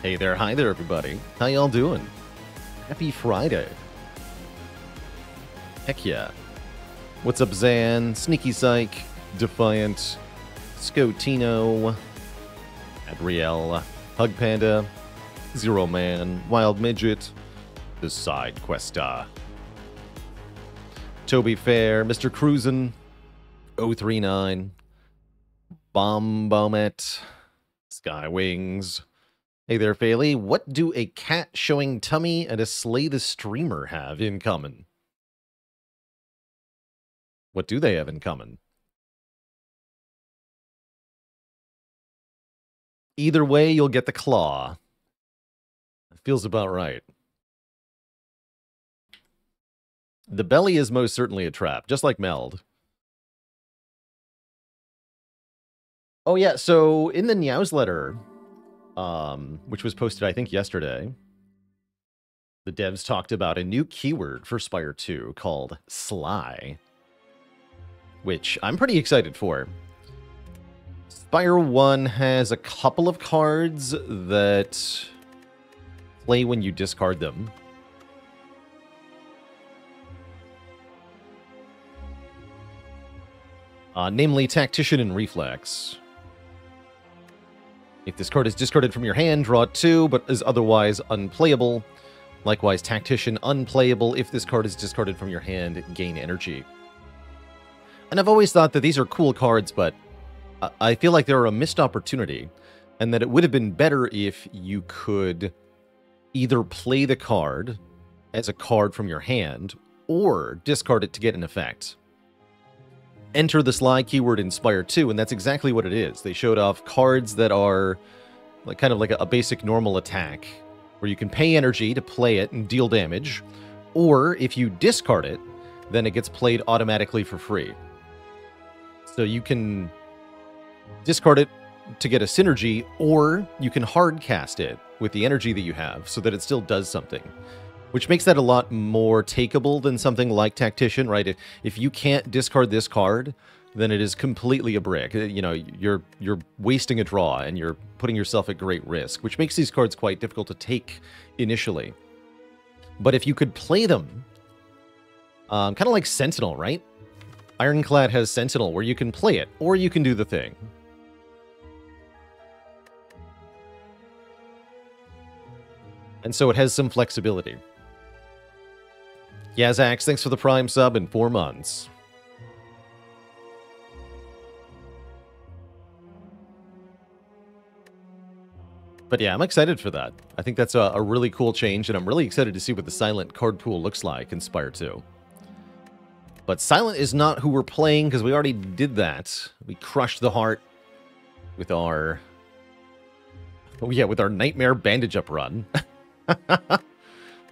Hey there, hi there, everybody. How y'all doing? Happy Friday. Heck yeah. What's up, Zan? Sneaky Psych, Defiant, Scotino, Adriel, Hug Panda, Zero Man, Wild Midget, The Side Questa, Toby Fair, Mr. Cruisin', 039, Bombomet, Skywings. Hey there, Fayley. What do a cat showing tummy and a Slay the Streamer have in common? What do they have in common? Either way, you'll get the claw. It feels about right. The belly is most certainly a trap, just like Meld. Oh yeah, so in the newsletter, which was posted, I think, yesterday, the devs talked about a new keyword for Spire 2 called Sly, which I'm pretty excited for. Spire 1 has a couple of cards that play when you discard them. Namely, Tactician and Reflex. If this card is discarded from your hand, draw 2, but is otherwise unplayable. Likewise, Tactician, unplayable. If this card is discarded from your hand, gain energy. And I've always thought that these are cool cards, but I feel like they're a missed opportunity, and that it would have been better if you could either play the card as a card from your hand, or discard it to get an effect. Enter the Sly keyword in Spire 2, and that's exactly what it is. They showed off cards that are like kind of like a basic normal attack, where you can pay energy to play it and deal damage, or if you discard it, then it gets played automatically for free. So you can discard it to get a synergy, or you can hard cast it with the energy that you have so that it still does something. Which makes that a lot more takeable than something like Tactician, right? If you can't discard this card, then it is completely a brick. You know, you're wasting a draw, and you're putting yourself at great risk, which makes these cards quite difficult to take initially. But if you could play them, kind of like Sentinel, right? Ironclad has Sentinel, where you can play it, or you can do the thing. And so it has some flexibility. Yeah, Zax, thanks for the Prime sub in 4 months. But yeah, I'm excited for that. I think that's a really cool change, and I'm really excited to see what the Silent card pool looks like in Spire 2. But Silent is not who we're playing, because we already did that. We crushed the heart with our... Oh yeah, with our Nightmare Bandage Up run.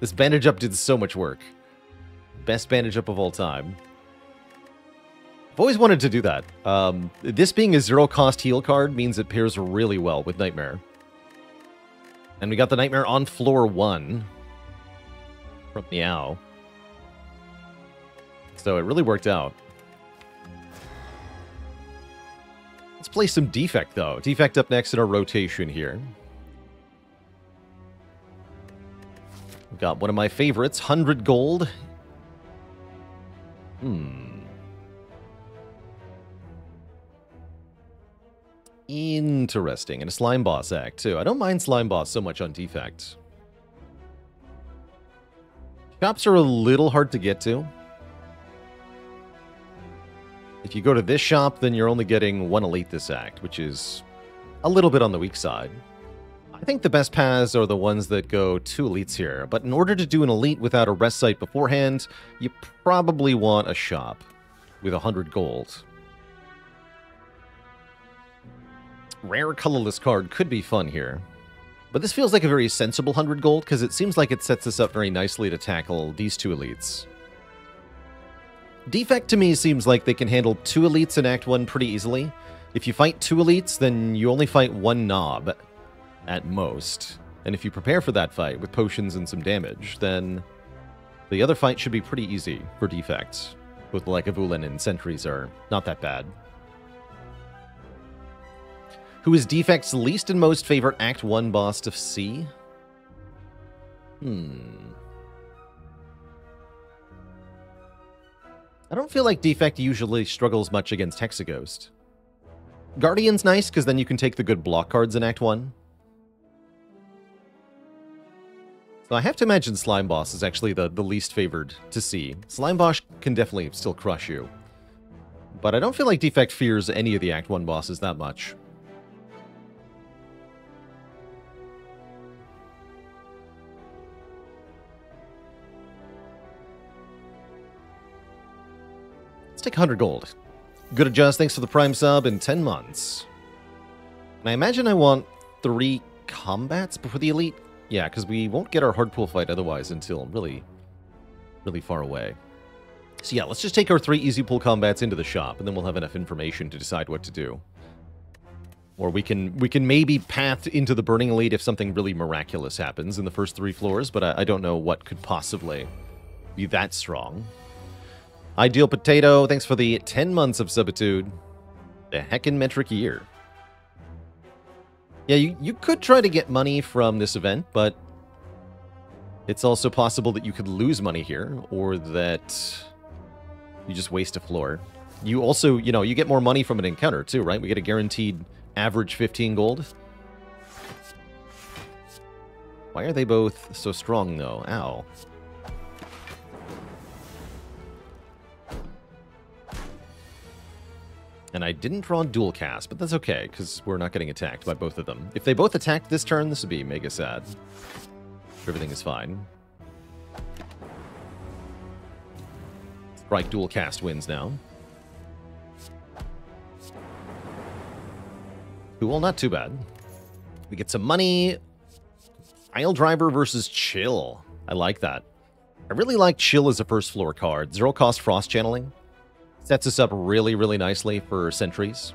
This Bandage Up did so much work. Best Bandage Up of all time. I've always wanted to do that. This being a zero-cost heal card means it pairs really well with Nightmare. And we got the Nightmare on floor 1 from Meow. So it really worked out. Let's play some Defect, though. Defect up next in our rotation here. We've got one of my favorites, 100 gold. Interesting. And a Slime Boss act, too. I don't mind Slime Boss so much on Defect. Shops are a little hard to get to. If you go to this shop, then you're only getting 1 elite this act, which is a little bit on the weak side. I think the best paths are the ones that go 2 elites here, but in order to do an elite without a rest site beforehand, you probably want a shop with 100 gold. Rare colorless card could be fun here, but this feels like a very sensible 100 gold, because it seems like it sets us up very nicely to tackle these 2 elites. Defect to me seems like they can handle 2 elites in Act 1 pretty easily. If you fight 2 elites, then you only fight 1 knob at most. And if you prepare for that fight with potions and some damage, then the other fight should be pretty easy for Defect. Both Lycavulin and Sentries are not that bad. Who is Defect's least and most favorite Act 1 boss to see? I don't feel like Defect usually struggles much against Hexaghost. Guardian's nice, because then you can take the good block cards in Act 1. So I have to imagine Slime Boss is actually the least favored to see. Slime Boss can definitely still crush you. But I don't feel like Defect fears any of the Act 1 bosses that much. Let's take 100 gold. Good Adjust, thanks for the Prime sub in 10 months. And I imagine I want 3 combats before the Elite. Yeah, because we won't get our hard pool fight otherwise until really, really far away. So yeah, let's just take our 3 easy pool combats into the shop, and then we'll have enough information to decide what to do. Or we can maybe path into the Burning Elite if something really miraculous happens in the first 3 floors, but I don't know what could possibly be that strong. Ideal Potato, thanks for the 10 months of subitude. The heckin' metric year. Yeah, you could try to get money from this event, but it's also possible that you could lose money here, or that you just waste a floor. You also, you get more money from an encounter too, right? We get a guaranteed average 15 gold. Why are they both so strong, though? Ow. And I didn't draw dual cast, but that's okay, because we're not getting attacked by both of them. If they both attacked this turn, this would be mega sad. Everything is fine. Strike dual cast wins now. Cool, not too bad. We get some money. Aisle Driver versus Chill. I like that. I really like Chill as a first floor card. 0 cost Frost Channeling. Sets us up really, really nicely for sentries.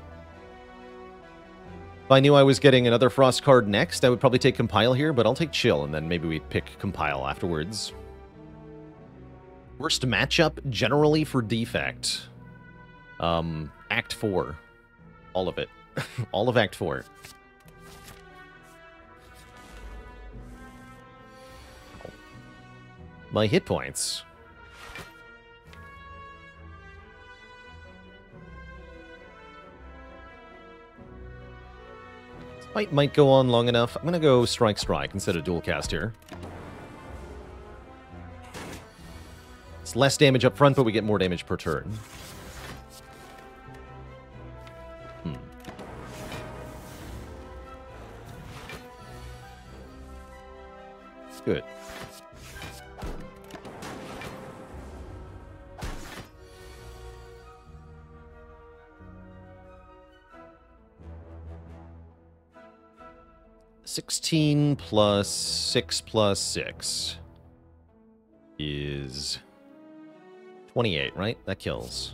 If I knew I was getting another Frost card next, I would probably take Compile here, but I'll take Chill, and then maybe we'd pick Compile afterwards. Worst matchup, generally for Defect. Act 4. All of it. All of Act 4. My hit points. Fight might go on long enough. I'm going to go Strike instead of dual cast here. It's less damage up front, but we get more damage per turn. Good. $16 plus 6 plus 6 is 28, right? That kills.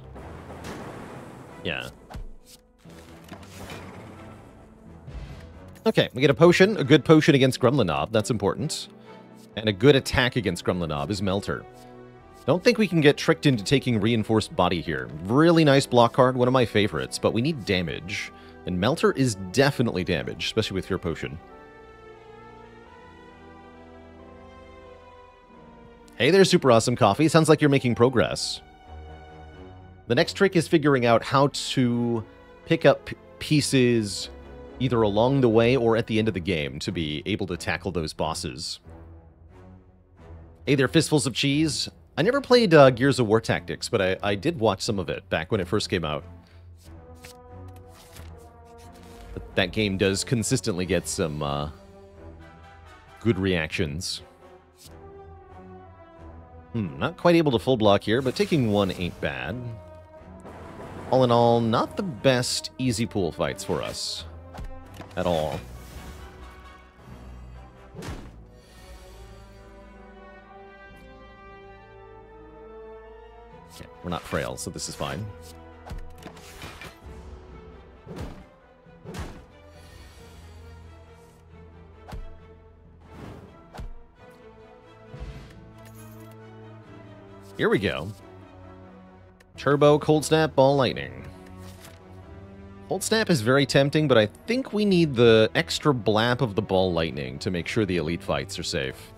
Yeah. Okay, we get a potion, a good potion against Gremlinob, that's important. And a good attack against Gremlinob is Melter. Don't think we can get tricked into taking Reinforced Body here. Really nice block card, one of my favorites, but we need damage. And Melter is definitely damage, especially with your potion. Hey there, Super Awesome Coffee. Sounds like you're making progress. The next trick is figuring out how to pick up pieces either along the way or at the end of the game to be able to tackle those bosses. Hey there, Fistfuls of Cheese. I never played Gears of War Tactics, but I did watch some of it back when it first came out. But that game does consistently get some good reactions. Not quite able to full block here, but taking 1 ain't bad. All in all, not the best easy pool fights for us. At all. Okay, we're not frail, so this is fine. Here we go. Turbo, Cold Snap, Ball Lightning. Hold Snap is very tempting, but I think we need the extra blap of the Ball Lightning to make sure the elite fights are safe.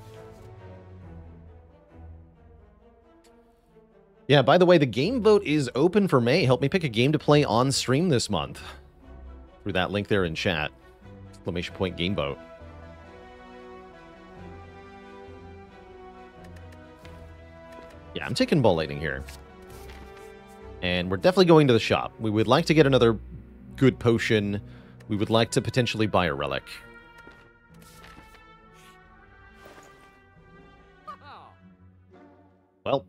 Yeah, by the way, the game vote is open for May. Help me pick a game to play on stream this month. Through that link there in chat. Exclamation point game vote. Yeah, I'm taking Ball Lightning here. And we're definitely going to the shop. We would like to get another good potion. We would like to potentially buy a relic. Well.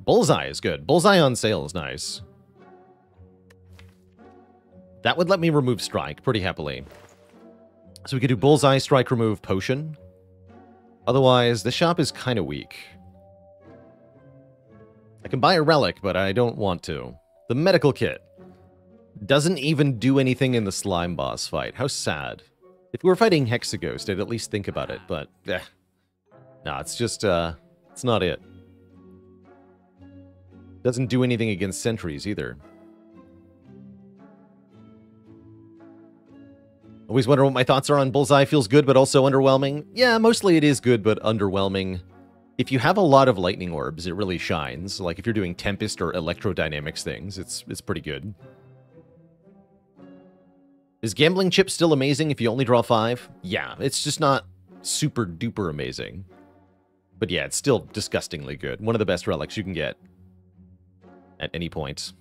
Bullseye is good. Bullseye on sale is nice. That would let me remove Strike pretty happily. So we could do Bullseye, Strike, remove, Potion. Otherwise, this shop is kind of weak. I can buy a relic, but I don't want to. The medical kit doesn't even do anything in the slime boss fight. How sad. If we were fighting Hexaghost, I'd at least think about it, but nah, it's just, it's not it. Doesn't do anything against sentries either. Always wonder what my thoughts are on Bullseye. Feels good, but also underwhelming. Yeah, mostly it is good, but underwhelming. If you have a lot of lightning orbs, it really shines. Like if you're doing Tempest or Electrodynamics things, it's pretty good. Is Gambling Chip still amazing if you only draw 5? Yeah, it's just not super duper amazing. But yeah, it's still disgustingly good. One of the best relics you can get at any point.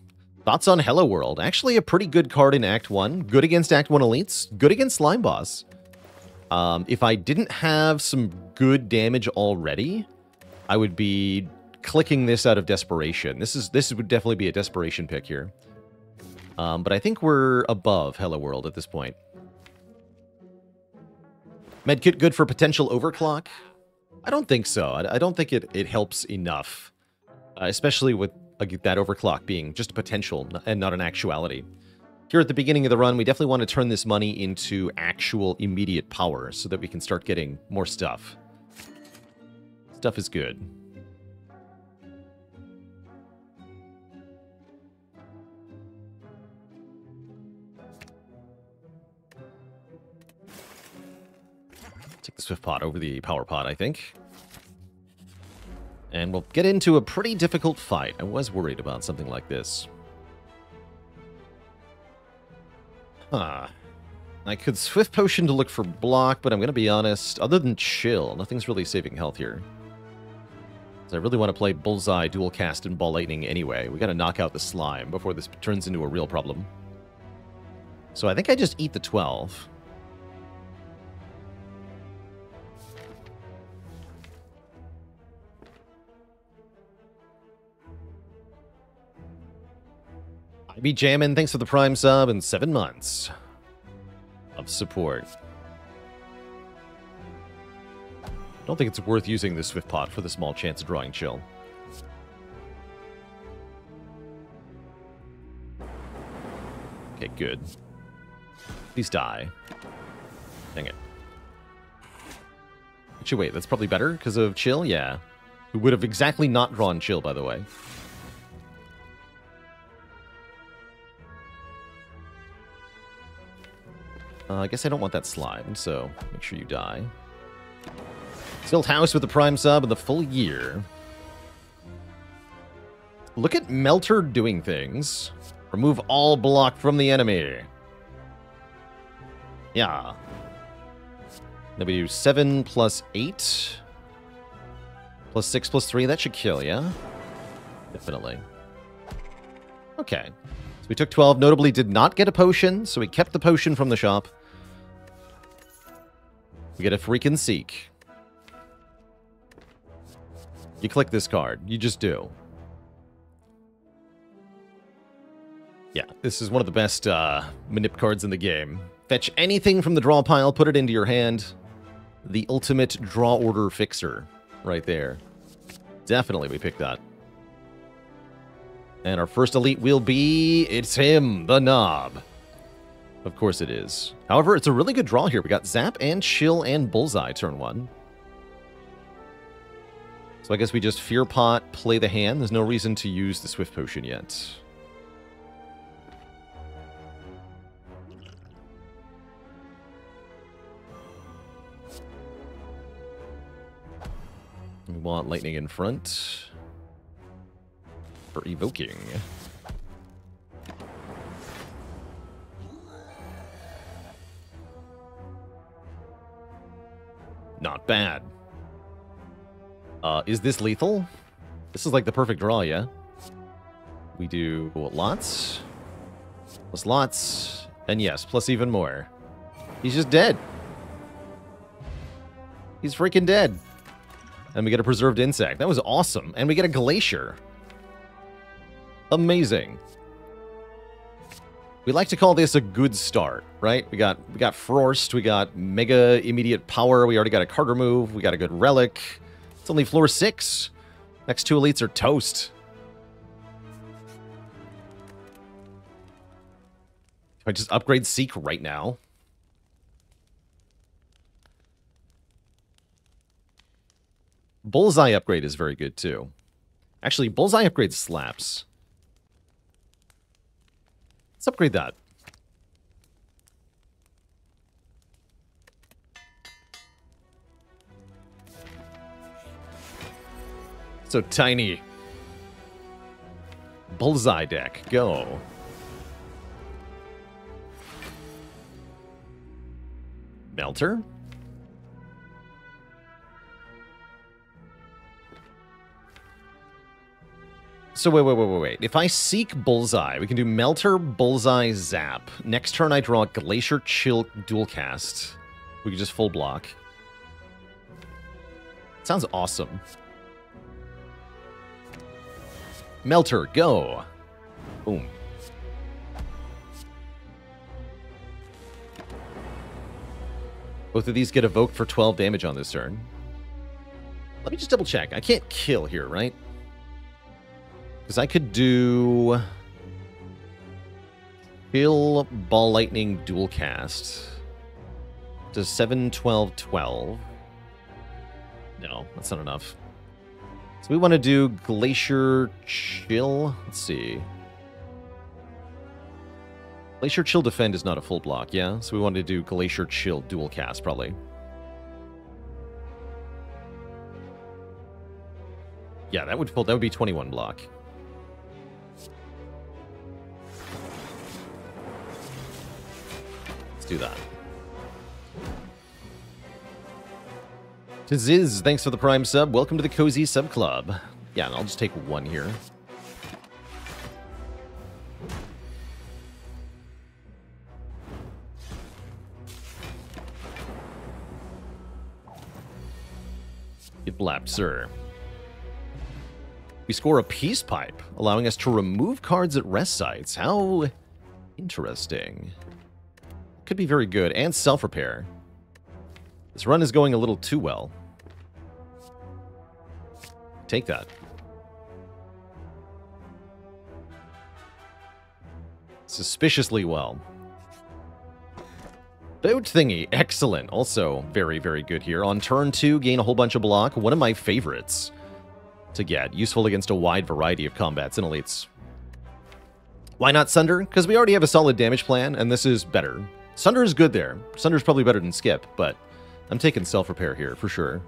Thoughts on Hello World? Actually a pretty good card in Act 1. Good against Act 1 elites. Good against Slime Boss. If I didn't have some good damage already, I would be clicking this out of desperation. This would definitely be a desperation pick here. But I think we're above Hello World at this point. Medkit good for potential overclock? I don't think so. I don't think it helps enough. Especially with that overclock being just a potential and not an actuality. Here at the beginning of the run, we definitely want to turn this money into actual immediate power so that we can start getting more stuff. Stuff is good. Take the Swift Pot over the Power Pot, I think. And we'll get into a pretty difficult fight. I was worried about something like this. Huh. I could Swift Potion to look for block, but I'm going to be honest, other than Chill, nothing's really saving health here. So I really want to play Bullseye, Dual Cast, and Ball Lightning anyway. We got to knock out the slime before this turns into a real problem. So I think I just eat the 12. I be jamming. Thanks for the Prime sub and 7 months of support. Don't think it's worth using this Swift Pot for the small chance of drawing Chill. Okay, good. Please die. Dang it. Actually, wait, that's probably better because of Chill? Yeah. We would have exactly not drawn Chill, by the way. I guess I don't want that slime, so make sure you die. Stilt House with the Prime sub and the full year. Look at Melter doing things. Remove all block from the enemy. Yeah. Then we do 7 plus 8. Plus 6 plus 3. That should kill, yeah? Definitely. Okay. So we took 12. Notably did not get a potion, so we kept the potion from the shop. We get a freaking Seek. You click this card. You just do. Yeah, this is one of the best manip cards in the game. Fetch anything from the draw pile, put it into your hand. The ultimate draw order fixer right there. Definitely we picked that. And our first elite will be... It's him, the Knob. Of course it is. However, it's a really good draw here. We got Zap and Chill and Bullseye turn 1. So I guess we just Fear Pot, play the hand. There's no reason to use the Swift Potion yet. We want Lightning in front for evoking. Not bad. Is this lethal? This is like the perfect draw, yeah? We do lots, plus lots, and yes, plus even more. He's just dead. He's freaking dead. And we get a preserved insect. That was awesome. And we get a glacier. Amazing. We like to call this a good start, right? We got Frost, we got Mega Immediate Power, we already got a card remove, we got a good relic. It's only floor 6. Next 2 elites are toast. Can I just upgrade Seek right now? Bullseye upgrade is very good too. Actually, Bullseye upgrade slaps. Let's upgrade that. So tiny. Bullseye deck, go. Melter? So wait. If I Seek Bullseye, we can do Melter, Bullseye, Zap. Next turn I draw Glacier, Chill, Dual Cast. We can just full block. Sounds awesome. Melter, go. Boom. Both of these get evoked for 12 damage on this turn. Let me just double check. I can't kill here, right? Because I could do... Kill, Ball Lightning, Dual Cast. Does 7, 12, 12. No, that's not enough. So we want to do Glacier Chill. Let's see. Glacier Chill Defend is not a full block, yeah? So we want to do Glacier Chill Dual Cast, probably. Yeah, that would be 21 block. Let's do that. To Ziz, thanks for the Prime sub. Welcome to the Cozy Sub Club. Yeah, and I'll just take one here. Get blapped, sir. We score a Peace Pipe, allowing us to remove cards at rest sites. How interesting. Could be very good. And self-repair. This run is going a little too well. Take that. Suspiciously well. Boat Thingy, excellent. Also very, very good here. On turn 2, gain a whole bunch of block. One of my favorites to get. Useful against a wide variety of combats and elites. Why not Sunder? Because we already have a solid damage plan, and this is better. Sunder is good there. Sunder's probably better than Skip, but I'm taking self-repair here, for sure.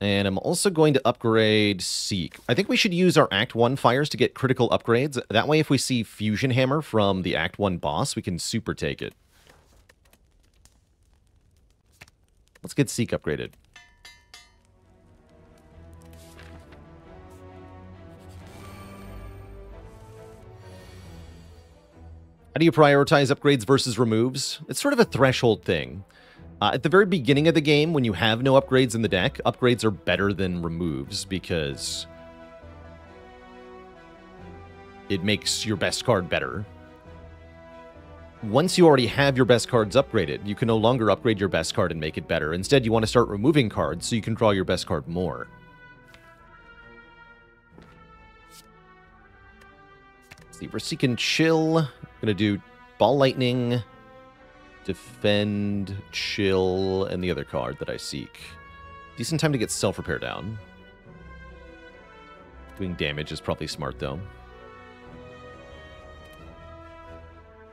And I'm also going to upgrade Seek. I think we should use our Act 1 fires to get critical upgrades. That way, if we see Fusion Hammer from the Act 1 boss, we can super take it. Let's get Seek upgraded. How do you prioritize upgrades versus removes? It's sort of a threshold thing. At the very beginning of the game, when you have no upgrades in the deck, upgrades are better than removes because it makes your best card better. Once you already have your best cards upgraded, you can no longer upgrade your best card and make it better. Instead, you want to start removing cards so you can draw your best card more. Let's see, we're seeking Chill. Gonna do Ball Lightning, Defend, Chill, and the other card that I seek. Decent time to get self-repair down. Doing damage is probably smart, though.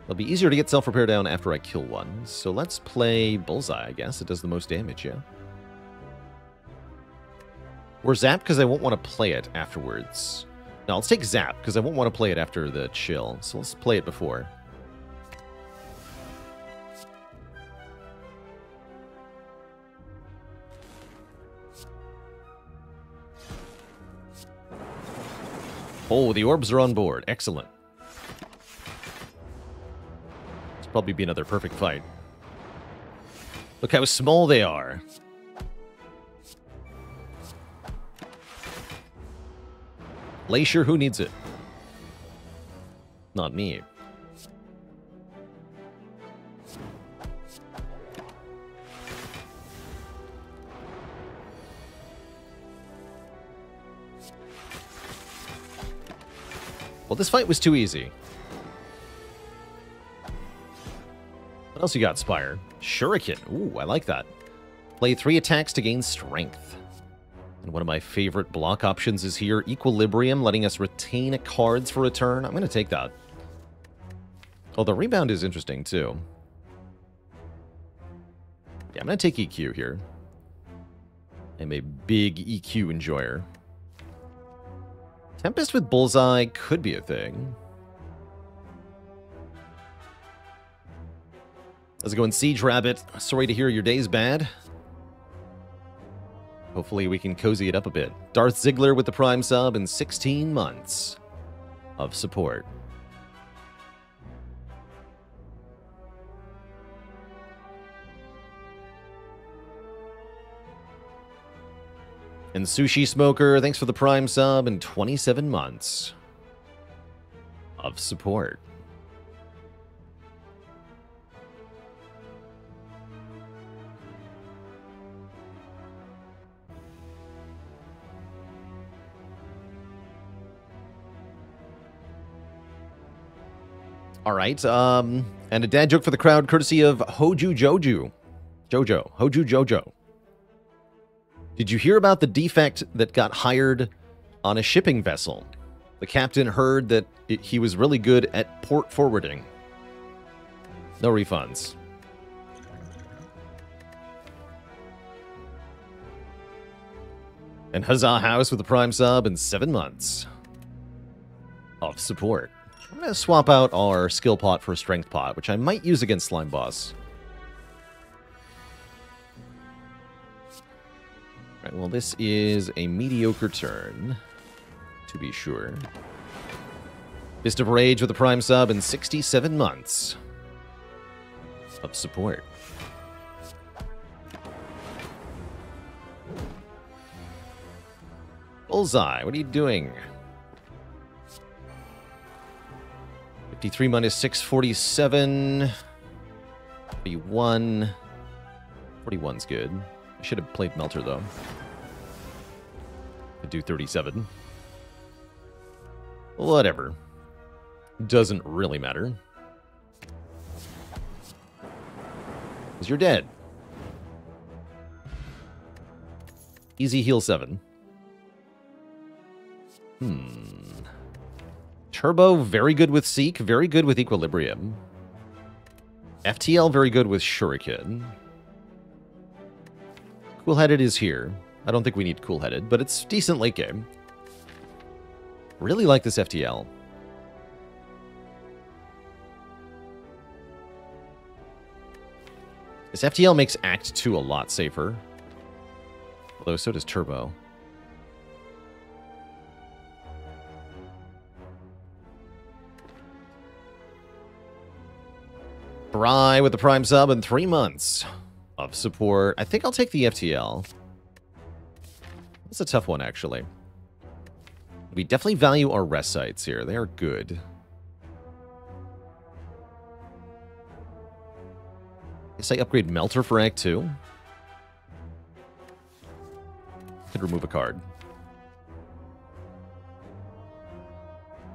It'll be easier to get self-repair down after I kill one. So let's play Bullseye, I guess. It does the most damage, yeah. Or Zap, because I won't want to play it afterwards. No, let's take Zap, because I won't want to play it after the chill. So let's play it before. Oh, the orbs are on board. Excellent. This will probably be another perfect fight. Look how small they are. Glacier, who needs it? Not me. Well, this fight was too easy. What else you got, Spire? Shuriken. Ooh, I like that. Play 3 attacks to gain strength. And one of my favorite block options is here, Equilibrium, letting us retain cards for a turn. I'm going to take that. Oh, the rebound is interesting, too. Yeah, I'm going to take EQ here. I'm a big EQ enjoyer. Tempest with Bullseye could be a thing. How's it going, Siege Rabbit? Sorry to hear your day's bad. Hopefully we can cozy it up a bit. Darth Ziggler with the Prime sub and 16 months of support. And Sushi Smoker, thanks for the Prime sub and 27 months of support. All right, and a dad joke for the crowd, courtesy of Hoju Joju. Hoju Jojo. Did you hear about the defect that got hired on a shipping vessel? The captain heard that he was really good at port forwarding. No refunds. And Huzzah House with the Prime sub and 7 months of support. I'm going to swap out our skill pot for a strength pot, which I might use against Slime Boss. Right, well, this is a mediocre turn, to be sure. Fist of Rage with the Prime sub and 67 months of support. Bullseye, what are you doing? 53 minus 647. 41. 41's good. I should have played Melter, though. Could do 37. Whatever. Doesn't really matter. Because you're dead. Easy heal 7. Turbo, very good with Seek, very good with Equilibrium. FTL, very good with Shuriken. Cool-Headed is here. I don't think we need Cool-Headed, but it's decent late game. Really like this FTL. This FTL makes Act 2 a lot safer. Although so does Turbo. Bry with the Prime sub and 3 months of support. I think I'll take the FTL. That's a tough one, actually. We definitely value our rest sites here. They are good. Guess I upgrade Melter for Act 2. Could remove a card.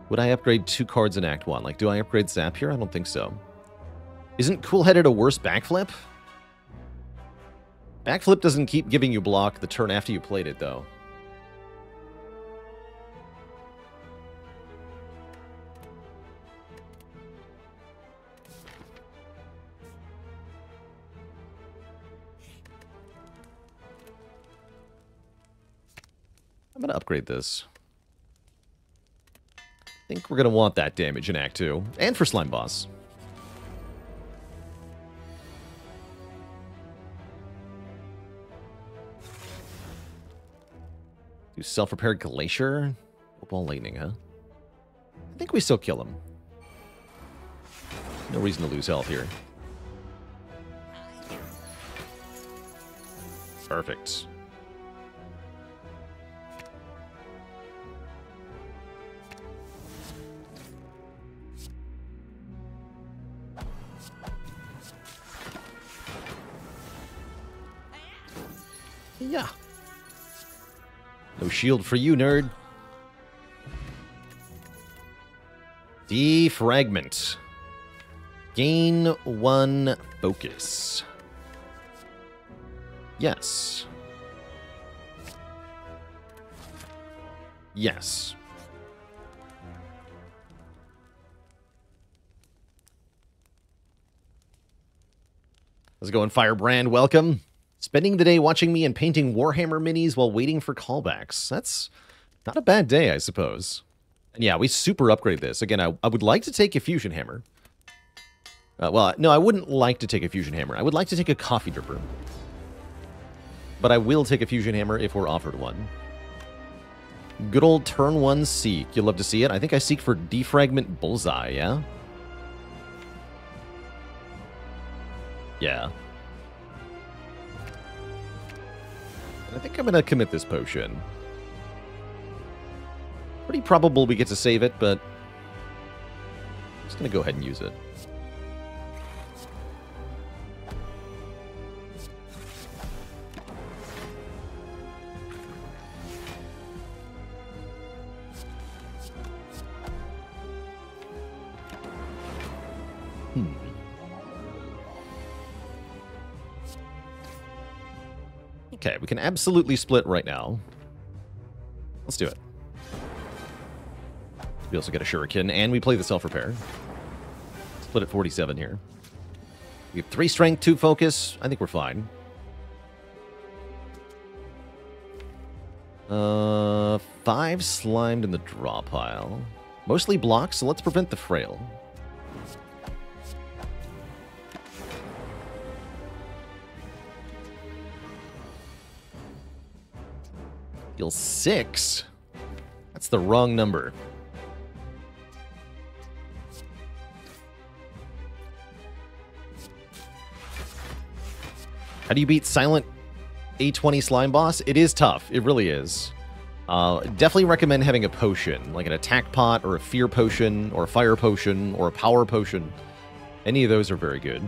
Would I upgrade 2 cards in Act 1? Like, do I upgrade Zap here? I don't think so. Isn't Cool-Headed a worse backflip? Backflip doesn't keep giving you block the turn after you played it, though. I'm going to upgrade this. I think we're going to want that damage in Act 2. And for Slime Boss. Do self-repair Glacier? Ball Lightning, huh? I think we still kill him. No reason to lose health here. Perfect. Yeah. No shield for you, nerd. Defragment. Gain 1 focus. Yes. Yes. How's it going, Firebrand? Welcome. Spending the day watching me and painting Warhammer minis while waiting for callbacks. That's not a bad day, I suppose. And yeah, we super upgrade this. Again, I would like to take a Fusion Hammer. Well, no, I wouldn't like to take a Fusion Hammer. I would like to take a Coffee Dripper. But I will take a Fusion Hammer if we're offered one. Good old turn 1 Seek. You'll love to see it. I think I seek for Defragment Bullseye, yeah? Yeah. I think I'm going to commit this potion. Pretty probable we get to save it, but I'm just going to go ahead and use it. Okay, we can absolutely split right now. Let's do it. We also get a Shuriken, and we play the self-repair. Split at 47 here. We have 3 strength, 2 focus. I think we're fine. 5 slimed in the draw pile. Mostly blocks, so let's prevent the frail. Deal 6? That's the wrong number. How do you beat Silent A20 Slime Boss? It is tough. It really is. Definitely recommend having a potion, like an attack pot, or a fear potion, or a fire potion, or a power potion. Any of those are very good.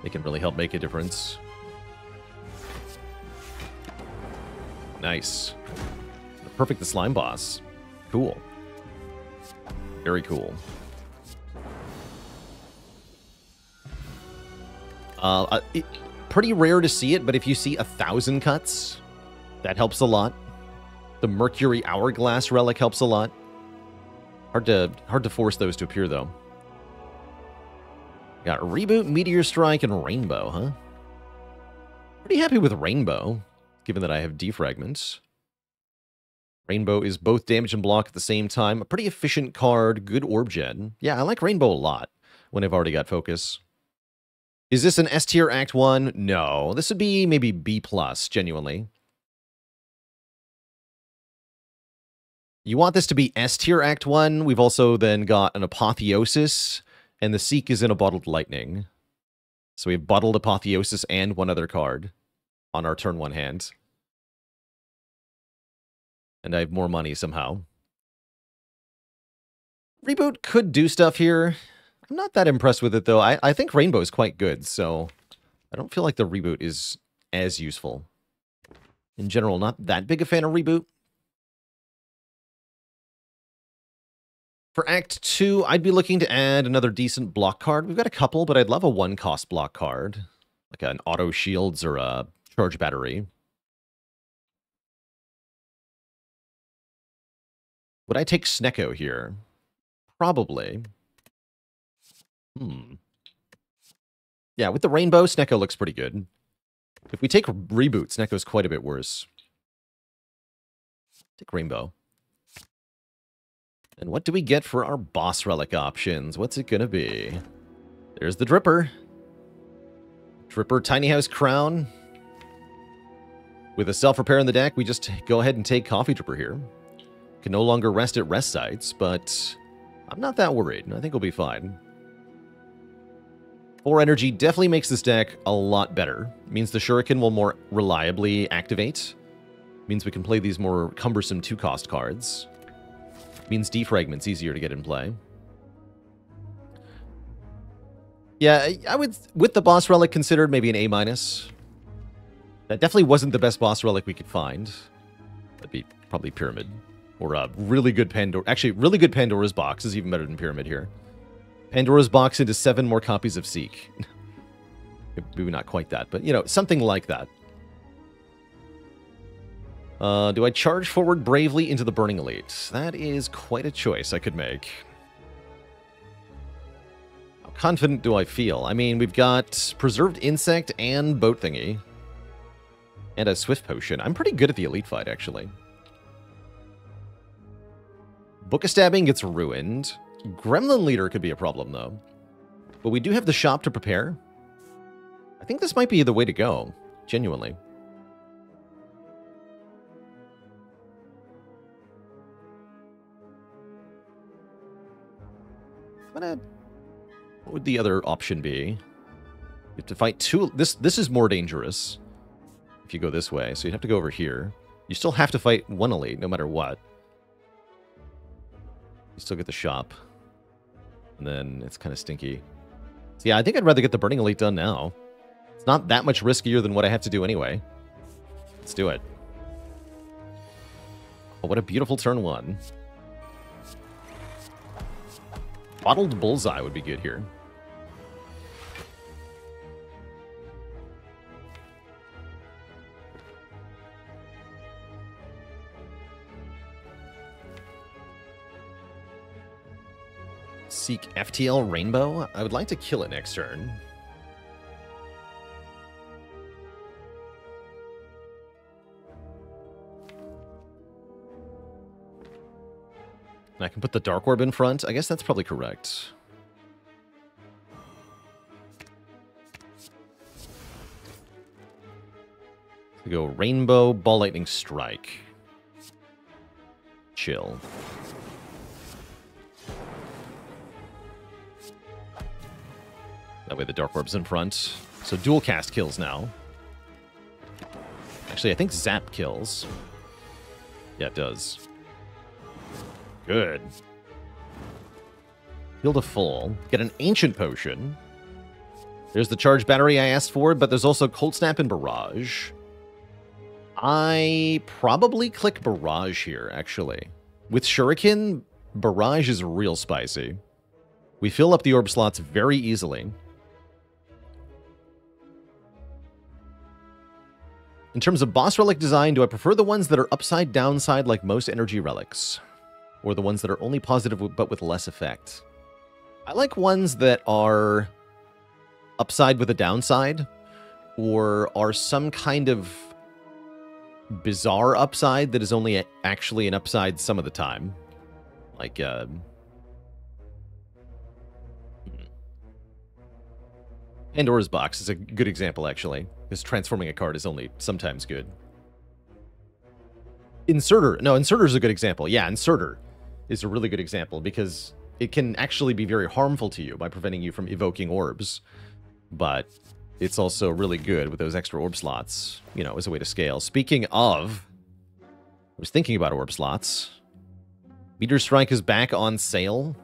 They can really help make a difference. Nice. Perfect the Slime Boss. Cool. Very cool. Pretty rare to see it, but if you see 1,000 cuts, that helps a lot. The Mercury Hourglass Relic helps a lot. Hard to force those to appear, though. Got Reboot, Meteor Strike, and Rainbow, huh? Pretty happy with Rainbow, given that I have Defragments. Rainbow is both damage and block at the same time. A pretty efficient card, good orb gen. Yeah, I like Rainbow a lot when I've already got focus. Is this an S tier Act 1? No. This would be maybe B+, genuinely. You want this to be S tier Act 1. We've also then got an Apotheosis, and the Seek is in a Bottled Lightning. So we have Bottled Apotheosis and one other card on our turn 1 hand. And I have more money somehow. Reboot could do stuff here. I'm not that impressed with it, though. I think Rainbow is quite good, so I don't feel like the Reboot is as useful. In general, not that big a fan of Reboot. For Act 2, I'd be looking to add another decent block card. We've got a couple, but I'd love a 1-cost block card. like an auto shields or a charge battery. Would I take Snecko here? Probably. Yeah, with the rainbow, Snecko looks pretty good. If we take Reboot, Snecko's quite a bit worse. Take Rainbow. And what do we get for our boss relic options? What's it gonna be? There's the Dripper. Dripper Tiny House Crown. With a self-repair in the deck, we just go ahead and take Coffee Dripper here. Can no longer rest at rest sites, but I'm not that worried. I think we'll be fine. 4 energy definitely makes this deck a lot better. Means the Shuriken will more reliably activate. Means we can play these more cumbersome 2-cost cards. Means Defragment's easier to get in play. Yeah, I would, with the boss relic considered, maybe an A-. That definitely wasn't the best boss relic we could find. That'd be probably Pyramid. Or a really good Pandora. Actually, really good Pandora's Box is even better than Pyramid here. Pandora's Box into 7 more copies of Seek. Maybe not quite that, but, you know, something like that. Do I charge forward bravely into the Burning Elite? That is quite a choice I could make. How confident do I feel? I mean, we've got Preserved Insect and Boat Thingy. And a Swift Potion. I'm pretty good at the Elite fight, actually. Book of Stabbing gets ruined. Gremlin Leader could be a problem, though. But we do have the shop to prepare. I think this might be the way to go. Genuinely. What would the other option be? You have to fight 2... This is more dangerous. If you go this way. So you'd have to go over here. You still have to fight 1 Elite, no matter what. You still get the shop. And then it's kind of stinky. So yeah, I think I'd rather get the Burning Elite done now. It's not that much riskier than what I have to do anyway. Let's do it. Oh, what a beautiful turn 1. Bottled Bullseye would be good here. Seek FTL Rainbow? I would like to kill it next turn. And I can put the Dark Orb in front. I guess that's probably correct. We go Rainbow, Ball Lightning Strike. Chill. That way the Dark Orb's in front. So dual cast kills now. Actually, I think Zap kills. Yeah, it does. Good. Heal to full. Get an Ancient Potion. There's the Charge Battery I asked for, but there's also Cold Snap and Barrage. I probably click Barrage here, actually. With Shuriken, Barrage is real spicy. We fill up the orb slots very easily. In terms of boss relic design, do I prefer the ones that are upside downside like most energy relics? Or the ones that are only positive but with less effect? I like ones that are upside with a downside, or are some kind of bizarre upside that is only actually an upside some of the time. Like, Pandora's Box is a good example, actually, because transforming a card is only sometimes good. Inserter. No, Inserter is a good example. Yeah, Inserter is a really good example, because it can actually be very harmful to you by preventing you from evoking orbs. But it's also really good with those extra orb slots, you know, as a way to scale. Speaking of, I was thinking about orb slots. Meteor Strike is back on sale.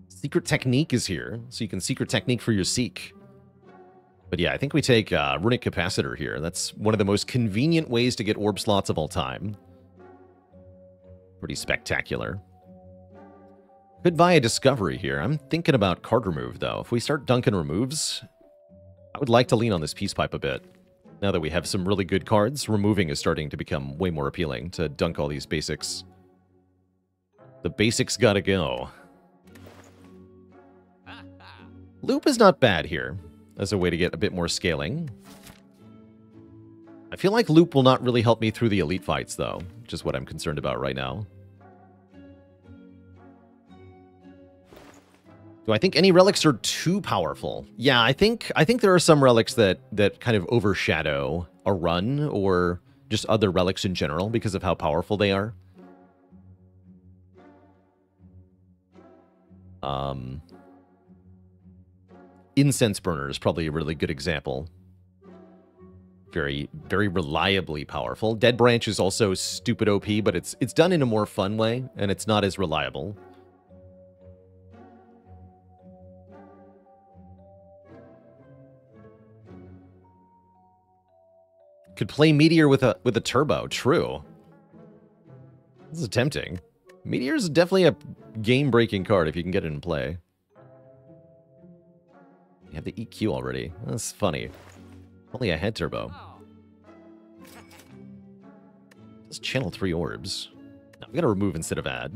Secret Technique is here, so you can Secret Technique for your Seek. But yeah, I think we take Runic Capacitor here. That's one of the most convenient ways to get orb slots of all time. Pretty spectacular. Could buy a Discovery here. I'm thinking about card remove, though. If we start dunking removes, I would like to lean on this Peace Pipe a bit. Now that we have some really good cards, removing is starting to become way more appealing to dunk all these basics. The basics gotta go. Loop is not bad here as a way to get a bit more scaling. I feel like Loop will not really help me through the elite fights, though, which is what I'm concerned about right now. Do I think any relics are too powerful? Yeah, I think there are some relics that kind of overshadow a run or just other relics in general because of how powerful they are. Incense Burner is probably a really good example. Very, very reliably powerful. Dead Branch is also stupid OP, but it's done in a more fun way, and it's not as reliable. Could play Meteor with a turbo. True. This is tempting. Meteor is definitely a game-breaking card if you can get it in play. You have the EQ already. That's funny. Only I had turbo. Let's channel 3 orbs. No, we gotta remove instead of add.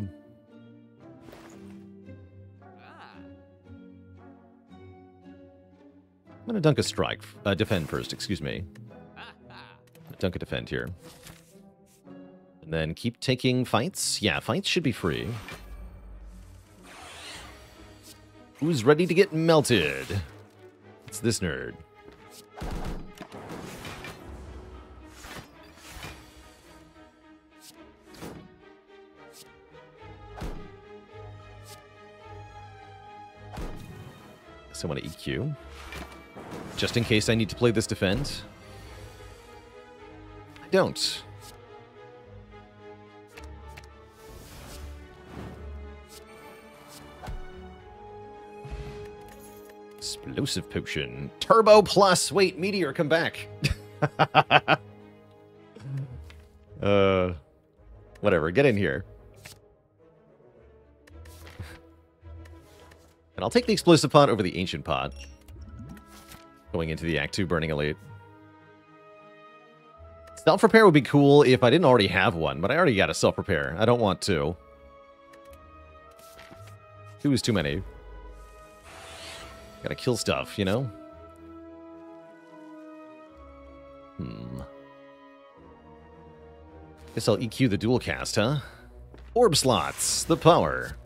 I'm gonna dunk a strike. Defend first, excuse me. Dunk a defend here. And then keep taking fights. Yeah, fights should be free. Who's ready to get melted? It's this nerd. So I want to EQ. Just in case I need to play this defend. I don't. Explosive potion. Turbo plus. Wait, Meteor, come back. Whatever, get in here. And I'll take the explosive pot over the ancient pot. Going into the Act 2 Burning Elite. Self-repair would be cool if I didn't already have one, but I already got a self-repair. I don't want two. Two is too many. Gotta kill stuff, you know? Guess I'll EQ the dual cast, huh? Orb slots, the power.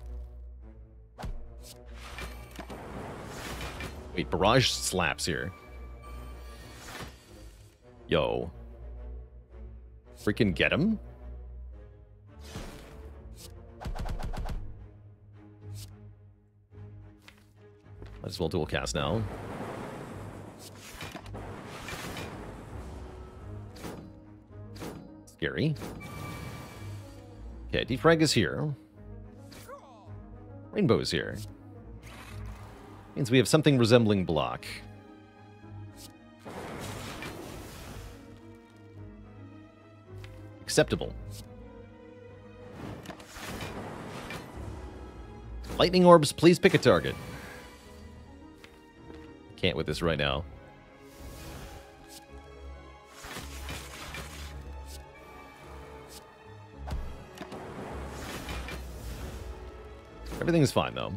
Wait, barrage slaps here. Yo. Freaking get him? Might as well dual cast now. Scary. Okay, defrag is here. Rainbow's here. Means we have something resembling block. Acceptable. Lightning orbs, please pick a target. Can't with this right now. Everything's fine, though.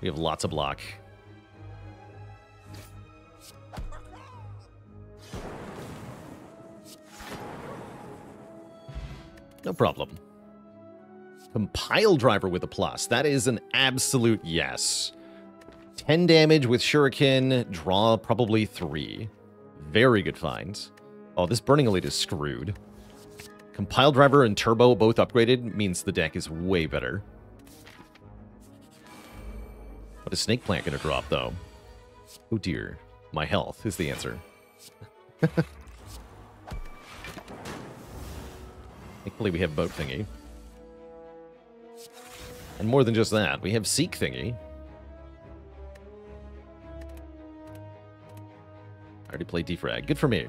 We have lots of block. No problem. Compile driver with a plus. That is an absolute yes. 10 damage with Shuriken. Draw probably 3. Very good finds. Oh, this Burning Elite is screwed. Compile driver and turbo both upgraded means the deck is way better. What is Snake Plant going to drop, though? Oh dear. My health is the answer. Thankfully, we have Boat Thingy. And more than just that, we have Seek Thingy. I already played Defrag. Good for me.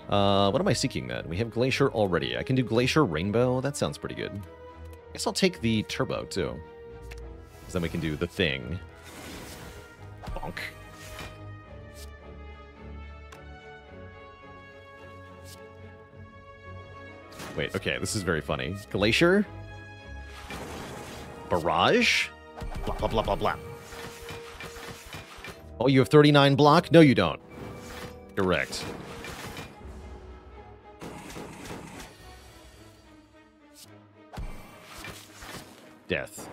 What am I seeking, then? We have Glacier already. I can do Glacier Rainbow. That sounds pretty good. I guess I'll take the Turbo, too. Because then we can do the thing. Bonk. Wait, okay, this is very funny. Glacier? Barrage? Blah, blah, blah, blah, blah. Oh, you have 39 block? No, you don't. Correct. Death.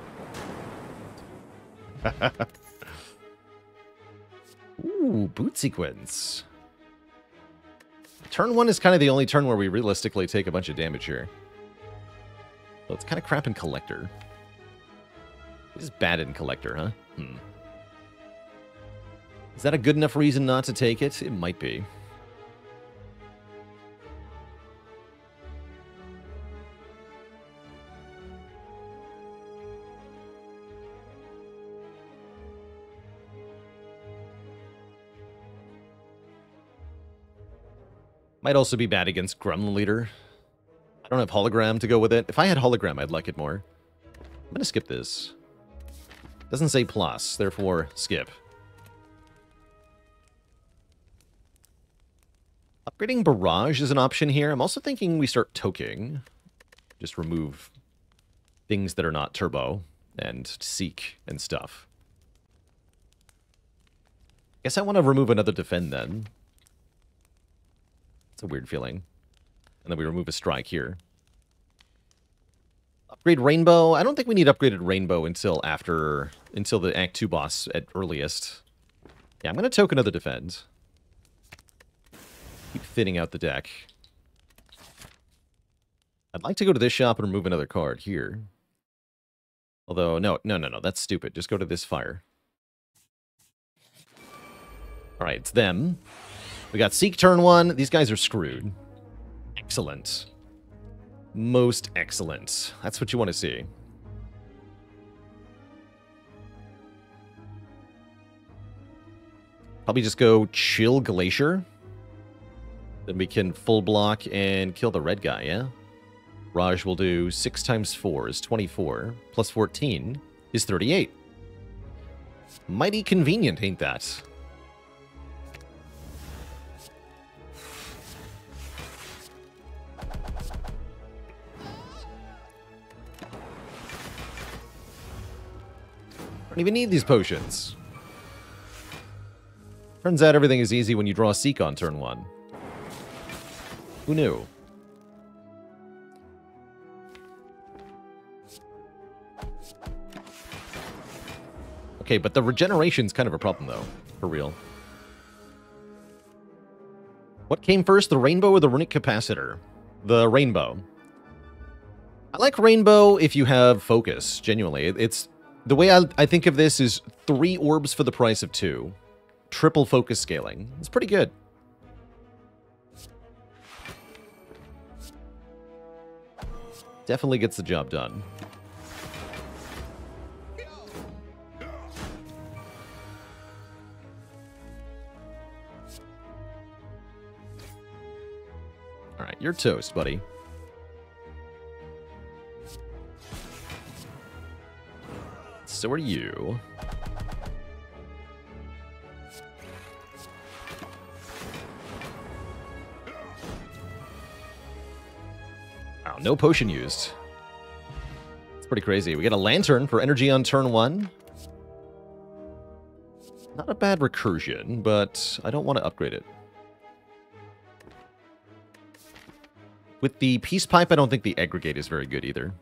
Ooh, boot sequence. Turn 1 is kind of the only turn where we realistically take a bunch of damage here. So it's kind of crap in Collector. This is bad in Collector, huh? Is that a good enough reason not to take it? It might be. Might also be bad against Gremlin Leader. I don't have Hologram to go with it. If I had Hologram, I'd like it more. I'm going to skip this. Doesn't say plus, therefore skip. Upgrading Barrage is an option here. I'm also thinking we start toking. Just remove things that are not turbo and seek and stuff. Guess I want to remove another defend then. It's a weird feeling. And then we remove a strike here. Upgrade Rainbow. I don't think we need upgraded Rainbow until the Act 2 boss at earliest. Yeah, I'm going to token another defend. Keep thinning out the deck. I'd like to go to this shop and remove another card here. Although, no, that's stupid. Just go to this fire. Alright, it's them. We got Seek turn 1. These guys are screwed. Excellent. Most excellent. That's what you want to see. Probably just go chill Glacier. Then we can full block and kill the red guy, yeah? Raj will do 6 times 4 is 24. Plus 14 is 38. Mighty convenient, ain't that? Don't even need these potions. Turns out everything is easy when you draw Seek on turn 1. Who knew? Okay, but the regeneration's kind of a problem, though. For real. What came first, the Rainbow or the Runic Capacitor? The Rainbow. I like Rainbow if you have focus, genuinely. It's the way I think of this is 3 orbs for the price of 2. Triple focus scaling. It's pretty good. Definitely gets the job done. Alright, you're toast, buddy. So are you. Wow, no potion used. It's pretty crazy. We get a Lantern for energy on turn 1. Not a bad recursion, but I don't want to upgrade it. With the Peace Pipe, I don't think the Aggregate is very good either.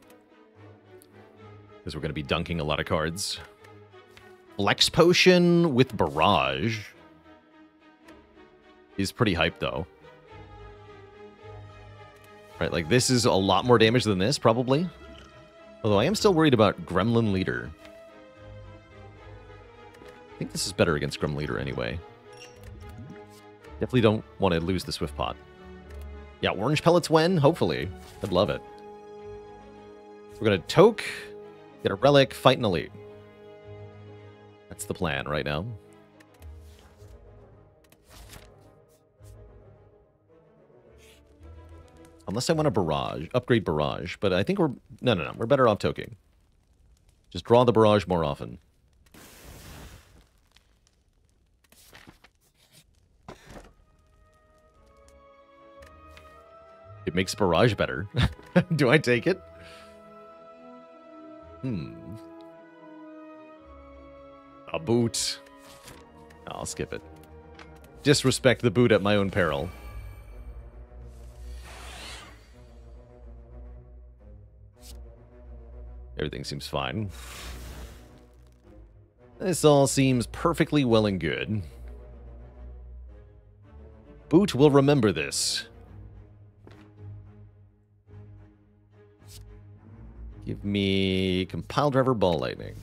Because we're going to be dunking a lot of cards. Flex Potion with Barrage is pretty hyped, though. Right, like, this is a lot more damage than this, probably. Although I am still worried about Gremlin Leader. I think this is better against Gremlin Leader anyway. Definitely don't want to lose the Swift Pot. Yeah, Orange Pellets win, hopefully. I'd love it. We're going to Toke, get a Relic, fight an Elite. That's the plan right now. Unless I want a Barrage, upgrade Barrage. But I think we're... No. We're better off toking. Just draw the Barrage more often. It makes Barrage better. Do I take it? A boot. I'll skip it. Disrespect the boot at my own peril. Everything seems fine. This all seems perfectly well and good. Boot will remember this. Give me Compile Driver Ball Lightning.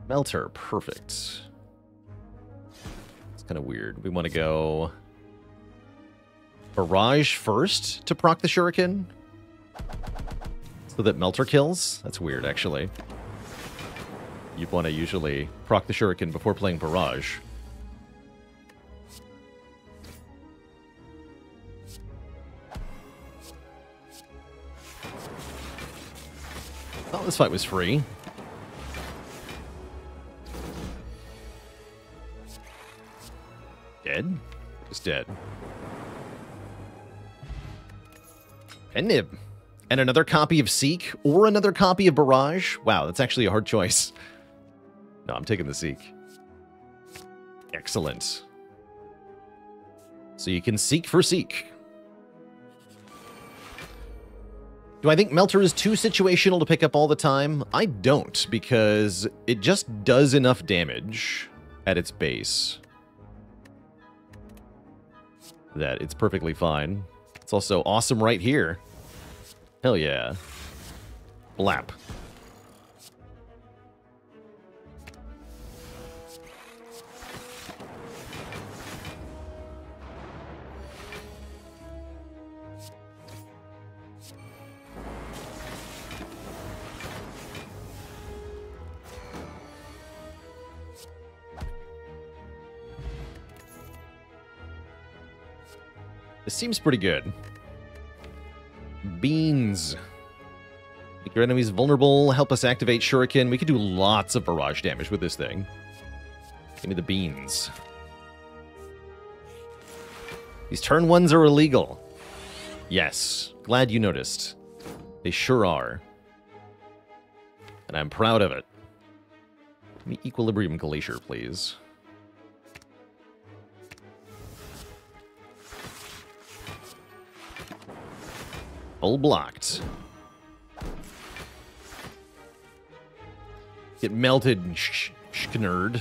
Melter, perfect. It's kind of weird. We want to go Barrage first to proc the Shuriken, so that Melter kills. That's weird, actually. You'd want to usually proc the Shuriken before playing Barrage. Oh, this fight was free. Dead? Just dead. And Nib. And another copy of Seek, or another copy of Barrage. Wow, that's actually a hard choice. No, I'm taking the Seek. Excellent. So you can Seek for Seek. Do I think Melter is too situational to pick up all the time? I don't, because it just does enough damage at its base that it's perfectly fine. It's also awesome right here. Hell yeah. Blap. This seems pretty good. Beans. Make your enemies vulnerable, help us activate Shuriken. We could do lots of barrage damage with this thing. Give me the beans. These turn ones are illegal. Yes, glad you noticed. They sure are. And I'm proud of it. Give me Equilibrium Glacier, please. Full blocked. Get melted, nerd.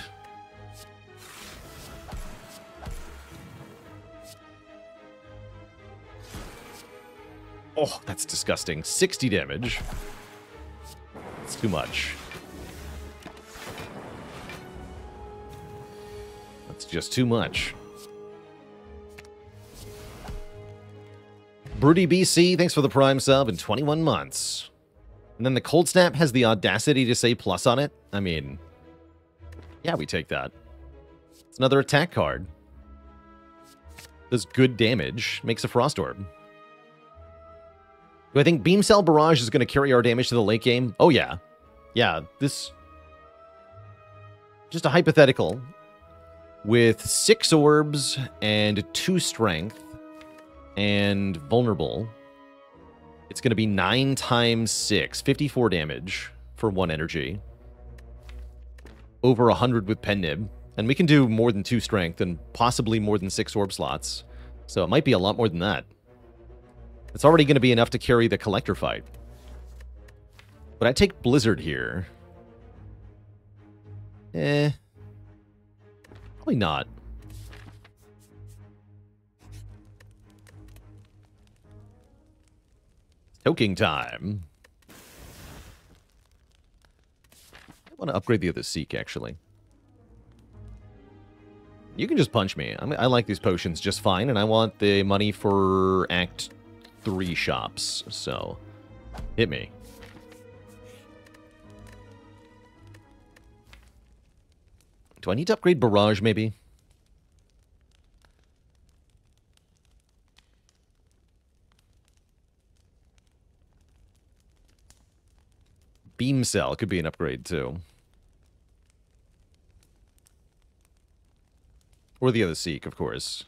Oh, that's disgusting. 60 damage. It's too much. That's just too much. Broody BC, thanks for the Prime sub in 21 months. And then the Cold Snap has the audacity to say plus on it. I mean, yeah, we take that. It's another attack card. Does good damage, makes a Frost Orb. Do I think Beam Cell Barrage is going to carry our damage to the late game? Oh, yeah. Yeah, this... Just a hypothetical. With 6 orbs and 2 strength and vulnerable, it's going to be 9 times 6, 54 damage for 1 energy. Over 100 with Pen Nib. And we can do more than 2 strength and possibly more than 6 orb slots. So it might be a lot more than that. It's already going to be enough to carry the Collector fight. But I take Blizzard here. Probably not. Toking time. I want to upgrade the other Seek, actually. You can just punch me. I like these potions just fine, and I want the money for Act 3 shops, so hit me. Do I need to upgrade Barrage, maybe? Beam Cell could be an upgrade, too. Or the other Seek, of course.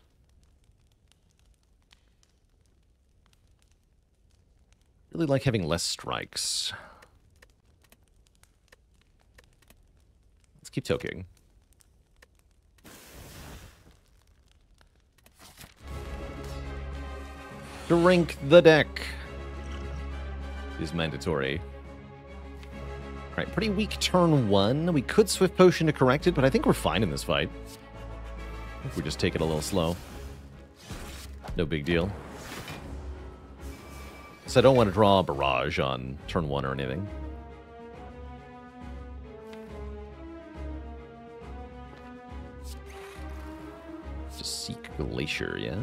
Really like having less strikes. Let's keep toking. Drink the deck is mandatory. Alright, pretty weak turn 1. We could Swift Potion to correct it, but I think we're fine in this fight. I think we just take it a little slow. No big deal. So I don't want to draw a barrage on turn 1 or anything. Just Seek Glacier, yeah?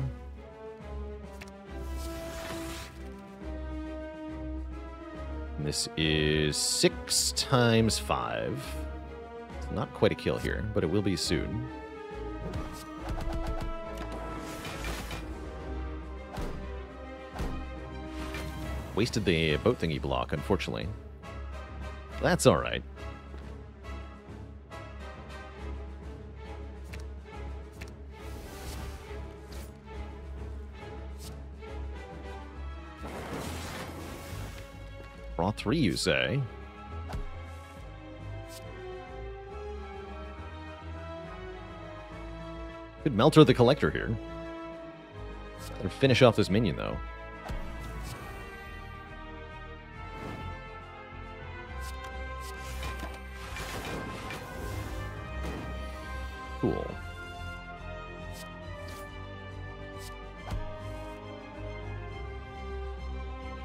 And this is 6 times 5. It's not quite a kill here, but it will be soon. Wasted the boat thingy block, unfortunately. That's alright. Draw 3, you say? Could Melter the Collector here. Better finish off this minion, though. Cool.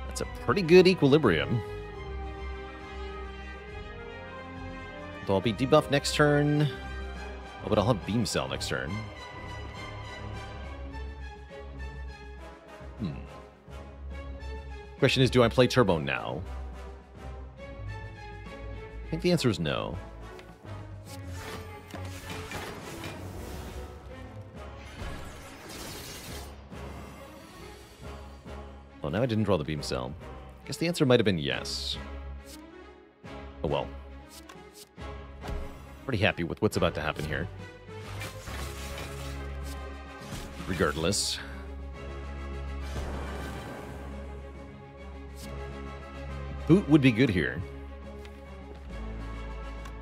That's a pretty good equilibrium. So I'll be debuffed next turn. Oh, but I'll have Beam Cell next turn. Question is, do I play Turbo now? I think the answer is no. Oh, now I didn't draw the Beam Cell. Guess the answer might have been yes. Oh well. Pretty happy with what's about to happen here. Regardless. Boot would be good here.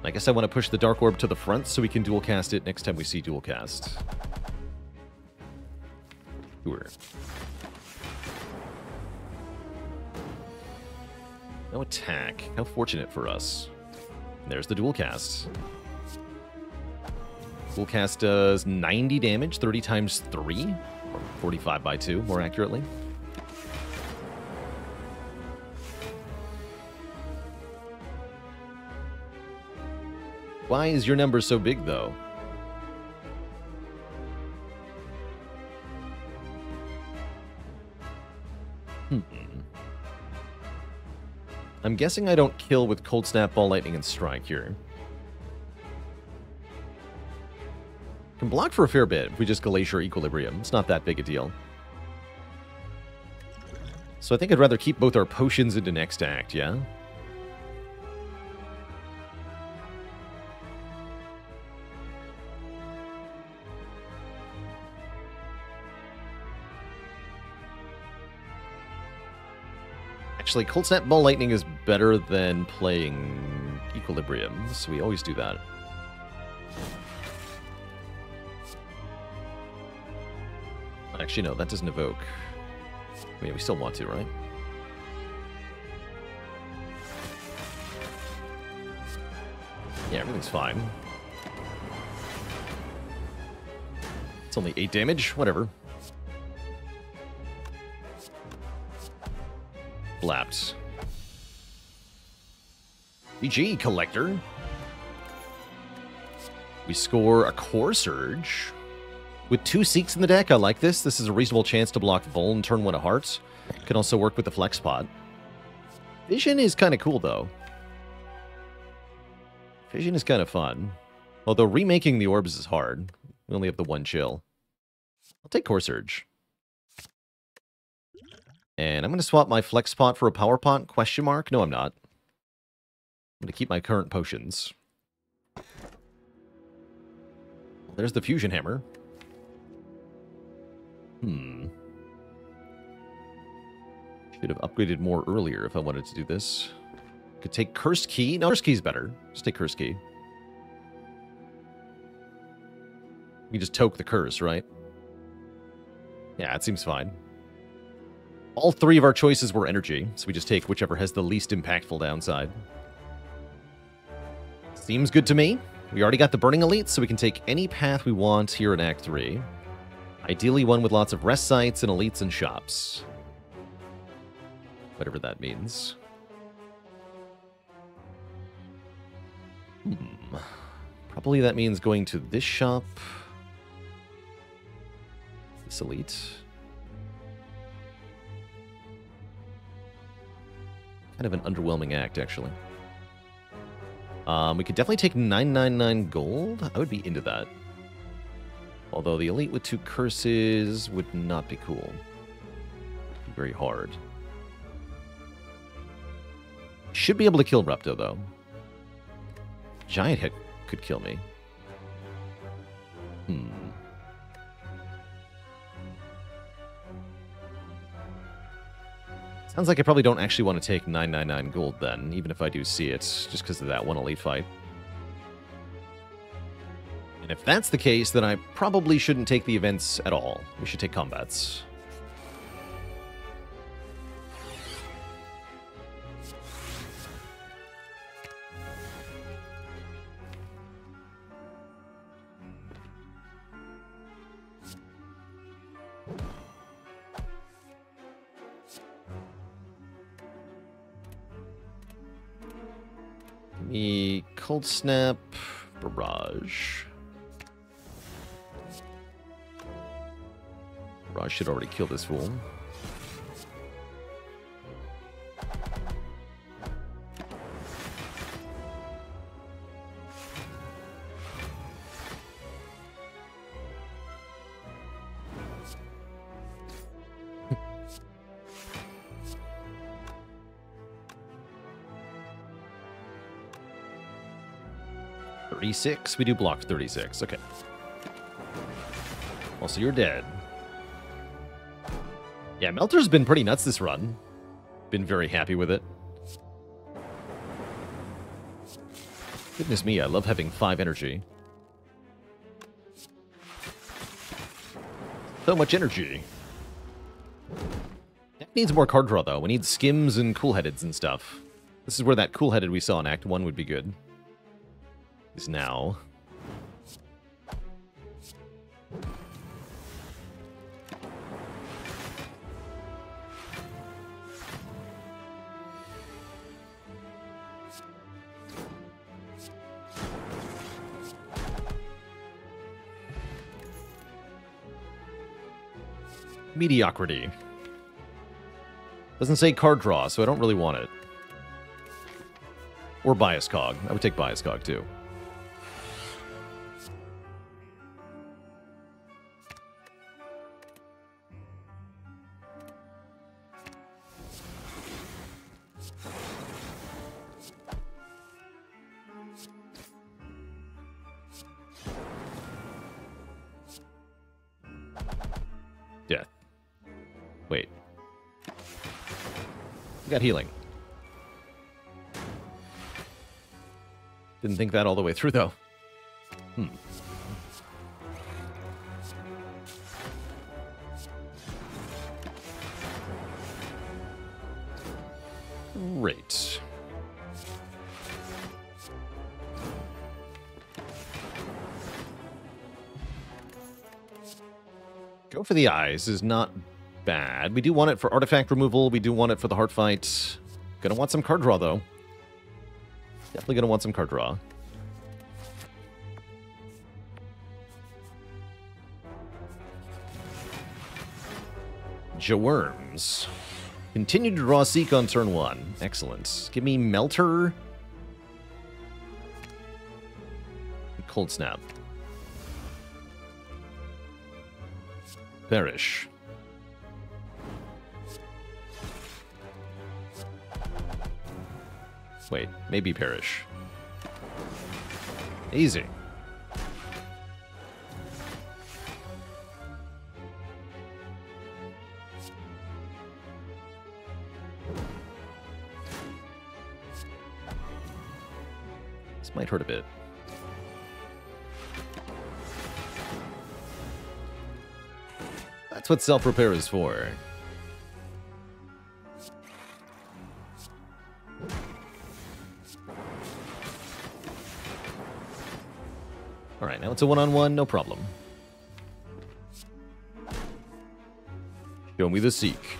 I guess I want to push the Dark Orb to the front so we can dual cast it next time we see dual cast. Sure. No attack. How fortunate for us. There's the dual cast. Dual cast does 90 damage, 30 times 3, or 45 by 2, more accurately. Why is your number so big, though? I'm guessing I don't kill with Cold Snap, Ball Lightning, and Strike here. Can block for a fair bit if we just Glacier Equilibrium. It's not that big a deal. So I think I'd rather keep both our potions into next act, yeah? Actually, Cold Snap Ball Lightning is better than playing Equilibrium, so we always do that. Actually, no, that doesn't evoke. I mean, we still want to, right? Yeah, everything's fine. It's only 8 damage, whatever. Blapped. GG, Collector. We score a Core Surge. With 2 Seeks in the deck, I like this. This is a reasonable chance to block Vuln, turn 1 of Hearts. Can also work with the Flex Pot. Vision is kind of cool, though. Vision is kind of fun. Although remaking the orbs is hard. We only have the 1 chill. I'll take Core Surge. And I'm going to swap my Flex Pot for a Power Pot? Question mark? No, I'm not. I'm going to keep my current potions. There's the Fusion Hammer. Hmm. Should have upgraded more earlier if I wanted to do this. Could take Cursed Key. No, Cursed Key's better. Just take Cursed Key. We just toke the curse, right? Yeah, it seems fine. All three of our choices were energy, so we just take whichever has the least impactful downside. Seems good to me. We already got the Burning Elite, so we can take any path we want here in Act 3. Ideally one with lots of rest sites and elites and shops. Whatever that means. Probably that means going to this shop. This elite. Kind of an underwhelming act, actually. We could definitely take 999 gold. I would be into that. Although the elite with 2 curses would not be cool. Be very hard. Should be able to kill Repto, though. Giant hit could kill me. Sounds like I probably don't actually want to take 999 gold then, even if I do see it, just because of that one elite fight. And if that's the case, then I probably shouldn't take the events at all. We should take combats. Give me Cold Snap, Barrage. Barrage should already kill this fool. We do block 36. Okay. Also, you're dead. Yeah, Melter's been pretty nuts this run. Been very happy with it. Goodness me, I love having 5 energy. So much energy. That needs more card draw, though. We need skims and cool-headeds and stuff. This is where that cool-headed we saw in Act 1 would be good. Is now. Mediocrity. Doesn't say card draw, so I don't really want it. Or Bias Cog. I would take Bias Cog, too. Death. Wait. We got healing. Didn't think that all the way through, though. Great. Go for the eyes is not bad. We do want it for artifact removal. We do want it for the heart fight. Gonna want some card draw, though. Definitely gonna want some card draw. Jaworms. Continue to draw Seek on turn 1. Excellent. Give me Melter. Cold Snap. Perish. Wait, maybe Perish. Easy. This might hurt a bit. That's what self-repair is for. Alright, now it's a one-on-one, no problem. Show me the Seek.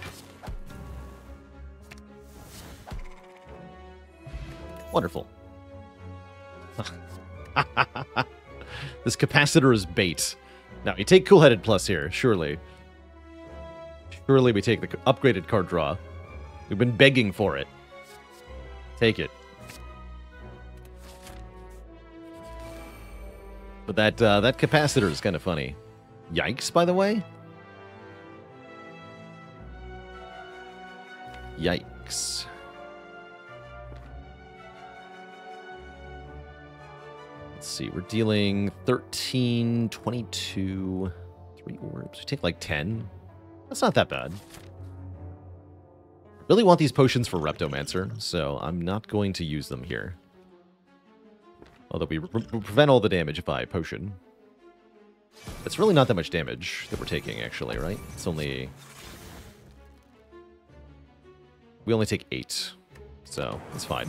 Wonderful. This capacitor is bait. Now, you take Cool-Headed Plus here, surely. Surely we take the upgraded card draw. We've been begging for it. Take it. But that capacitor is kind of funny. Yikes, by the way. Yikes. Let's see, we're dealing 13, 22, 3 orbs. We take like 10. That's not that bad. Really want these potions for Reptomancer, so I'm not going to use them here. Although we prevent all the damage by potion. It's really not that much damage that we're taking, actually, right? It's only... We only take 8, so it's fine.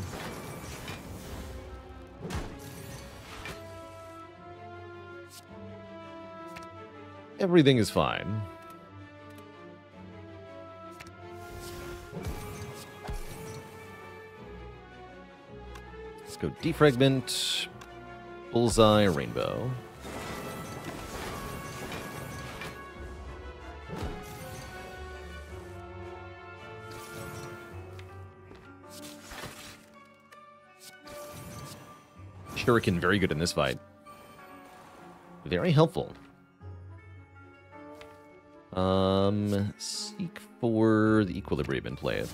Everything is fine. Let's go Defragment, Bullseye, Rainbow. Shuriken, very good in this fight. Very helpful. Seek for the Equilibrium and play it.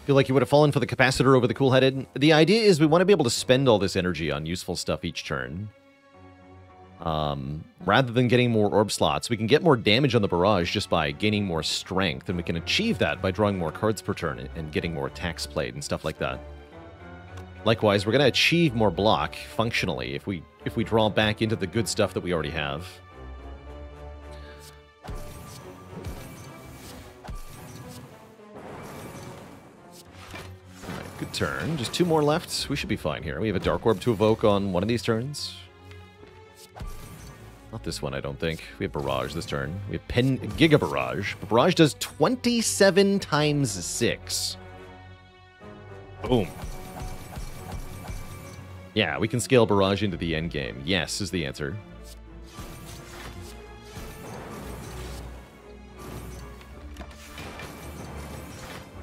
Feel like you would have fallen for the capacitor over the Cool-Headed. The idea is we want to be able to spend all this energy on useful stuff each turn. Rather than getting more orb slots, we can get more damage on the barrage just by gaining more strength, and we can achieve that by drawing more cards per turn and getting more attacks played and stuff like that. Likewise, we're going to achieve more block functionally if we draw back into the good stuff that we already have. Alright, good turn. Just 2 more left. We should be fine here. We have a Dark Orb to evoke on one of these turns. Not this one, I don't think. We have Barrage this turn. We have Giga Barrage. But Barrage does 27 times 6. Boom. Yeah, we can scale Barrage into the end game. Yes, is the answer.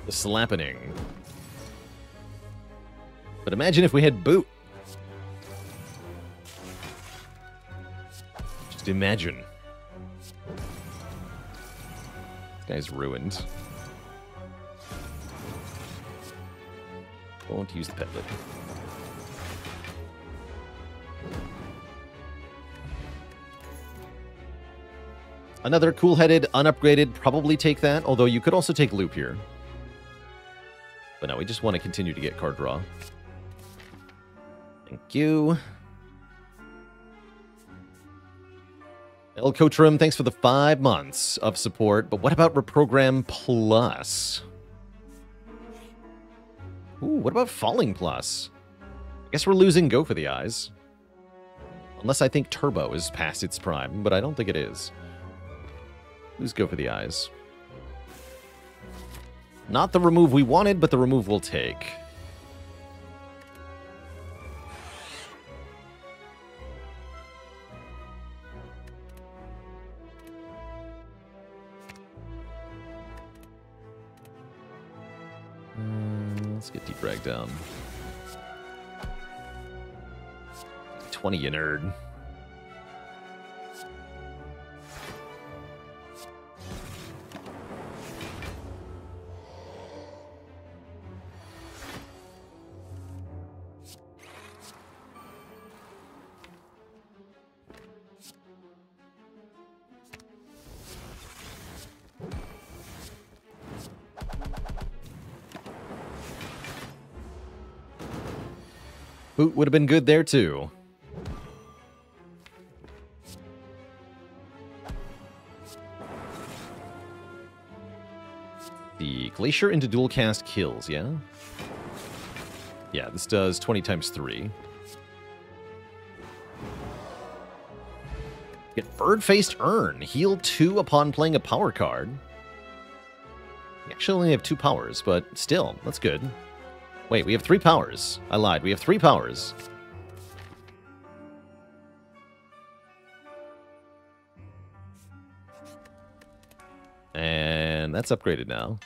The Slappening. But imagine if we had Boot. Just imagine. This guy's ruined. Won't use the Pendant. Another Cool-Headed, unupgraded, probably take that, although you could also take Loop here. But no, we just want to continue to get card draw. Thank you. El Cotrim, thanks for the 5 months of support, but what about Reprogram Plus? Ooh, what about Falling Plus? I guess we're losing Go for the Eyes. Unless I think Turbo is past its prime, but I don't think it is. Let's go for the Eyes. Not the remove we wanted, but the remove we'll take. Let's get Defrag down. 20, you nerd. Boot would have been good there, too. The Glacier into dual cast kills, yeah? Yeah, this does 20 times 3. Get Bird-Faced Urn. Heal 2 upon playing a power card. We actually only have 2 powers, but still, that's good. Wait, we have 3 powers. I lied. We have 3 powers. And that's upgraded now.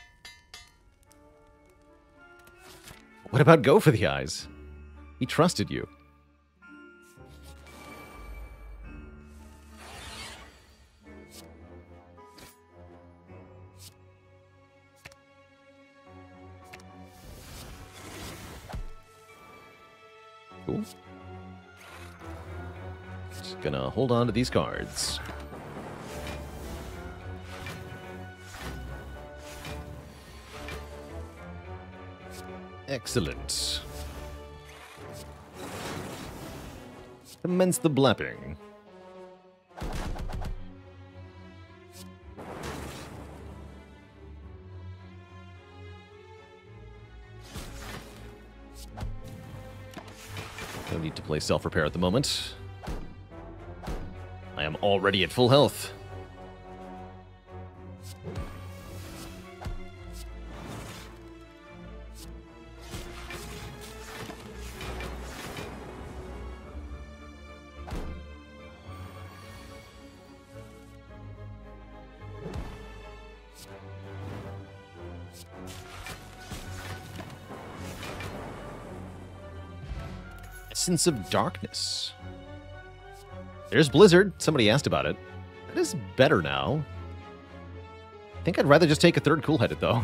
What about Go for the Eyes? He trusted you. Cool. Just gonna hold on to these cards. Excellent. Commence the blapping. No need to play self-repair at the moment. I am already at full health. Essence of Darkness. There's Blizzard. Somebody asked about it. That is better now. I think I'd rather just take a third cool-headed, though.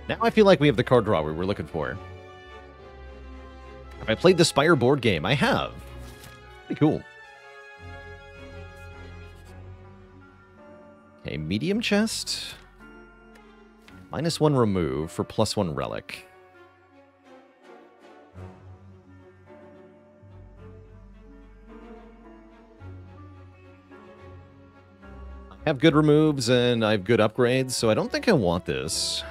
Now I feel like we have the card draw we were looking for. Have I played the Spire board game? I have. Pretty cool. Okay, medium chest. -1 remove for +1 relic. I have good removes and I have good upgrades, so I don't think I want this.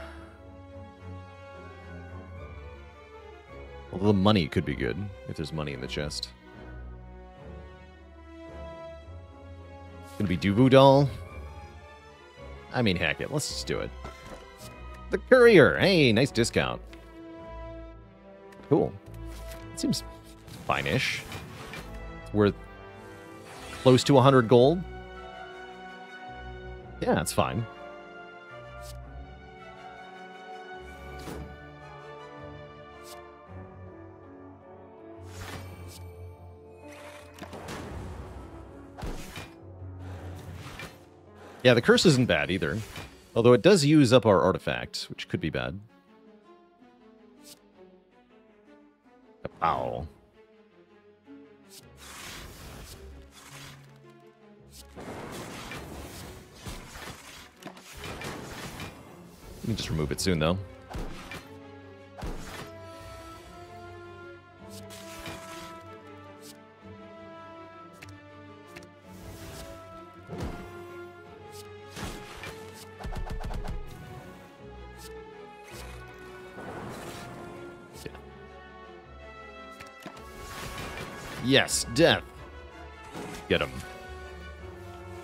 Although the money could be good, if there's money in the chest. Gonna be Duvu Doll. I mean, heck it, let's just do it. The Courier! Hey, nice discount. Cool. It seems fine-ish. It's worth close to 100 gold. Yeah, it's fine. Yeah, the curse isn't bad either. Although it does use up our artifact, which could be bad. Ow. We can just remove it soon, though. Yes, death. Get him.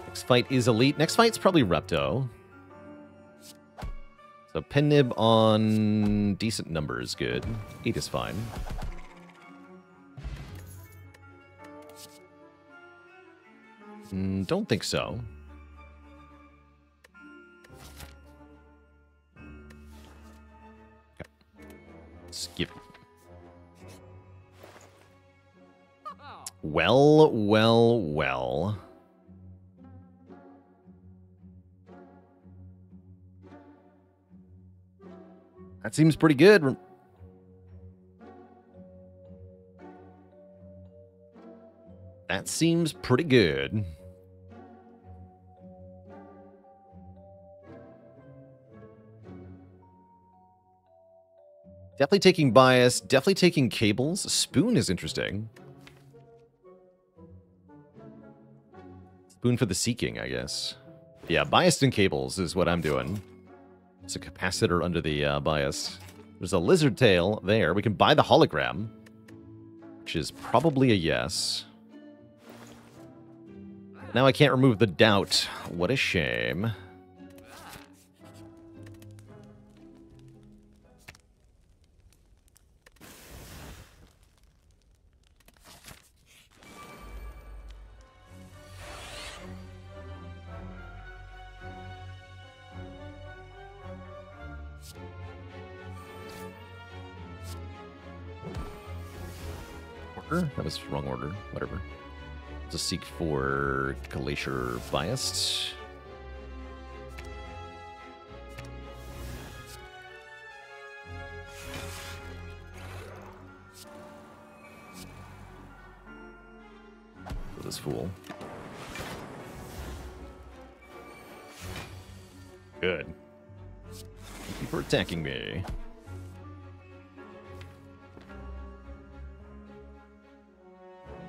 Next fight is elite. Next fight's probably Repto. So pen nib on decent numbers, good. 8 is fine. Don't think so. Okay. Skip. Well, well, well. That seems pretty good. That seems pretty good. Definitely taking bias. Definitely taking cables. Spoon is interesting. Spoon for the seeking, I guess. Yeah, biased and cables is what I'm doing. It's a capacitor under the bias. There's a lizard tail there. We can buy the hologram, which is probably a yes. Now I can't remove the doubt. What a shame. That was wrong order. Whatever. Let's seek for Glacier Biased. For this fool. Good. Thank you for attacking me.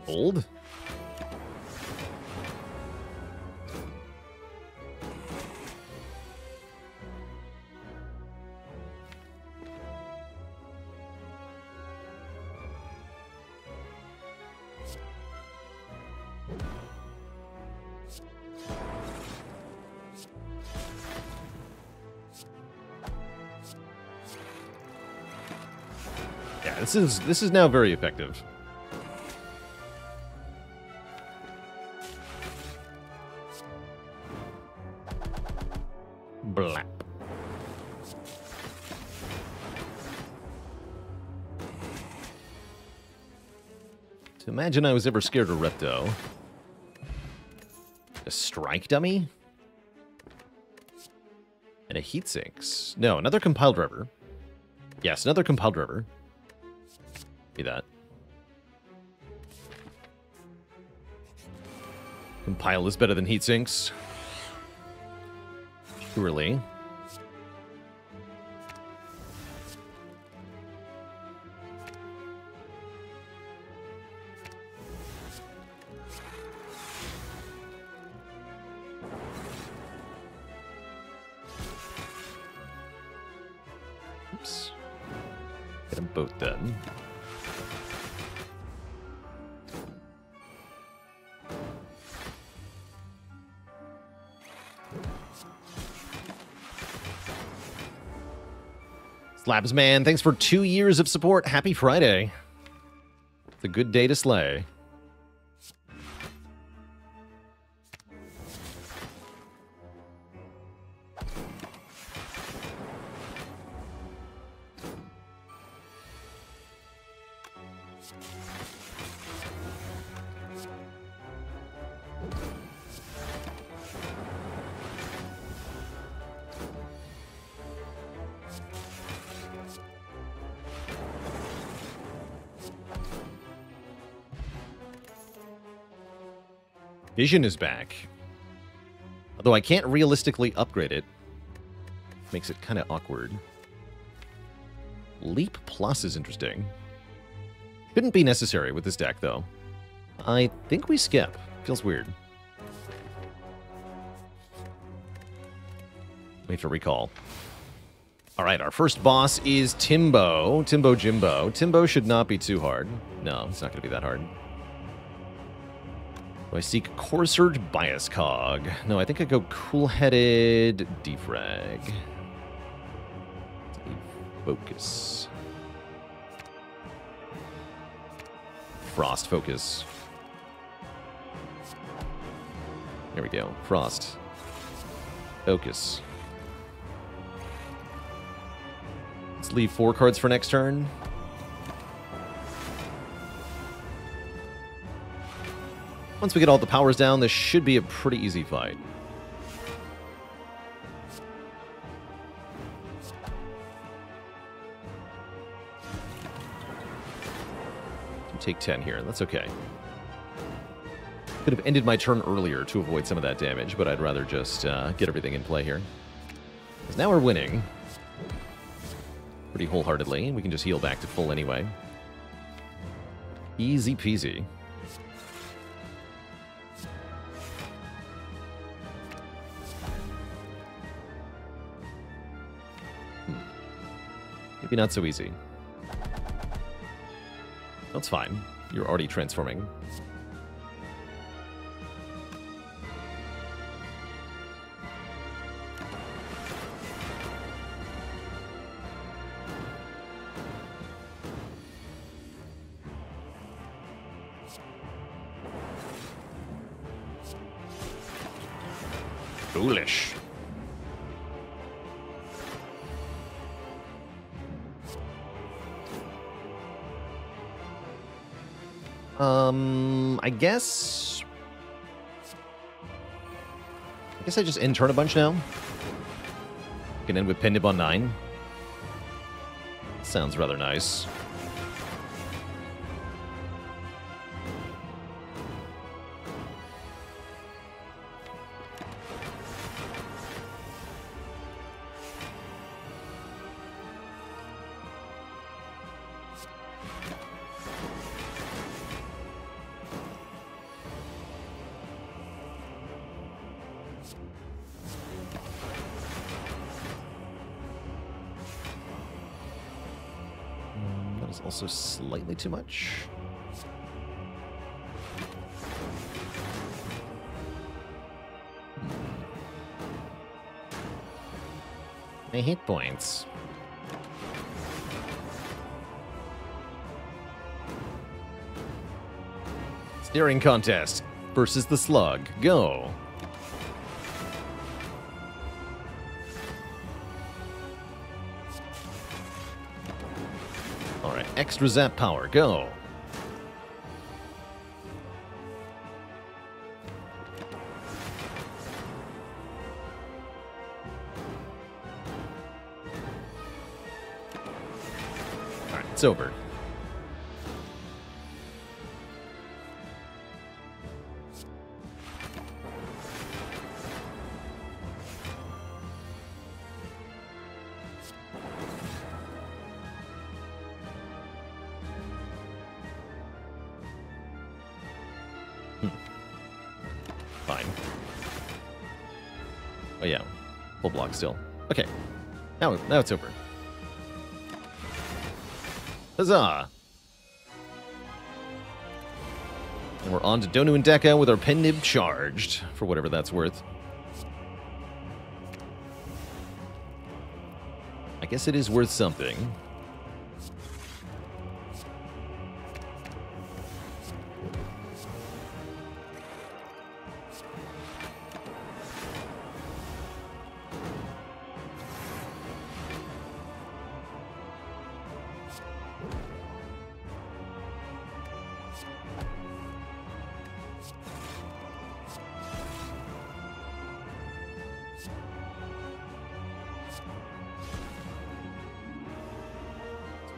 Old? Yeah, this is now very effective. Blap. To imagine I was ever scared of Repto. A strike dummy? And a heat sinks. No, another compile driver. Yes, another compile driver. Be that. Compile is better than heat sinks. Surely. Oops. Get them both done. Slabs man, thanks for 2 years of support. Happy Friday. It's a good day to slay. Vision is back. Although I can't realistically upgrade it. Makes it kind of awkward. Leap Plus is interesting. Shouldn't be necessary with this deck, though. I think we skip. Feels weird. Wait for recall. Alright, our first boss is Timbo. Timbo Jimbo. Timbo should not be too hard. No, it's not going to be that hard. Do I seek Core Surge Bias Cog? No, I think I go Cool-Headed Defrag. Focus. Frost Focus. There we go. Frost. Focus. Let's leave 4 cards for next turn. Once we get all the powers down, this should be a pretty easy fight. Take 10 here. That's okay. Could have ended my turn earlier to avoid some of that damage, but I'd rather just get everything in play here. Because now we're winning. pretty wholeheartedly. We can just heal back to full anyway. Easy peasy. Maybe not so easy. That's fine. You're already transforming. Foolish. I guess I just in turn a bunch now. Can end with Pendib on 9. Sounds rather nice. Also slightly too much. My hit points. Steering contest versus the slug. Go. Extra zap power, go. Alright, it's over. Fine. Oh yeah, full block still. Okay, now it's over. Huzzah! And we're on to Donu and Deka with our Pendib charged, for whatever that's worth. I guess it is worth something.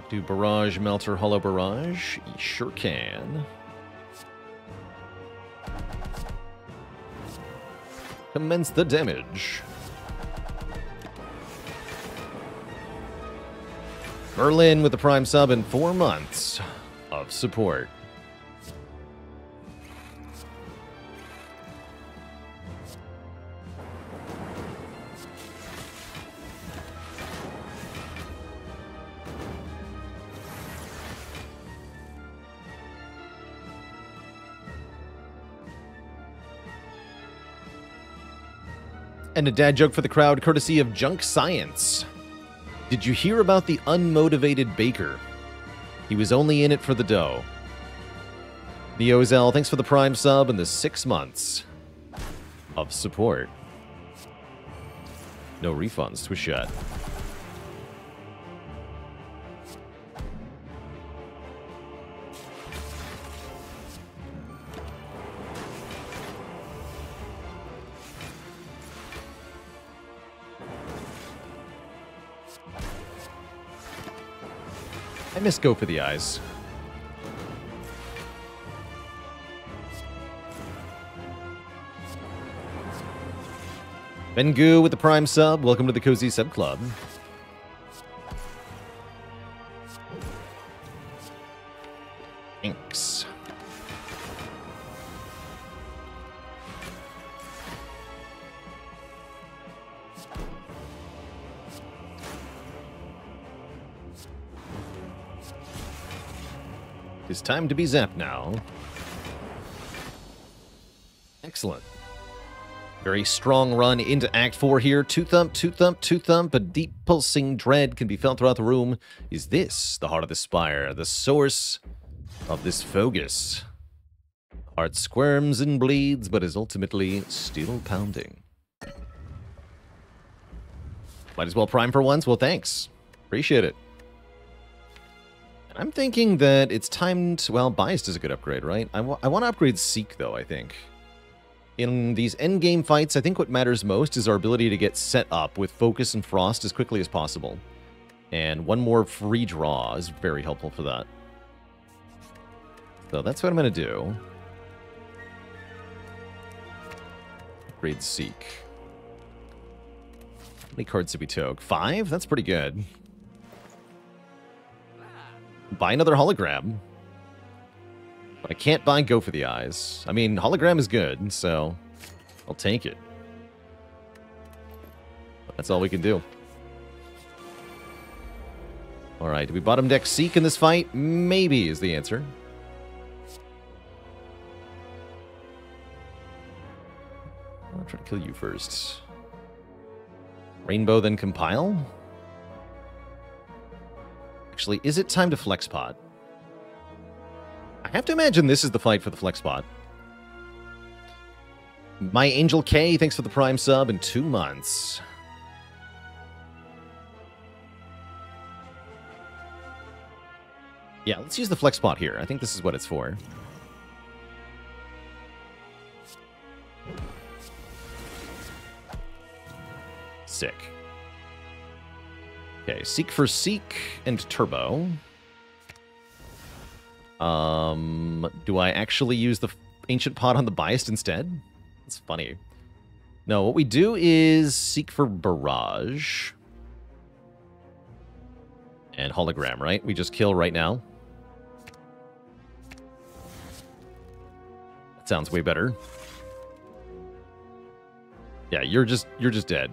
Do Barrage, Melter, Hollow Barrage? You sure can. Commence the damage. Merlin with the Prime sub and 4 months of support. And a dad joke for the crowd, courtesy of Junk Science. Did you hear about the unmotivated baker? He was only in it for the dough. Neozel, thanks for the Prime sub and the 6 months of support. No refunds, twist shot. I miss Go for the Eyes. Bengu with the Prime sub. Welcome to the Cozy Sub Club. It's time to be zapped now. Excellent. Very strong run into Act 4 here. Two thump, two thump, two thump. A deep pulsing dread can be felt throughout the room. Is this the heart of the Spire? The source of this focus? Heart squirms and bleeds, but is ultimately still pounding. Might as well prime for once. Well, thanks. Appreciate it. And I'm thinking that it's time to... Well, Biased is a good upgrade, right? I want to upgrade Seek, though, I think. In these endgame fights, I think what matters most is our ability to get set up with Focus and Frost as quickly as possible. And one more free draw is very helpful for that. So that's what I'm going to do. Upgrade Seek. How many cards did we toke? 5? That's pretty good. Buy another hologram. But I can't buy Go for the Eyes. I mean, hologram is good, so I'll take it. But that's all we can do. Alright, do we bottom deck Seek in this fight? Maybe is the answer. I'll try to kill you first. Rainbow, then Compile? Actually, is it time to Flex Pot? I have to imagine this is the fight for the Flex Pot. My Angel K, thanks for the Prime sub in 2 months. Yeah, let's use the Flex Pot here. I think this is what it's for. Sick. Okay, Seek for Seek and Turbo. Do I actually use the Ancient Pot on the Biased instead? That's funny. No, what we do is Seek for Barrage. And Hologram, right? We just kill right now. That sounds way better. Yeah, you're just dead.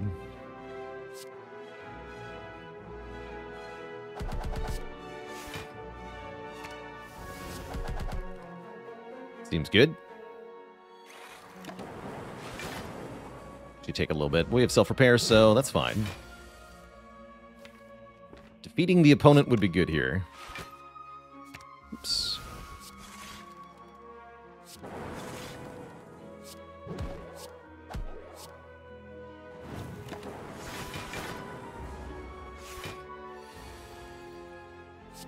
Seems good. Should take a little bit. We have self-repair, so that's fine. Defeating the opponent would be good here. Oops.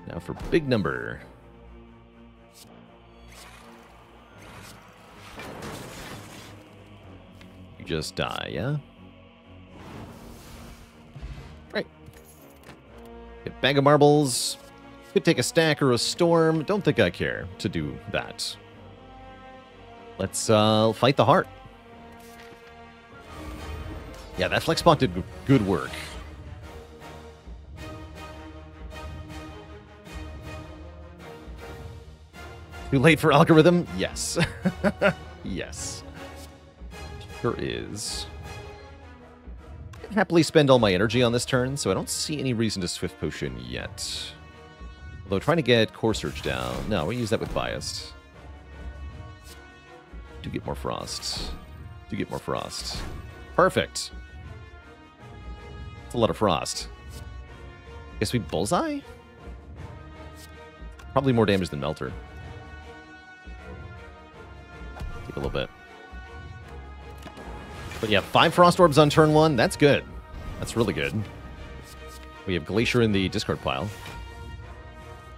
Now for big number. You just die, yeah? Right. Get bag of marbles. Could take a stack or a storm. Don't think I care to do that. Let's fight the heart. Yeah, that flex spot did good work. Too late for algorithm? Yes. Yes. Sure is. I can happily spend all my energy on this turn, so I don't see any reason to Swift Potion yet. Although trying to get Core Surge down. No, we use that with Biased. Do get more Frost. Do get more Frost. Perfect. That's a lot of Frost. Guess we Bullseye? Probably more damage than Melter. Take a little bit. But yeah, 5 Frost Orbs on turn 1. That's good. That's really good. We have Glacier in the discard pile.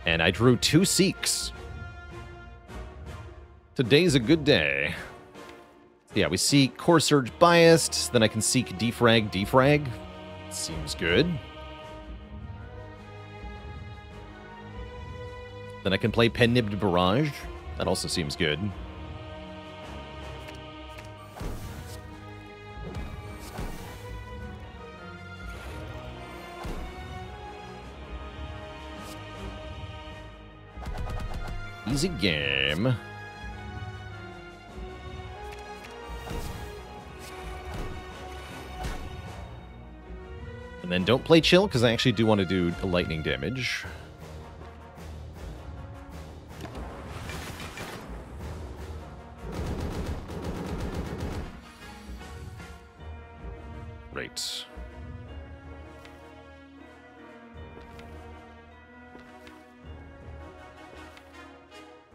And I drew 2 Seeks. Today's a good day. Yeah, we see Core Surge Biased. Then I can seek Defrag, Defrag. Seems good. Then I can play Pen-Nibbed Barrage. That also seems good. Easy game. And then don't play Chill, because I actually do want to do lightning damage. Great.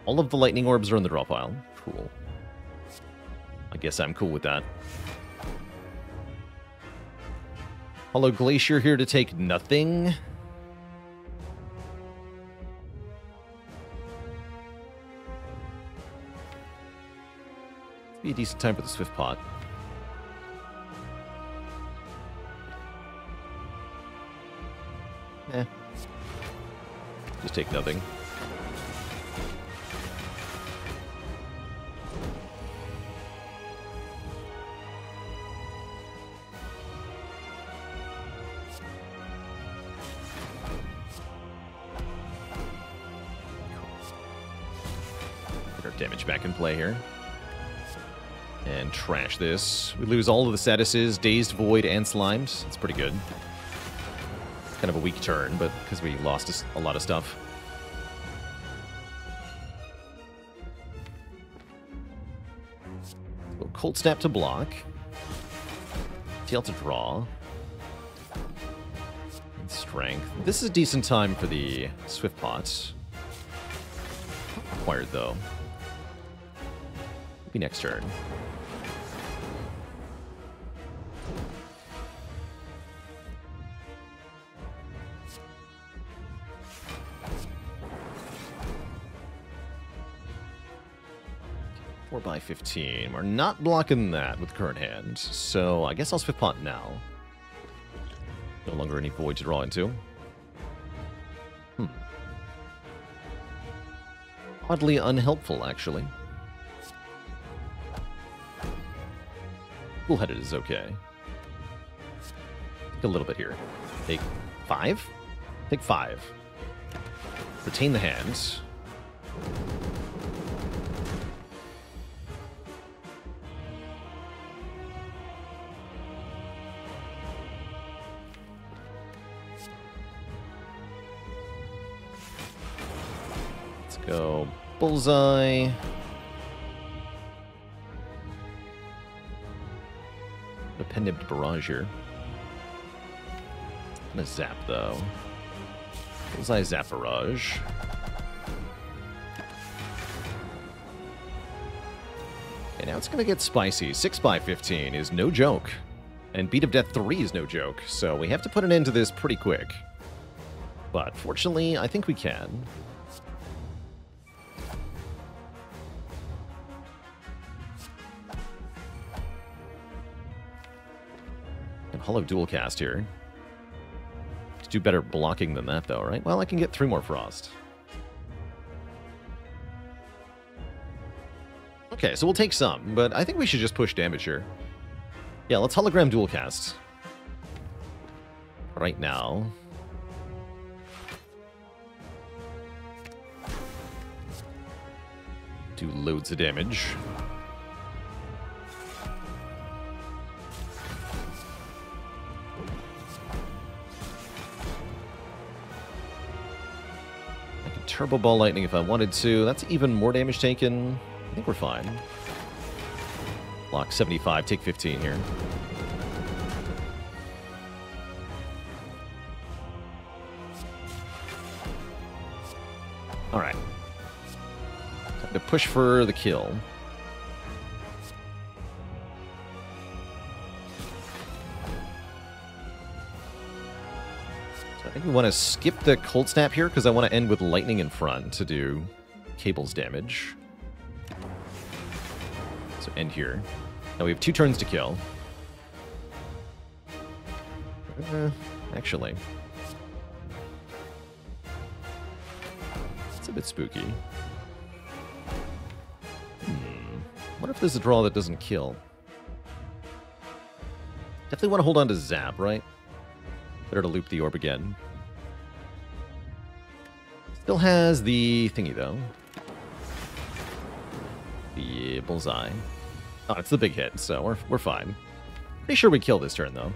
All of the lightning orbs are in the draw pile. Cool. I guess I'm cool with that. Hollow Glacier here to take nothing. Be a decent time for the Swift Pot. Eh. Just take nothing. Get our damage back in play here. And trash this. We lose all of the statuses, Dazed, Void, and Slimes. That's pretty good. Kind of a weak turn, but because we lost a lot of stuff. Go Cold Snap to block. TL to draw. And Strength. This is a decent time for the Swift Pots. Required, though. Maybe next turn. By 15. We're not blocking that with current hand, so I guess I'll Swift Pot now. No longer any void to draw into. Oddly unhelpful, actually. Cool-headed is okay. Take a little bit here. Take 5? Take 5. Retain the hands. Go Bullseye. A Pennibbed Barrage here. I'm gonna zap though. Bullseye, Zap, Barrage. And now it's gonna get spicy. 6x15 is no joke. And Beat of Death 3 is no joke. So we have to put an end to this pretty quick. But fortunately, I think we can. Hollow Dual Cast here. Let's do better blocking than that, though, right? Well, I can get 3 more Frost. Okay, so we'll take some, but I think we should just push damage here. Yeah, let's Hologram Dual Cast. Right now. Do loads of damage. Turbo Ball Lightning if I wanted to. That's even more damage taken. I think we're fine. Block 75, take 15 here. Alright. Time to push for the kill. I think we want to skip the Cold Snap here because I want to end with Lightning in front to do Cable's damage. So end here. Now we have 2 turns to kill. Actually. It's a bit spooky. What if there's a draw that doesn't kill? Definitely want to hold on to Zap, right? Better to loop the orb again. Still has the thingy, though. The Bullseye. Oh, it's the big hit, so we're fine. Pretty sure we kill this turn, though.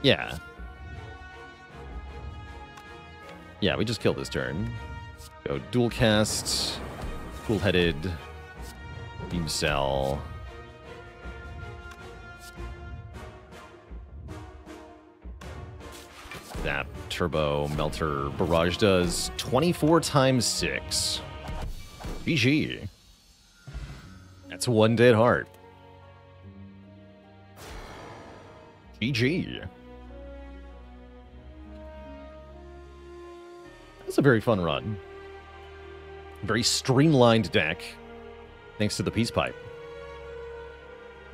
Yeah. Yeah, we just killed this turn. Go Dual Cast. Cool-headed. Beam Cell. That Turbo Melter Barrage does 24 times 6. GG. That's one dead heart. GG. That's a very fun run. Very streamlined deck, thanks to the Peace Pipe.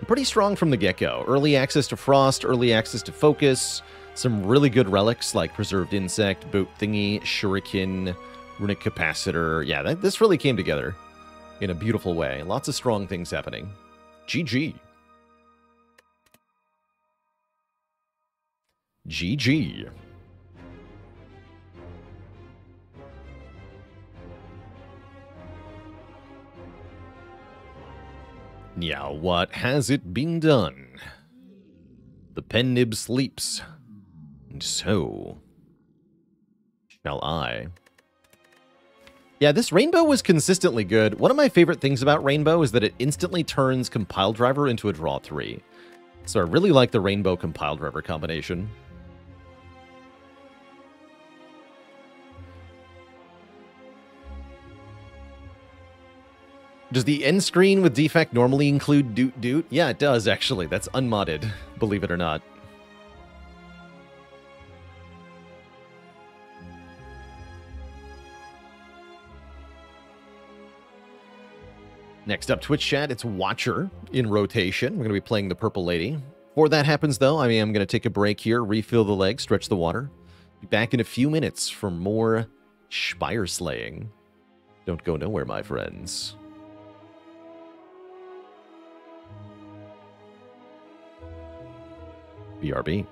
Pretty strong from the get-go. Early access to Frost, early access to Focus, some really good relics like Preserved Insect, Boat Thingy, Shuriken, Runic Capacitor. Yeah, this really came together in a beautiful way. Lots of strong things happening. GG. GG. Now, what has it been done? The pen nib sleeps, and so shall I. Yeah, this Rainbow was consistently good. One of my favorite things about Rainbow is that it instantly turns Compile Driver into a draw 3. So I really like the Rainbow Compile Driver combination. Does the end screen with Defect normally include Doot Doot? Yeah, it does, actually. That's unmodded, believe it or not. Next up, Twitch chat, it's Watcher in rotation. We're going to be playing the Purple Lady. Before that happens, though, I am going to take a break here, refill the leg, stretch the water. Be back in a few minutes for more Spire slaying. Don't go nowhere, my friends. BRB.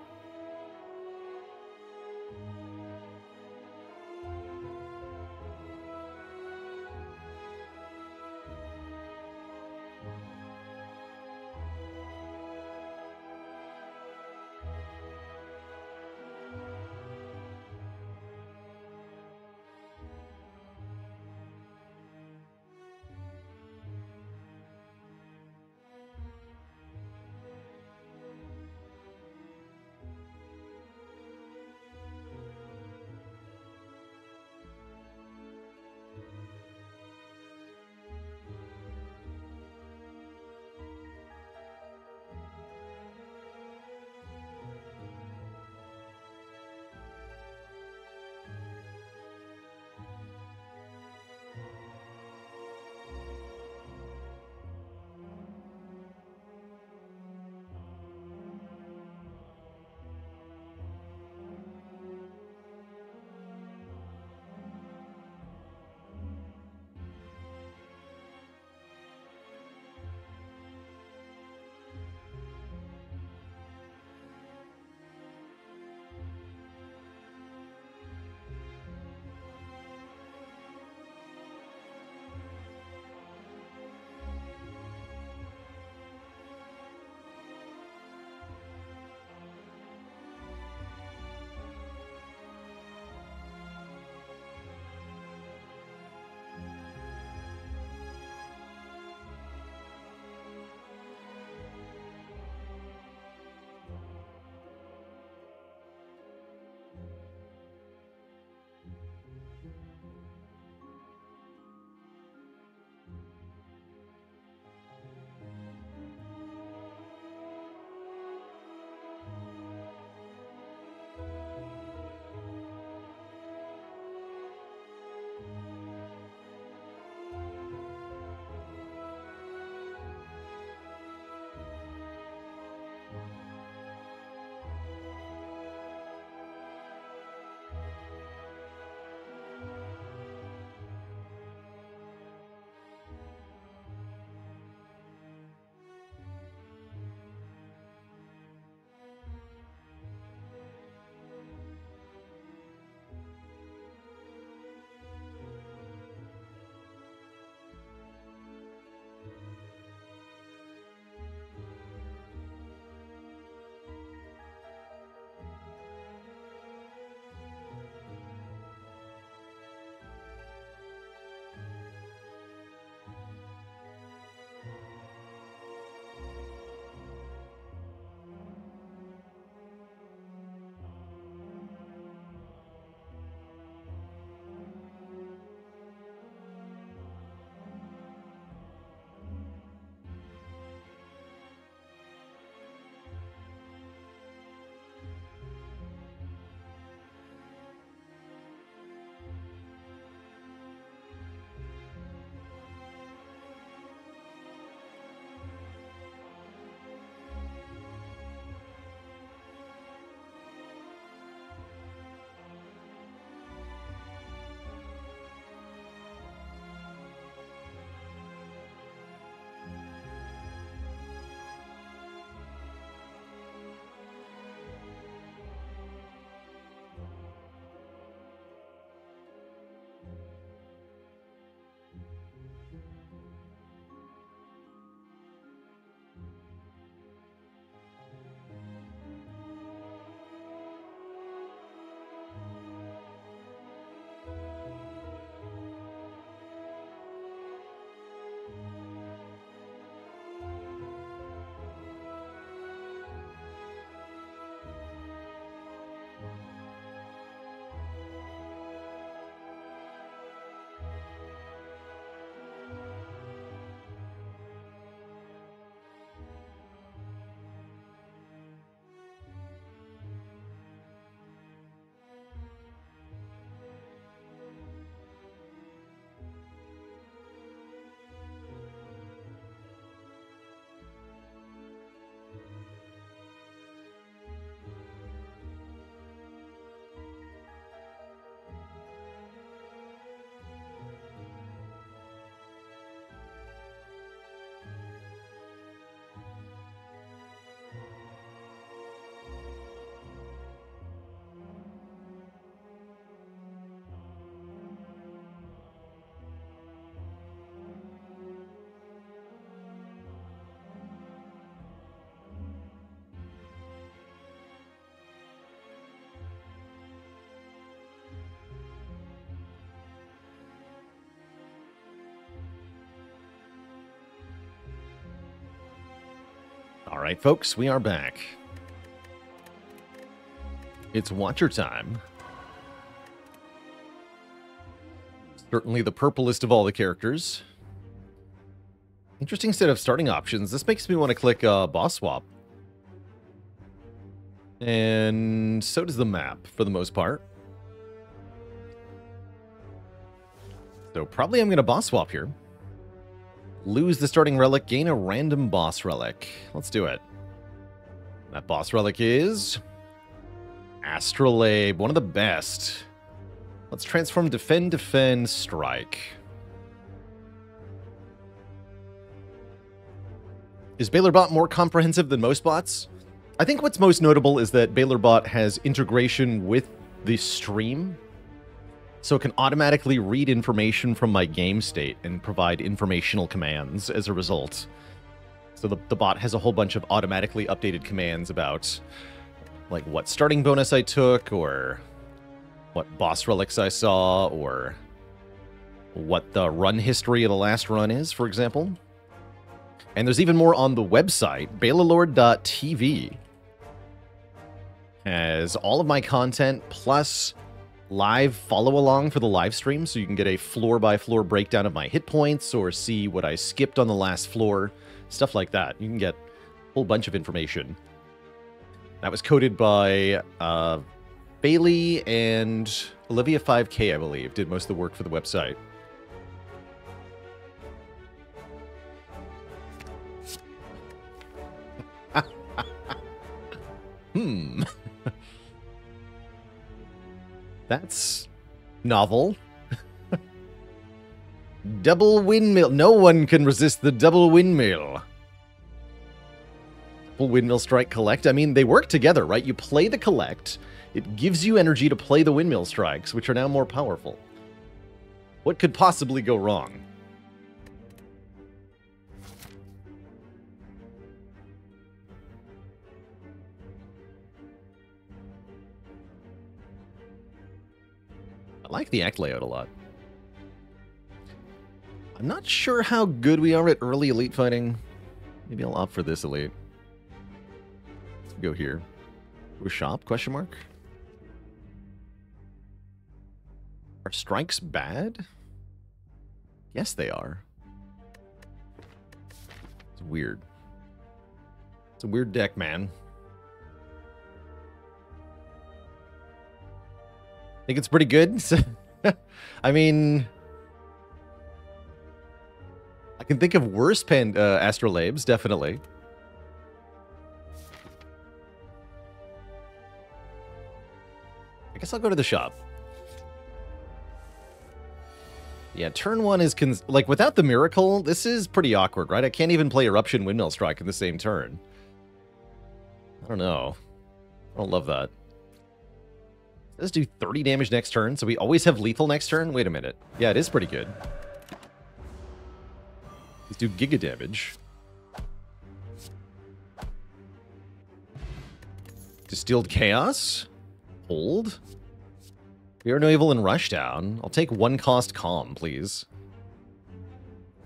All right, folks, we are back. It's Watcher time. Certainly the purplest of all the characters. Interesting set of starting options. This makes me want to click boss swap. And so does the map, for the most part. So probably I'm going to boss swap here. Lose the starting relic, gain a random boss relic. Let's do it. That boss relic is... Astrolabe, one of the best. Let's transform Defend, Defend, Strike. Is Baalor Bot more comprehensive than most bots? I think what's most notable is that Baalor Bot has integration with the stream, so it can automatically read information from my game state and provide informational commands as a result. So the bot has a whole bunch of automatically updated commands about like what starting bonus I took, or what boss relics I saw, or what the run history of the last run is, for example. And there's even more on the website. Baalor.tv has all of my content plus live follow-along for the live stream, so you can get a floor-by-floor breakdown of my hit points or see what I skipped on the last floor, stuff like that. You can get a whole bunch of information. That was coded by Bailey and Olivia 5K, I believe, did most of the work for the website. That's novel. Double windmill. No one can resist the double windmill. Double windmill strike collect. I mean, they work together, right? You play the collect. It gives you energy to play the windmill strikes, which are now more powerful. What could possibly go wrong? I like the act layout a lot. I'm not sure how good we are at early elite fighting. Maybe I'll opt for this elite. Let's go here. To a shop, question mark? Are strikes bad? Yes, they are. It's weird. It's a weird deck, man. Think it's pretty good. I mean, I can think of worse astrolabes, definitely. I guess I'll go to the shop. Yeah, turn one is like without the miracle, this is pretty awkward, right? I can't even play Eruption Windmill Strike in the same turn. I don't know. I don't love that. Let's do 30 damage next turn, so we always have lethal next turn? Wait a minute. Yeah, it is pretty good. Let's do giga damage. Distilled Chaos. Hold. We are no evil in Rushdown. I'll take one cost Calm, please.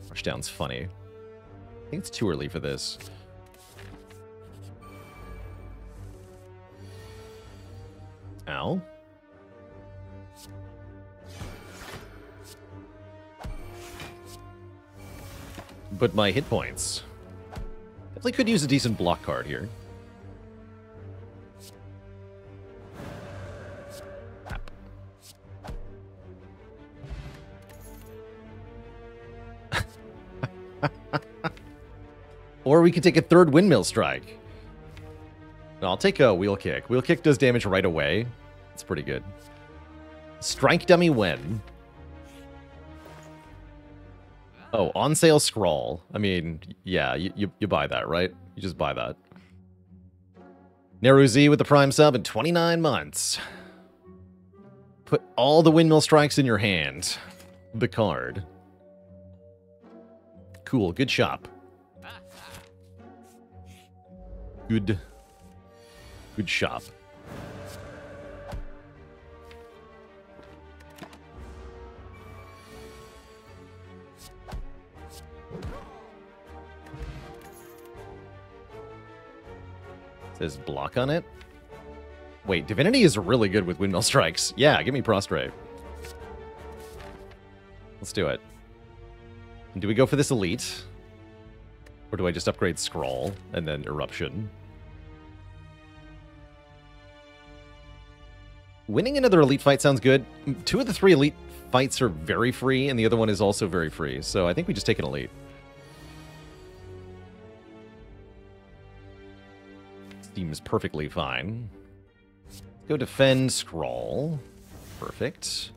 Rushdown's funny. I think it's too early for this. Ow. But my hit points. Definitely could use a decent block card here. Or we could take a third Windmill Strike. No, I'll take a Wheel Kick. Wheel Kick does damage right away. It's pretty good. Strike Dummy when? Oh, on sale Scrawl. I mean, yeah, you buy that, right? You just buy that. Neru Z with the Prime sub in 29 months. Put all the Windmill Strikes in your hand. The card. Cool, good shop. Good shop. Says block on it. Wait, Divinity is really good with Windmill Strikes. Yeah, give me Prostrate. Let's do it. Do we go for this Elite? Or do I just upgrade Scrawl and then Eruption? Winning another Elite fight sounds good. 2 of the 3 Elite fights are very free, and the other one is also very free. So I think we just take an Elite. Seems perfectly fine. Go defend, Scrawl. Perfect.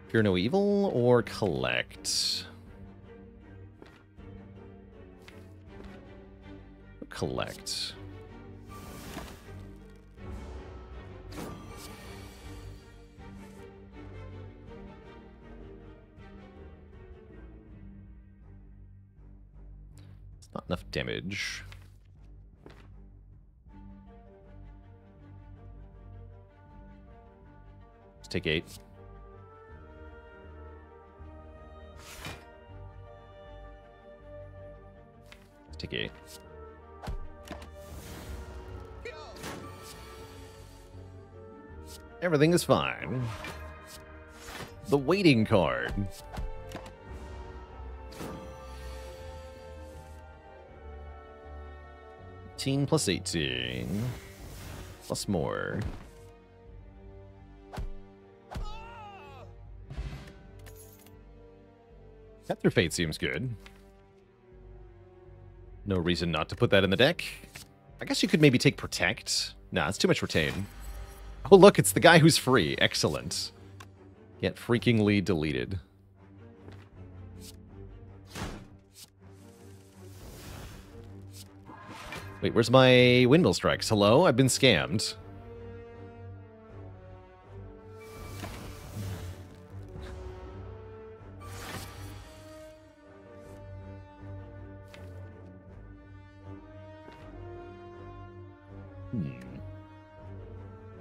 Fear no evil or collect? Collect. It's not enough damage. Let's take 8. Let's take 8. Everything is fine. The waiting card. +18 + 18. Plus more. Capture Fate seems good. No reason not to put that in the deck. I guess you could maybe take Protect. Nah, it's too much Retain. Oh, look, it's the guy who's free. Excellent. Get freakingly deleted. Wait, where's my Windmill Strikes? Hello? I've been scammed.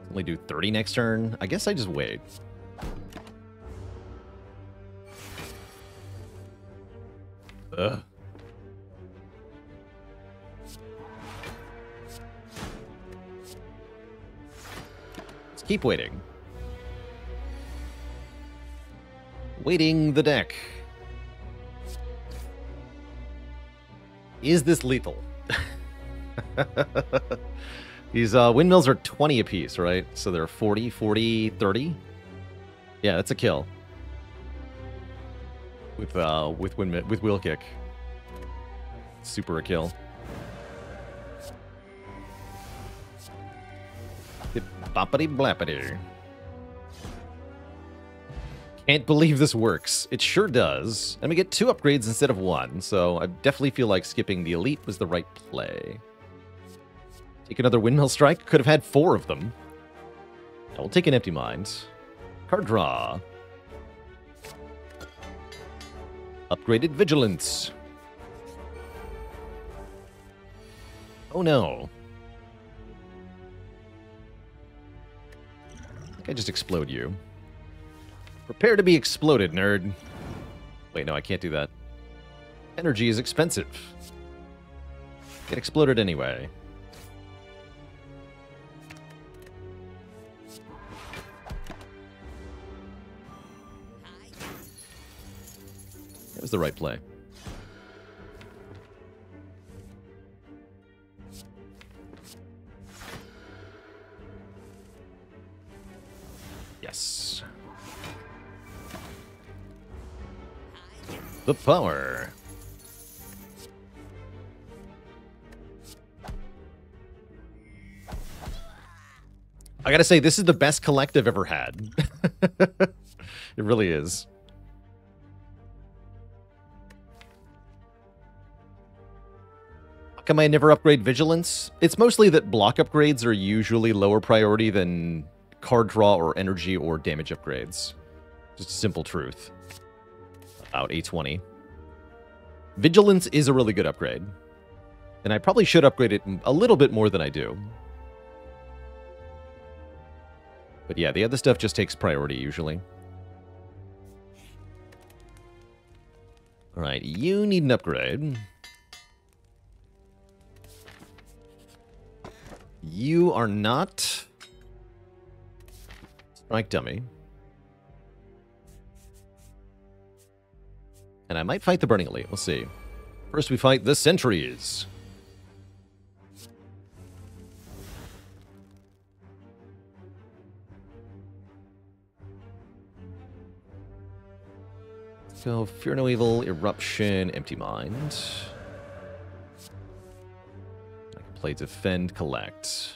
Only do 30 next turn. I guess I just wait. Ugh. Let's keep waiting. Waiting the deck. Is this lethal? These windmills are 20 apiece, right? So they're 40, 40, 30. Yeah, that's a kill. With wheel kick. Super a kill. Boppity blappity. Can't believe this works. It sure does. And we get 2 upgrades instead of 1, so I definitely feel like skipping the Elite was the right play. Take another Windmill Strike. Could have had 4 of them. I will take an Empty Mind. Card draw. Upgraded Vigilance. Oh no. I think I just explode you. Prepare to be exploded, nerd. Wait, no, I can't do that. Energy is expensive. Get exploded anyway. That was the right play. Yes. The power. I gotta say, this is the best collect I've ever had. It really is. Come I never upgrade Vigilance? It's mostly that block upgrades are usually lower priority than card draw or energy or damage upgrades. Just a simple truth. About 820. Vigilance is a really good upgrade. And I probably should upgrade it a little bit more than I do. But yeah, the other stuff just takes priority usually. Alright, you need an upgrade. You are not... Strike dummy. And I might fight the Burning Elite. We'll see. First we fight the Sentries. So, Fear No Evil, Eruption, Empty Mind. I can play Defend, Collect.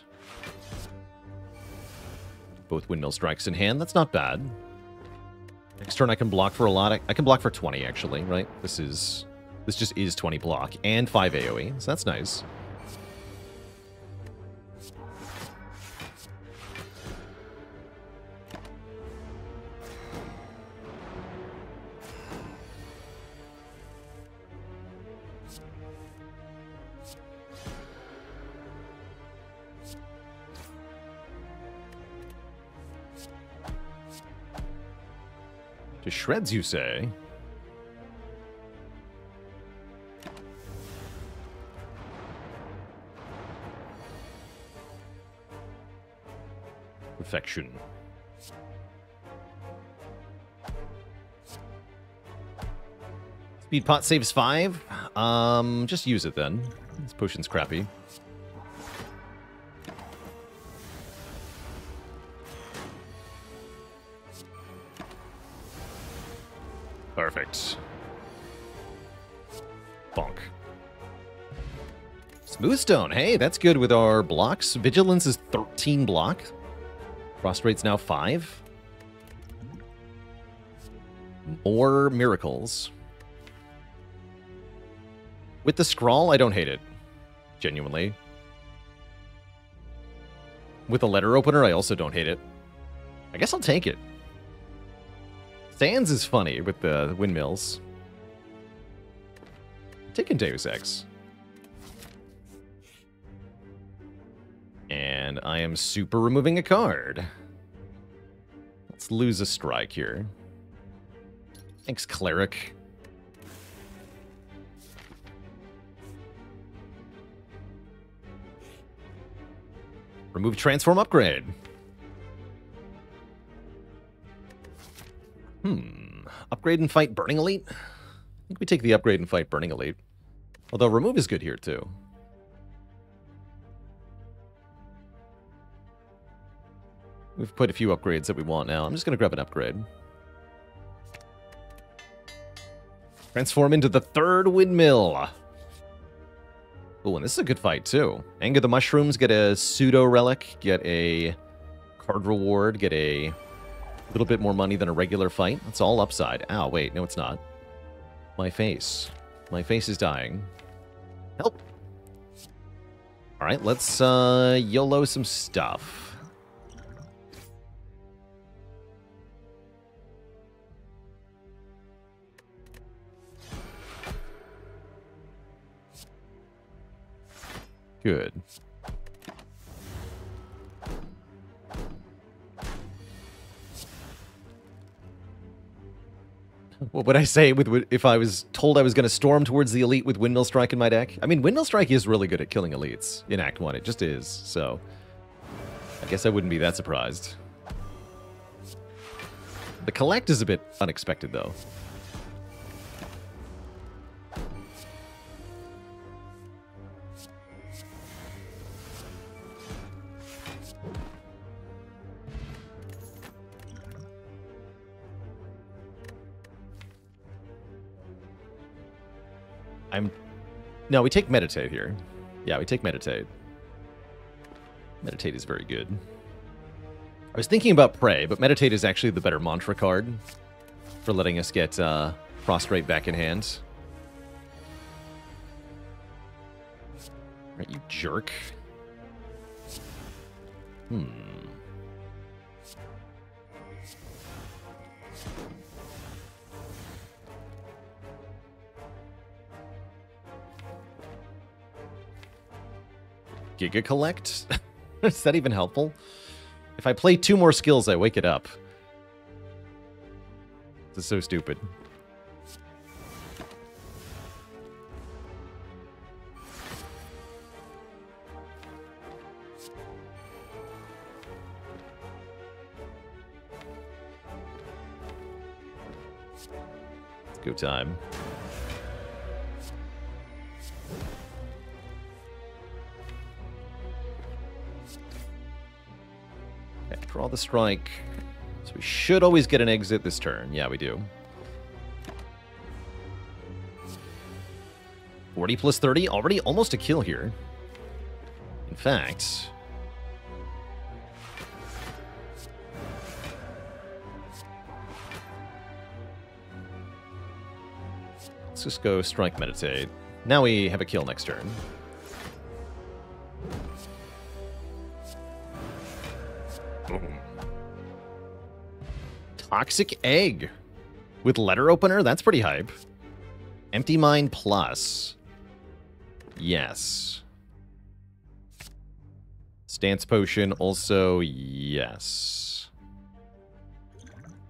Both Windmill Strikes in hand. That's not bad. Next turn I can block for a lot. I can block for 20, actually, right? This just is 20 block and 5 AoE, so that's nice. To shreds, you say? Perfection. Speed pot saves 5. Just use it then. This potion's crappy. Perfect. Bonk. Smoothstone. Hey, that's good with our blocks. Vigilance is 13 block. Prostrate's now 5. More miracles. With the scrawl, I don't hate it. Genuinely. With the letter opener, I also don't hate it. I guess I'll take it. Sands is funny with the windmills. Taking Deus Ex. And I am super removing a card. Let's lose a strike here. Thanks, Cleric. Remove Transform Upgrade. Upgrade and fight Burning Elite? I think we take the upgrade and fight Burning Elite. Although remove is good here, too. We've put a few upgrades that we want now. I'm just going to grab an upgrade. Transform into the third windmill. Oh, and this is a good fight, too. Anger the Mushrooms, get a pseudo relic, get a card reward, get a little bit more money than a regular fight. That's all upside. Ow, wait, no it's not. My face. My face is dying. Help! Alright, let's YOLO some stuff. Good. What would I say if I was told I was going to storm towards the elite with Windmill Strike in my deck? I mean, Windmill Strike is really good at killing elites in Act 1. It just is, so I guess I wouldn't be that surprised. The Collect is a bit unexpected, though. No, we take Meditate here. Yeah, we take Meditate. Meditate is very good. I was thinking about Pray, but Meditate is actually the better mantra card for letting us get Prostrate back in hand. Right, you jerk. Giga Collect? Is that even helpful? If I play 2 more skills, I wake it up. This is so stupid. Go time. Okay, draw the strike. So we should always get an exit this turn. Yeah, we do. 40 plus 30, already almost a kill here. In fact... let's just go strike, meditate. Now we have a kill next turn. Boom. Toxic Egg with letter opener? That's pretty hype. Empty Mind Plus. Yes. Stance Potion also, yes.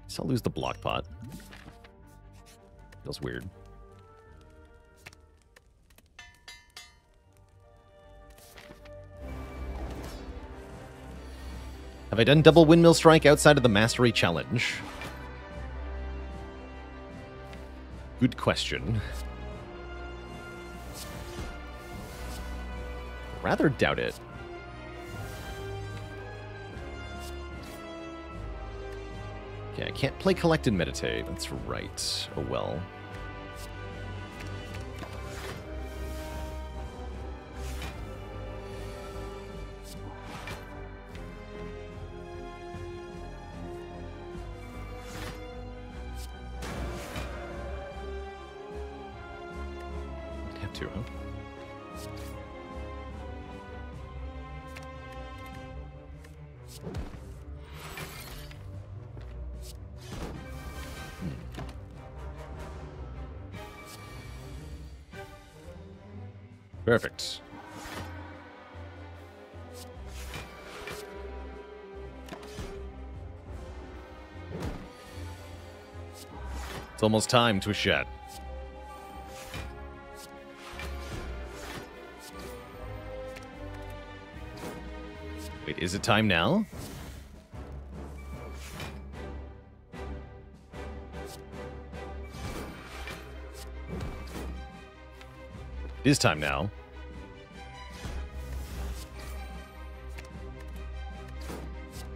Guess I'll lose the block pot. Feels weird. Have I done double Windmill Strike outside of the Mastery Challenge? Good question. Rather doubt it. Okay, I can't play Collect and Meditate. That's right. Oh well. Have to, huh? Perfect. It's almost time to shed. Wait, is it time now? It is time now.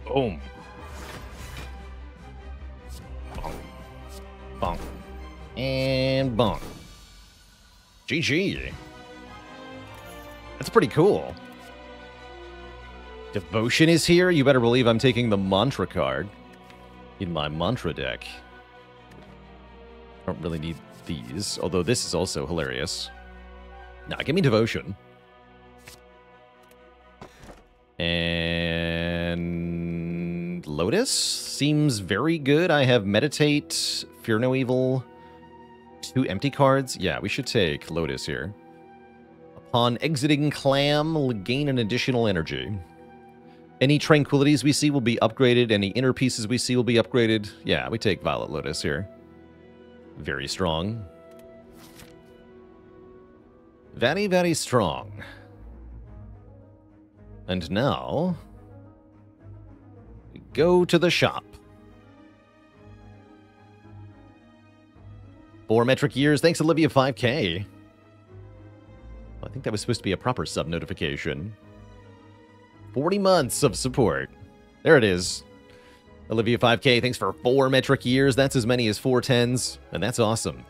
Boom. Bonk. Bonk. And bonk. GG. That's pretty cool. Devotion is here. You better believe I'm taking the mantra card in my mantra deck. I don't really need these, although this is also hilarious. Nah, give me Devotion. And Lotus seems very good. I have Meditate, Fear No Evil, 2 empty cards. Yeah, we should take Lotus here. Upon exiting Clam, we'll gain an additional energy. Any Tranquilities we see will be upgraded. Any inner pieces we see will be upgraded. Yeah, we take Violet Lotus here. Very strong. Very, very strong. And now, we go to the shop. 4 metric years. Thanks, Olivia 5K. I think that was supposed to be a proper sub notification. 40 months of support. There it is. Olivia 5K, thanks for 4 metric years. That's as many as 4 tens, and that's awesome.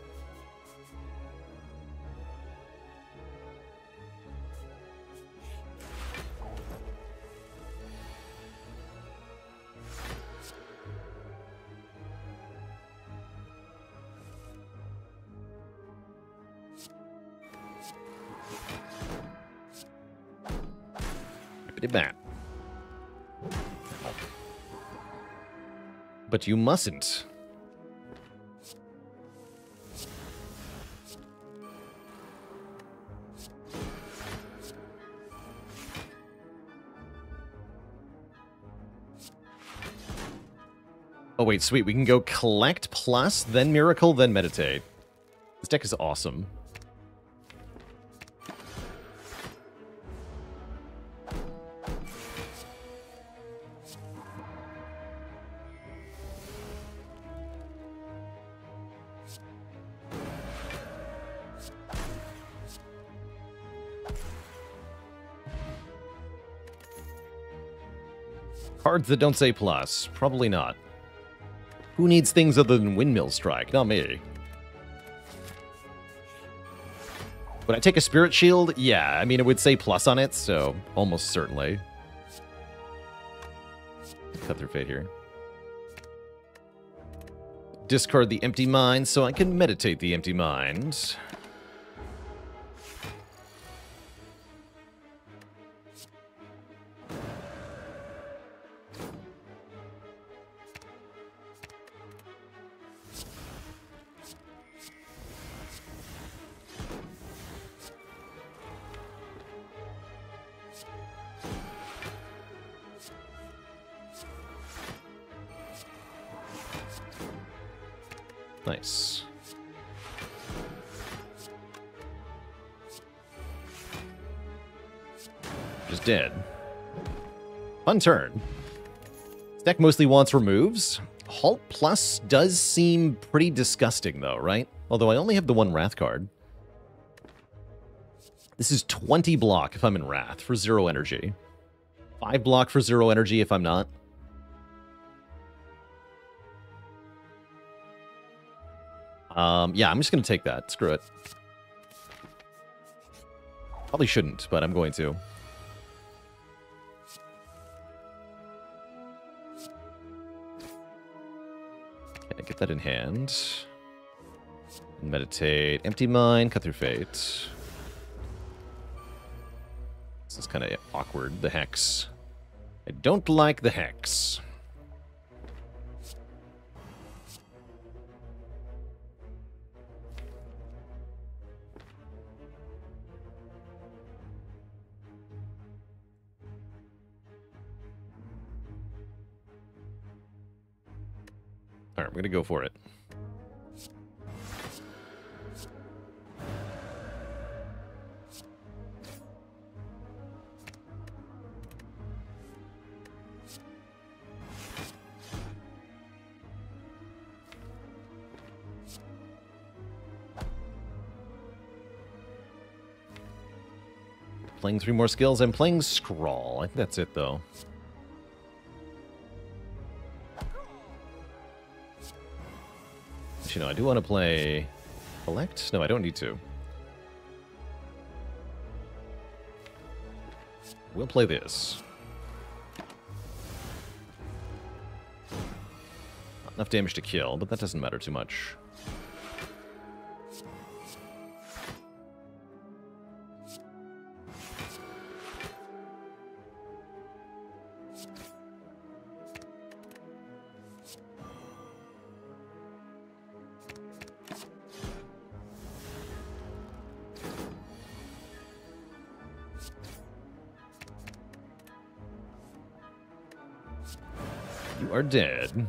Back. But you mustn't. Oh wait, sweet. We can go Collect plus, then Miracle, then Meditate. This deck is awesome. Cards that don't say plus. Probably not. Who needs things other than Windmill Strike? Not me. Would I take a Spirit Shield? Yeah, I mean, it would say plus on it, so almost certainly. Cut through Fate here. Discard the Empty Mind so I can meditate the Empty Mind. Nice. Just dead. Fun turn. This deck mostly wants removes. Halt Plus does seem pretty disgusting, though, right? Although I only have the one Wrath card. This is 20 block if I'm in Wrath for 0 energy. 5 block for 0 energy if I'm not. Yeah, I'm just going to take that. Screw it. Probably shouldn't, but I'm going to. Okay, get that in hand. Meditate. Empty Mind. Cut through Fate. This is kind of awkward, the Hex. I don't like the Hex. Alright, we're gonna go for it. Playing 3 more skills. I'm playing Scrawl. I think that's it, though. You know, I do want to play Collect. No, I don't need to. We'll play this. Not enough damage to kill, but that doesn't matter too much. You are dead.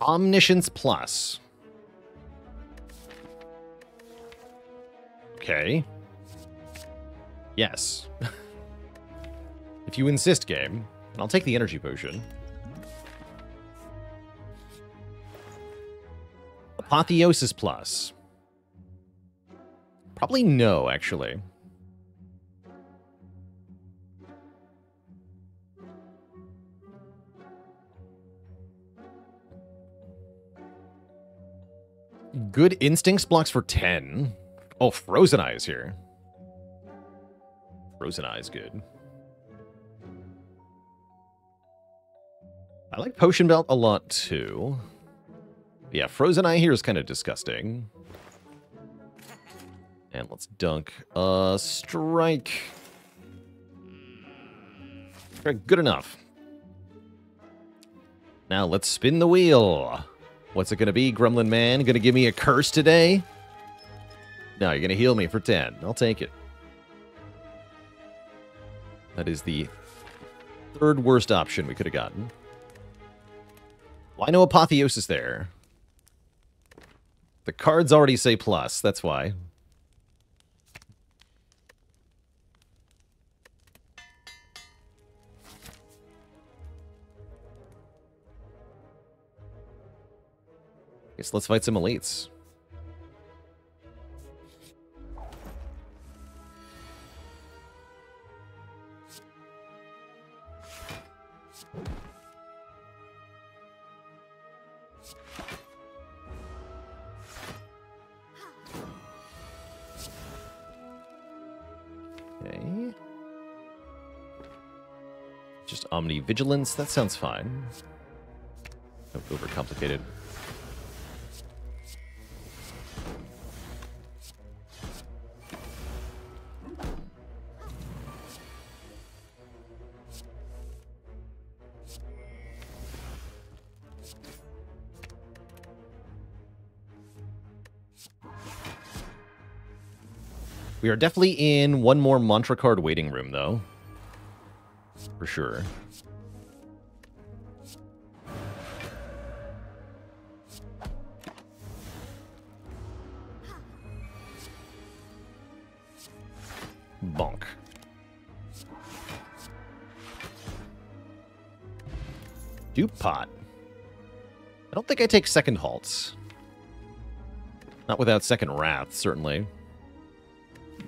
Omniscience Plus. Okay. Yes. If you insist, game. I'll take the energy potion. Apotheosis Plus. Probably no, actually. Good Instincts blocks for 10. Oh, Frozen Eye is here. Frozen Eye is good. I like Potion Belt a lot, too. Yeah, Frozen Eye here is kind of disgusting. And let's dunk. Strike. Strike, good enough. Now let's spin the wheel. What's it going to be, Gremlin Man? Going to give me a curse today? No, you're going to heal me for 10. I'll take it. That is the third worst option we could have gotten. Why no Apotheosis there? The cards already say plus, that's why. Guess let's fight some elites. Okay. Just Omni-Vigilance, that sounds fine. Don't overcomplicate it. We are definitely in one more mantra card waiting room, though. For sure. Bonk. Dupe Pot. I don't think I take second halts. Not without second wrath, certainly.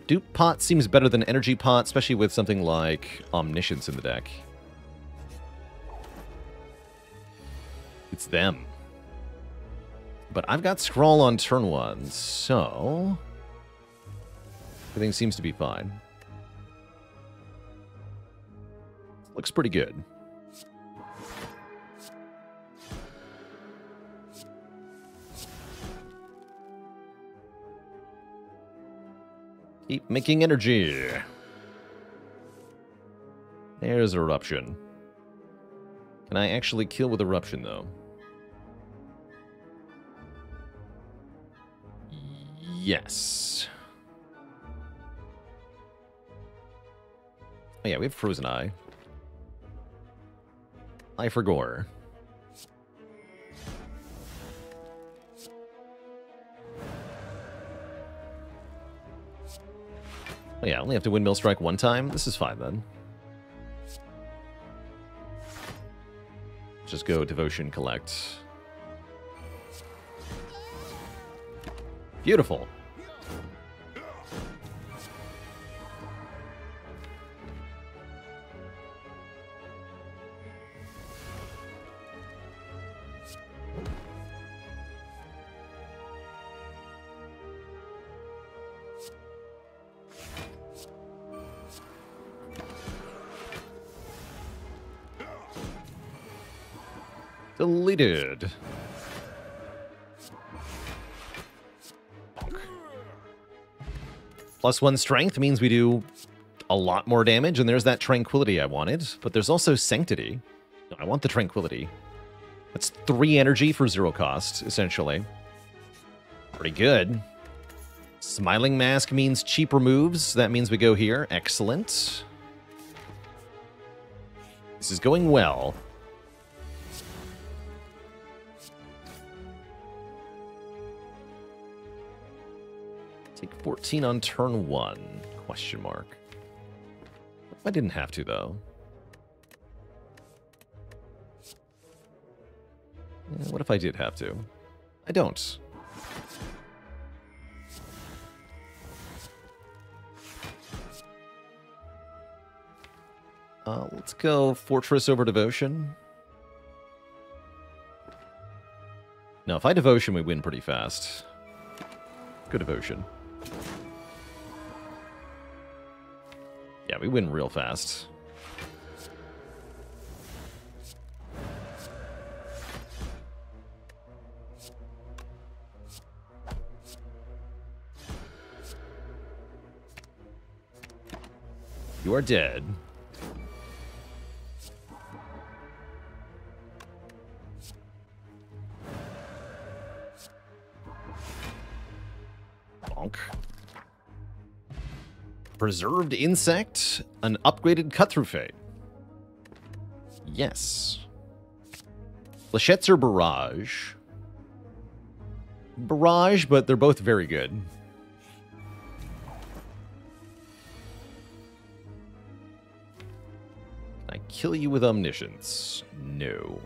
Dupe Pot seems better than Energy Pot, especially with something like Omniscience in the deck. It's them. But I've got Scrawl on turn 1, so everything seems to be fine. Looks pretty good. Keep making energy. There's Eruption. Can I actually kill with Eruption, though? Yes. Oh yeah, we have Frozen Eye. Eye for Gore. Oh yeah, I only have to Windmill Strike one time? This is fine, then. Just go Devotion Collect. Beautiful. Deleted. +1 strength means we do a lot more damage, and there's that Tranquility I wanted. But there's also Sanctity. No, I want the Tranquility. That's 3 energy for 0 cost, essentially. Pretty good. Smiling Mask means cheap removes. That means we go here. Excellent. This is going well. Take 14 on turn 1, question mark. I didn't have to, though. What if I did have to? I don't. Let's go Fortress over Devotion. No, if I Devotion, we win pretty fast. Go Devotion. Yeah, we win real fast. You are dead. Bonk. Preserved Insect, an upgraded Cut-Through Fate. Yes. Flechettes or Barrage? Barrage, but they're both very good. Can I kill you with Omniscience? No.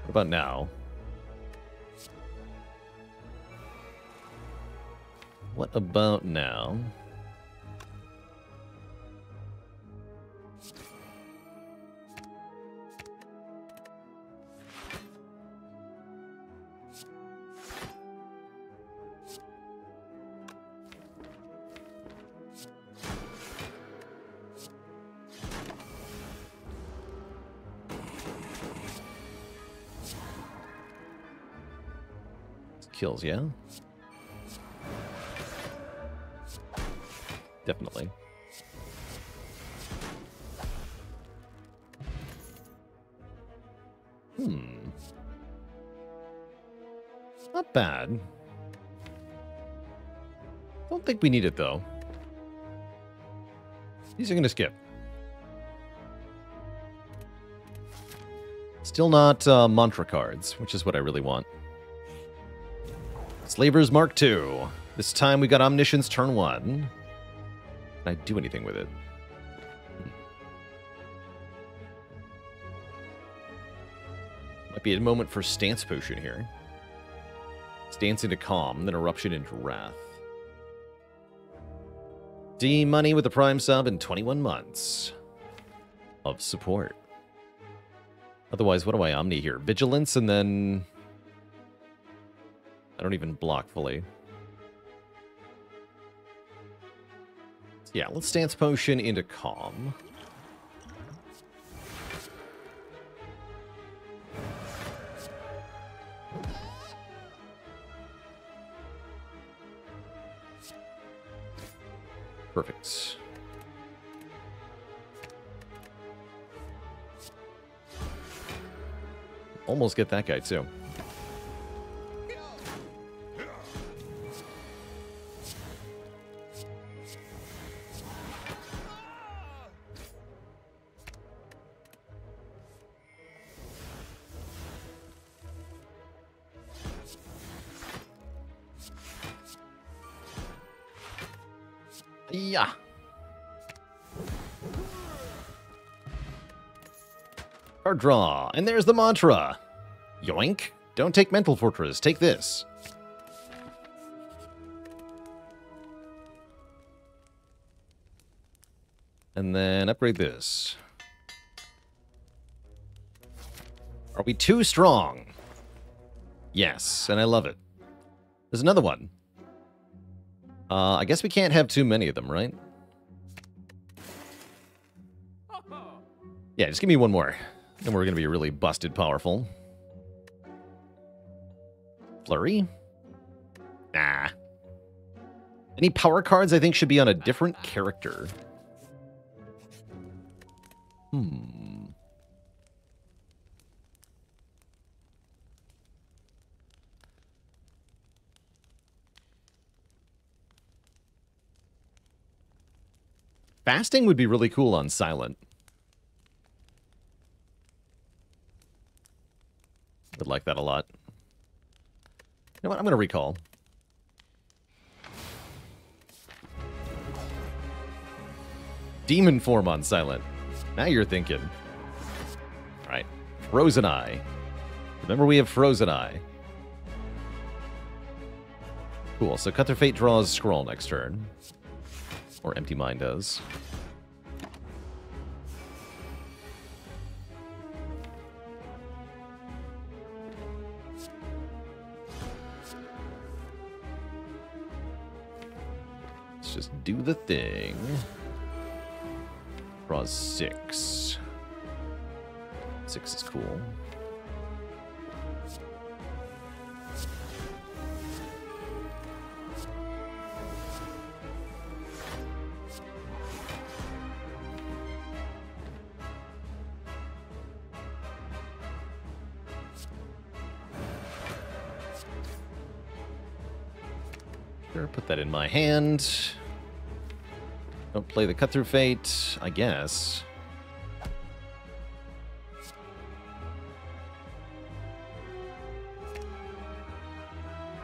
What about now? What about now? kills, yeah? Definitely. Not bad. Don't think we need it, though. These are going to skip. Still not mantra cards, which is what I really want. Slavers Mark II. This time we got Omniscience turn 1. Can I do anything with it? Might be a moment for Stance Potion here. Stance into Calm, then Eruption into Wrath. D Money with the Prime sub and 21 months of support. Otherwise, what do I Omni here? Vigilance, and then... I don't even block fully. Yeah, let's Stance Potion into Calm. Perfect. Almost get that guy, too. Yeah. Card draw. And there's the mantra. Yoink. Don't take Mental Fortress. Take this. And then upgrade this. Are we too strong? Yes, and I love it. There's another one. I guess we can't have too many of them, right? Yeah, just give me one more. Then we're going to be really busted powerful. Flurry? Nah. Any power cards I think should be on a different character. Fasting would be really cool on Silent. Would like that a lot. You know what? I'm going to recall. Demon form on Silent. Now you're thinking. Alright. Frozen Eye. Remember we have Frozen Eye. Cool. So Cut Their Fate draws Scroll next turn. Or Empty Mind does. Let's just do the thing. Draws 6. 6 is cool. Sure, put that in my hand. Don't play the Cut Through Fate, I guess.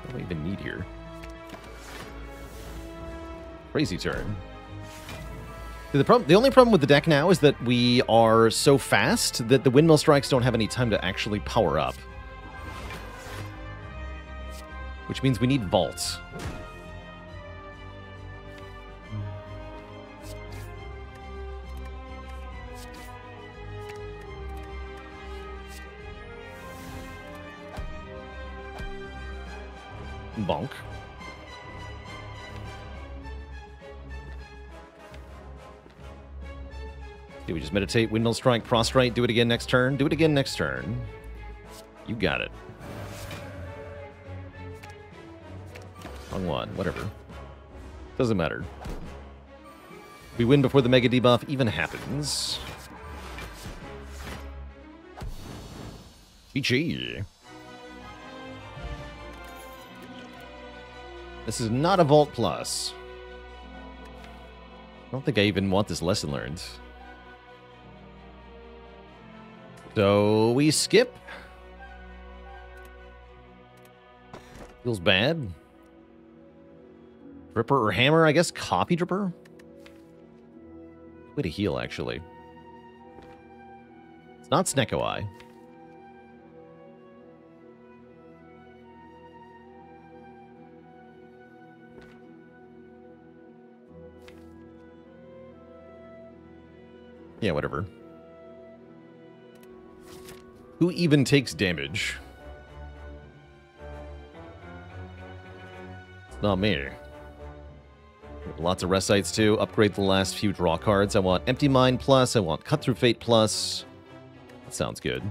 What do I even need here? Crazy turn. The only problem with the deck now is that we are so fast that the Windmill Strikes don't have any time to actually power up. Which means we need Vault. Bonk. Do we just meditate, Windmill Strike, Prostrate, do it again next turn? Do it again next turn. You got it. Wrong one. Whatever. Doesn't matter. We win before the Mega Debuff even happens. GG. This is not a Vault Plus. I don't think I even want this lesson learned. So we skip. Feels bad. Dripper or Hammer? I guess Copy Dripper? Way to heal, actually. It's not Snecko Eye. Yeah, whatever. Who even takes damage? It's not me. Lots of rest sites too. Upgrade the last few draw cards. I want Empty Mind Plus. I want Cut Through Fate Plus. That sounds good.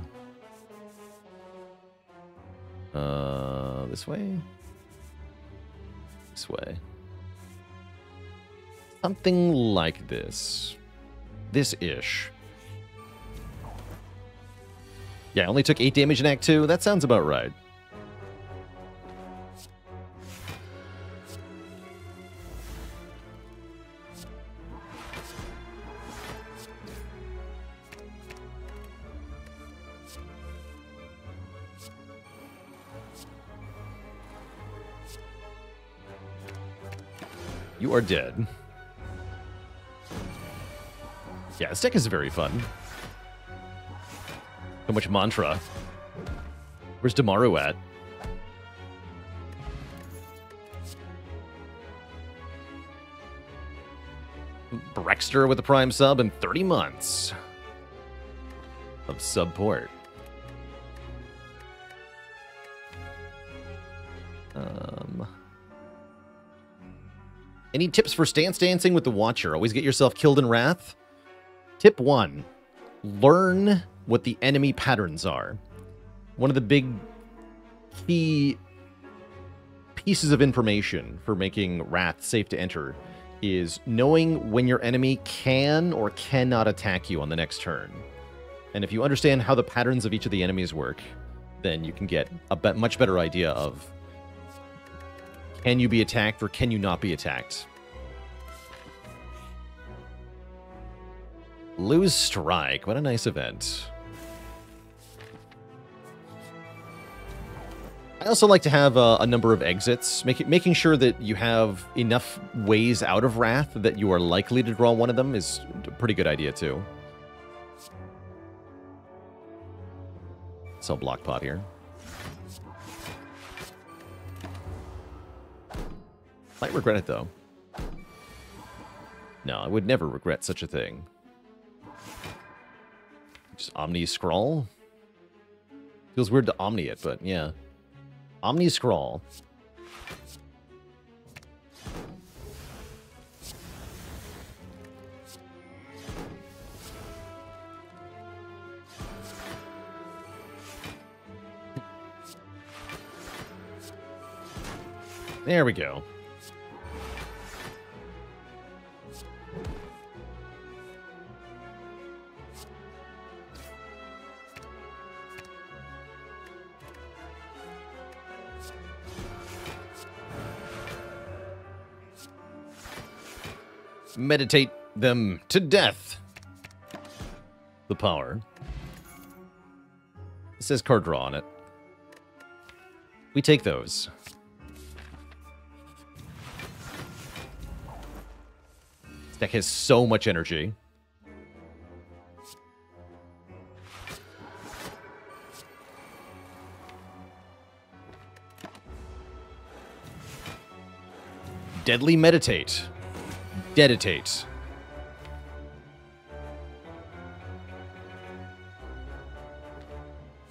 This way? This way. Something like this. This-ish. Yeah, I only took 8 damage in Act 2. That sounds about right. You are dead. Yeah, this deck is very fun. So much mantra. Where's Damaru at? Brexter with a Prime sub and 30 months of support. Any tips for stance dancing with the Watcher? Always get yourself killed in Wrath? Tip 1. Learn what the enemy patterns are. One of the big key pieces of information for making Wrath safe to enter is knowing when your enemy can or cannot attack you on the next turn. And if you understand how the patterns of each of the enemies work, then you can get a much better idea of can you be attacked or can you not be attacked. Lose Strike. What a nice event. I also like to have a number of exits, making sure that you have enough ways out of Wrath that you are likely to draw one of them is a pretty good idea too. So block pot here. Might regret it though. No, I would never regret such a thing. Just Omni Scrawl? Feels weird to Omni it, but yeah. Omni Scrawl. There we go. Meditate them to death. The power. It says card draw on it. We take those. This deck has so much energy. Deadly Meditate. Deditate.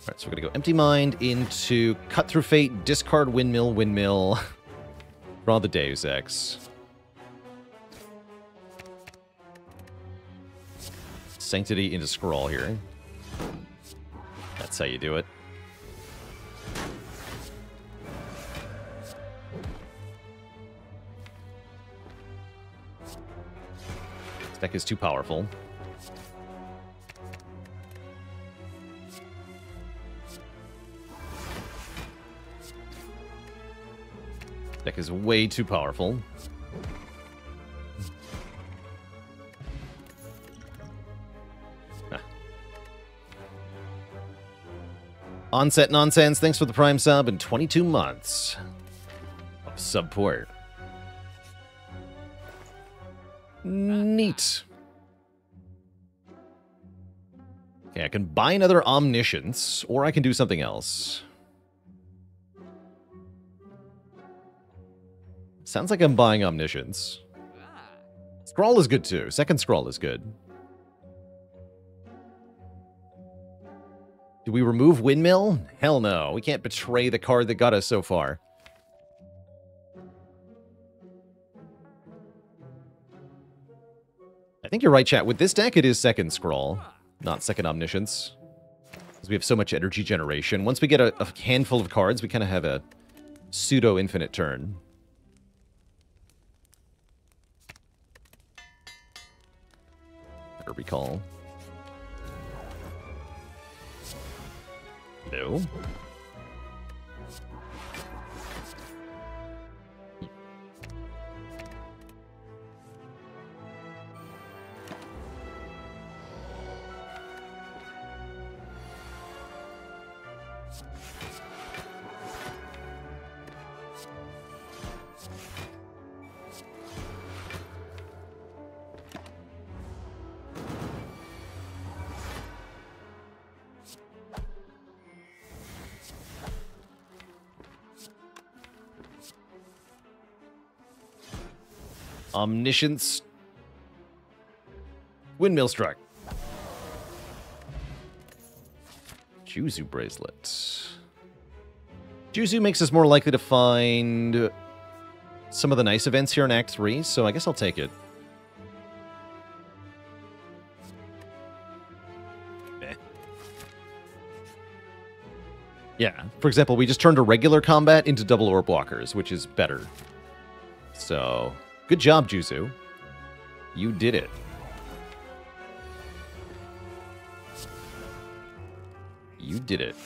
Alright, so we're gonna go Empty Mind into Cut Through Fate, discard Windmill, Windmill. Draw the Deus Ex. Sanctity into Scrawl here. That's how you do it. Deck is too powerful. Deck is way too powerful. Onset Nonsense, thanks for the Prime sub and 22 months of support. Neat. Okay, I can buy another Omniscience, or I can do something else. Sounds like I'm buying Omniscience. Scrawl is good too. Second Scrawl is good. Do we remove Windmill? Hell no. We can't betray the card that got us so far. I think you're right, chat. With this deck, it is second Scrawl, not second Omniscience. Because we have so much energy generation. Once we get a handful of cards, we kind of have a pseudo-infinite turn. Better recall. No. Omniscience. Windmill Strike. Juzu Bracelet. Juzu makes us more likely to find some of the nice events here in Act 3, so I guess I'll take it. Yeah, for example, we just turned a regular combat into double orb blockers, which is better. So, good job, Juzu. You did it. You did it.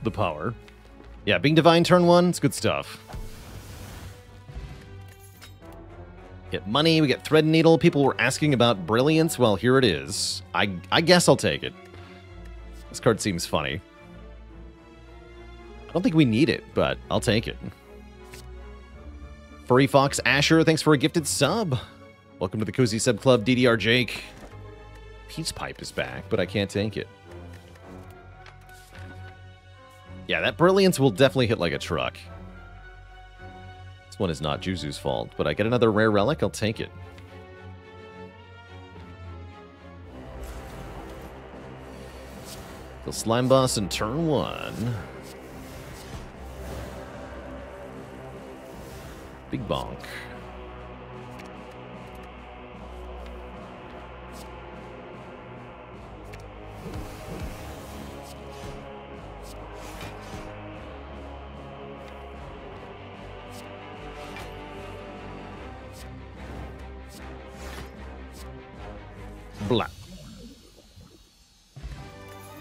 The power. Yeah, being Divine turn 1, it's good stuff. Get money, we get Thread Needle. People were asking about Brilliance. Well, here it is. I guess I'll take it. This card seems funny. I don't think we need it, but I'll take it. Furry Fox Asher, thanks for a gifted sub. Welcome to the Cozy Sub Club, DDR Jake. Peace Pipe is back, but I can't take it. Yeah, that Brilliance will definitely hit like a truck. This one is not Juzu's fault, but I get another rare relic, I'll take it. The Slime Boss in turn 1. Big bonk. Blah.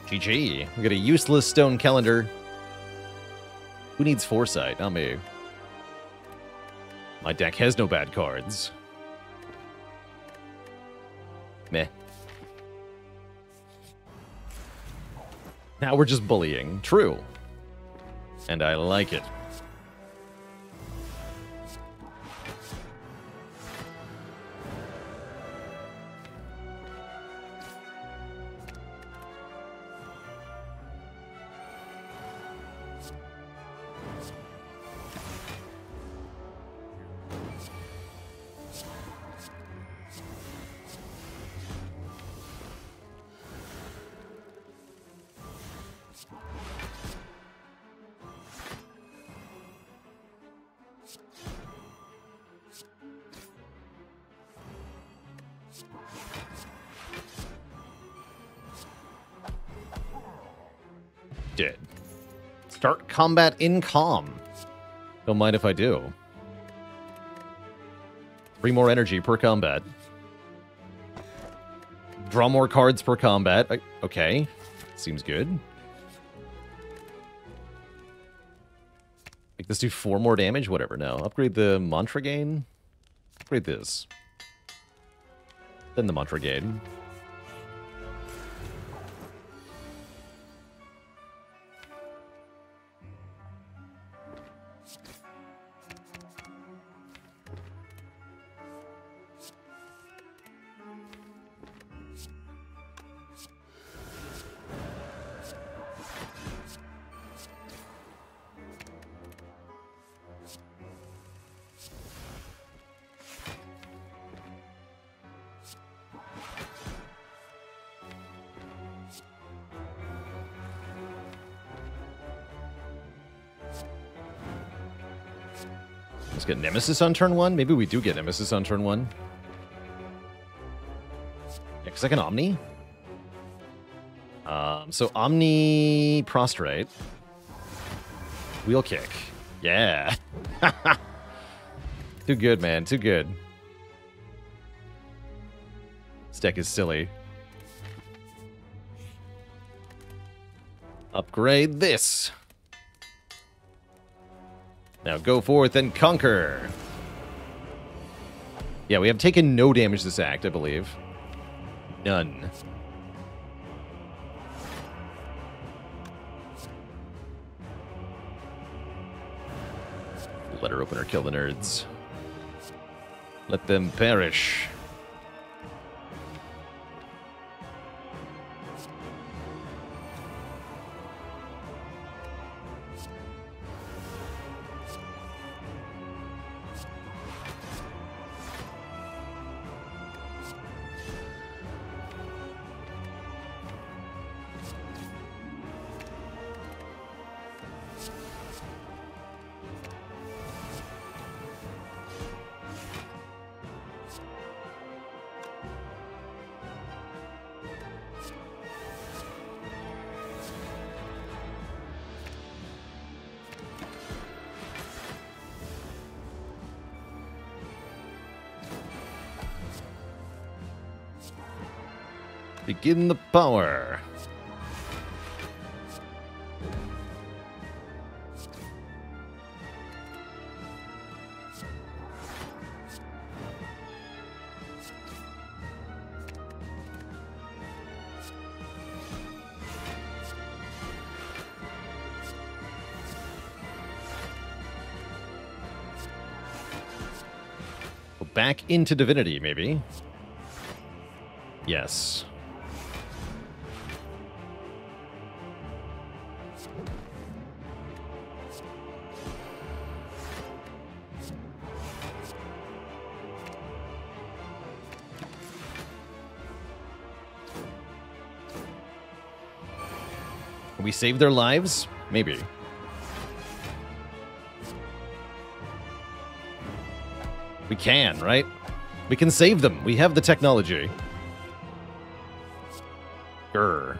GG. We got a useless stone calendar. Who needs foresight? Not me. My deck has no bad cards. Meh. Now we're just bullying. True. And I like it. Dead. Start combat in calm. Don't mind if I do. 3 more energy per combat. Draw more cards per combat. Okay. Seems good. Make this do 4 more damage? Whatever, no. Upgrade the mantra gain. Upgrade this. Then the mantra gain. Let's get Nemesis on turn 1. Maybe we do get Nemesis on turn 1. Yeah, because I can Omni. So Omni Prostrate. Wheel Kick. Yeah. Too good, man. Too good. This deck is silly. Upgrade this. Now go forth and conquer. Yeah, we have taken no damage this act, I believe. None. Letter opener, kill the nerds. Let them perish. Begin the power. Go back into Divinity, maybe. Yes. We save their lives? Maybe. We can, right? We can save them. We have the technology. Grr.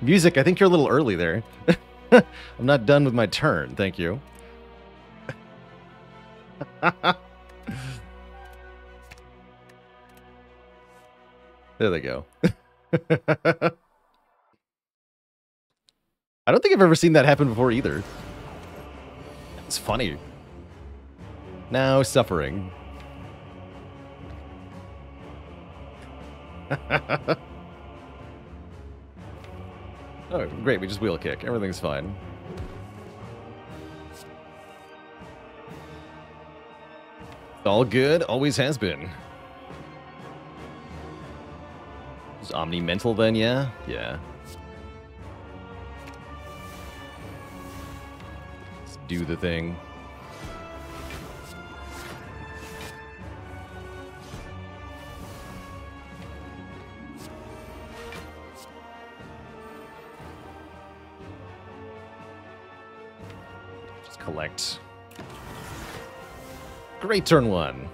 Music, I think you're a little early there. I'm not done with my turn, thank you. There they go. I don't think I've ever seen that happen before either. It's funny. Now suffering. Oh, great, we just wheel kick. Everything's fine. It's all good, always has been. Is Omni mental then, yeah? Yeah. Let's do the thing. Just collect. Great turn one.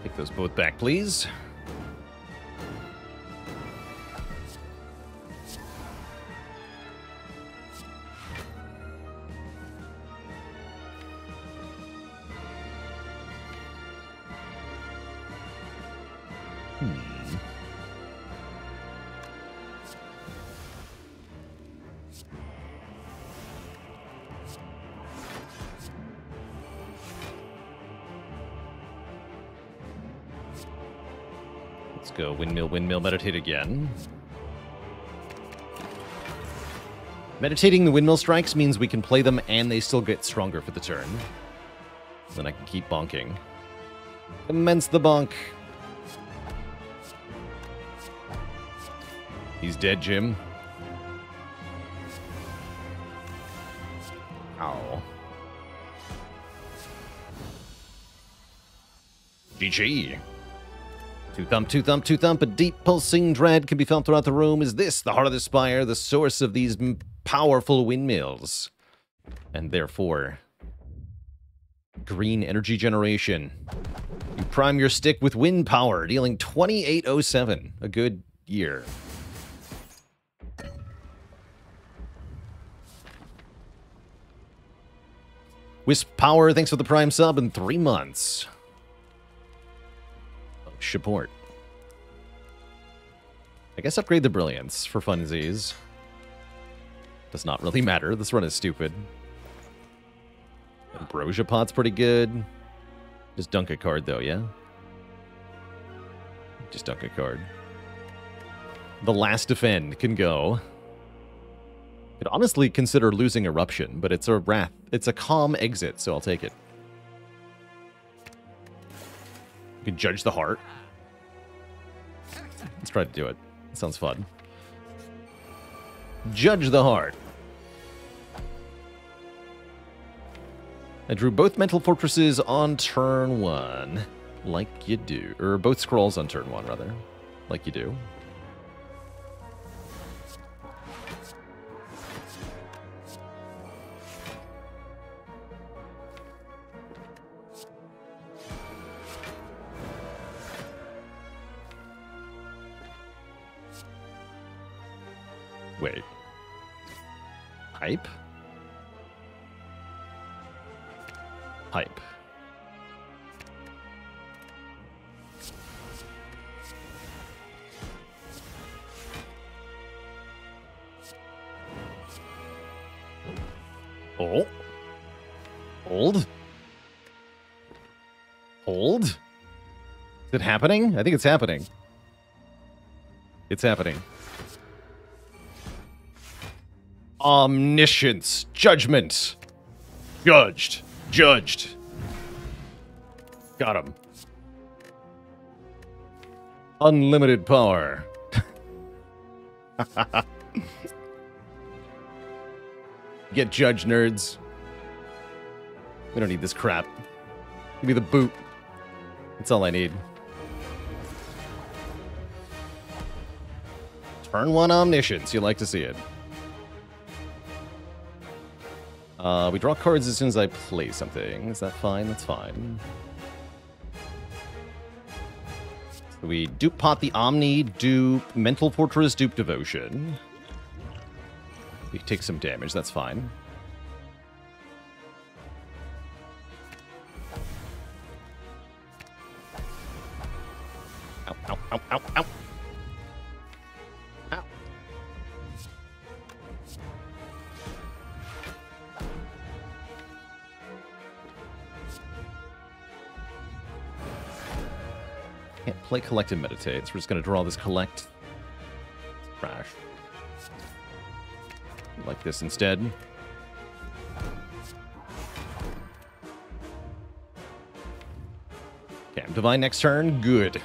Take those both back, please. Let's go windmill, windmill, meditate again. Meditating the windmill strikes means we can play them and they still get stronger for the turn. Then I can keep bonking. Commence the bonk. He's dead, Jim. Ow. GG. Two thump, two thump, two thump. A deep pulsing dread can be felt throughout the room. Is this the heart of the Spire, the source of these powerful windmills? And therefore, green energy generation. You prime your stick with wind power, dealing 2807. A good year. Wisp Power, thanks for the prime sub in 3 months. Support. I guess upgrade the Brilliance for funsies. Does not really matter. This run is stupid. Ambrosia Pot's pretty good. Just dunk a card, though, yeah? Just dunk a card. The Last Defend can go. Could honestly consider losing Eruption, but it's a Wrath. It's a calm exit, so I'll take it. You can Judge the Heart. Let's try to do it. It sounds fun. Judge the Heart. I drew both Mental Fortresses on turn 1. Like you do. Or both Scrolls on turn 1, rather. Like you do. Wait. Hype? Hype. Oh. Hold. Hold? Is it happening? I think it's happening. It's happening. Omniscience. Judgment. Judged. Judged. Got him. Unlimited power. Get judged, nerds. We don't need this crap. Give me the boot. That's all I need. Turn 1 Omniscience. You like to see it. We draw cards as soon as I play something. Is that fine? That's fine. So we dupe Pot the Omni, dupe Mental Fortress, dupe Devotion. You take some damage, that's fine. Ow, ow, ow, ow, ow. Ow. Can't play Collect and Meditate, so we're just going to draw this Collect. Crash. Like this instead. Okay, I'm Divine next turn. Good.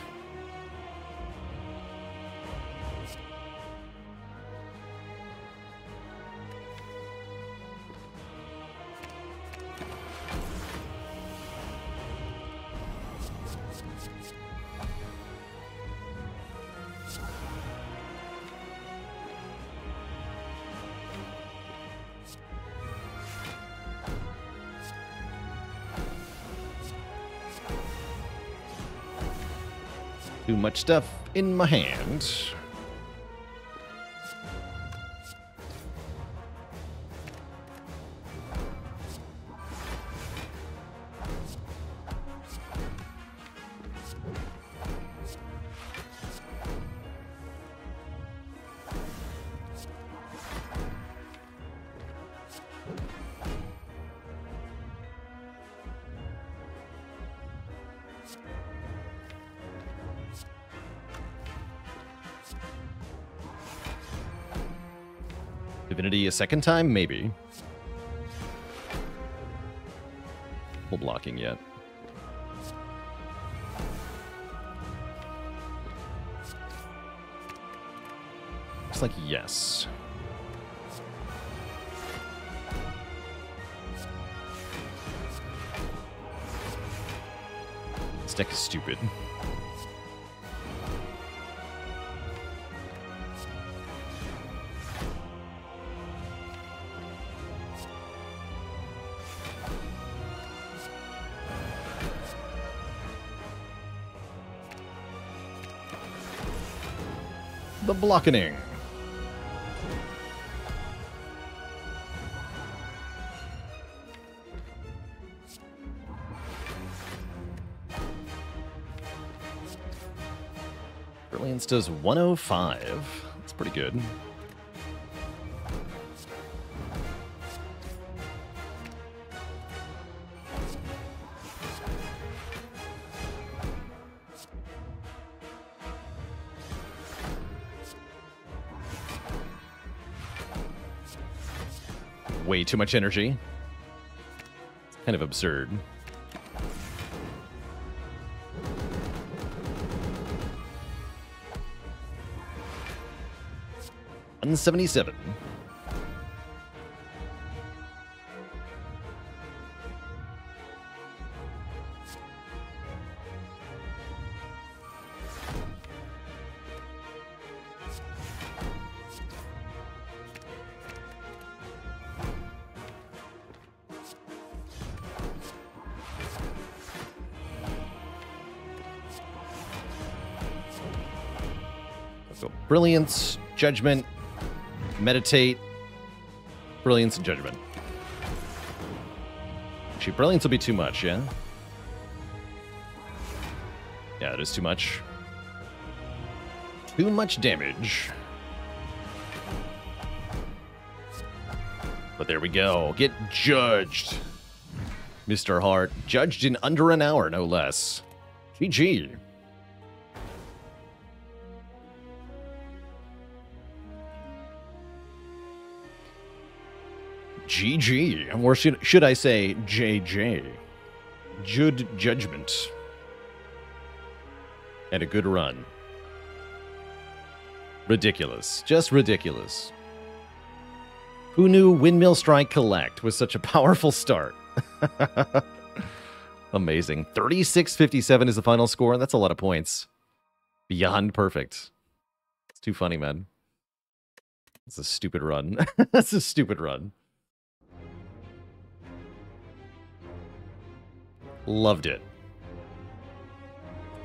Too much stuff in my hand. Divinity a second time? Maybe. Full blocking yet. Looks like yes. This deck is stupid. The blocking. Brilliance does 105. That's pretty good. Way too much energy. It's kind of absurd. $177. So Brilliance, Judgment, Meditate, Brilliance, and Judgment. Actually, Brilliance will be too much, yeah? Yeah, it is too much. Too much damage. But there we go. Get judged, Mr. Hart. Judged in under an hour, no less. GG. GG, or should I say JJ? Jude Judgment. And a good run. Ridiculous. Just ridiculous. Who knew Windmill Strike Collect was such a powerful start? Amazing. 36-57 is the final score. That's a lot of points. Beyond perfect. It's too funny, man. It's a stupid run. That's a stupid run. Loved it.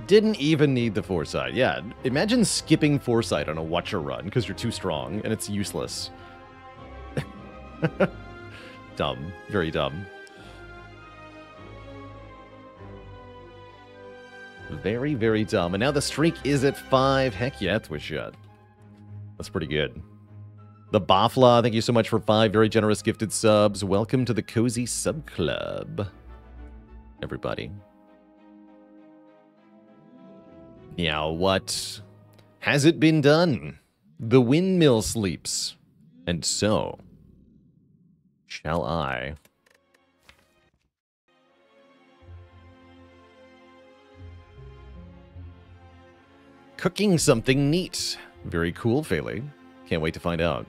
Didn't even need the foresight. Yeah, imagine skipping foresight on a watcher run because you're too strong and it's useless. Dumb. Very dumb. Very, very dumb. And now the streak is at 5. Heck yeah, Twitch chat. That's pretty good. The Bafla, thank you so much for 5 very generous gifted subs. Welcome to the Cozy Sub Club, everybody. Now, what has it been done? The windmill sleeps, and so shall I. Cooking something neat. Very cool, Faylee. Can't wait to find out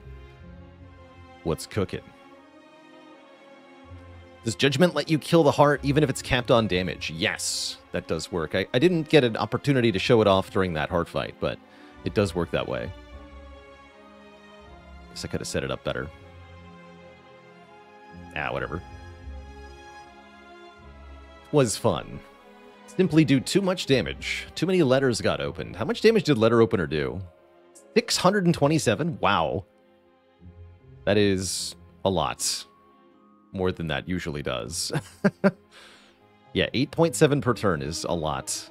what's cooking. Does Judgment let you kill the heart even if it's capped on damage? Yes, that does work. I didn't get an opportunity to show it off during that heart fight, but it does work that way. Guess I could have set it up better. Ah, whatever. Was fun. Simply do too much damage. Too many letters got opened. How much damage did letter opener do? 627? Wow. That is a lot. More than that usually does. Yeah, 8.7 per turn is a lot.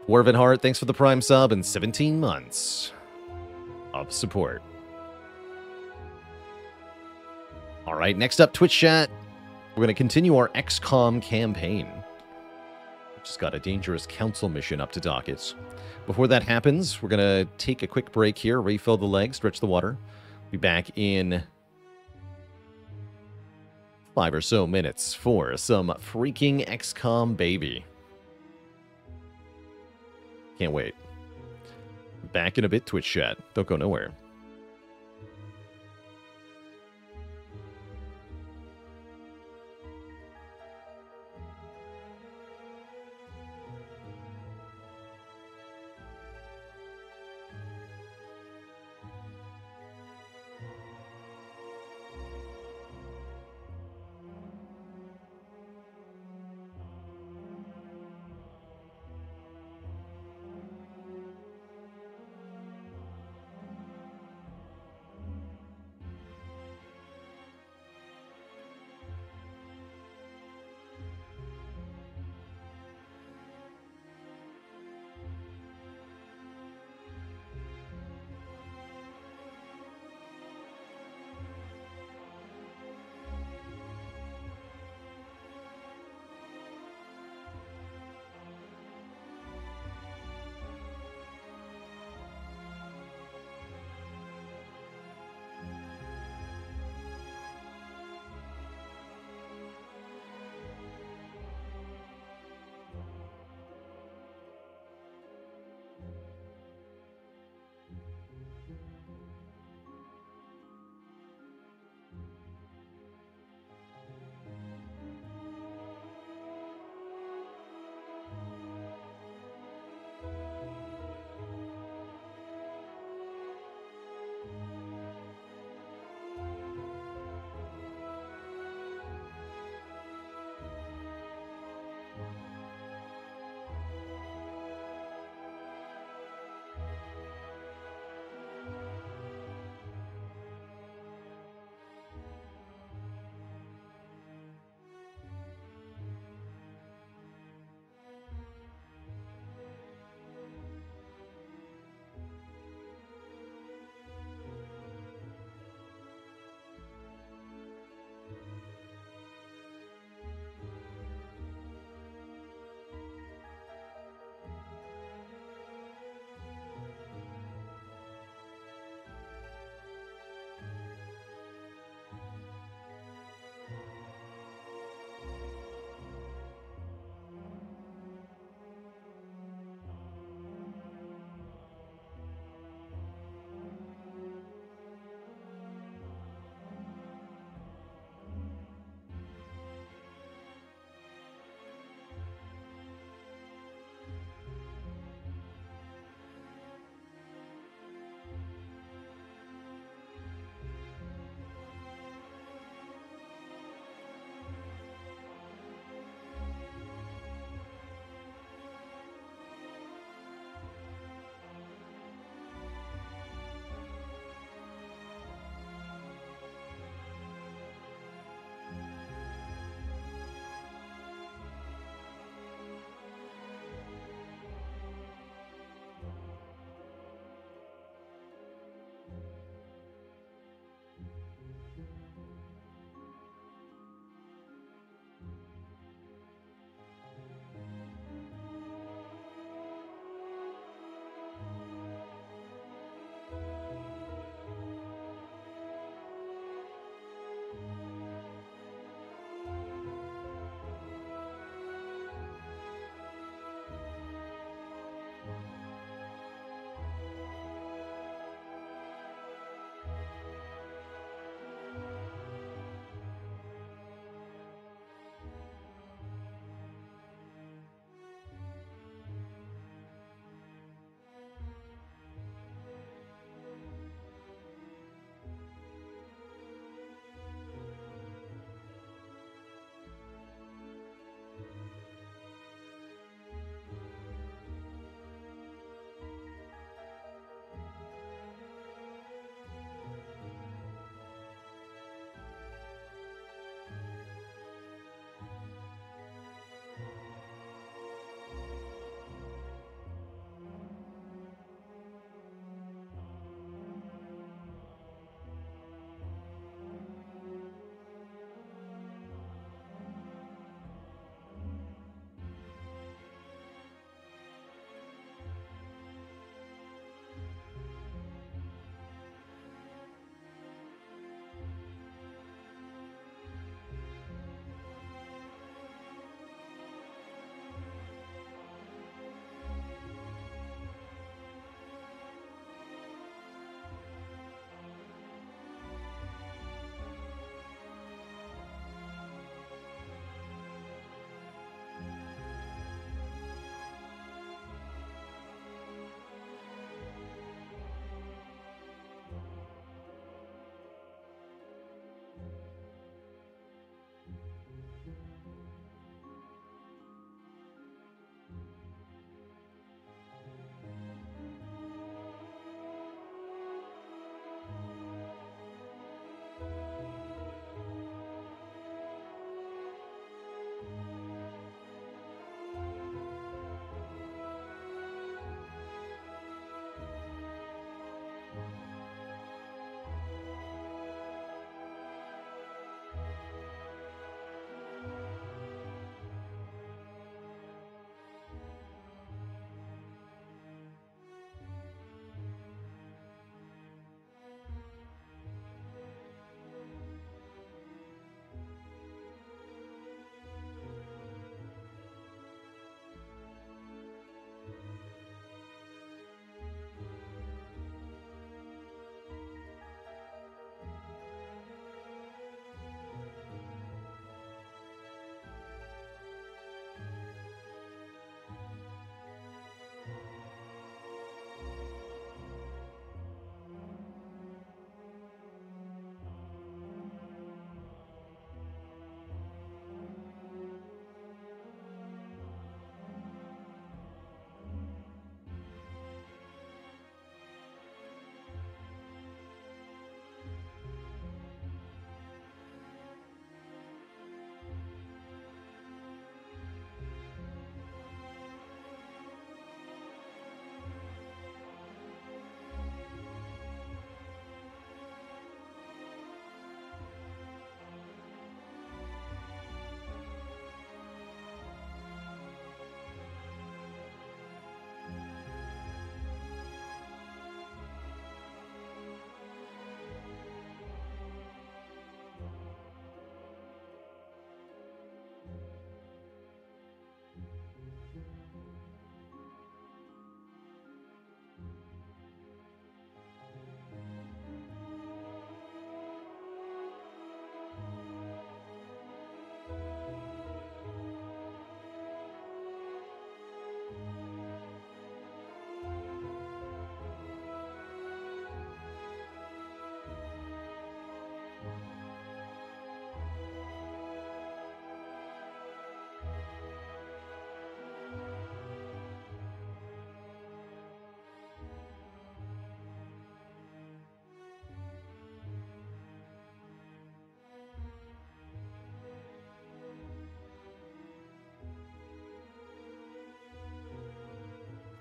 Dwarven Heart, thanks for the Prime sub and 17 months of support. All right, next up, Twitch chat. We're going to continue our XCOM campaign. Just got a dangerous council mission up to docket. Before that happens, we're going to take a quick break here, refill the legs, stretch the water. Be back in 5 or so minutes for some freaking XCOM, baby. Can't wait. Back in a bit, Twitch chat. Don't go nowhere.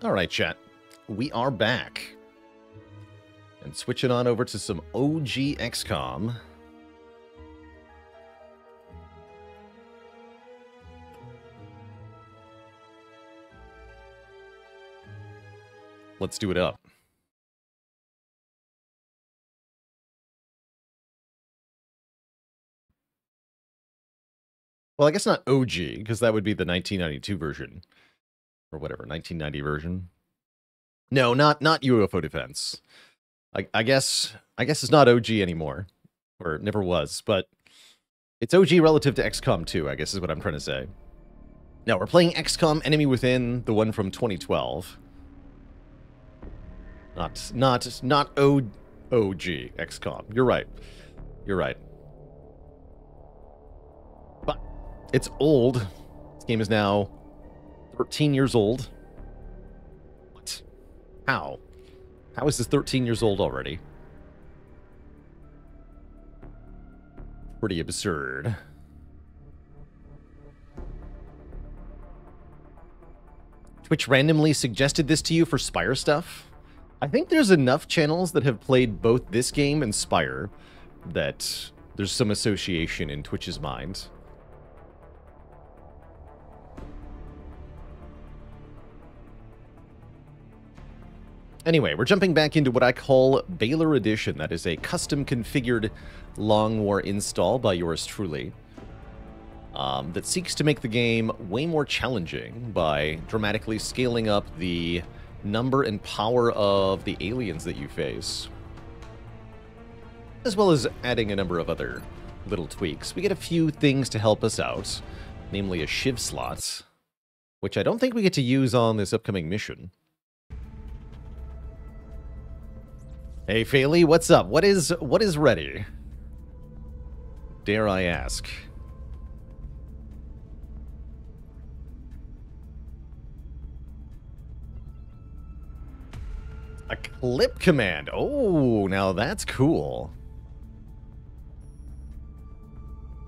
All right, chat. We are back. And switching on over to some OG XCOM. Let's do it up. Well, I guess not OG, because that would be the 1992 version. Or whatever, 1990 version. No, not UFO Defense. I guess it's not OG anymore. Or it never was, but it's OG relative to XCOM 2, I guess is what I'm trying to say. Now, we're playing XCOM Enemy Within, the one from 2012. Not OG XCOM. You're right. You're right. But it's old. This game is now 13 years old. What? How? How is this 13 years old already? Pretty absurd. Twitch randomly suggested this to you for Spire stuff. I think there's enough channels that have played both this game and Spire that there's some association in Twitch's mind. Anyway, we're jumping back into what I call Baalor Edition. That is a custom-configured Long War install by yours truly that seeks to make the game way more challenging by dramatically scaling up the number and power of the aliens that you face, as well as adding a number of other little tweaks. We get a few things to help us out, namely a shiv slot, which I don't think we get to use on this upcoming mission. Hey, Faley, what's up? What is ready? Dare I ask? A clip command. Oh, now that's cool.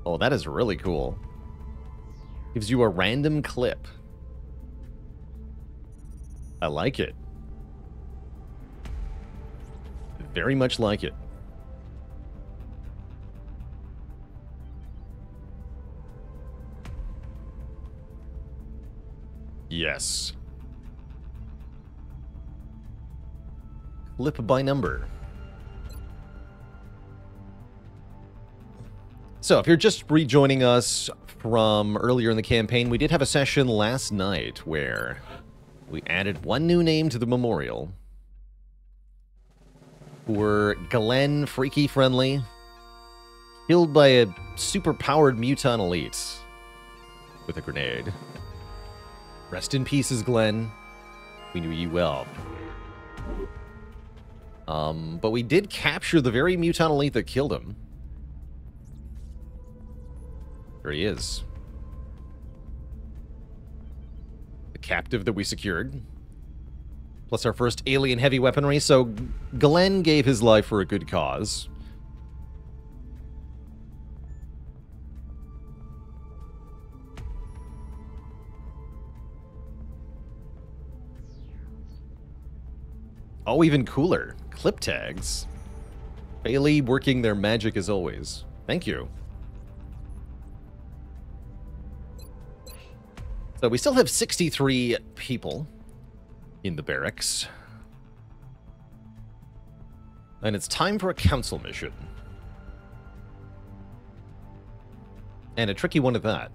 Oh, that is really cool. Gives you a random clip. I like it. Very much like it. Yes. Clip by number. So, if you're just rejoining us from earlier in the campaign, we did have a session last night where we added one new name to the memorial. We're Glenn, Freaky Friendly, killed by a super-powered Muton Elite with a grenade. Rest in pieces, Glenn. We knew you well. But we did capture the very Muton Elite that killed him. There he is. The captive that we secured. Plus our first alien heavy weaponry, so Glenn gave his life for a good cause. Oh, even cooler. Clip tags. Bailey working their magic as always. Thank you. So we still have 63 people in the barracks. And it's time for a council mission. And a tricky one at that.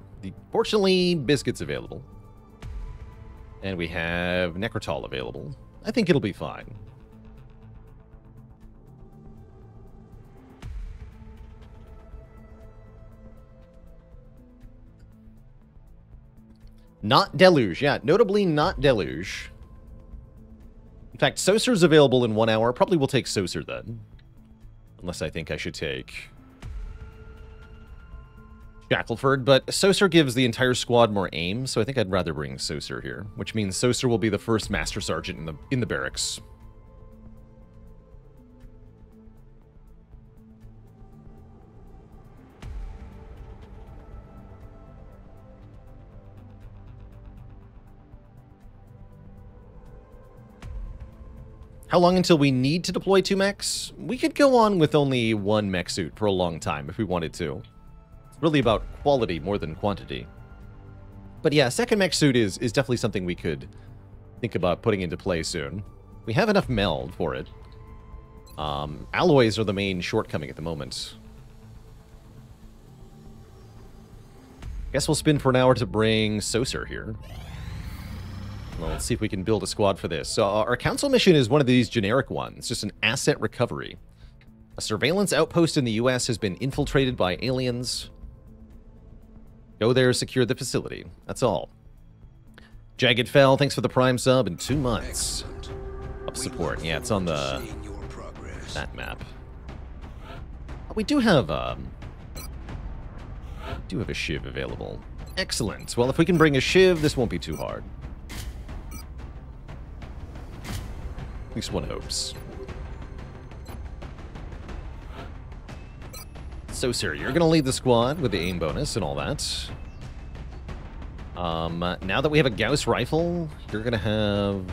Fortunately, biscuits available. And we have Necrotol available. I think it'll be fine. Not Deluge. Yeah, notably not Deluge. In fact, Saucer's available in 1 hour. Probably will take Saucer then. Unless I think I should take Shackleford. But Saucer gives the entire squad more aim, so I think I'd rather bring Saucer here. Which means Saucer will be the first Master Sergeant in the barracks. How long until we need to deploy 2 mechs? We could go on with only 1 mech suit for a long time if we wanted to. It's really about quality more than quantity. But yeah, second mech suit is definitely something we could think about putting into play soon. We have enough meld for it. Alloys are the main shortcoming at the moment. Guess we'll spin for an hour to bring Saucer here. Well, let's see if we can build a squad for this. So our council mission is one of these generic ones, just an asset recovery. A surveillance outpost in the US has been infiltrated by aliens. Go there, secure the facility. That's all. Jagged Fell, thanks for the Prime sub in 2 months. Up support. Yeah, it's on that map. We do have a Shiv available. Excellent. Well, if we can bring a Shiv, this won't be too hard. At least one hopes. So, sir, you're going to lead the squad with the aim bonus and all that. Now that we have a Gauss rifle, you're going to have...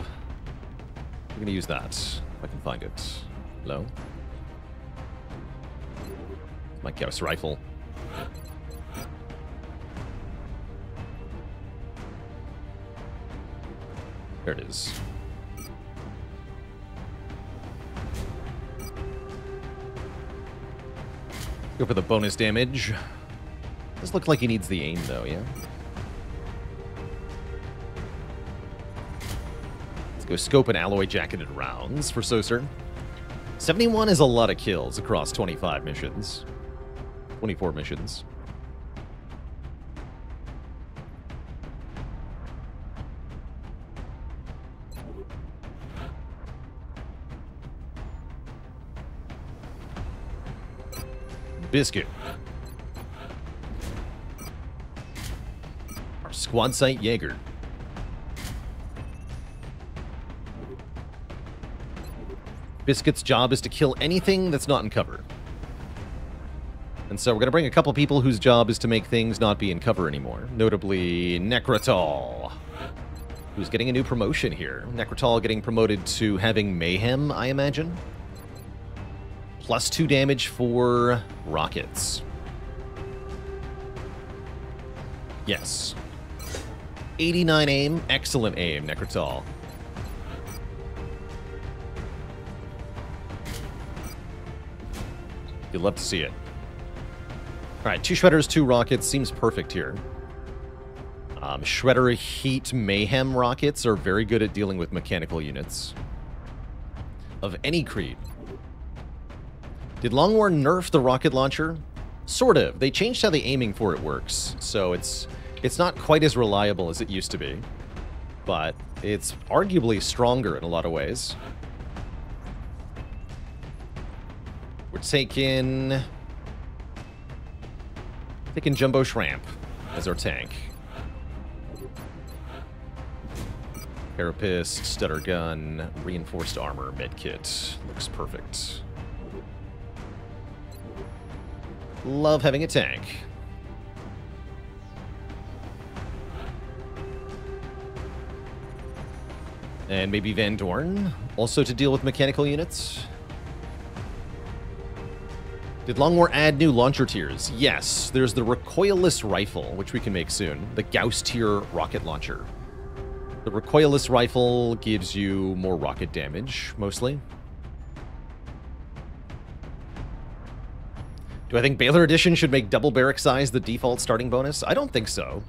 We're going to use that, if I can find it. Hello? My Gauss rifle. There it is. Go for the bonus damage. Does look like he needs the aim, though, yeah? Let's go scope and alloy jacketed rounds for Saucer. 71 is a lot of kills across 25 missions. 24 missions. Biscuit. Our squad site Jaeger. Biscuit's job is to kill anything that's not in cover. And so we're going to bring a couple people whose job is to make things not be in cover anymore. Notably, Necrotol, who's getting a new promotion here. Necrotol getting promoted to having Mayhem, I imagine. +2 damage for rockets. Yes. 89 aim. Excellent aim, Necrotol. You'd love to see it. Alright, 2 Shredders, 2 rockets. Seems perfect here. Shredder Heat Mayhem rockets are very good at dealing with mechanical units of any creed. Did Long War nerf the rocket launcher? Sort of. They changed how the aiming for it works, so it's not quite as reliable as it used to be, but it's arguably stronger in a lot of ways. We're taking Jumbo Shrimp as our tank. Carapace, stutter gun, reinforced armor, medkit. Looks perfect. Love having a tank. And maybe Van Dorn, also to deal with mechanical units. Did Long War add new launcher tiers? Yes, there's the recoilless rifle, which we can make soon. The Gauss tier rocket launcher. The recoilless rifle gives you more rocket damage, mostly. Do I think Baalor Edition should make double barrack size the default starting bonus? I don't think so.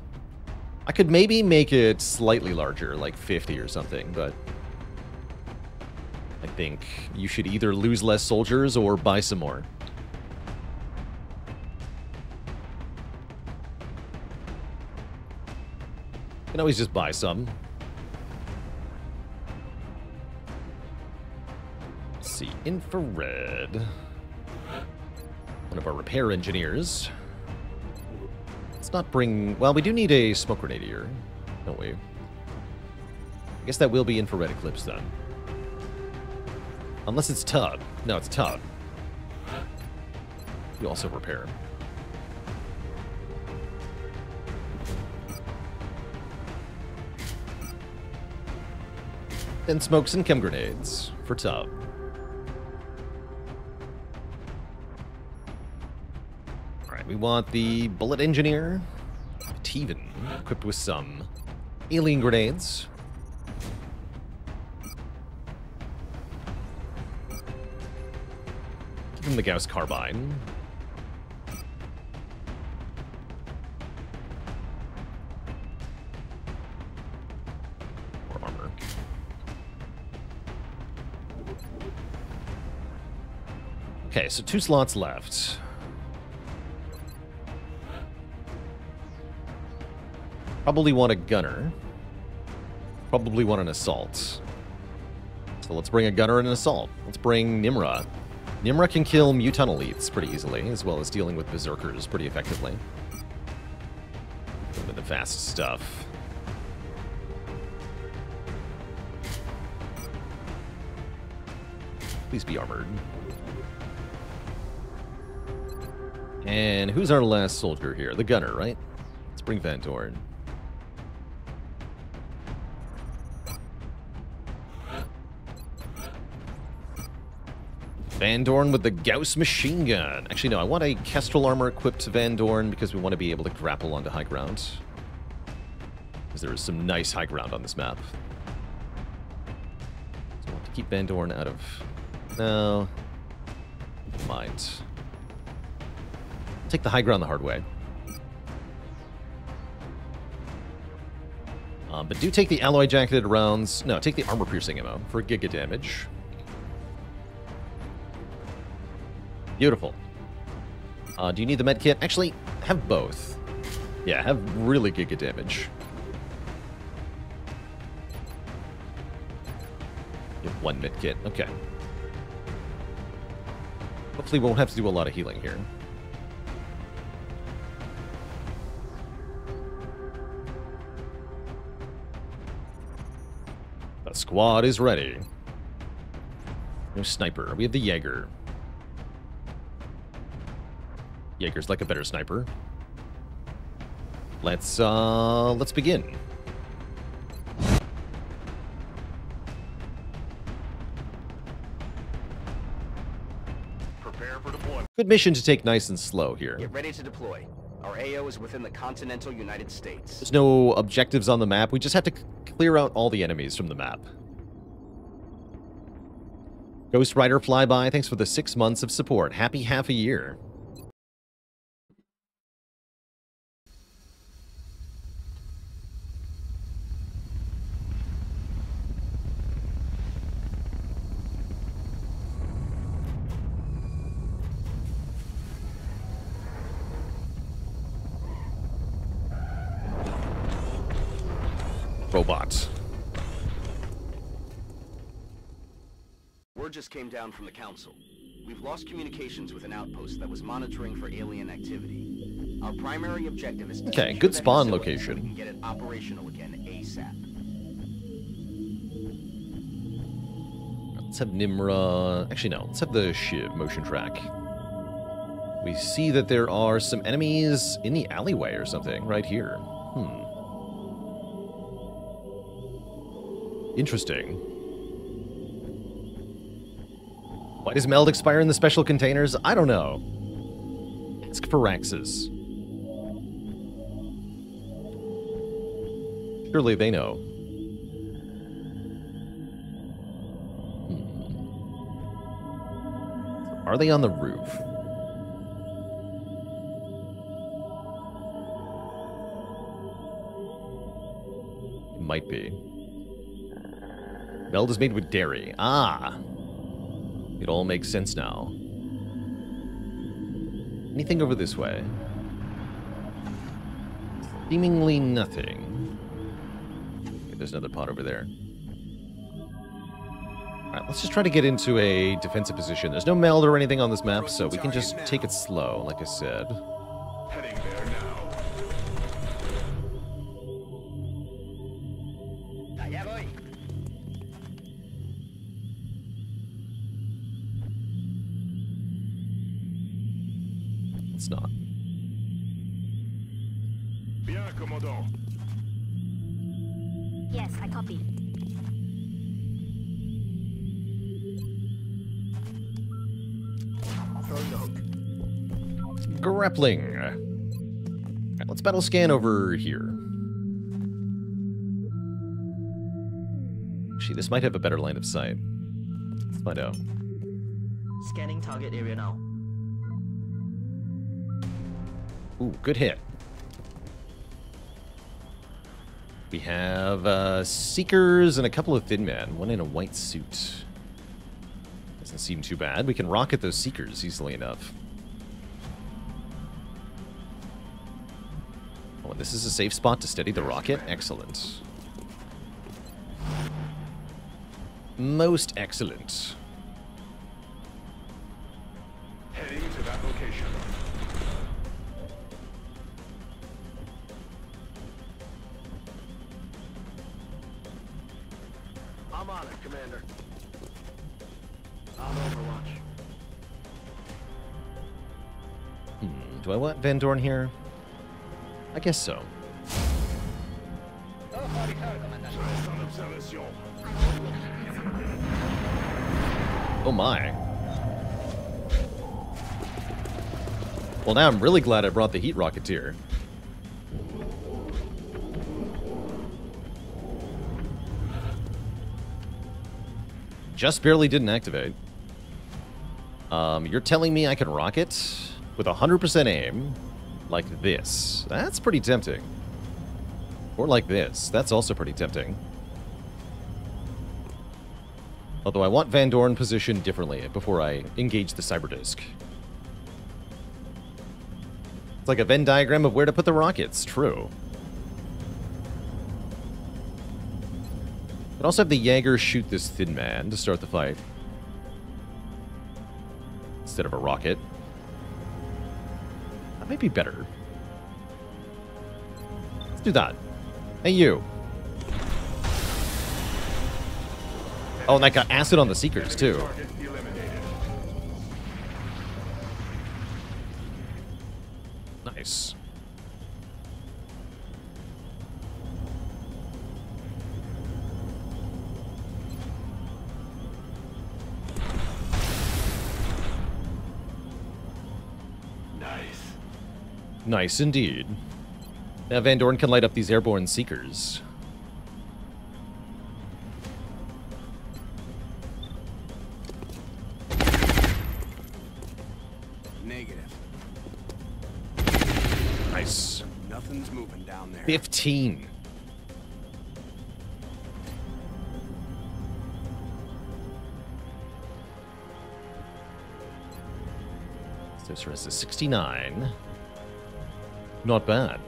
I could maybe make it slightly larger, like 50 or something, but I think you should either lose less soldiers or buy some more. You can always just buy some. Let's see, infrared. One of our repair engineers. Let's not bring... Well, we do need a smoke grenadier, don't we? I guess that will be infrared eclipse then. Unless it's Tug. No, it's Tug. You also repair. Then smokes and chem grenades for Tub. Alright, we want the Bullet Engineer. Teven, equipped with some alien grenades. Give him the Gauss Carbine. More armor. Okay, so 2 slots left. Probably want a gunner. Probably want an assault. So let's bring a gunner and an assault. Let's bring Nimra. Nimra can kill mutant elites pretty easily, as well as dealing with berserkers pretty effectively. With the fast stuff. Please be armored. And who's our last soldier here? The gunner, right? Let's bring Van Dorn. Van Dorn with the Gauss machine gun. Actually, no, I want a Kestrel armor equipped to Van Dorn because we want to be able to grapple onto high ground. Because there is some nice high ground on this map. So I want to keep Van Dorn out of... No. Never mind. Take the high ground the hard way. But do take the alloy jacketed rounds. No, take the armor piercing ammo for giga damage. Beautiful. Do you need the med kit? Actually, have both. Yeah, have really giga damage. You have 1 med kit. Okay. Hopefully we won't have to do a lot of healing here. The squad is ready. No sniper. We have the Jaeger. Jaeger's like a better sniper. Let's begin. Prepare for deployment. Good mission to take nice and slow here. Get ready to deploy. Our AO is within the continental United States. There's no objectives on the map. We just have to clear out all the enemies from the map. Ghost Rider Flyby, thanks for the 6 months of support. Happy half a year. Robot. Word just came down from the council. We've lost communications with an outpost that was monitoring for alien activity. Our primary objective is to okay, good spawn location. So we can get it operational again ASAP. Let's have Nimra. Actually, no. Let's have the Shiv motion track. We see that there are some enemies in the alleyway or something right here. Interesting. Why does meld expire in the special containers? I don't know. Ask for Raxus. Surely they know. Are they on the roof? Might be. Meld is made with dairy. Ah! It all makes sense now. Anything over this way? Seemingly nothing. Okay, there's another pod over there. Alright, let's just try to get into a defensive position. There's no meld or anything on this map, so we can just take it slow, like I said. Heading there now. It's not. Bien, commandant. Yes, I copy. Grappling. Alright, let's battle scan over here. Actually, this might have a better line of sight. Let's find out. Scanning target area now. Ooh, good hit. We have Seekers and a couple of Thin Men. One in a white suit. Doesn't seem too bad. We can rocket those Seekers easily enough. Oh, and this is a safe spot to steady the rocket. Excellent. Most excellent. Heading to that location. I'm on it, Commander. On Overwatch. Do I want Van Dorn here? I guess so. Oh my. Well, now I'm really glad I brought the Heat Rocketeer. Just barely didn't activate. You're telling me I can rocket with 100% aim like this. That's pretty tempting. Or like this. That's also pretty tempting. Although I want Van Dorn positioned differently before I engage the Cyberdisk. It's like a Venn diagram of where to put the rockets. True. But also have the Jaeger shoot this Thin Man to start the fight. Instead of a rocket. That might be better. Let's do that. Hey, you. Oh, and that got acid on the Seekers, too. Target eliminated. Nice. Nice. Nice indeed. Now Van Dorn can light up these airborne Seekers. Negative. Nice. Nothing's moving down there. 15. This is a 69. Not bad.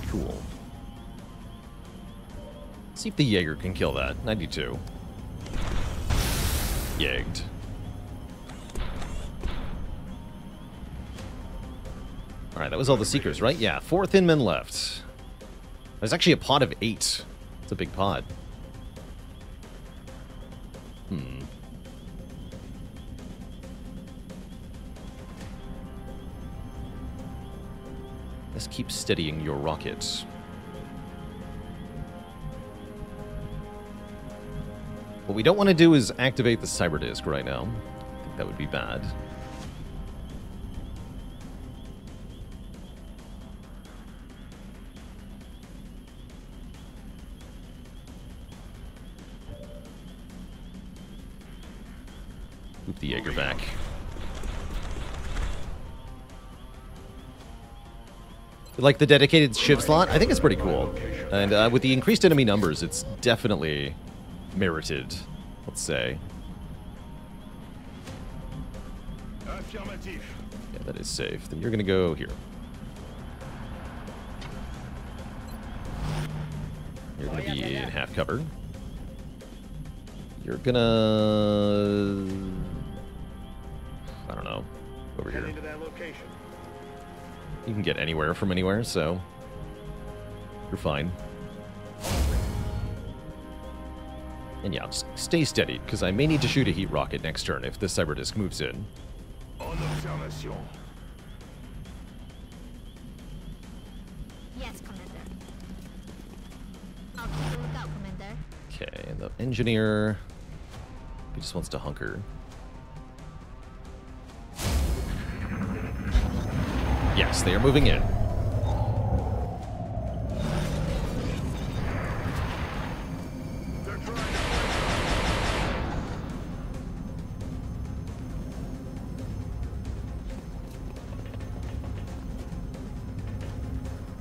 Cool. See if the Jaeger can kill that. 92. Yagged. Alright, that was all the Seekers, right? Yeah, 4 Thin Men left. There's actually a pod of 8. It's a big pod. Let's keep steadying your rockets. What we don't want to do is activate the Cyberdisk right now. I think that would be bad. Move the Jaeger back. Like the dedicated shiv slot, I think it's pretty cool. And with the increased enemy numbers, it's definitely merited, let's say. Affirmative. Yeah, that is safe. Then you're going to go here. You're going to be in half cover. You're going to... I don't know. Over here. Heading to that location. You can get anywhere from anywhere, so... You're fine. And yeah, just stay steady, because I may need to shoot a heat rocket next turn if the cyber disc moves in. En observation. Yes, Commander. I'll keep a lookout, Commander. Okay, and the engineer... he just wants to hunker. Yes, they are moving in. They're trying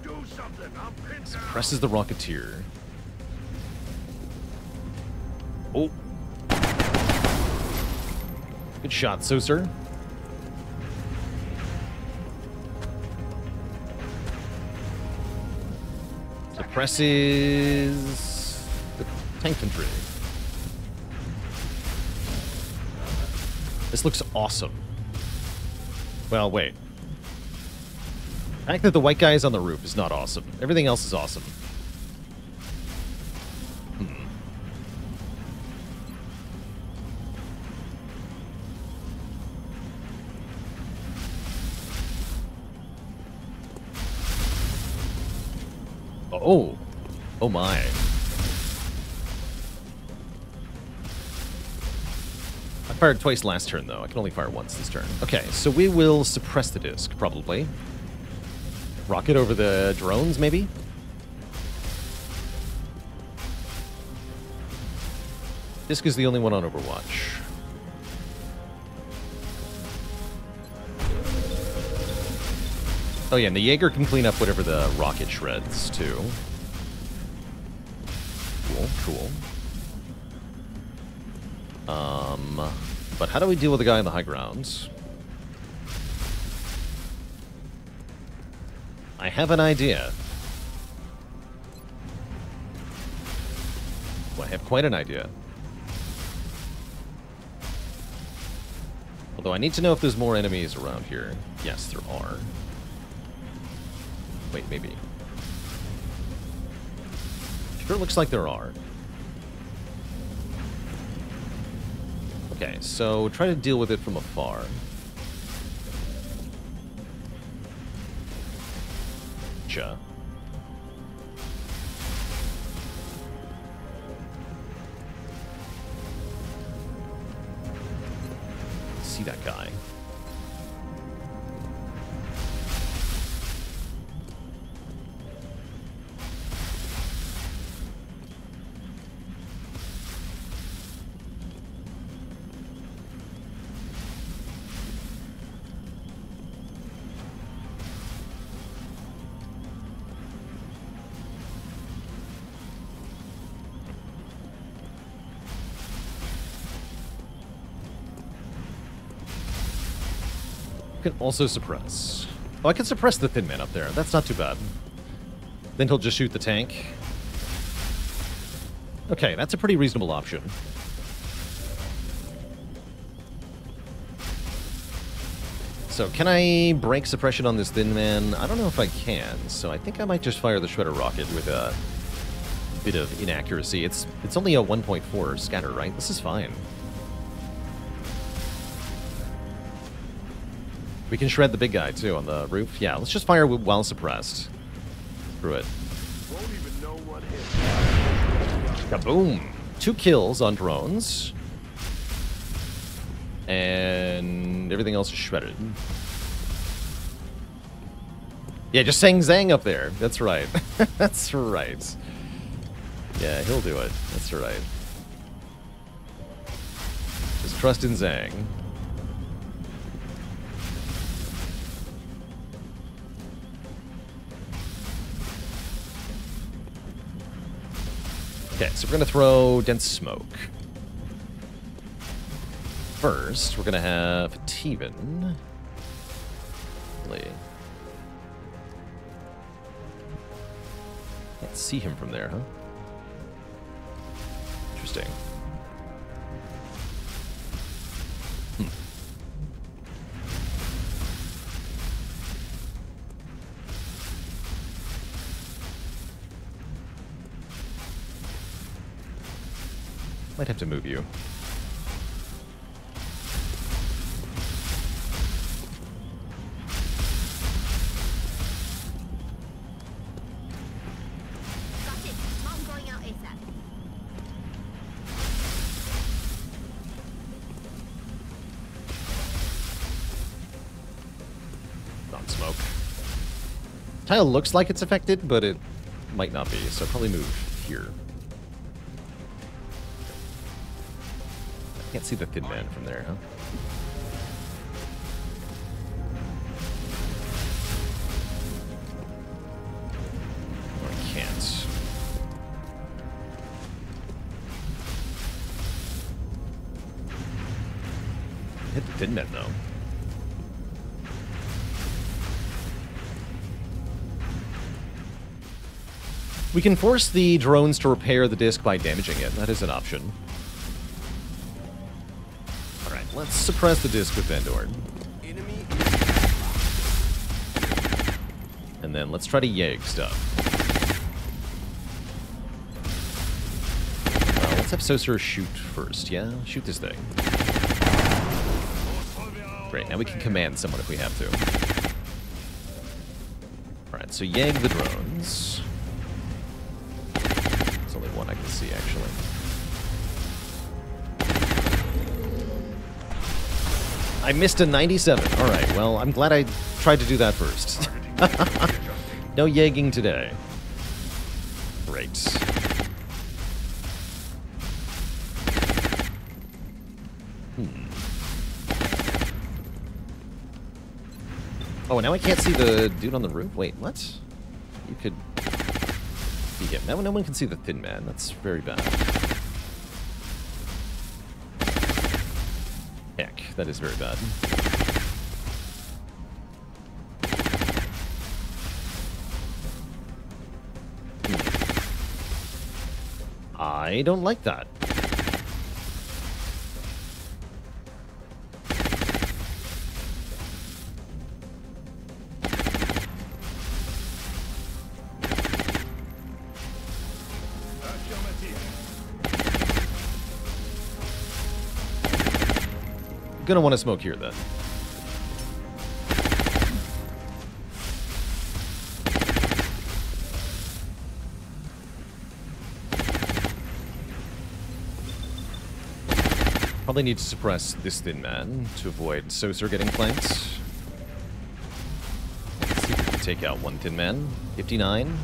to do something. I'm pinned down. Presses the Rocketeer. Oh. Good shot, sir. Suppresses the tank infantry. This looks awesome. Well, wait. The fact that the white guy is on the roof is not awesome. Everything else is awesome. Oh. Oh my. I fired twice last turn, though. I can only fire once this turn. Okay, so we will suppress the disc, probably. Rocket over the drones, maybe? Disc is the only one on Overwatch. Oh yeah, and the Jaeger can clean up whatever the rocket shreds, too. Cool. But how do we deal with the guy on the high grounds? I have an idea. Well, I have quite an idea. Although I need to know if there's more enemies around here. Yes, there are. Wait, maybe. Sure looks like there are. Okay, so try to deal with it from afar. Gotcha. See that guy. Can also suppress. Oh, I can suppress the thin man up there. That's not too bad. Then he'll just shoot the tank. Okay, that's a pretty reasonable option. So, can I break suppression on this thin man? I don't know if I can, so I think I might just fire the shredder rocket with a bit of inaccuracy. It's only a 1.4 scatter, right? This is fine. We can shred the big guy, too, on the roof. Yeah, let's just fire while suppressed. Screw it. Won't even know what hit. Kaboom! 2 kills on drones. And everything else is shredded. Yeah, just saying Zhang up there. That's right. That's right. Yeah, he'll do it. That's right. Just trust in Zhang. Okay, so we're going to throw dense smoke. First, we're going to have Teven. Can't see him from there, huh? Interesting. Might have to move you. Got it. Mom going out ASAP. Non-smoke. Tile looks like it's affected, but it might not be, so probably move here. I can't see the thin man from there, huh? Or I can't. Hit the thin man, though. We can force the drones to repair the disc by damaging it. That is an option. Alright, let's suppress the disc with Van Dorn. And then let's try to Yegg stuff. Let's have Saucer shoot first, yeah? Shoot this thing. Great, now we can command someone if we have to. Alright, so Yegg the drones. There's only one I can see, actually. I missed a 97. Alright, well, I'm glad I tried to do that first. No yegging today. Great. Oh, now I can't see the dude on the roof? Wait, what? You could be him. Now no one can see the thin man. That's very bad. Heck, that is very bad. I don't like that. Gonna want to smoke here then. Probably need to suppress this thin man to avoid Saucer getting flanked. Let's see if we can take out one thin man. 59.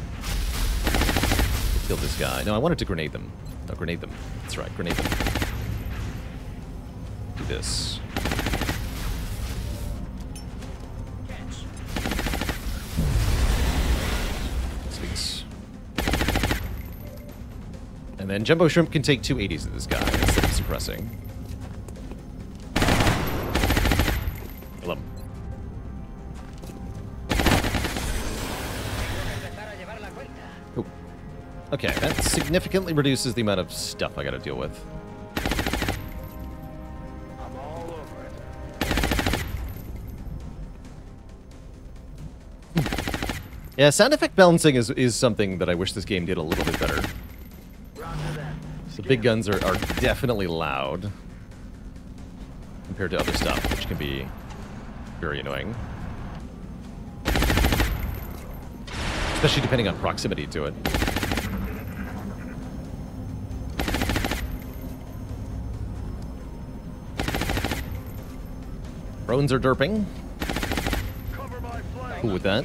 Kill this guy. No, I wanted to grenade them. No, grenade them. That's right, grenade them. Do this. Sweet. And then Jumbo Shrimp can take 280s of this guy instead of suppressing. Kill him. Ooh. Okay, that significantly reduces the amount of stuff I gotta deal with. Yeah, sound effect balancing is something that I wish this game did a little bit better. The big guns are definitely loud compared to other stuff, which can be very annoying. Especially depending on proximity to it. Drones are derping. Cool with that.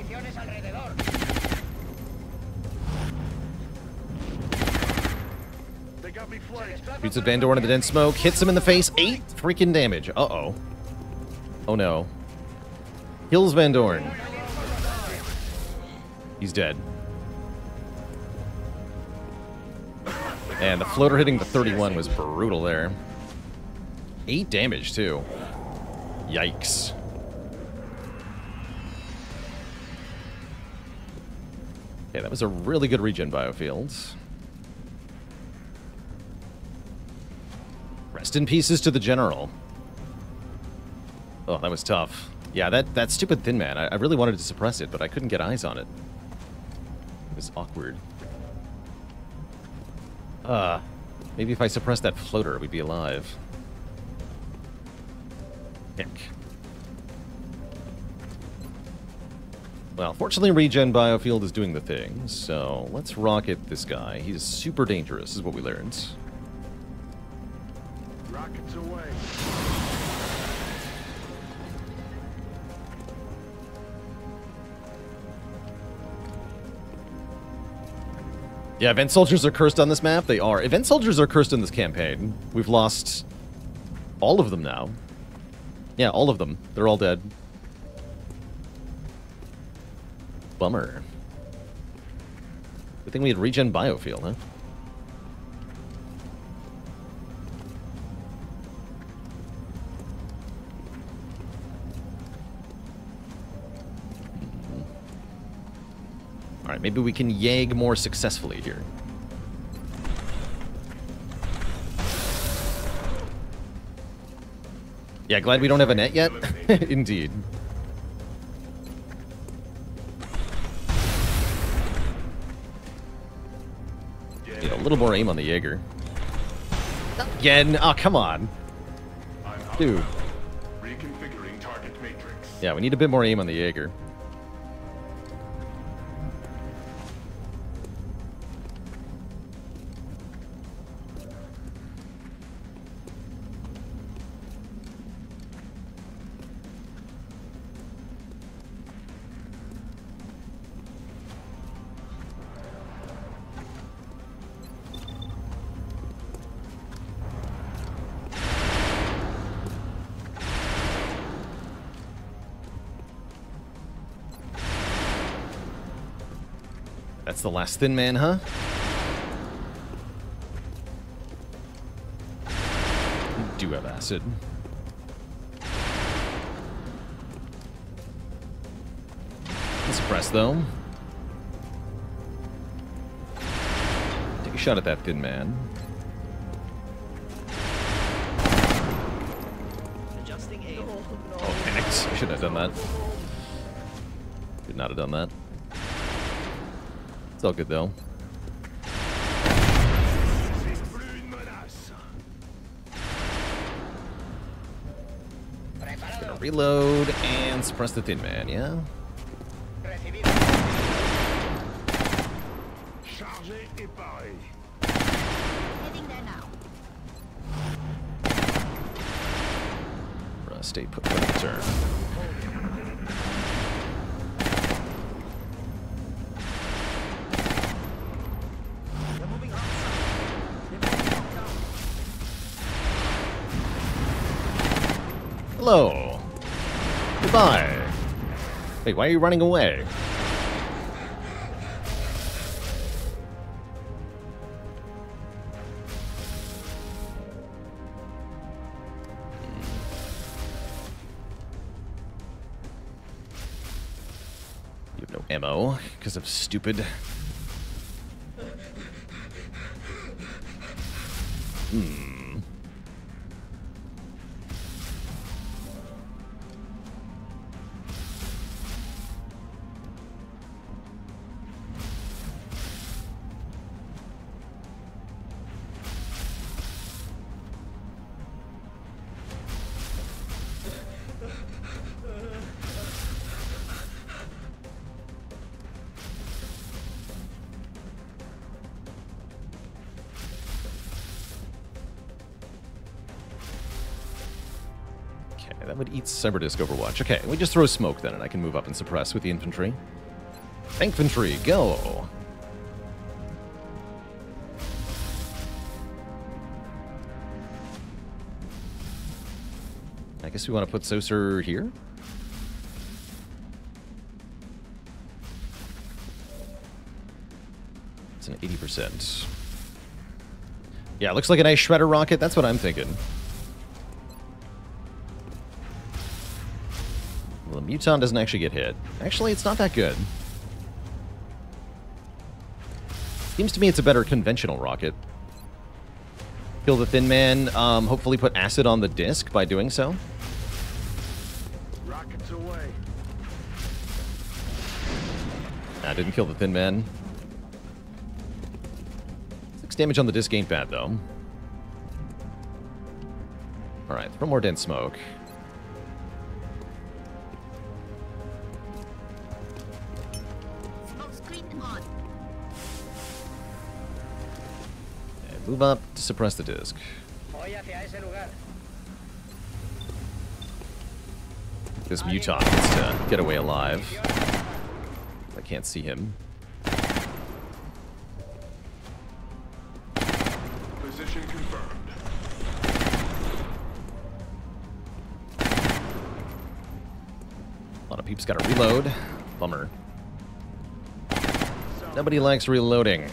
Shoots at Van Dorn in the dense smoke, hits him in the face, 8 freaking damage. Uh-oh. Oh no. Kills Van Dorn. He's dead. And the floater hitting the 31 was brutal there. 8 damage, too. Yikes. Okay, that was a really good regen biofield. Rest in pieces to the general. Oh, that was tough. Yeah, that stupid thin man. I really wanted to suppress it, but I couldn't get eyes on it. It was awkward. Maybe if I suppress that floater, we'd be alive. Heck. Well, fortunately, regen biofield is doing the thing, so let's rocket this guy. He's super dangerous, is what we learned. Rockets away. Yeah, event soldiers are cursed on this map. They are. Event soldiers are cursed in this campaign. We've lost all of them now. Yeah, all of them. They're all dead. Bummer. Good thing we had regen biofield, huh? Alright, maybe we can yag more successfully here. Yeah, glad we don't have a net yet. Indeed. Need a little more aim on the Jaeger. Again? Oh, come on. Dude. Reconfiguring target matrix. Yeah, we need a bit more aim on the Jaeger. That's the last thin man, huh? We do have acid. Suppress, though. Take a shot at that thin man. Adjusting aim. Oh, panicked. I shouldn't have done that. Should not have done that. It's all good, though. Gonna reload and suppress the thin man, yeah? Chargé et paré. Heading there now. Stay put for the turn. They're moving outside. They're moving down. Hello. Goodbye. Wait, why are you running away? You have no ammo because of stupid. That would eat Cyberdisk Overwatch. Okay, we just throw smoke then, and I can move up and suppress with the infantry. Infantry, go! I guess we want to put Saucer here? It's an 80%. Yeah, it looks like a nice shredder rocket. That's what I'm thinking. Well, the Muton doesn't actually get hit. Actually, it's not that good. Seems to me it's a better conventional rocket. Kill the Thin Man, hopefully put acid on the disc by doing so. Rockets away. Nah, didn't kill the Thin Man. 6 damage on the disc ain't bad, though. Alright, throw more dense smoke. Smoke screen on. And move up to suppress the disc. Voy hacia ese lugar. This mutant gets to get away alive. I can't see him. Position confirmed. A lot of peeps gotta reload. Bummer. Nobody likes reloading.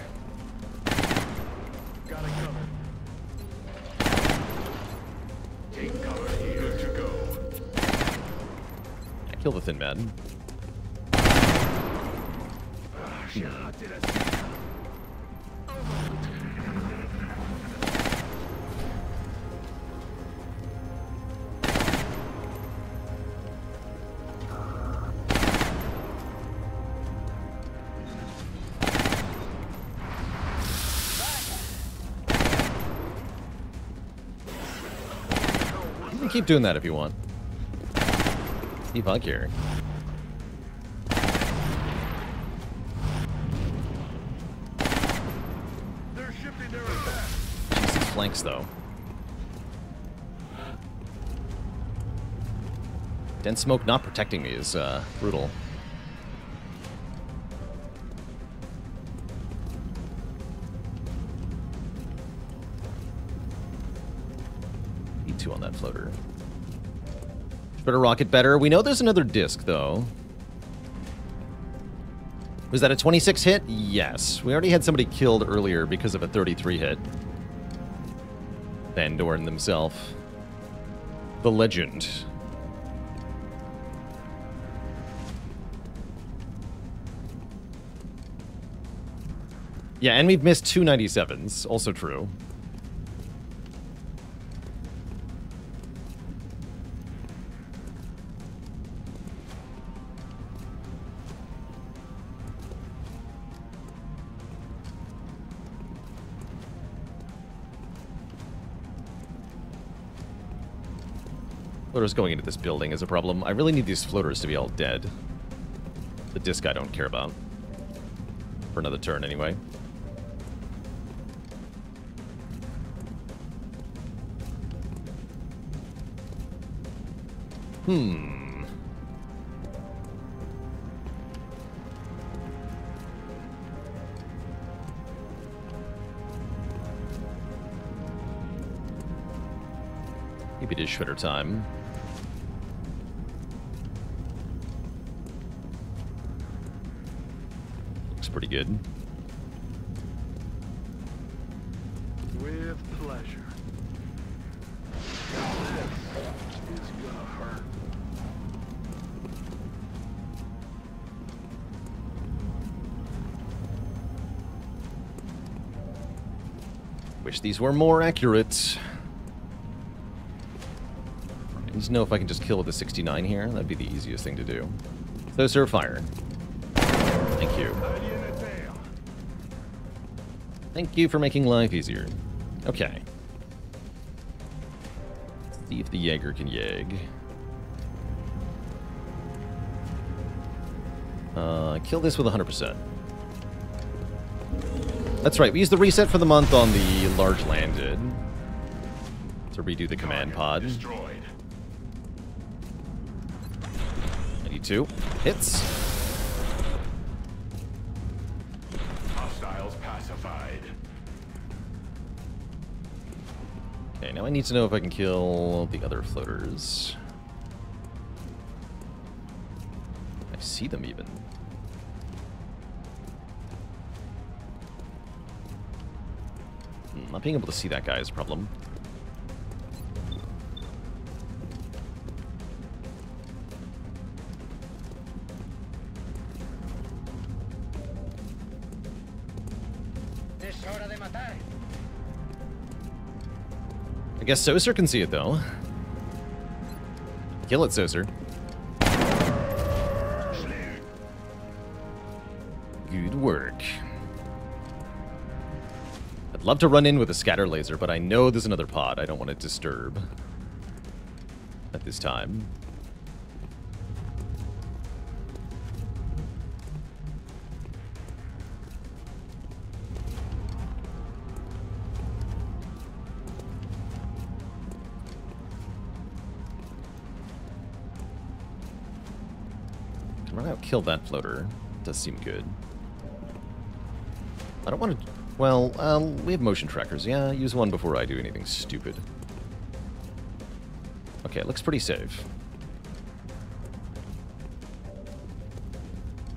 Got it covered. Take cover here. Good to go. Yeah, kill the Thin Man. You can keep doing that if you want. Keep on here. They're shifting their attack. Jesus, flanks though. Dense smoke not protecting me is brutal. E2 on that floater. Better rocket better. We know there's another disc though. Was that a 26 hit? Yes. We already had somebody killed earlier because of a 33 hit. Van Dorn himself. The legend. Yeah, and we've missed 2 97s. Also true. Floaters going into this building is a problem. I really need these floaters to be all dead. The disc I don't care about. For another turn, anyway. Maybe it is Shredder time. Looks pretty good. With pleasure. This is gonna hurt. Wish these were more accurate. I need to know if I can just kill with the 69 here. That'd be the easiest thing to do. So, sir, fire. Thank you. Thank you for making life easier. Okay. Let's see if the Jaeger can Yag. Kill this with 100%. That's right, we used the reset for the month on the large landed to redo the command pod. Destroyed. 92 hits. Hostiles pacified. Okay, now I need to know if I can kill the other floaters. I see them even. Not being able to see that guy is a problem. Es hora de matar. I guess Soser can see it, though. Kill it, Soser. Good work. love to run in with a scatter laser, but I know there's another pod I don't want to disturb at this time. Can run out, kill that floater. Does seem good. I don't want to... Well, we have motion trackers. Yeah, use one before I do anything stupid. Okay, it looks pretty safe.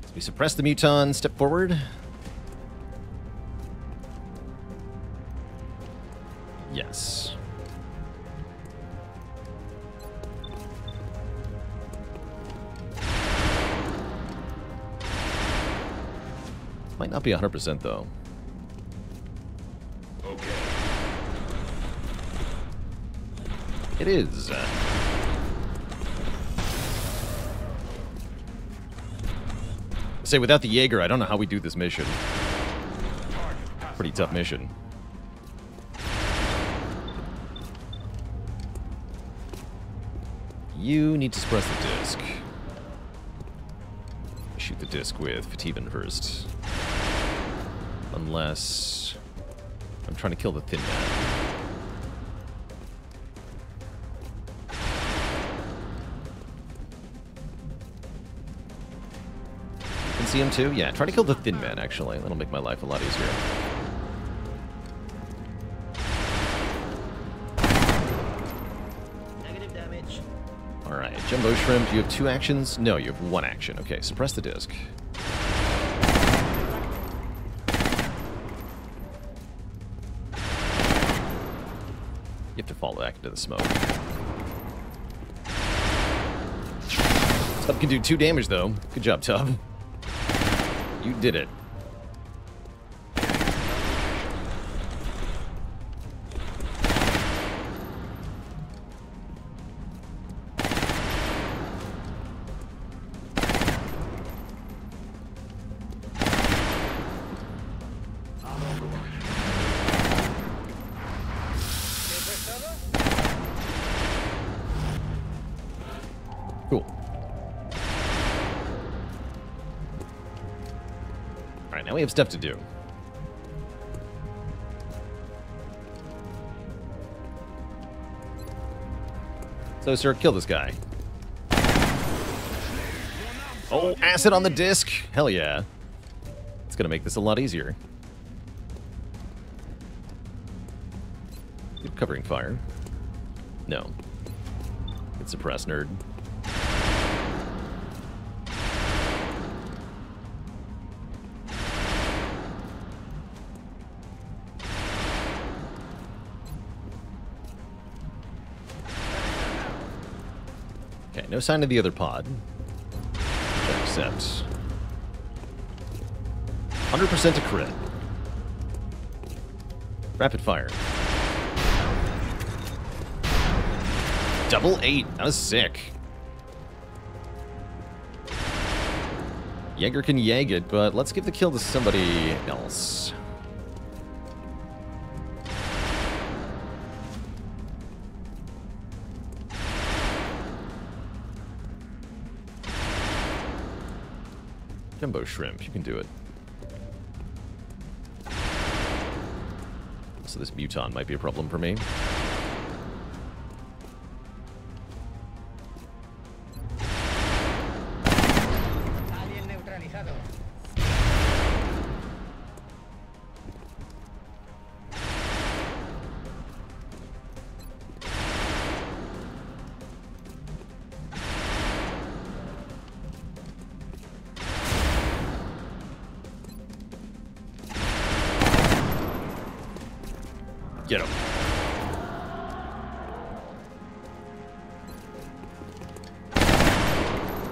So we suppress the muton, step forward. Yes. Might not be 100% though. Okay. It is. Say, without the Jaeger, I don't know how we do this mission. Pretty tough mission. You need to suppress the disc. Shoot the disc with Fatiban first. Unless... I'm trying to kill the Thin Man. You can see him too? Yeah, try to kill the Thin Man, actually. That'll make my life a lot easier. Negative damage. Alright, Jumbo Shrimp, you have 2 actions? No, you have 1 action. Okay, suppress the disc. You have to fall back into the smoke. Tub can do 2 damage, though. Good job, Tub. You did it. Cool. Alright, now we have stuff to do. So, sir, kill this guy. Oh, acid on the disc! Hell yeah. It's gonna make this a lot easier. Good covering fire. No. It's suppressed, nerd. Okay, no sign of the other pod. Accept. 100% to crit. Rapid fire. Double 8. That was sick. Jaeger can yag it, but let's give the kill to somebody else. Jumbo Shrimp, you can do it. So this muton might be a problem for me. Alien neutralizado. Get him.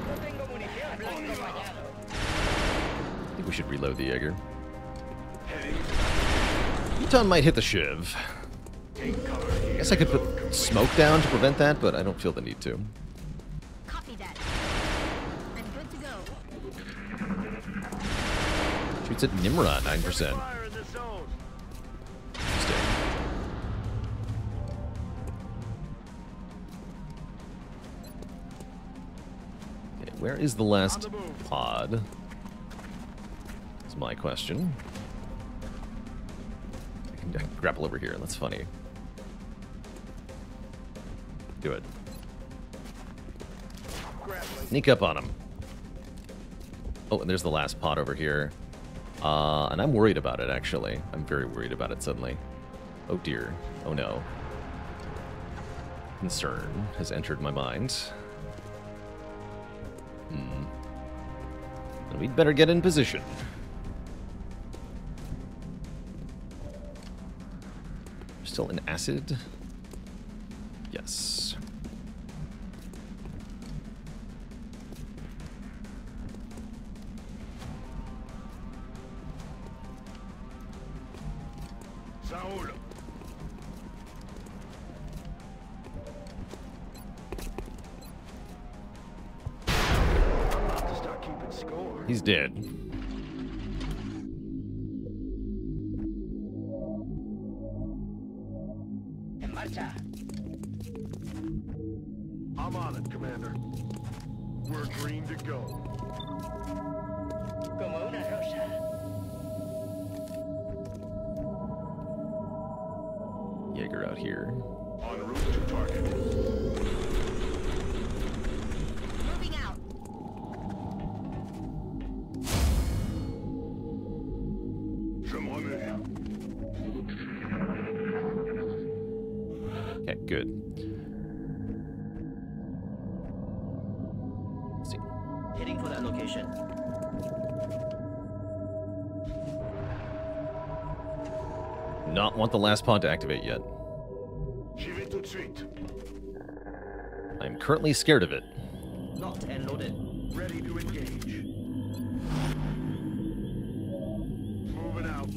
No tengo munición. Blanco fallado. I think we should reload the Jaeger. Muton might hit the shiv. I guess I could put smoke down to prevent that, but I don't feel the need to. Copy that. I'm good to go. Shoots at Nimrod, 9%. Fire in the zone. Where is the last pod? That's my question. I can grapple over here. That's funny. Do it. Sneak up on him. Oh, and there's the last pod over here. And I'm worried about it, actually. I'm very worried about it suddenly. Oh, dear. Oh, no. Concern has entered my mind. We'd better get in position. Still in acid? Yes. Saul. I'm about to start keeping score. He's dead. En marcha. I'm on it, Commander. We're green to go. Como una rosa. Jaeger out here. En route to target. Moving out. Je m'en vais. Okay, good. Let's see. Heading for that location. Not want the last pod to activate yet. J'y vais tout de suite. I'm currently scared of it. Locked and loaded. Ready to engage. Moving out.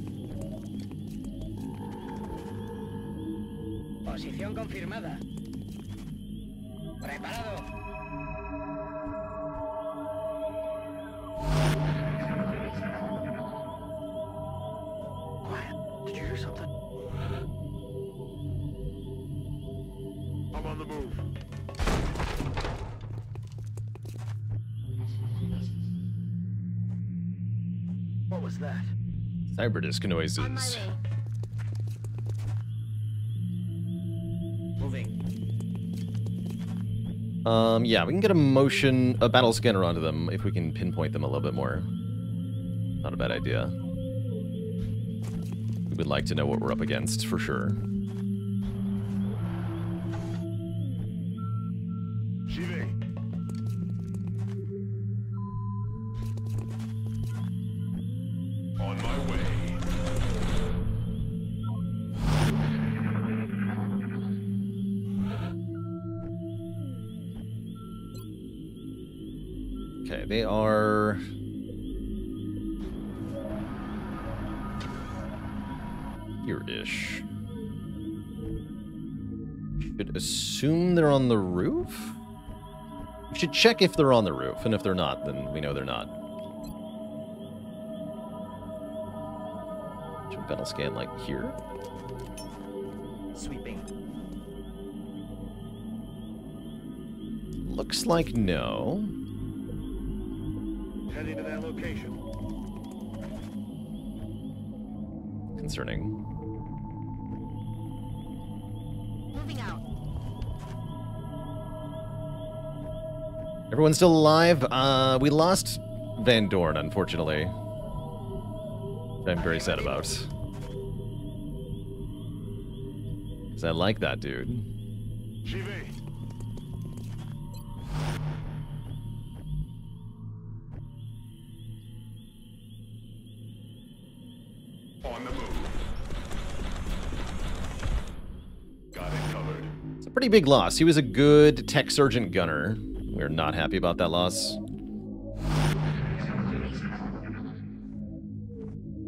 Posición confirmada. Preparado. Quiet. Did you hear something? I'm on the move. What was that? Cyberdisk noises. On my way. Moving. Yeah, we can get a battle scanner onto them if we can pinpoint them a little bit more. Not a bad idea. We would like to know what we're up against, for sure. J'y vais. On my way. Okay, they are... here-ish. Should assume they're on the roof? We should check if they're on the roof, and if they're not, then we know they're not. Should battle scan, like, here? Sweeping. Looks like no. Heading to that location. Concerning. Moving out. Everyone still alive? We lost Van Dorn, unfortunately. Which I'm very sad about. Because I like that dude. J'y vais. On the move. Got it covered. It's a pretty big loss. He was a good tech sergeant gunner. We're not happy about that loss.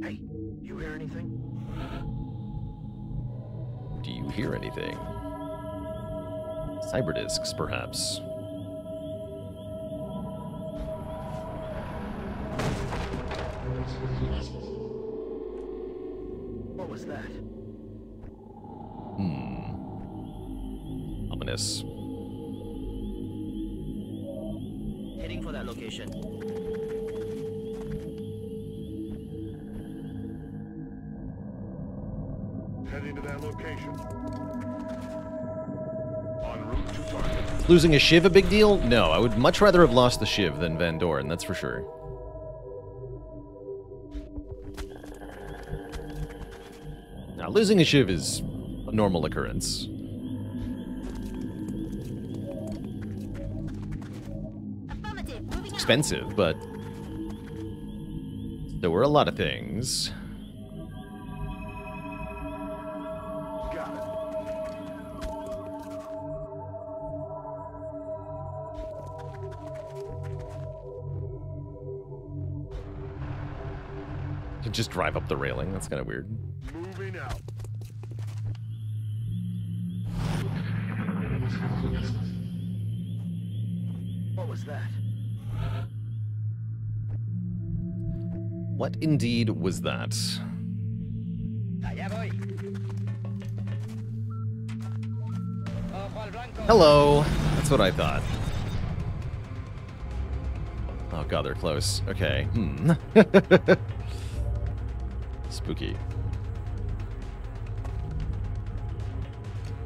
Hey, you hear anything? Do you hear anything? Cyberdisks, perhaps. What was that? Ominous. Heading for that that location. Heading to that location. En route to target. Losing a Shiv a big deal? No, I would much rather have lost the Shiv than Van Doren, that's for sure. Now, losing a Shiv is a normal occurrence. Affirmative. Moving out. Expensive, but there were a lot of things. Got it. You can just drive up the railing, that's kind of weird. Moving out. What was that? What indeed was that? Allá voy. Ojo al blanco. Hello! That's what I thought. Oh god, they're close. Okay. Spooky.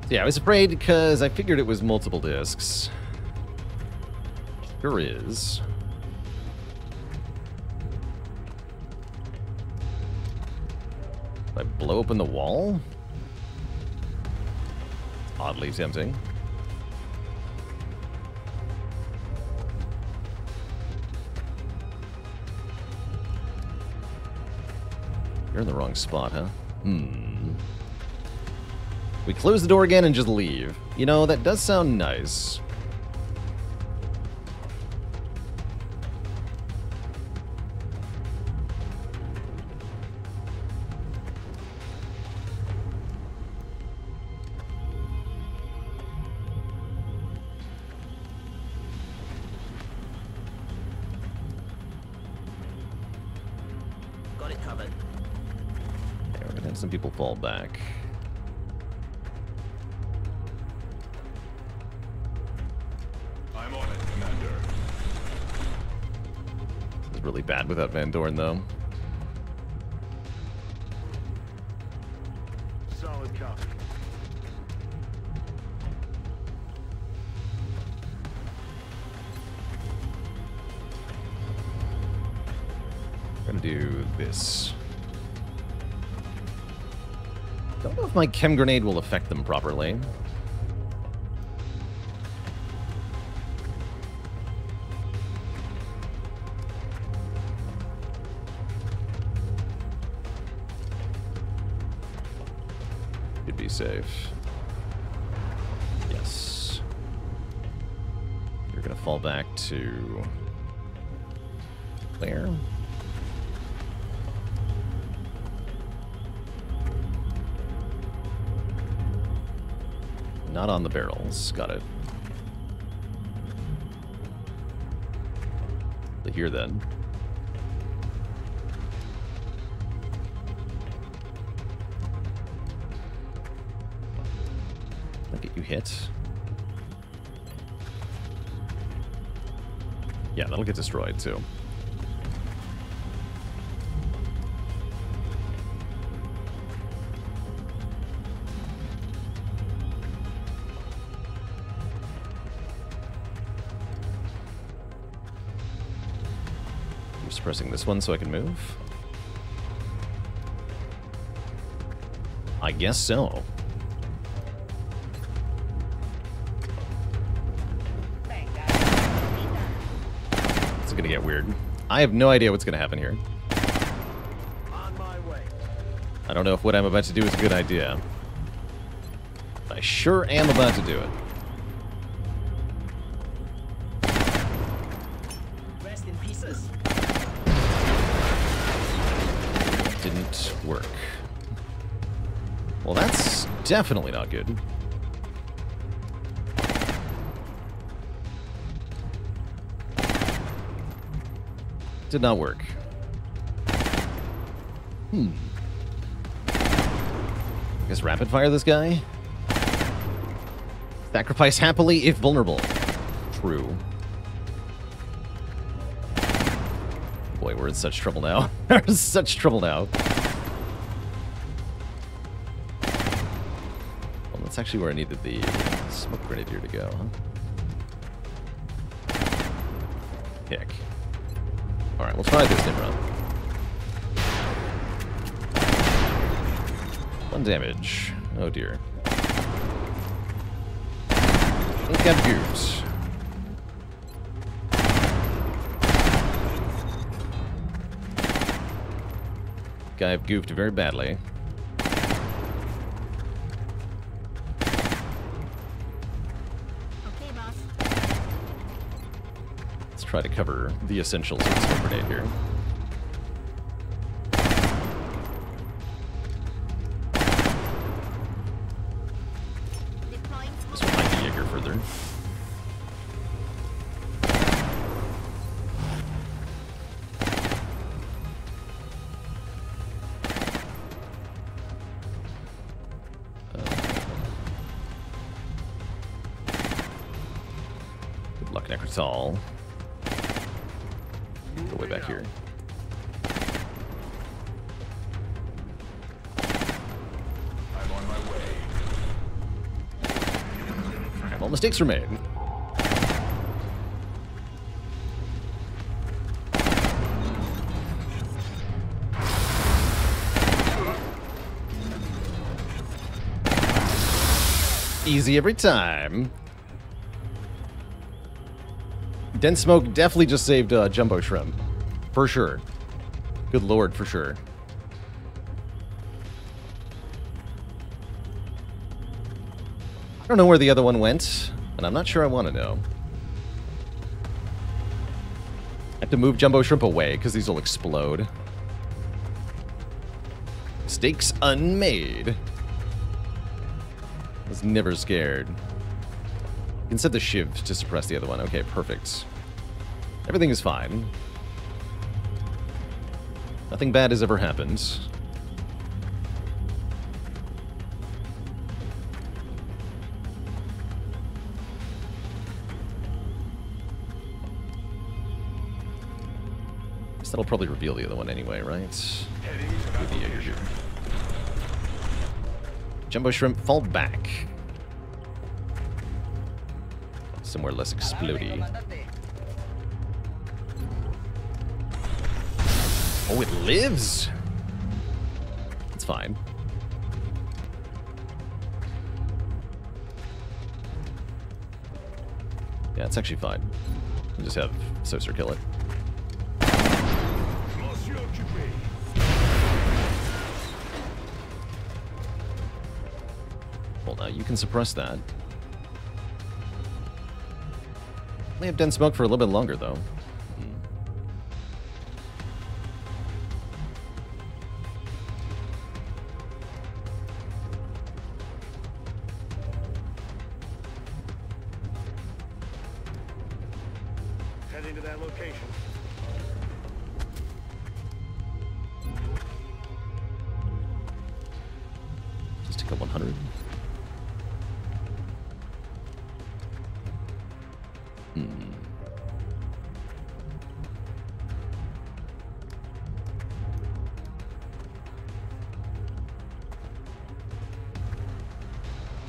Yeah, I was afraid because I figured it was multiple discs. Sure is. Did I blow open the wall? Oddly tempting. You're in the wrong spot, huh? We close the door again and just leave. You know, that does sound nice. Got it covered. Okay, we're gonna have some people fall back. I'm on it, Commander. This is really bad without Van Doren, though. Solid copy. We're gonna do this. Don't know if my chem grenade will affect them properly. Should be safe. Yes. You're gonna fall back to Claire. Not on the barrels. Got it. Here then. I'll get you hit. Yeah, that'll get destroyed too. Pressing this one so I can move? I guess so. It's gonna get weird. I have no idea what's gonna happen here. On my way. I don't know if what I'm about to do is a good idea. I sure am about to do it. Rest in pieces. Didn't work. Well, that's definitely not good. Did not work. I guess rapid fire this guy? Sacrifice happily if vulnerable. True. boy, we're in such trouble now. We're in such trouble now. Well, that's actually where I needed the smoke grenadier to go, huh? Pick. Alright, we'll try this Nimrod. 1 damage. Oh dear. Ain't got goofed. Guy have goofed very badly. Okay, boss. Let's try to cover the essentials of this grenade here. Deploying This smoke. one might be Jaeger further. Good luck, Necrotal. Go way back here. I'm on my way. All mistakes were made. Easy every time. Dense Smoke definitely just saved Jumbo Shrimp. For sure. Good lord, for sure. I don't know where the other one went, and I'm not sure I want to know. I have to move Jumbo Shrimp away, because these will explode. Mistakes unmade. I was never scared. You can set the shiv to suppress the other one. Okay, perfect. Everything is fine. Nothing bad has ever happened. Guess that'll probably reveal the other one anyway, right? Heading to that With the Jaeger location. here. Jumbo Shrimp, fall back. Somewhere less explodey. Oh, it lives? It's fine. Yeah, it's actually fine. We'll just have Saucer kill it. Monsieur Dupree. Well, now you can suppress that. May have dense smoke for a little bit longer, though. Heading to that location. Just take a 100.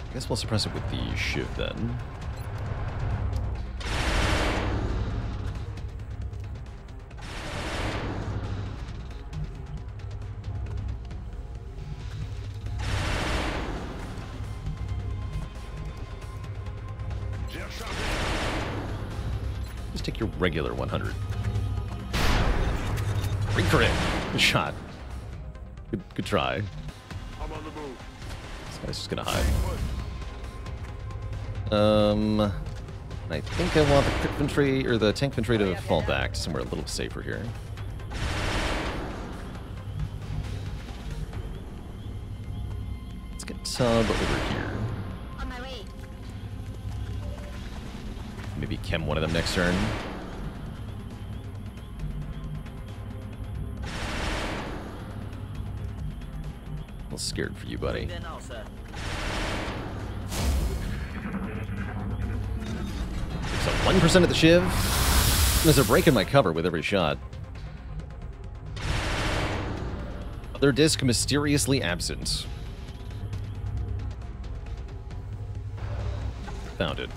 I guess we'll suppress it with the shiv then. Just take your regular 100. Great crit. Good shot. Good try. I'm on the move. This guy's just gonna hide. Put. I think I want the crit infantry or the tank infantry to fall back to somewhere a little safer here. Let's get Tub over here. On my way. Maybe chem one of them next turn. A little scared for you, buddy. There now, sir. So 1% of the shiv. As they're breaking my cover with every shot. Other disc mysteriously absent. Found it.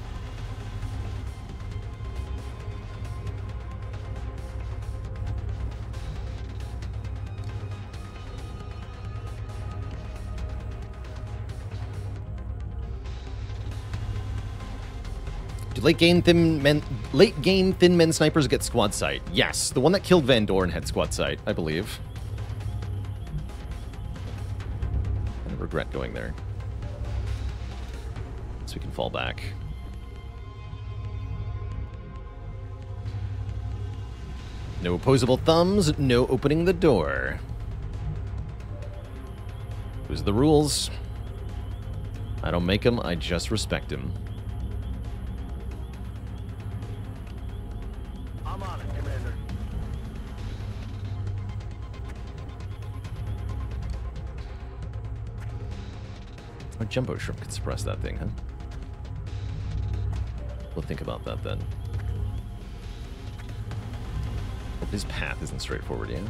Do late game thin men snipers get squad sight? Yes, the one that killed Van Dorn had squad sight, I believe. I regret going there. So we can fall back. No opposable thumbs, no opening the door. Those are the rules. I don't make them, I just respect them. I'm on it, Commander. A jumbo shrimp could suppress that thing, huh? We'll think about that then. Hope his path isn't straightforward, yeah?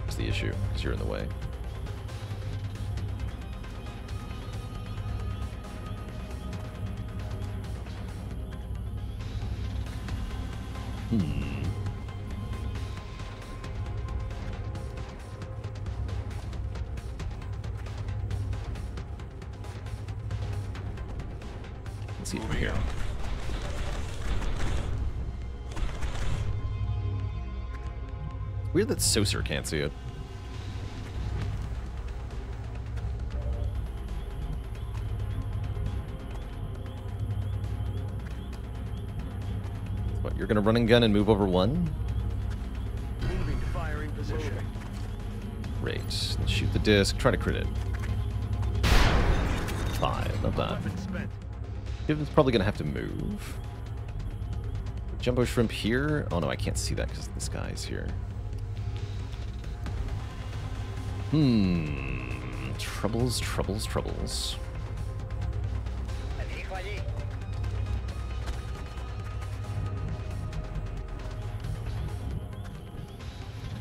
That's the issue, because you're in the way. Let's see from here. Weird that Saucer can't see it. What, you're gonna run and gun and move over one? Moving to firing position. Great. Let's shoot the disc. Try to crit it. 5. Not bad. Weapon spent. It's probably gonna have to move. Jumbo shrimp here. Oh no, I can't see that because this guy's here. Troubles, troubles, troubles.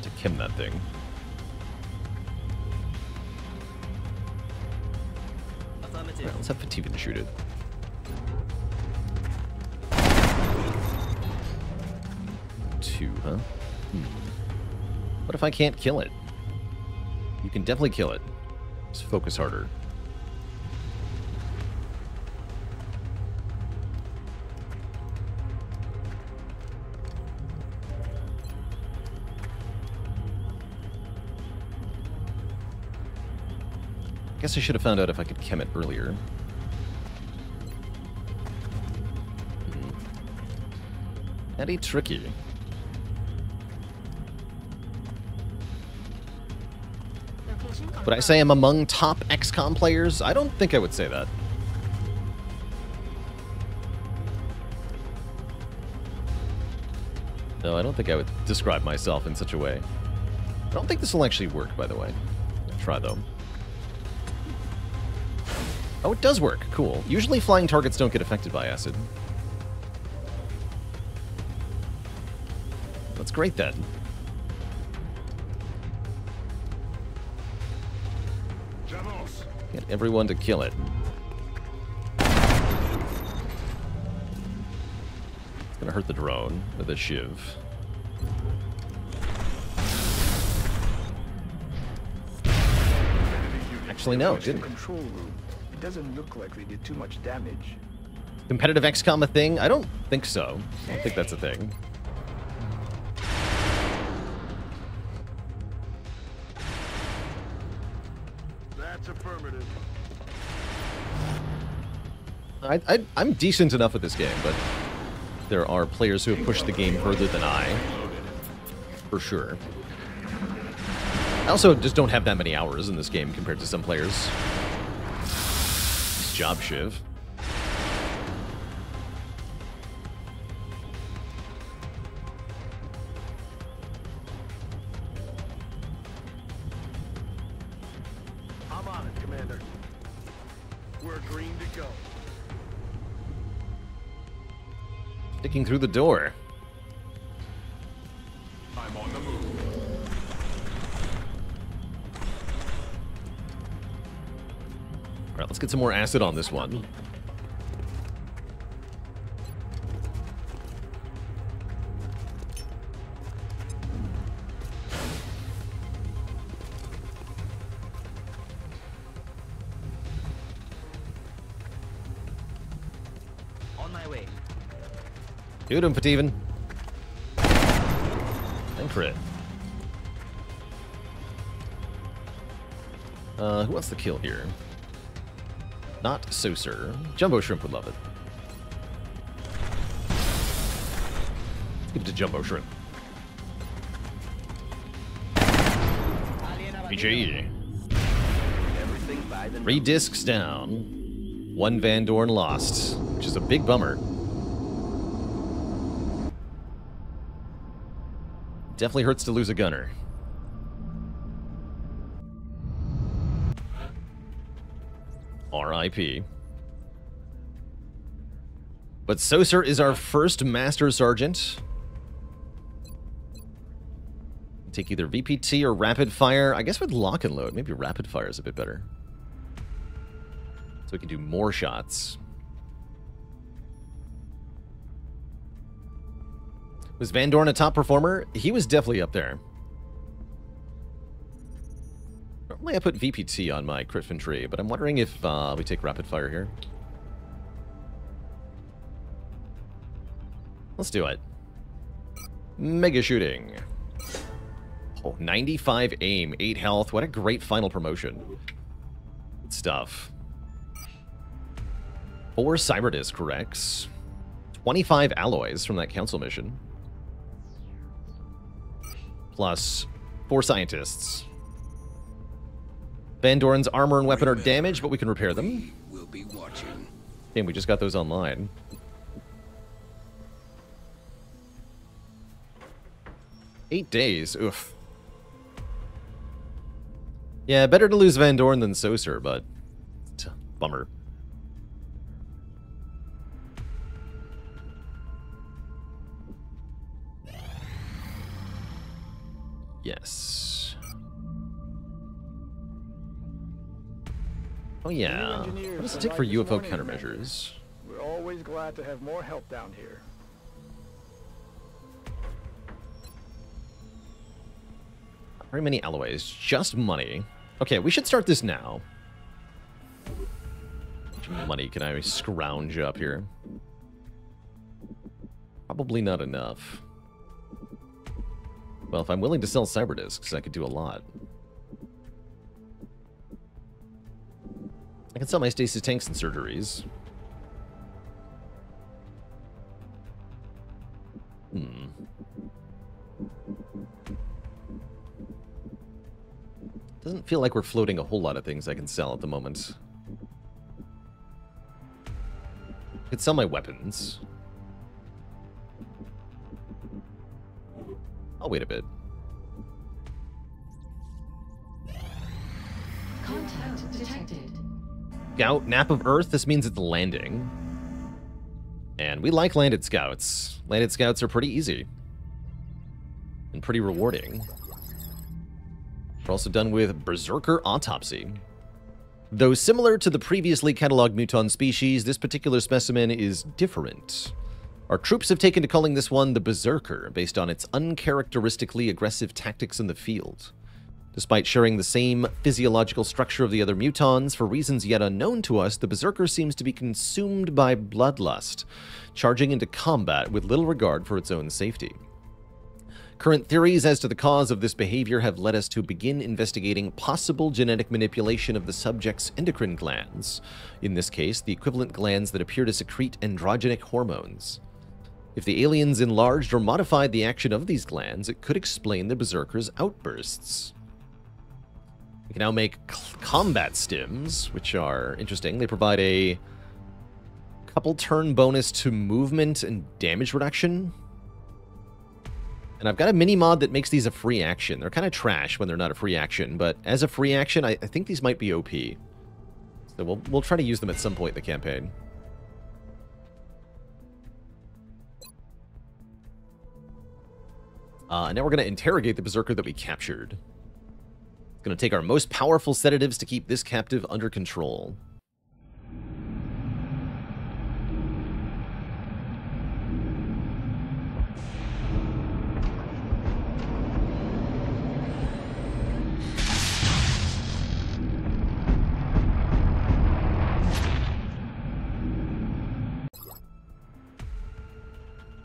To Kim that thing. Affirmative. Right, let's have Fativan shoot it. Two, huh? What if I can't kill it? You can definitely kill it. Just focus harder. Guess I should have found out if I could chem it earlier. Pretty tricky. Would I say I'm among top XCOM players? I don't think I would say that. No, I don't think I would describe myself in such a way. I don't think this will actually work, by the way. I'll try, though. Oh, it does work. Cool. Usually flying targets don't get affected by acid. That's great, then. Get everyone to kill it. It's gonna hurt the drone with a shiv. Actually, no, it didn't. Control room. It doesn't look like they did too much damage. Competitive XCOM a thing? I don't think so. I don't think that's a thing. That's affirmative. I'm decent enough at this game, but there are players who have pushed the game further than I. For sure. I also just don't have that many hours in this game compared to some players. Nice job, Shiv. I'm on it, Commander. We're green to go. Sticking through the door. I'm on the move. Alright, let's get some more acid on this one. On my way. Shoot him, Fativan. And crit. Who wants the kill here? Not Saucer. Jumbo Shrimp would love it. Let's give it to Jumbo Shrimp. PG. Everything by the 3 discs down. 1 Van Dorn lost, which is a big bummer. Definitely hurts to lose a gunner. R.I.P. But Saucer is our first Master Sergeant. Take either VPT or Rapid Fire. I guess with Lock and Load, maybe Rapid Fire is a bit better. So we can do more shots. Was Van Dorn a top performer? He was definitely up there. Normally I put VPT on my crit tree, but I'm wondering if we take Rapid Fire here. Let's do it. Mega Shooting. Oh, 95 aim, 8 health. What a great final promotion. Good stuff. 4 Cyberdisc corrects. 25 alloys from that council mission. Plus 4 scientists. Van Dorn's armor and weapon are damaged, but we can repair them. We'll be watching. Damn, we just got those online. Eight days, oof. Yeah, better to lose Van Dorn than Saucer, but bummer. Yes. Oh yeah. What does it take for UFO countermeasures? We're always glad to have more help down here. Not very many alloys, just money. Okay, we should start this now. How much money can I scrounge up here? Probably not enough. Well, if I'm willing to sell Cyberdiscs, I could do a lot. I can sell my stasis tanks and surgeries. Doesn't feel like we're floating a whole lot of things I can sell at the moment. I could sell my weapons. I'll wait a bit. Contact detected. Scout, Nap of Earth, this means it's landing. And we like landed scouts. Landed scouts are pretty easy. And pretty rewarding. We're also done with Berserker Autopsy. Though similar to the previously cataloged muton species, this particular specimen is different. Our troops have taken to calling this one the Berserker, based on its uncharacteristically aggressive tactics in the field. Despite sharing the same physiological structure of the other mutons, for reasons yet unknown to us, the Berserker seems to be consumed by bloodlust, charging into combat with little regard for its own safety. Current theories as to the cause of this behavior have led us to begin investigating possible genetic manipulation of the subject's endocrine glands, in this case, the equivalent glands that appear to secrete androgenic hormones. If the aliens enlarged or modified the action of these glands, it could explain the Berserker's outbursts. We can now make combat stims, which are interesting. They provide a couple turn bonus to movement and damage reduction. And I've got a mini-mod that makes these a free action. They're kind of trash when they're not a free action, but as a free action, I think these might be OP. So we'll try to use them at some point in the campaign. And now we're going to interrogate the Berserker that we captured. It's going to take our most powerful sedatives to keep this captive under control.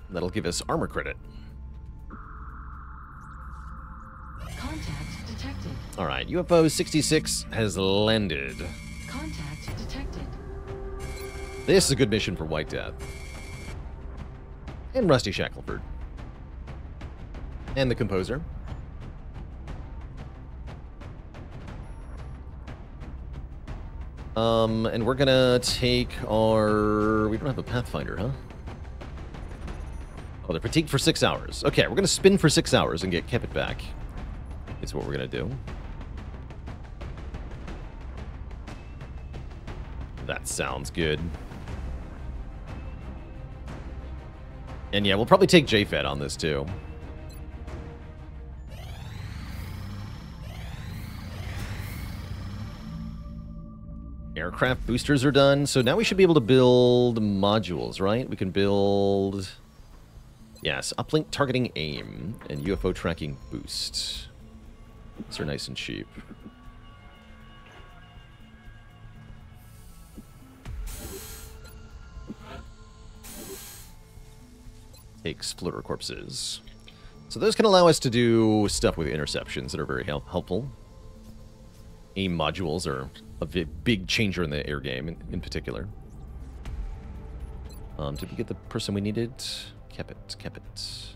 That'll give us armor credit. Contact detected. Alright, UFO 66 has landed. Contact detected. This is a good mission for White Death. And Rusty Shackleford. And the composer. And we're gonna take our... We don't have a Pathfinder, huh? Oh, they're fatigued for 6 hours. Okay, we're gonna spin for 6 hours and get Kepit back. Is what we're gonna do. That sounds good. And yeah, we'll probably take JFED on this too. Aircraft boosters are done, so now we should be able to build modules, right? We can build... Yes, uplink targeting aim and UFO tracking boost. These are nice and cheap. Take splitter corpses. So those can allow us to do stuff with interceptions that are very helpful. AIM modules are a big changer in the air game, in particular. Did we get the person we needed? Kepit. Let's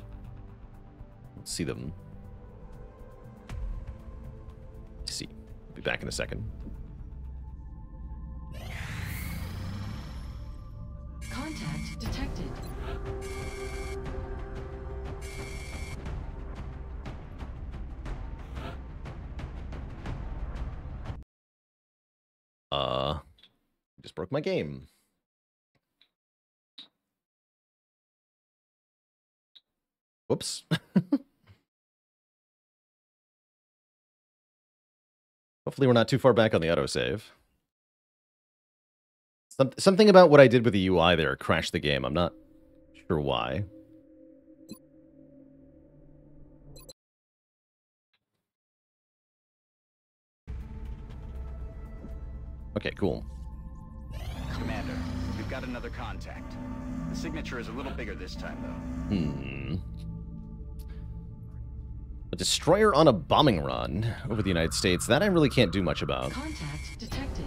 see them. Let's see. I'll be back in a second. Contact detected. Just broke my game. Whoops. Hopefully we're not too far back on the autosave. Something about what I did with the UI there crashed the game. I'm not sure why. Okay, cool. Commander, we've got another contact. The signature is a little bigger this time, though. A destroyer on a bombing run over the United States. That I really can't do much about. Contact detected.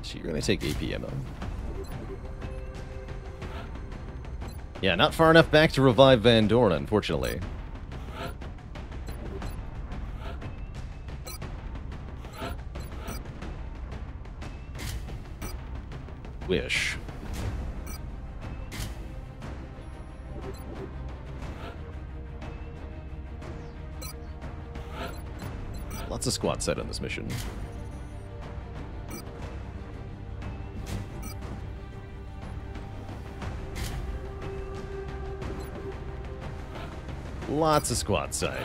So you're going to take AP ammo. Yeah, not far enough back to revive Van Dorn, unfortunately. Wish. Lots of squad set on this mission. Lots of squad sight.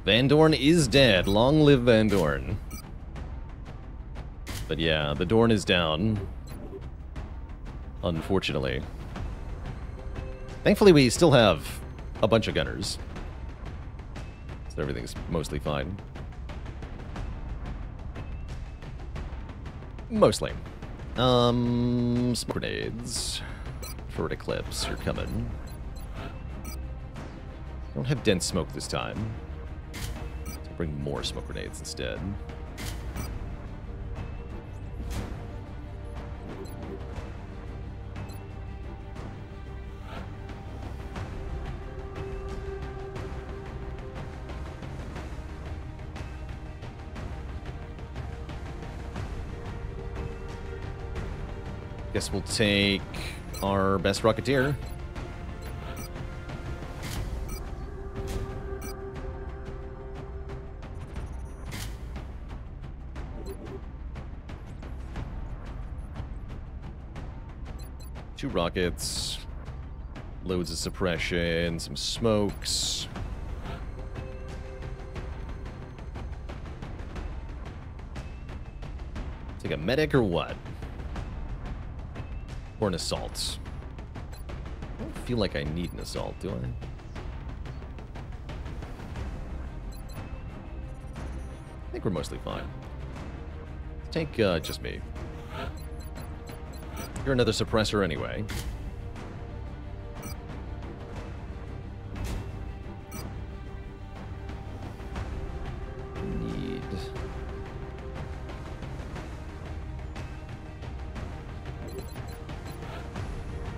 Van Dorn is dead. Long live Van Dorn. But yeah, the Dorn is down. Unfortunately. Thankfully, we still have a bunch of gunners. So everything's mostly fine. Mostly. Smoke grenades. Forward Eclipse, you're coming. Don't have dense smoke this time. So bring more smoke grenades instead. Guess we'll take our best Rocketeer. Two rockets. Loads of suppression, some smokes. Take a medic or what? Or an assault? I don't feel like I need an assault, do I? I think we're mostly fine. Take just me. You're another suppressor anyway. Need...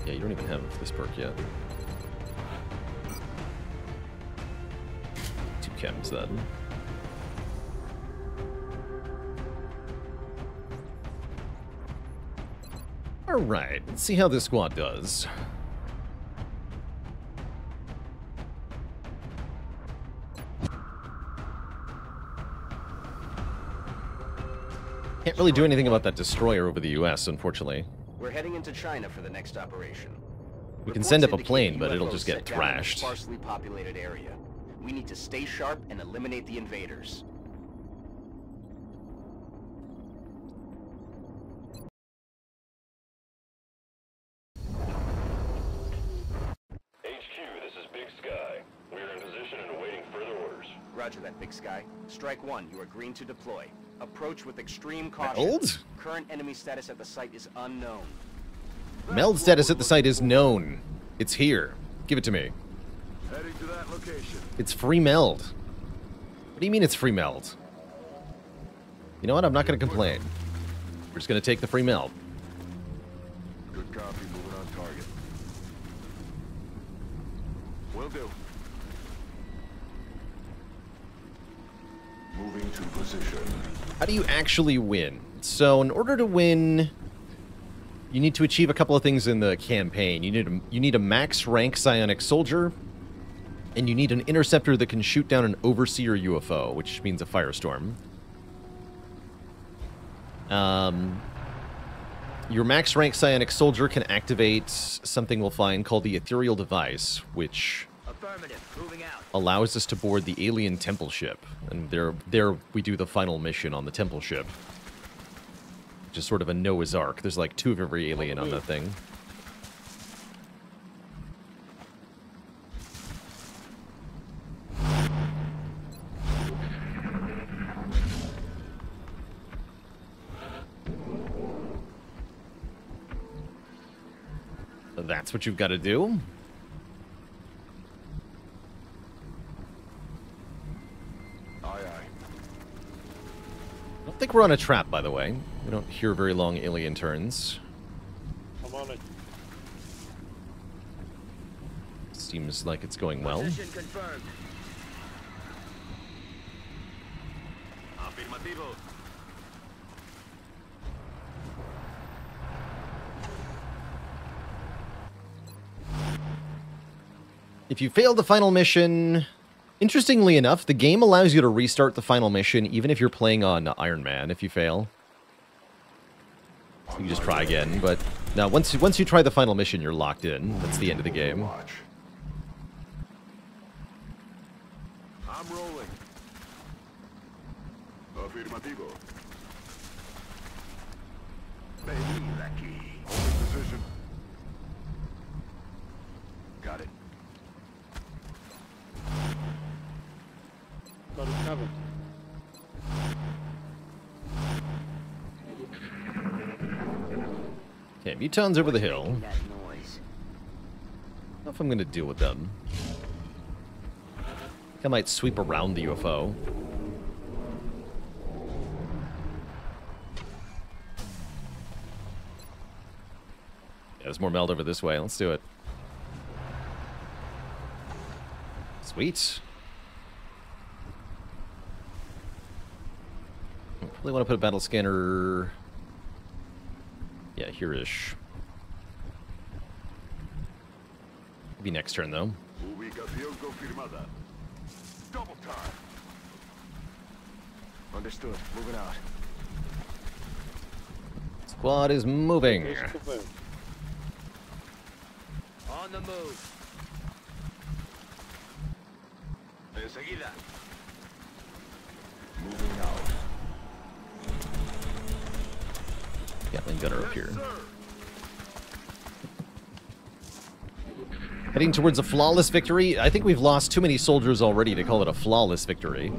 Yeah, you don't even have this perk yet. 2 chems then. Alright, let's see how this squad does. Can't really do anything about that destroyer over the US, unfortunately. We're heading into China for the next operation. We can send up a Reports plane, indicate but it'll UFOs just get set down in a thrashed. sparsely populated area. We need to stay sharp and eliminate the invaders. HQ, this is Big Sky. We are in position and awaiting further orders. Roger that, Big Sky. Strike 1, you are green to deploy. Approach with extreme caution. Meld? Current enemy status at the site is unknown. Meld status at the site is known. It's here. Give it to me. Heading to that location. It's free meld. What do you mean it's free meld? You know what? I'm not going to complain. We're just going to take the free meld. Good copy, moving on target. Will do. Moving to position. How do you actually win? So in order to win, you need to achieve a couple of things in the campaign. You need a max rank psionic soldier, and you need an interceptor that can shoot down an overseer UFO, which means a firestorm. Your max rank psionic soldier can activate something we'll find called the ethereal device, which Moving out. allows us to board the alien temple ship. And there we do the final mission on the temple ship. Which is sort of a Noah's Ark. There's like 2 of every alien on that thing. So that's what you've got to do. I don't think we're on a trap, by the way. We don't hear very long alien turns. I'm on it. Seems like it's going well. Position confirmed. Afirmativo. If you fail the final mission... Interestingly enough, the game allows you to restart the final mission even if you're playing on Iron Man if you fail. So you just try again, but... Now, once you try the final mission, you're locked in. That's the end of the game. I'm rolling. Afirmativo. Vení aquí. Holding position. Got it. Got it covered. Okay, Mutons over the hill. Making that noise. I don't know if I'm going to deal with them. I think I might sweep around the UFO. Yeah, there's more meld over this way. Let's do it. Sweet. Probably want to put a battle scanner... Yeah, here-ish. Maybe next turn, though. Ubicación confirmada. Double time. Understood. Moving out. Squad is moving. Case confirmed. On the move. Enseguida. Moving out. Gatling gunner up here. Sir. Heading towards a flawless victory. I think we've lost too many soldiers already to call it a flawless victory.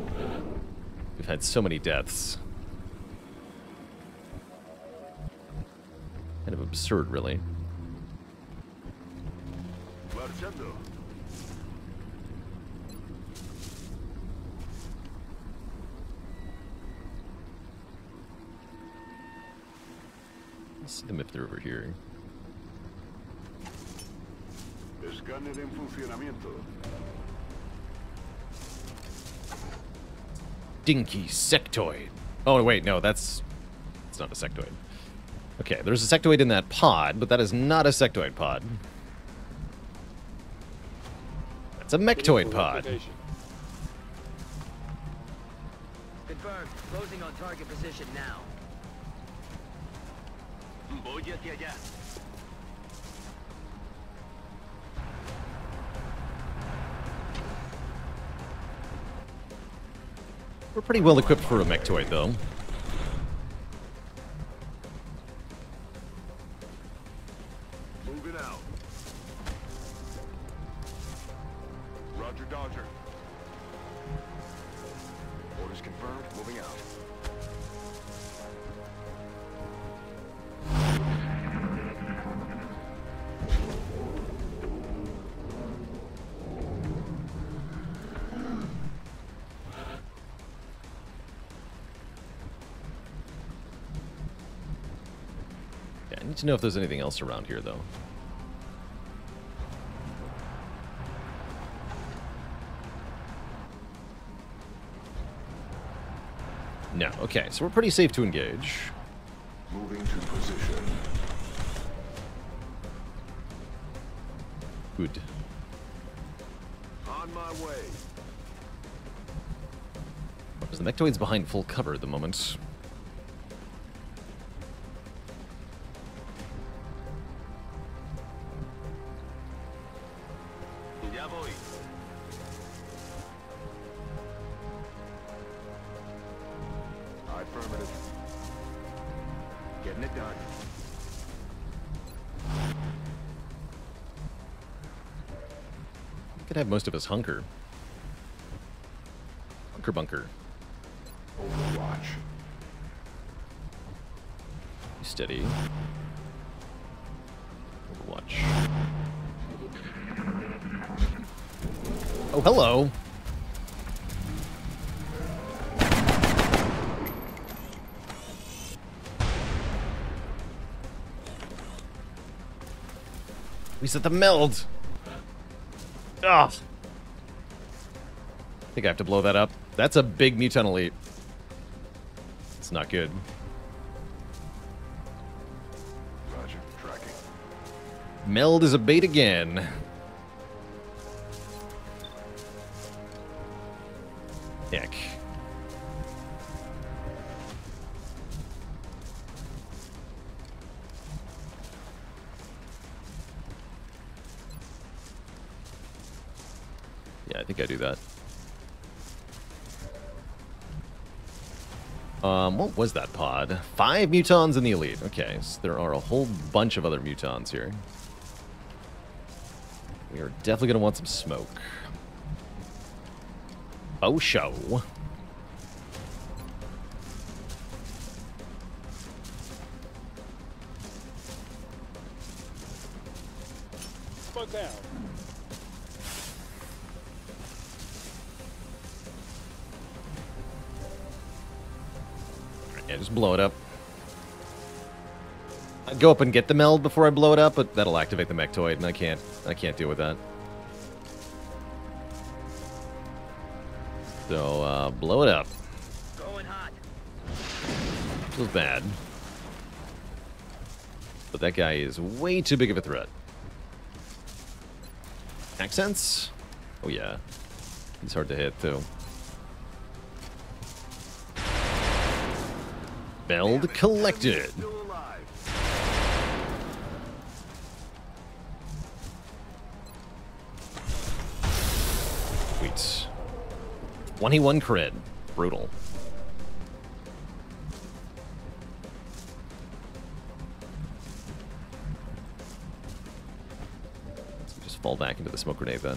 We've had so many deaths. Kind of absurd, really. Marchando. Let's see them if they're over here. Escáner en funcionamiento. Dinky sectoid. Oh, wait, no, it's not a sectoid. Okay, there's a sectoid in that pod, but that is not a sectoid pod. That's a mectoid pod. Confirmed. Closing on target position now. Voy hacia allá. We're pretty well equipped for a mectoid, though. Moving out. Roger, Dodger. Orders confirmed. Moving out. Yeah, I need to know if there's anything else around here, though. No. Okay, so we're pretty safe to engage. Moving to position. Good. On my way. The mectoid's behind full cover at the moment. Ya voy. Affirmative. Getting it done. We could have most of us hunker. Hunker bunker. Overwatch. Steady. Overwatch. Oh, hello. We set the meld. Ah. I think I have to blow that up. That's a big mutant elite. It's not good. Roger. Tracking. Meld is a bait again. Heck. Yeah, I think I do that. What was that pod? 5 mutons in the elite. Okay, so there are a whole bunch of other mutons here. We are definitely going to want some smoke. Oh, show. Smoke out. Yeah, just blow it up. I'd go up and get the meld before I blow it up, but that'll activate the mectoid, and I can't deal with that. So, blow it up. Going hot. Feels bad. But that guy is way too big of a threat. Accents? Oh yeah. He's hard to hit, too. Meld collected. Still alive. Sweet. 21 crit. Brutal. So just fall back into the smoke grenade then.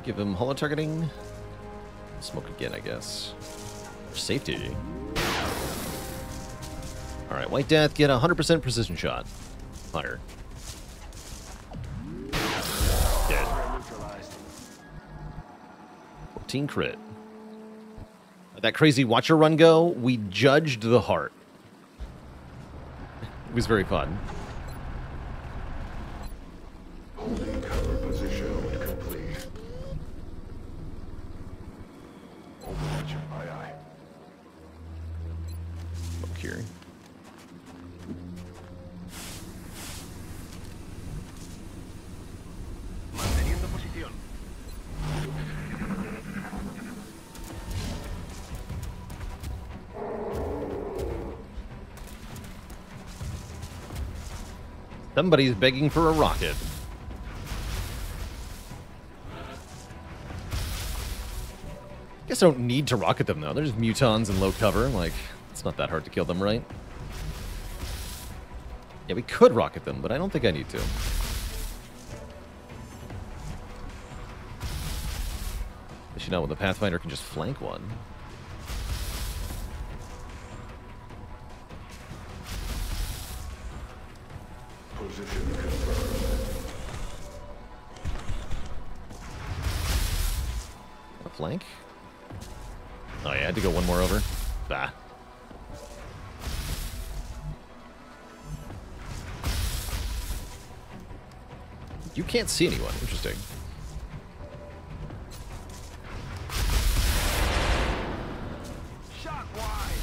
Give him holo targeting. Smoke again, I guess. For safety. Alright, White Death, get a 100% precision shot. Fire. Dead. 14 crit. That crazy Watcher run go, we judged the heart. It was very fun. Holding cover position complete. Overwatch, aye aye. Smoke here. Manteniendo posición. Somebody's begging for a rocket. Guess I don't need to rocket them, though. They're just mutons in low cover. Like, it's not that hard to kill them, right? Yeah, we could rocket them, but I don't think I need to. Especially not when the Pathfinder can just flank one. Position confirmed. A flank? Oh, yeah, I had to go one more over. Bah. You can't see anyone. Interesting. Shot wide.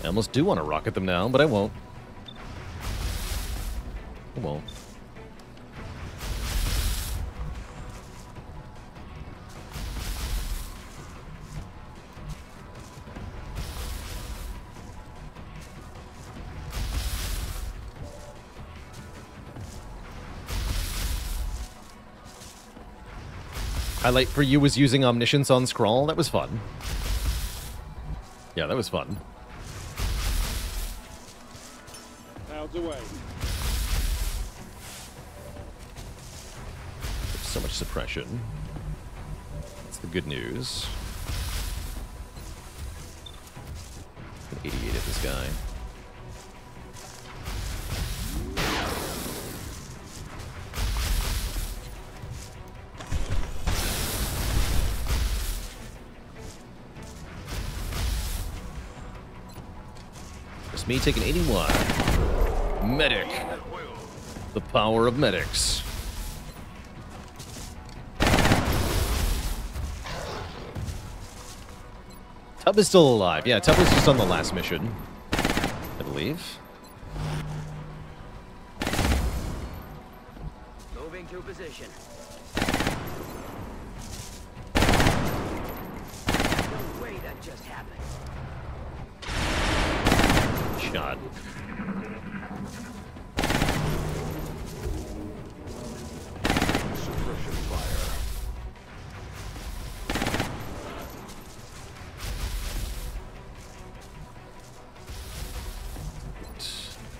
I almost do want to rocket them now, but I won't. I won't. Highlight for you was using Omniscience on Scrawl. That was fun. Yeah, that was fun. Clouds away. There's so much suppression. That's the good news. 88 at this guy. Me taking 81. Medic. The power of medics. Tub is still alive. Yeah, Tub was just on the last mission, I believe. Moving to position. No way that just happened. Shot. Suppression fire.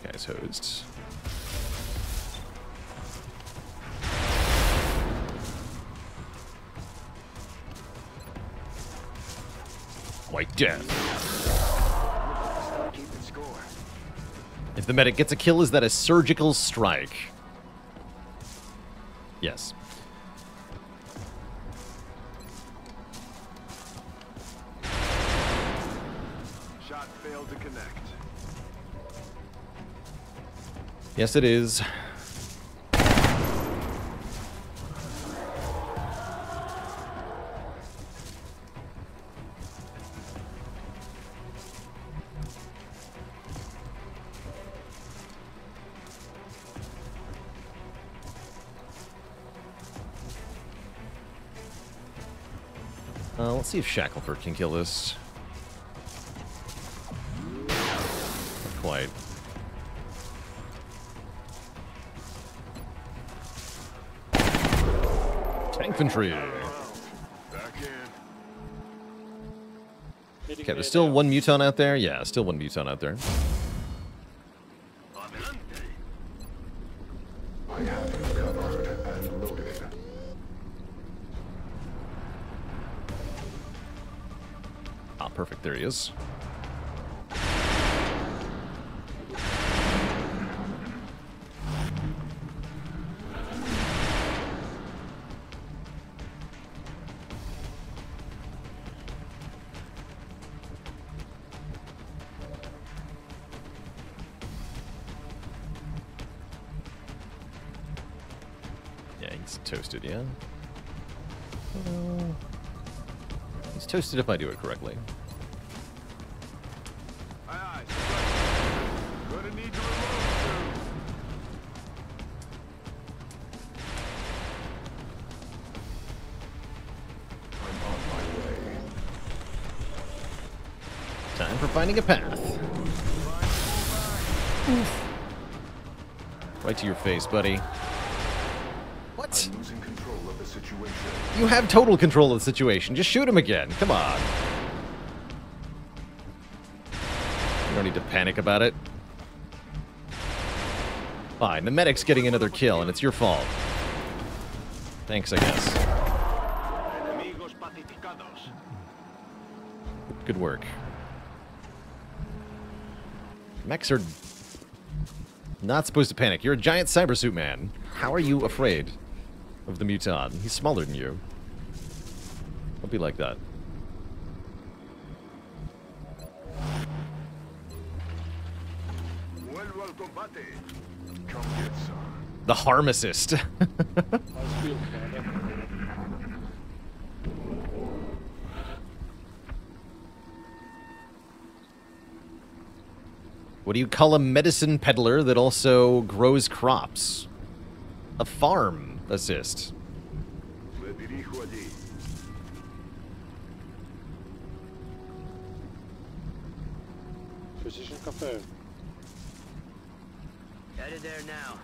Guy's hosed. White Death. Keeping score. If the medic gets a kill, is that a surgical strike? Yes. Shot failed to connect. Yes, it is. Let's see if Shackleford can kill this. Infantry. Back in. Okay, there's still one muton out there? Yeah, still one muton out there. Adelante. I have him covered and loaded. Ah, perfect. There he is. Yeah, he's toasted, yeah? He's toasted if I do it correctly. Aye, aye. Gonna need to reload soon. I'm on my way. Time for finding a path. Right to your face, buddy. What? I'm losing control of the situation. You have total control of the situation. Just shoot him again. Come on. You don't need to panic about it. Fine, the medic's getting another kill, and it's your fault. Thanks, I guess. Enemigos pacificados. Good work. Mechs are not supposed to panic. You're a giant cybersuit man. How are you afraid of the muton? He's smaller than you. Don't be like that. Vuelvo al combate. Come get some. The harm assist. What do you call a medicine peddler that also grows crops? A farm assist. Me dirijo allí. Precision confirmed. Headed there now.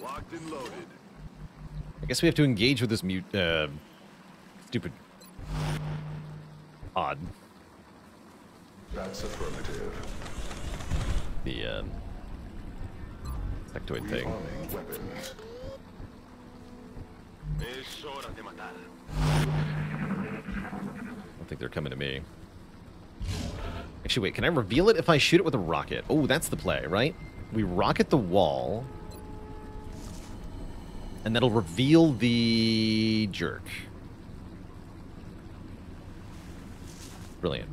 Locked and loaded. I guess we have to engage with this stupid odd. That's affirmative. The sectoid thing. Rearming weapons. Es hora de matar. I don't think they're coming to me. Actually, wait, can I reveal it if I shoot it with a rocket? Oh, that's the play, right? We rocket the wall, and that'll reveal the jerk. Brilliant.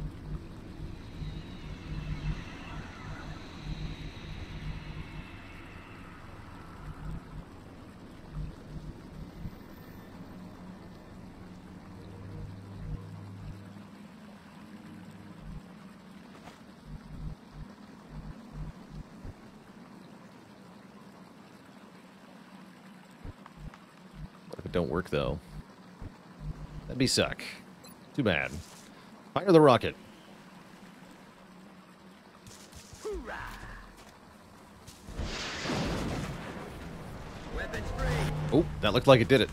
What if it don't work, though? That'd be suck. Too bad. Fire the rocket. Hoorah! Weapons free. Oh, that looked like it did it.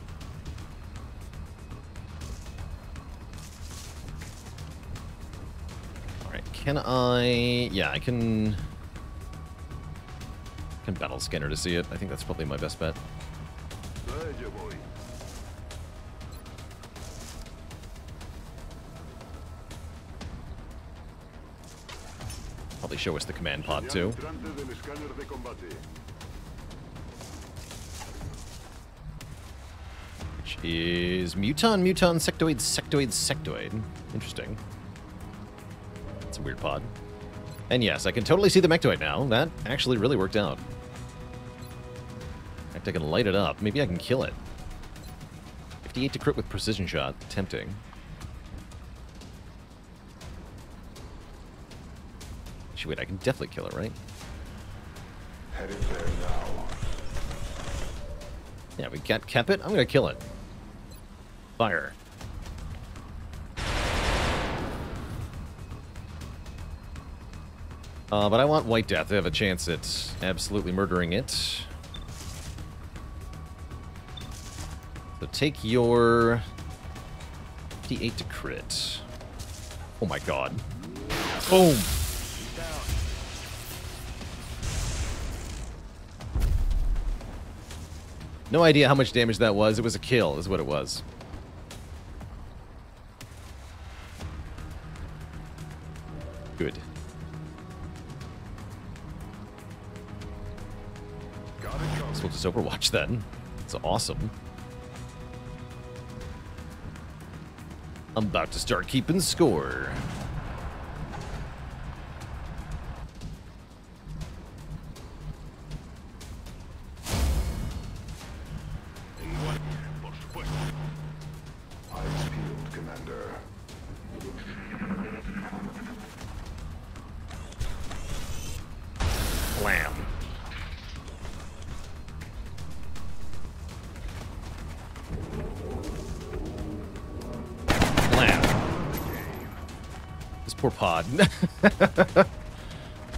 Alright, can I... Yeah, I can battle scanner to see it. I think that's probably my best bet. Allá voy. Probably show us the command pod, too. Entrante del escáner de combate. Which is muton, muton, sectoid, sectoid, sectoid. Interesting. That's a weird pod. And yes, I can totally see the mectoid now. That actually really worked out. In fact, I can light it up. Maybe I can kill it. 58 to crit with precision shot. Tempting. Actually, wait, I can definitely kill it, right? Headed there now. Yeah, we kept it. I'm gonna kill it. But I want White Death to have a chance at absolutely murdering it. So take your 58 to crit. Oh my god. Boom! No idea how much damage that was. It was a kill, is what it was. Good. So we'll just Overwatch then. It's awesome. I'm about to start keeping score. Eyes peeled, Commander. Blam. This poor pod. You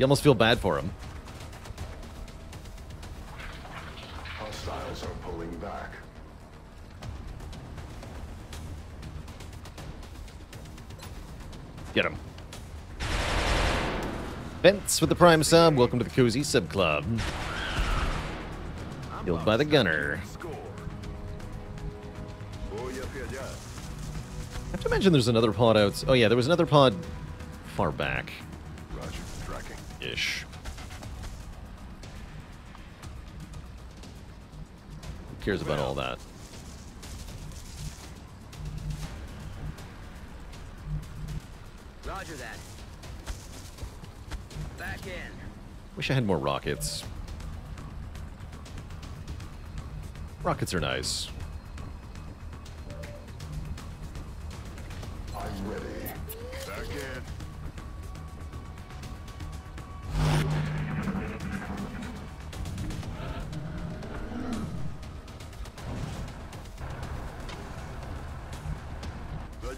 almost feel bad for him. Hostiles are pulling back. Get him. Vince with the Prime sub. Welcome to the Cozy Sub Club. Killed by the gunner. I have to imagine there's another pod out. Oh yeah, there was another pod far back. Roger, tracking. Ish. Who cares about all that? Roger that. Back in. Wish I had more rockets. Rockets are nice. I'm ready. Back in.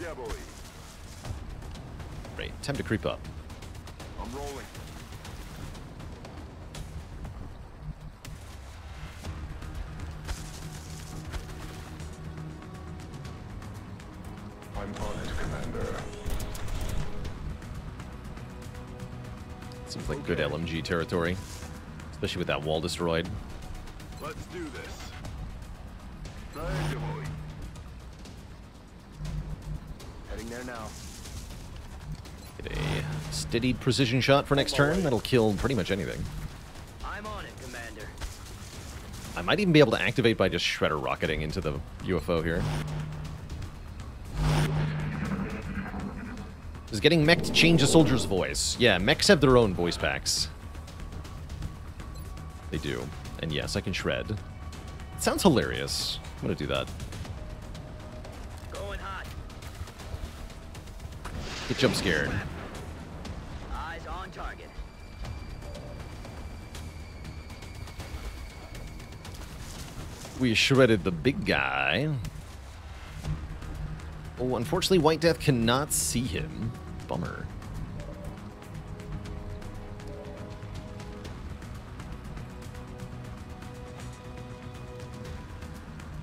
Yeah, boy. Right, time to creep up. I'm rolling. I'm on it, Commander. Seems like good LMG territory. Especially with that wall destroyed. Let's do this. Thank you, boy. Heading there now. Get a steadied precision shot for next turn. That'll kill pretty much anything. I'm on it, Commander. I might even be able to activate by just shredder rocketing into the UFO here. Does getting mech to change a soldier's voice? Yeah, mechs have their own voice packs. They do. And yes, I can shred. It sounds hilarious. I'm gonna do that. Going hot. Get jump scared. Eyes on target. We shredded the big guy. Oh, unfortunately, White Death cannot see him. Bummer.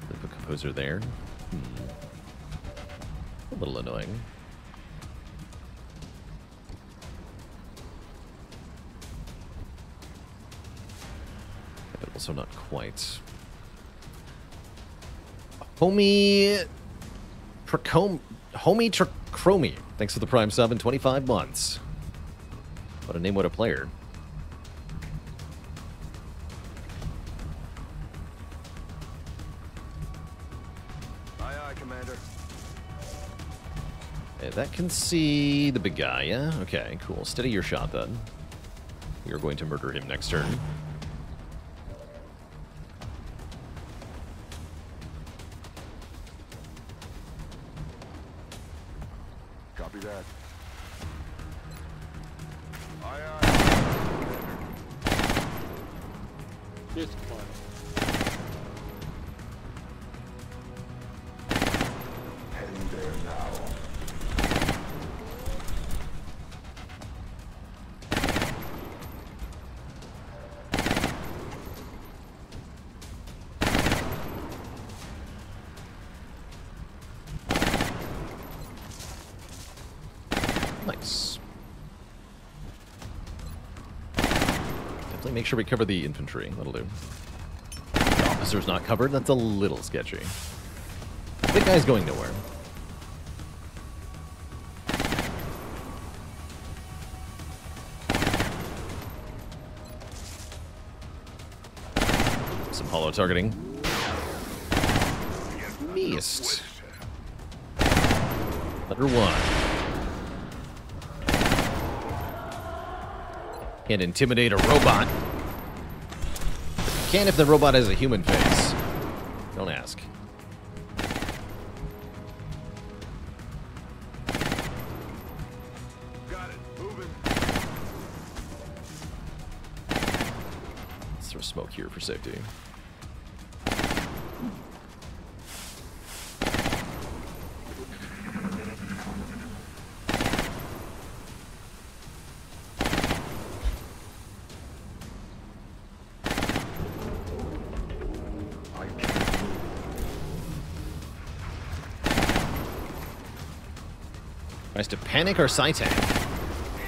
The composer there. A little annoying. But also not quite. Homie Trachromy. Thanks for the Prime sub in 25 months. What a name, what a player. Aye, aye, Commander. Okay, that can see the big guy, yeah? Okay, cool. Steady your shot, then. You're going to murder him next turn. Copy that. Aye, aye. Just fine. Heading there now. Nice. Definitely make sure we cover the infantry. That'll do. The officer's not covered. That's a little sketchy. The big guy's going nowhere. Some hollow targeting. Missed. Letter 1. Can't intimidate a robot. Can if the robot has a human face. Don't ask. Got it. Moving. Let's throw smoke here for safety. Tries to panic our side tank.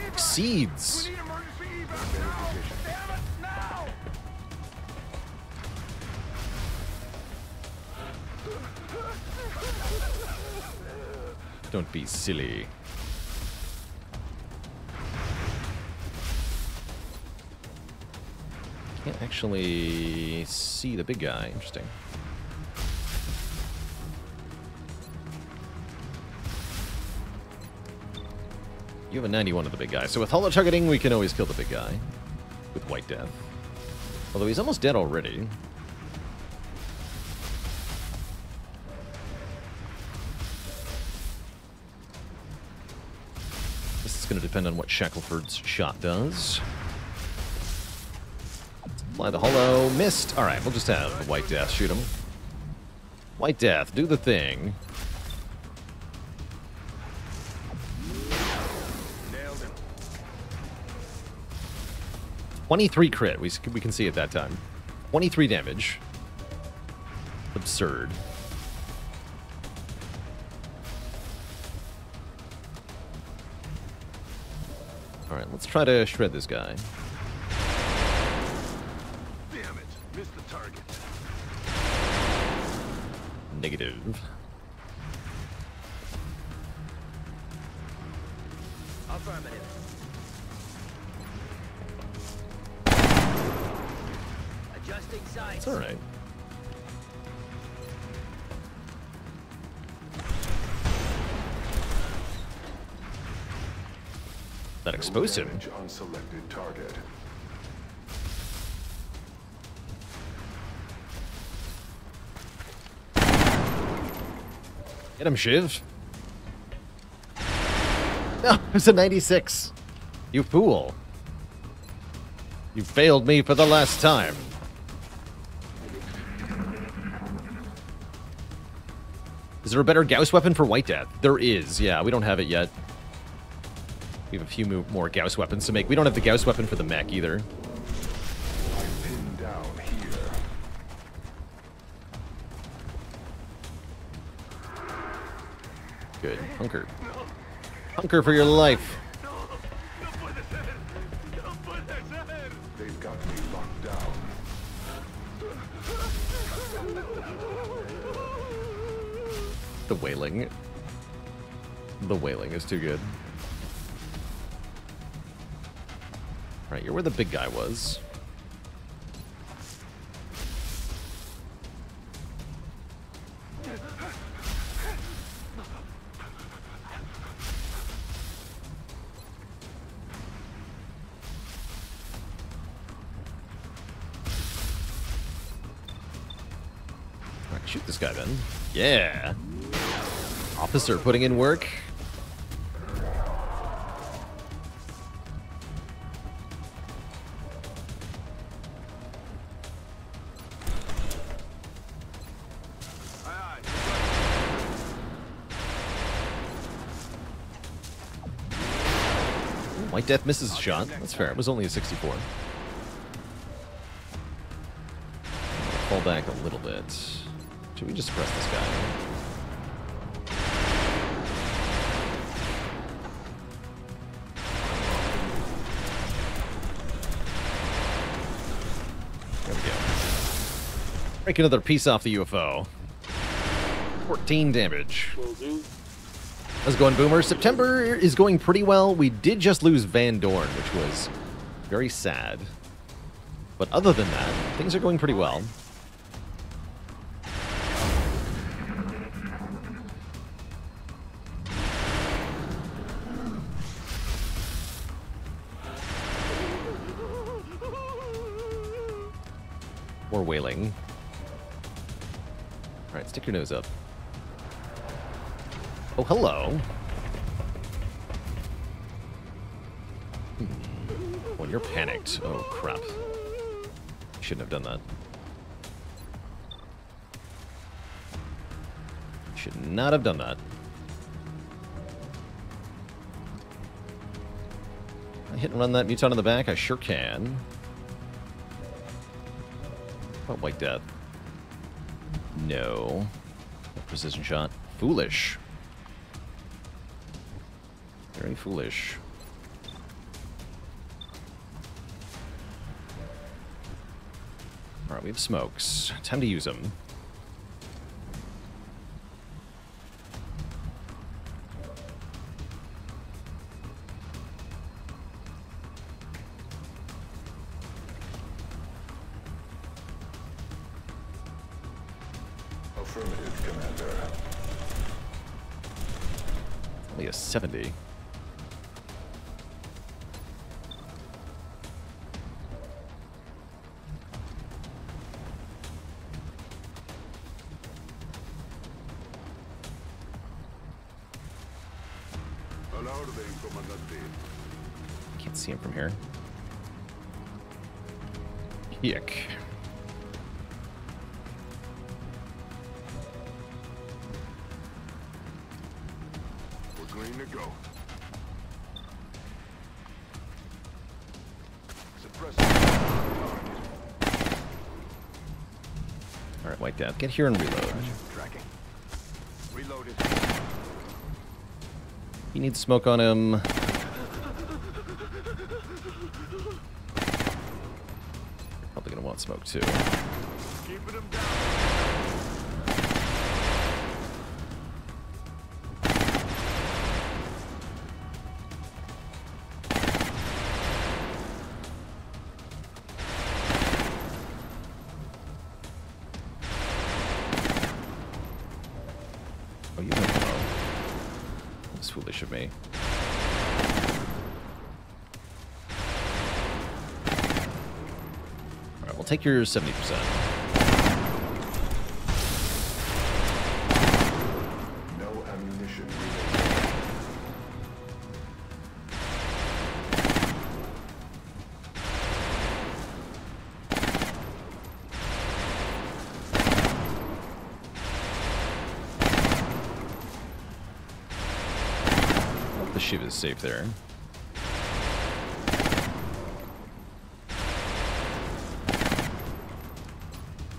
Exceeds. Need emergency evac now. Damn it, now! Don't be silly. Can't actually see the big guy. Interesting. You have a 91 of the big guy. So with hollow targeting, we can always kill the big guy. With White Death. Although he's almost dead already. This is going to depend on what Shackleford's shot does. Fly the hollow. Missed. Alright, we'll just have the White Death shoot him. White Death, do the thing. Nailed him. 23 crit. We can see at that time. 23 damage. Absurd. Alright, let's try to shred this guy. Damn it. Missed the target. Negative. Affirmative. Adjusting sights. It's alright. That exposed him. Damage on selected target. Get him, Shiv. No, it's a 96. You fool. You failed me for the last time. Is there a better Gauss weapon for White Death? There is, yeah. We don't have it yet. We have a few more Gauss weapons to make. We don't have the Gauss weapon for the mech either. I'm pinned down here. Good. Hunker. Hunker for your life. They've got me locked down. The wailing. The wailing is too good. Alright, you're where the big guy was. Alright, shoot this guy then. Yeah! Officer putting in work. White Death misses a shot. That's fair. It was only a 64. Fall back a little bit. Should we just press this guy? Break another piece off the UFO. 14 damage. Will do. How's it going, Boomer? September is going pretty well. We did just lose Van Dorn, which was very sad. But other than that, things are going pretty well. Or wailing. Alright, stick your nose up. Oh, hello. When you're panicked. Oh, crap. Shouldn't have done that. Should not have done that. I hit and run that Muton in the back? I sure can. Oh, White Death. No. Precision shot. Foolish. Very foolish. Alright, we have smokes. Time to use them. Affirmative, Commander. Only a 70. Can't see him from here. Yuck. We're green to go. Alright, White Death. Get here and reload. Tracking. Reloaded. He needs smoke on him. Probably gonna want smoke too. Keeping him down. Oh, you don't know. That's foolish of me. Alright, we'll take your 70%. No ammunition remaining. The Shiv is safe there.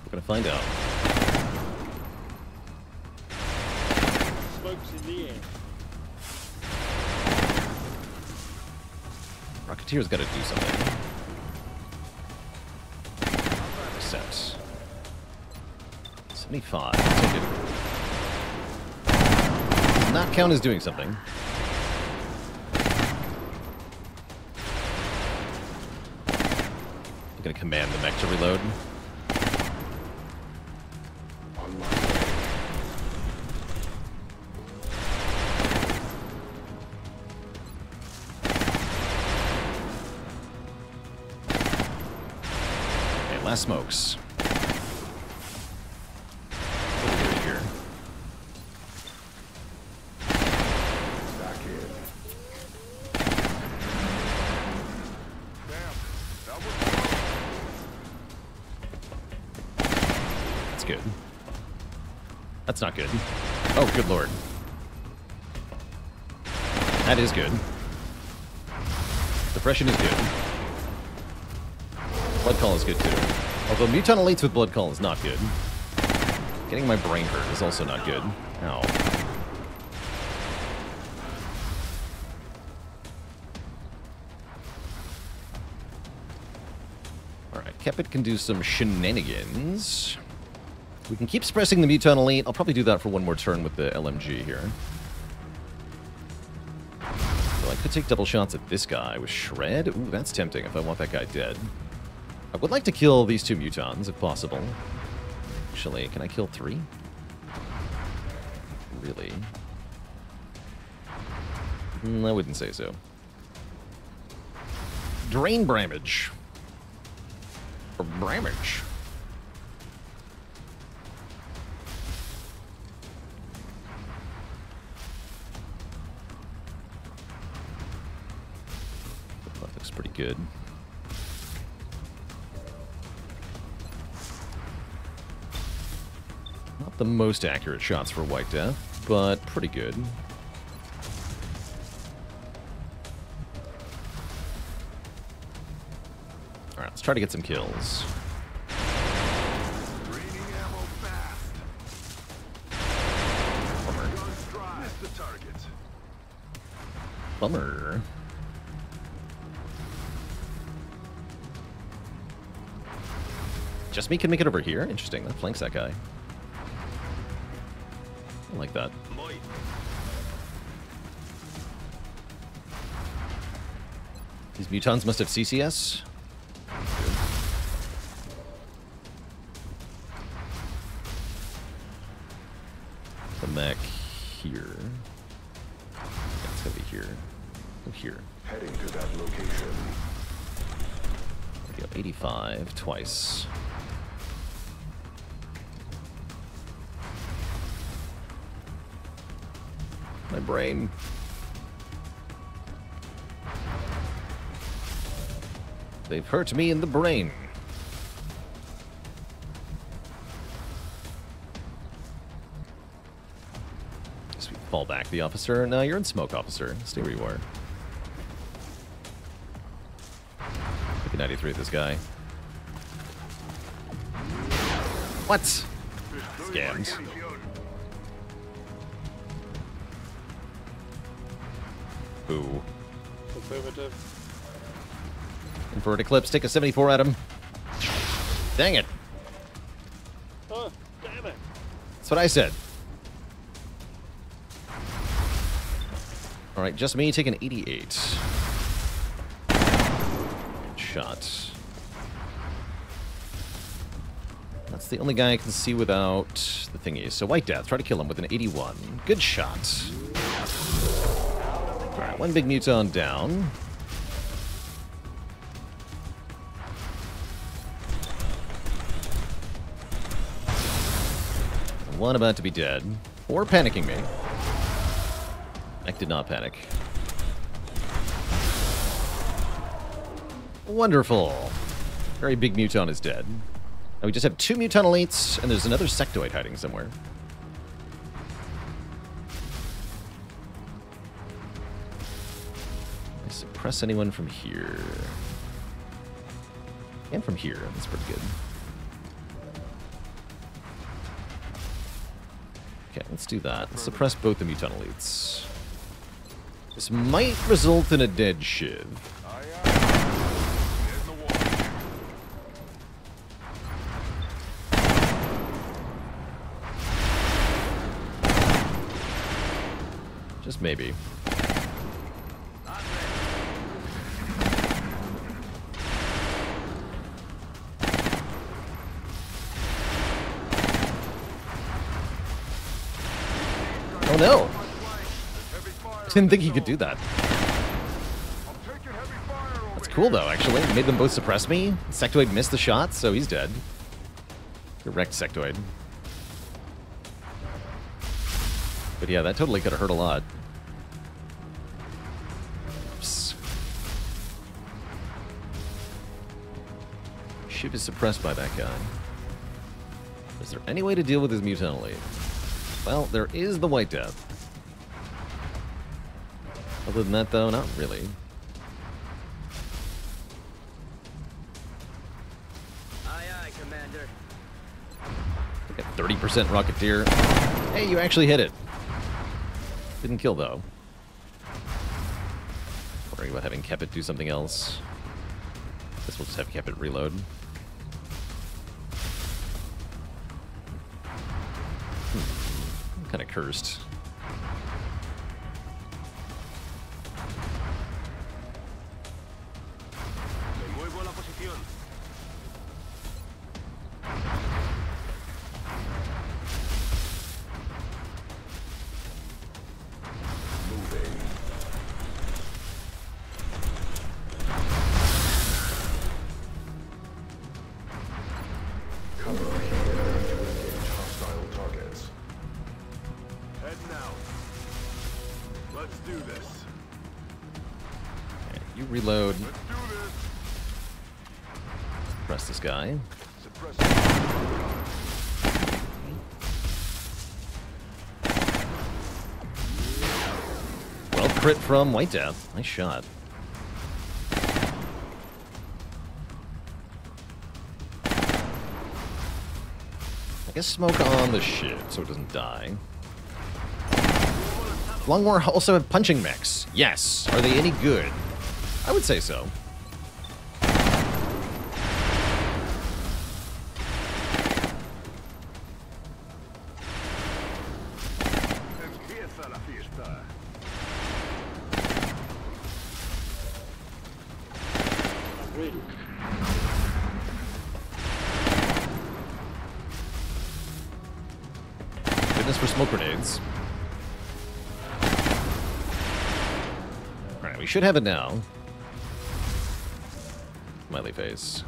We're gonna find out. Smokes in the air. Rocketeer's gotta do something. Accept. 75. Take it. Does not count as doing something. I'm gonna command the mech to reload. On my way. Okay, last smokes. What do we do here? Back in. Damn. That was That's good. That's not good. Oh, good lord. That is good. Depression is good. Blood Call is good too. Although Muton Elites with Blood Call is not good. Getting my brain hurt is also not good. Ow. Alright, Kepit can do some shenanigans. We can keep suppressing the Muton Elite. I'll probably do that for one more turn with the LMG here. So I could take double shots at this guy with Shred. Ooh, that's tempting if I want that guy dead. I would like to kill these 2 Mutons, if possible. Actually, can I kill 3? Really? I wouldn't say so. Drain Bramage. Or Bramage. That looks pretty good. Not the most accurate shots for White Death, but pretty good. Alright, let's try to get some kills. Draining ammo fast. Bummer. Guns dry. Miss the target. Bummer. Just me can make it over here? Interesting, that flanks that guy. I like that. Light. These Mutons must have CCS. The mech here. That's gonna be here. Oh, here. Heading to that location. We go 85 twice. My brain. They've hurt me in the brain. Sweet. Fall back, the officer. No, you're in smoke, officer. Stay where you are. Look at 93 at this guy. What? Scams. Boo. Affirmative. Invert Eclipse, take a 74 at him. Dang it. Oh, damn it. That's what I said. Alright, just me, take an 88. Good shot. That's the only guy I can see without the thingy. So White Death, try to kill him with an 81. Good shot. Alright, one big Muton down. One about to be dead. Or panicking me. Mech did not panic. Wonderful. Very big Muton is dead. Now we just have 2 Muton Elites, and there's another Sectoid hiding somewhere. I suppress anyone from here. And from here. That's pretty good. Okay, let's do that. Let's suppress both the Muton Elites. This might result in a dead Shiv. Just maybe. Oh no! Didn't think he could do that. That's cool though, actually. Made them both suppress me. Sectoid missed the shot, so he's dead. Wrecked Sectoid. But yeah, that totally could have hurt a lot. Oops. Shiv is suppressed by that guy. Is there any way to deal with his Muton Elite? Well, there is the White Death. Other than that, though, not really. Aye, aye, Commander. Like a 30% Rocketeer. Hey, you actually hit it. Didn't kill, though. Worrying about having Kepit do something else. Guess we'll just have Kepit reload. Kind of cursed. Me muevo a la posición. Moving. Cover here to engage hostile targets. Head now. Let's do this. Okay, you reload. Let's do this. Press this guy. Suppress. Well, crit from White Death. Nice shot. I guess smoke on the ship so it doesn't die. Longmore also have punching mechs. Yes. Are they any good? I would say so. Empieza la fiesta. Agreed. Goodness for smoke grenades. Alright, we should have it now. Smiley face.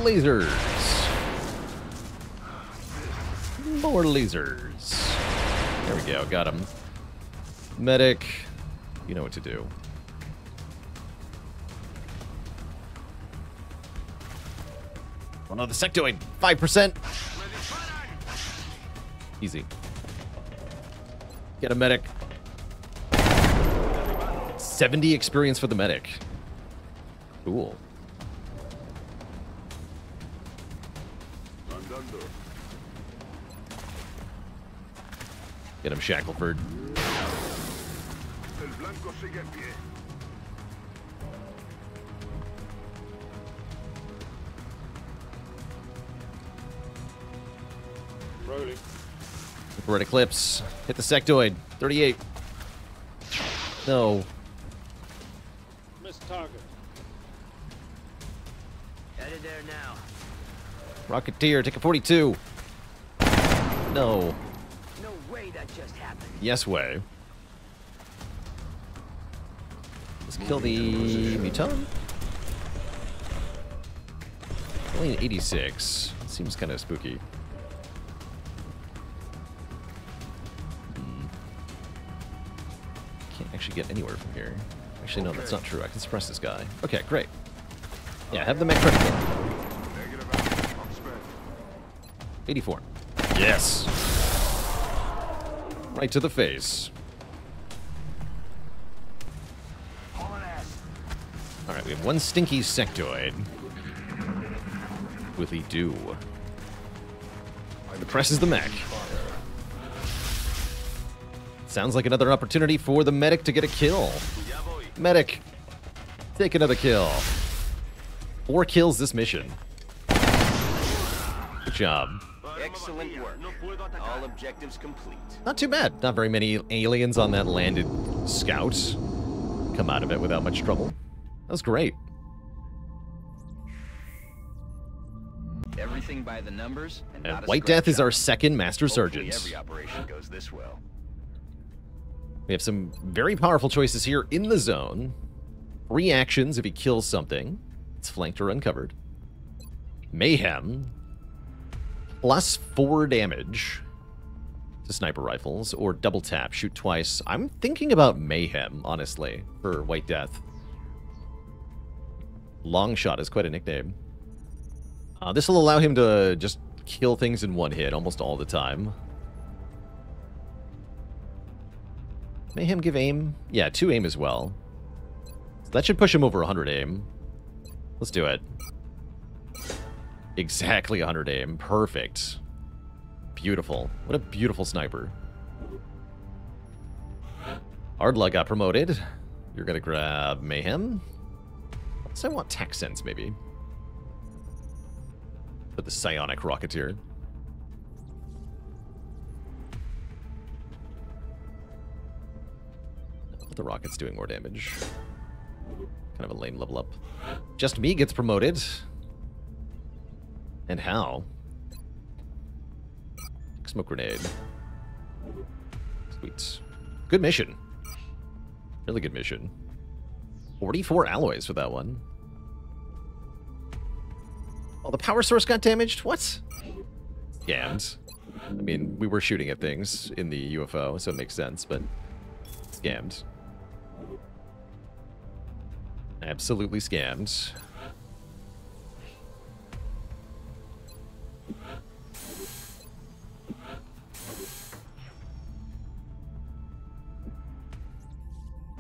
Lasers. More lasers. There we go, got him. Medic, you know what to do. Oh no, the sectoid, 5%. Easy. Get a medic. 70 experience for the medic. Cool. Andando. Get him, Shackleford. El blanco sigue en pie. Rolling. We're at Eclipse. Hit the sectoid. 38. No. Missed target. Headed there now. Rocketeer, take a 42. No. No way that just happened. Yes way. Let's kill the Muton. Only an 86. Seems kind of spooky. Can't actually get anywhere from here. Actually, no, that's not true. I can suppress this guy. Okay, great. Yeah, have the mech critical. Negative out. I'm spent. 84. Yes. Right to the face. Hauling ass. All right, we have one stinky sectoid. Willy do. The presses the mech. Sounds like another opportunity for the medic to get a kill. Ya voy. Medic, take another kill. 4 kills this mission. Good job. Excellent work. All objectives complete. Not too bad. Not very many aliens on that landed scout. Come out of it without much trouble. That was great. Everything by the numbers, and And not a White scratch Death is up. our second Master Hopefully Sergeant. every operation goes this well. We have some very powerful choices here in the zone. 3 actions if he kills something. It's flanked or uncovered. Mayhem. Plus 4 damage to sniper rifles. Or double tap, shoot twice. I'm thinking about Mayhem, honestly, for White Death. Long Shot is quite a nickname. This will allow him to just kill things in one hit almost all the time. Mayhem give aim? Yeah, 2 aim as well. So that should push him over 100 aim. Let's do it. Exactly 100 aim. Perfect. Beautiful. What a beautiful sniper. Ardla got promoted. You're gonna grab Mayhem. So I want Tech Sense, maybe. For the Psionic Rocketeer. The rocket's doing more damage. Kind of a lame level up. Just Me gets promoted. And how? Smoke Grenade. Sweet. Good mission. Really good mission. 44 alloys for that one. Oh, the power source got damaged? What? Scammed. I mean, we were shooting at things in the UFO, so it makes sense, but scammed. Absolutely scammed.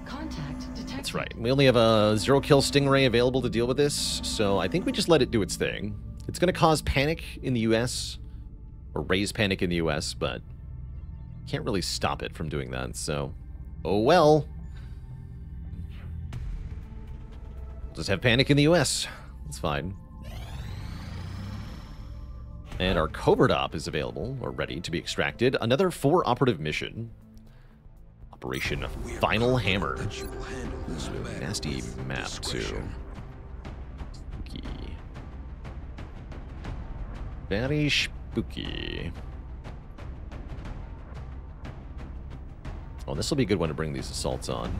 Contact detected. That's right. We only have a 0-kill Stingray available to deal with this, so I think we just let it do its thing. It's going to cause panic in the US, or raise panic in the US, but can't really stop it from doing that, so oh well. Just have panic in the US. That's fine. And our Covert Op is available, or ready to be extracted. Another 4-operative mission. Operation Final Hammer. Nasty map, too. Spooky. Very spooky. Oh, this will be a good one to bring these assaults on.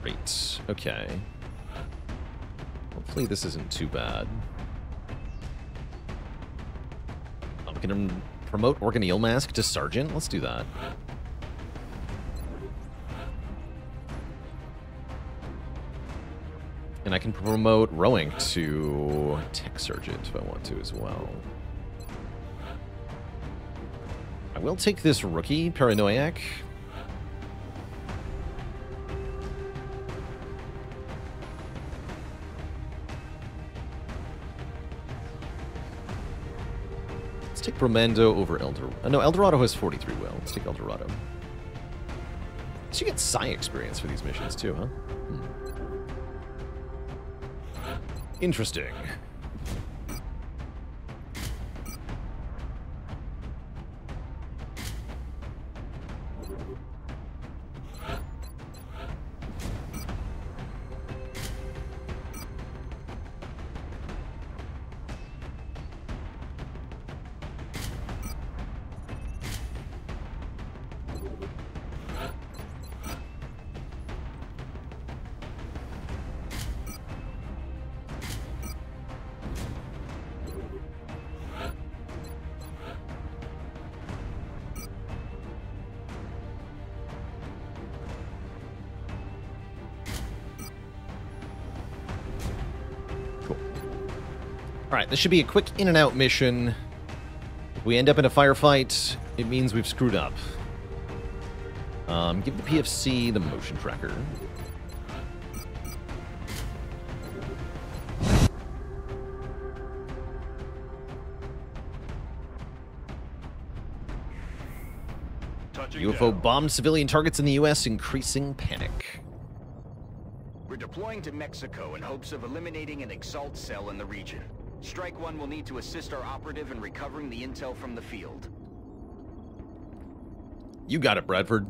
Great. Okay. Hopefully this isn't too bad. We can promote Organeel Mask to Sergeant. Let's do that. And I can promote Rowing to Tech Sergeant if I want to as well. I will take this rookie, Paranoiac. Let's take Bromando over Eldorado. No, Eldorado has 43 will. Let's take Eldorado. So you get Psi experience for these missions too, huh? Interesting. Alright, this should be a quick in and out mission. If we end up in a firefight, it means we've screwed up. Give the PFC the motion tracker. UFO bombed civilian targets in the U.S., increasing panic. We're deploying to Mexico in hopes of eliminating an Exalt cell in the region. Strike One will need to assist our operative in recovering the intel from the field. You got it, Bradford.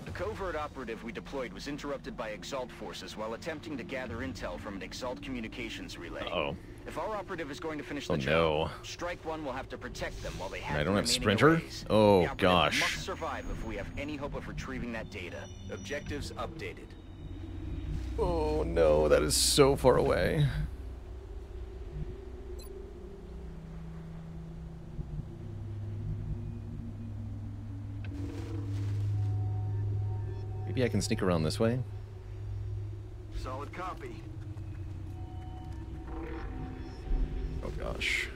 The covert operative we deployed was interrupted by Exalt forces while attempting to gather intel from an Exalt communications relay. Uh-oh. If our operative is going to finish the job, no. Strike One will have to protect them while they have I don't the have remaining Sprinter? arrays. Oh, the operative gosh. must survive if we have any hope of retrieving that data. Objectives updated. Oh no, that is so far away. Maybe I can sneak around this way. Solid copy. Oh gosh.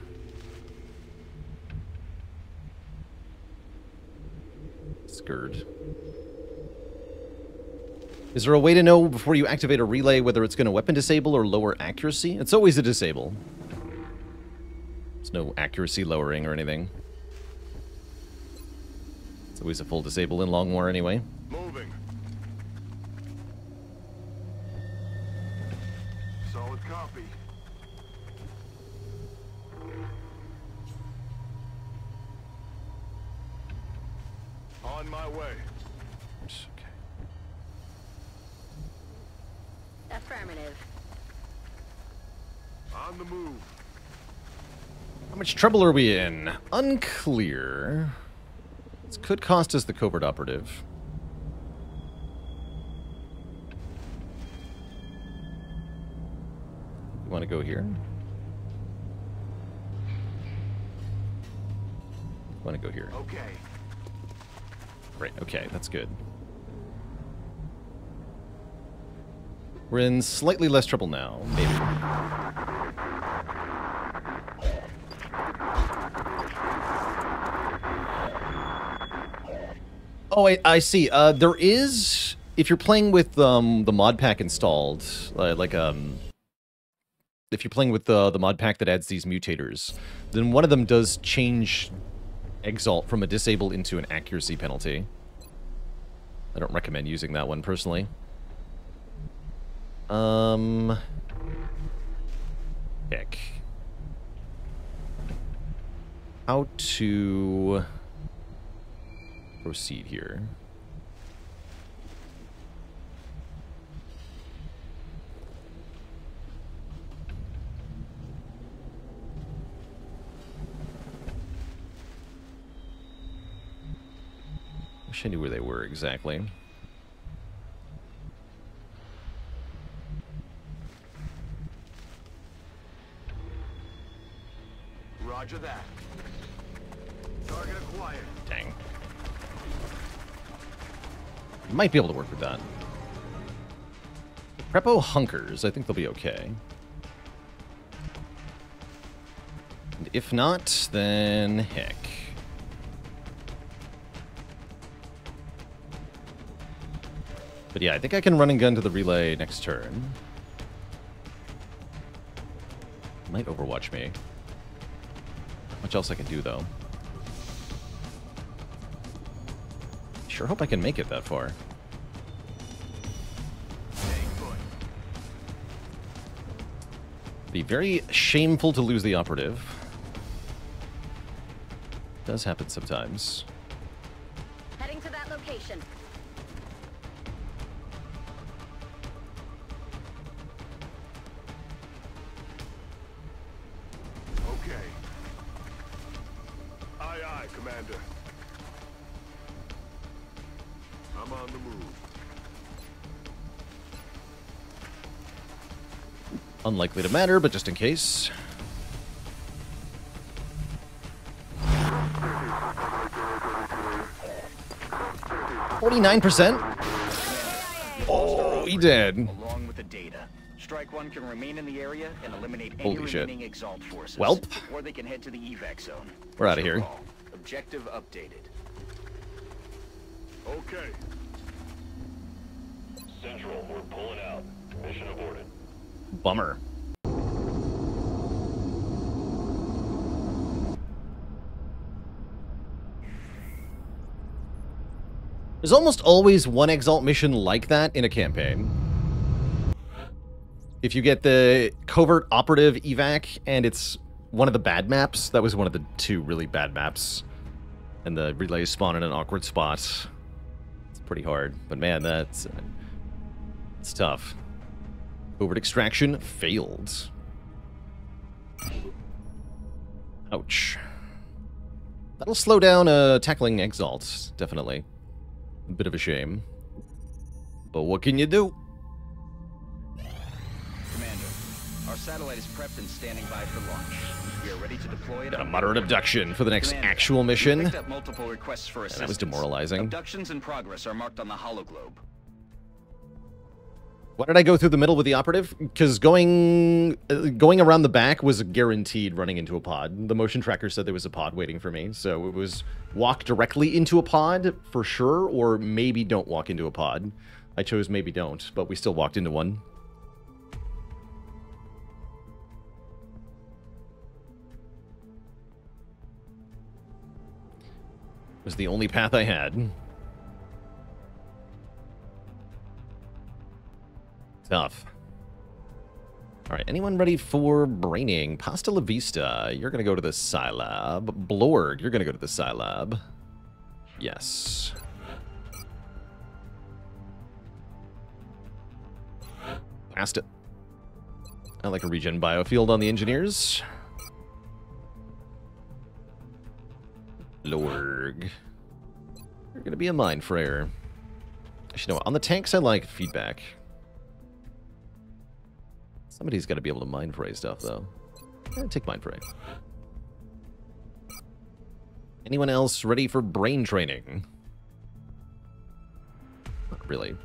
Scared. Is there a way to know before you activate a relay whether it's going to weapon disable or lower accuracy? It's always a disable. There's no accuracy lowering or anything. It's always a full disable in Long War anyway. Moving. Solid copy. On my way. Okay. Affirmative. On the move. How much trouble are we in? Unclear. This could cost us the covert operative. You want to go here? Want to go here? Okay. Right, okay, that's good. We're in slightly less trouble now, maybe. Oh, I see. There is, if you're playing with the mod pack installed, if you're playing with the mod pack that adds these mutators, then one of them does change Exalt from a disable into an accuracy penalty. I don't recommend using that one personally. Heck. How to proceed here? Wish I knew where they were exactly. Roger that. Target acquired. Dang. Might be able to work with that. Prepo hunkers. I think they'll be okay. And if not, then heck. But yeah, I think I can run and gun to the relay next turn. Might overwatch me. Much else I can do, though. Sure hope I can make it that far. Be very shameful to lose the operative. Does happen sometimes. Heading to that location. Okay. Aye, aye, Commander. I'm on the move. Unlikely to matter, but just in case. $49%? Oh, he did. Along with the data. Strike One can remain in the area and eliminate any Holy shit. remaining Exalt forces. Welp. Or they can head to the evac zone. We're outta here. Objective updated. Okay. Central, we're pulling out. Mission aborted. Bummer. There's almost always one Exalt mission like that in a campaign. If you get the covert operative evac and it's one of the bad maps, that was one of the two really bad maps, and the relays spawn in an awkward spot. It's pretty hard, but man, it's tough. Covert extraction failed. Ouch. That'll slow down tackling Exalt, definitely. A bit of a shame. But what can you do? Commander, our satellite is prepped and standing by for launch. We are ready to deploy it. Got a moderate abduction for the next Commander, actual we mission. picked up multiple requests for assistance. That was demoralizing. Abductions in progress are marked on the hologlobe. Why did I go through the middle with the operative? Because going around the back was guaranteed running into a pod. The motion tracker said there was a pod waiting for me, so it was walk directly into a pod for sure, or maybe don't walk into a pod. I chose maybe don't, but we still walked into one. It was the only path I had. Tough. Alright, anyone ready for braining? Pasta la Vista, you're gonna go to the Scilab. Blorg, you're gonna go to the Scilab. Yes. Passed it. I like a regen biofield on the engineers. Blorg. You're gonna be a mind frayer. Actually, no, on the tanks I like feedback. Somebody's got to be able to mind fray stuff, though. Take mind fray. Anyone else ready for brain training? Not really.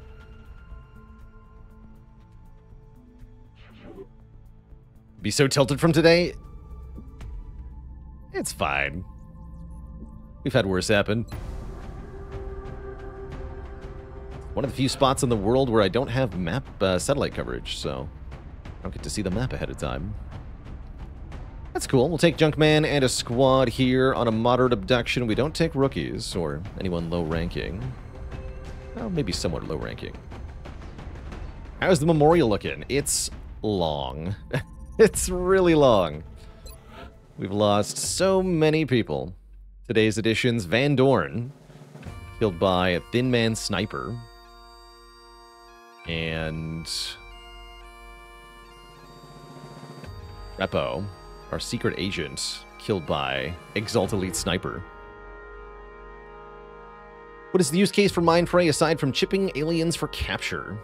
Be so tilted from today? It's fine. We've had worse happen. One of the few spots in the world where I don't have map satellite coverage, so I don't get to see the map ahead of time. That's cool. We'll take Junkman and a squad here on a moderate abduction. We don't take rookies or anyone low ranking. Well, maybe somewhat low ranking. How's the memorial looking? It's long. It's really long. We've lost so many people. Today's editions, Van Dorn, killed by a Thin Man Sniper. And Repo, our secret agent, killed by Exalt Elite Sniper. What is the use case for Mind Fray aside from chipping aliens for capture?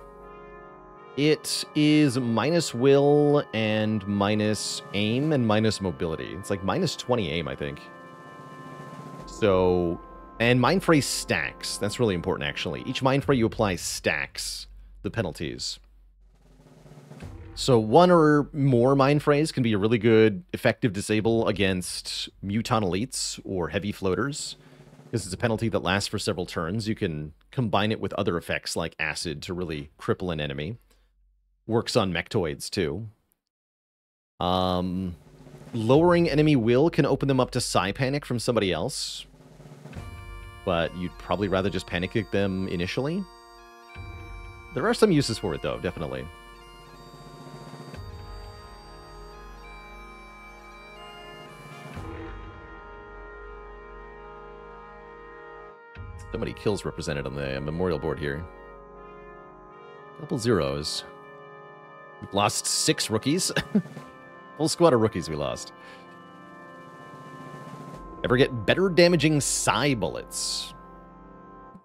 It is minus will and minus aim and minus mobility. It's like minus 20 aim, I think. So, and Mind Fray stacks. That's really important, actually. Each Mind Fray you apply stacks the penalties. So one or more Mind Frays can be a really good, effective disable against Muton Elites or Heavy Floaters. This is a penalty that lasts for several turns. You can combine it with other effects like Acid to really cripple an enemy. Works on Mechtoids, too. Lowering enemy will can open them up to Psi Panic from somebody else. But you'd probably rather just panic kick them initially. There are some uses for it, though, definitely. So many kills represented on the memorial board here. Couple zeros. We've lost 6 rookies. Full squad of rookies we lost. Ever get better damaging Psi bullets?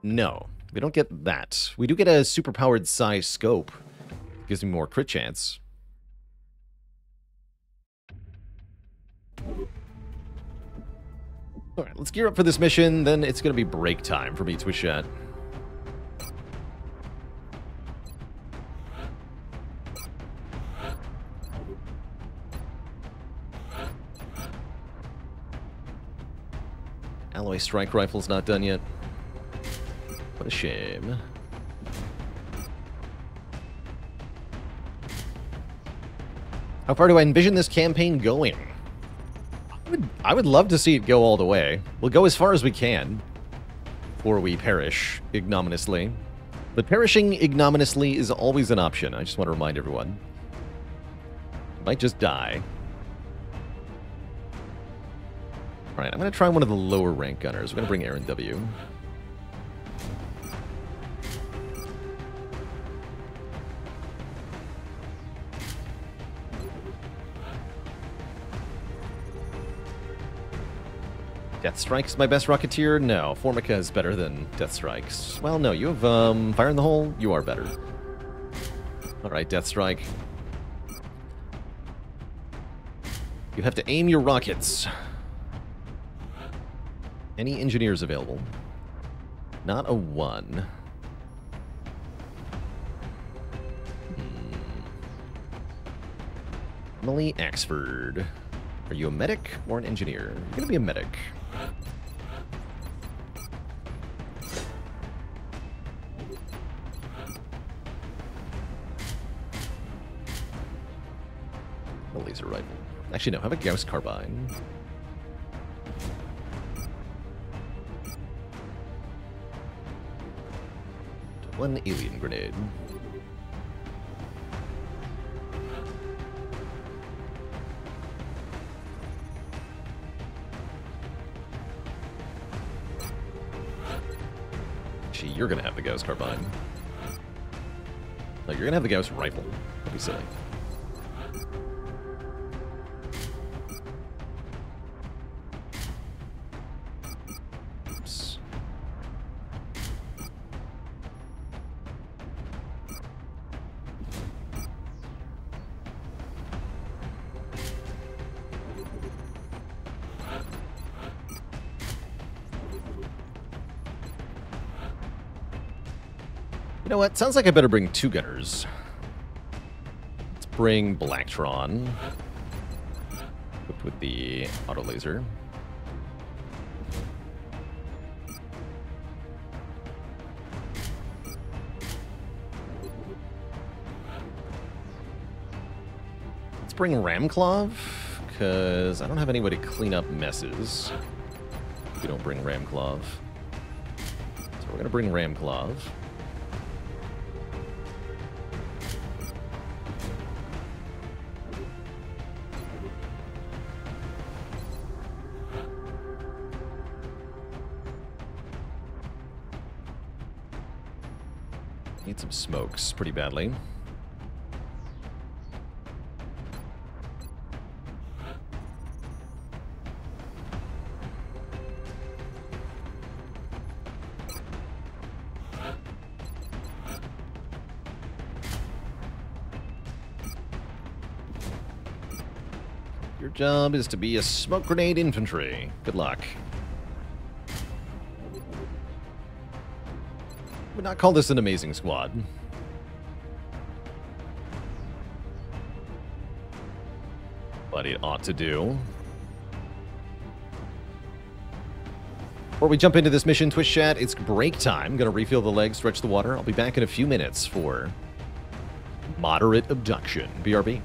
No, we don't get that. We do get a superpowered Psi scope. Gives me more crit chance. Alright, let's gear up for this mission, then it's going to be break time for me to chat. Alloy strike rifle's not done yet. What a shame. How far do I envision this campaign going? I would love to see it go all the way. We'll go as far as we can before we perish ignominiously. But perishing ignominiously is always an option. I just want to remind everyone. You might just die. Alright, I'm going to try one of the lower rank gunners. We're going to bring Aaron W. Death Strike's my best Rocketeer? No. Formica is better than Death Strikes. Well, no, you have Fire in the Hole? You are better. Alright, Death Strike. You have to aim your rockets. Any engineers available? Not a 1. Emily Axford. Are you a medic or an engineer? You're gonna be a medic. laser rifle. Actually, no, have a Gauss carbine. One alien grenade. Actually, you're gonna have the Gauss carbine. No, you're gonna have the Gauss rifle. Don't be silly. Oops. You know what? Sounds like I better bring 2 gunners. Let's bring Blacktron. Equipped with the auto laser. Let's bring Ramclaw, because I don't have any way to clean up messes if we don't bring Ramclaw. So we're going to bring Ramclaw. Need some smokes pretty badly. Your job is to be a smoke grenade infantry. Good luck. Would not call this an amazing squad. But it ought to do. Before we jump into this mission, Twitch chat, it's break time. Gonna refill the legs, stretch the water. I'll be back in a few minutes for moderate abduction. BRB.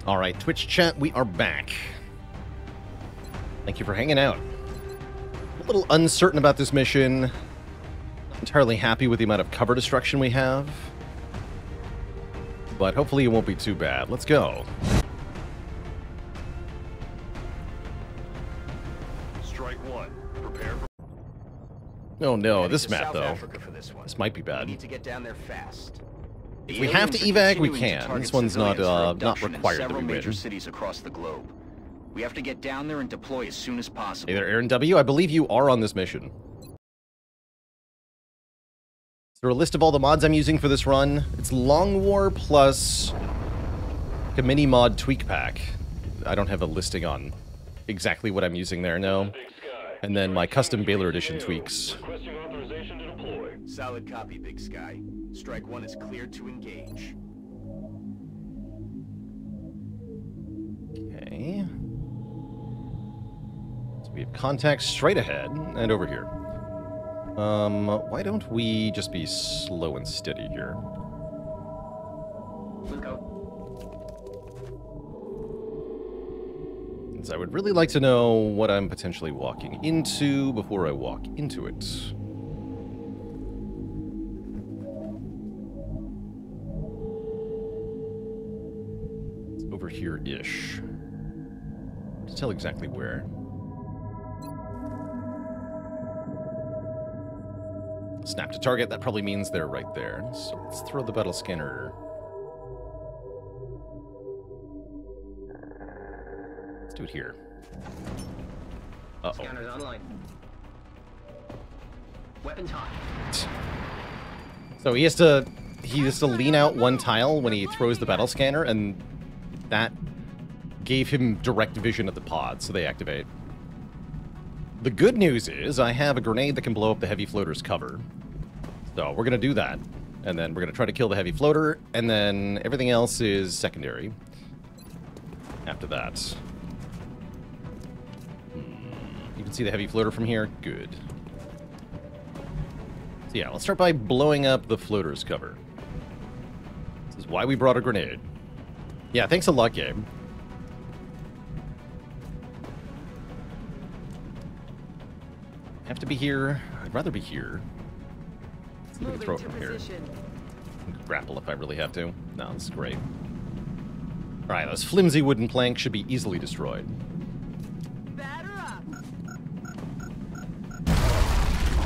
All right, Twitch chat, we are back. Thank you for hanging out. A little uncertain about this mission. Not entirely happy with the amount of cover destruction we have. But hopefully it won't be too bad. Let's go. Strike one. Prepare for... Oh no, Heading this to map South though. Africa for this one. This might be We bad. need to get down there fast. If we have to evac, we can. This one's not required that several we major win. cities across the globe. We have to get down there and deploy as soon as possible. Hey there, Aaron W. I believe you are on this mission. Is there a list of all the mods I'm using for this run? It's Long War plus a mini mod tweak pack. I don't have a listing on exactly what I'm using there, no. Big Sky. And then my custom Baalor edition tweaks. Requesting authorization to deploy. Solid copy, Big Sky. Strike one is cleared to engage. Okay. So we have contacts straight ahead and over here. Why don't we just be slow and steady here? Let's go. I would really like to know what I'm potentially walking into before I walk into it. It's over here-ish. To tell exactly where. Snap to target, that probably means they're right there. So let's throw the battle scanner. Let's do it here. Uh-oh. Scanners online. Weapons hot. So he has to lean out one tile when he throws the battle scanner, and that gave him direct vision of the pod, so they activate. The good news is I have a grenade that can blow up the heavy floater's cover. So we're gonna do that. And then we're gonna try to kill the heavy floater, and then everything else is secondary. After that. You can see the heavy floater from here. Good. So yeah, let's start by blowing up the floater's cover. This is why we brought a grenade. Yeah, thanks a lot, Gabe. Have to be here. I'd rather be here. Let's see if we can throw it from here. Grapple if I really have to. No, this is great. Alright, those flimsy wooden planks should be easily destroyed.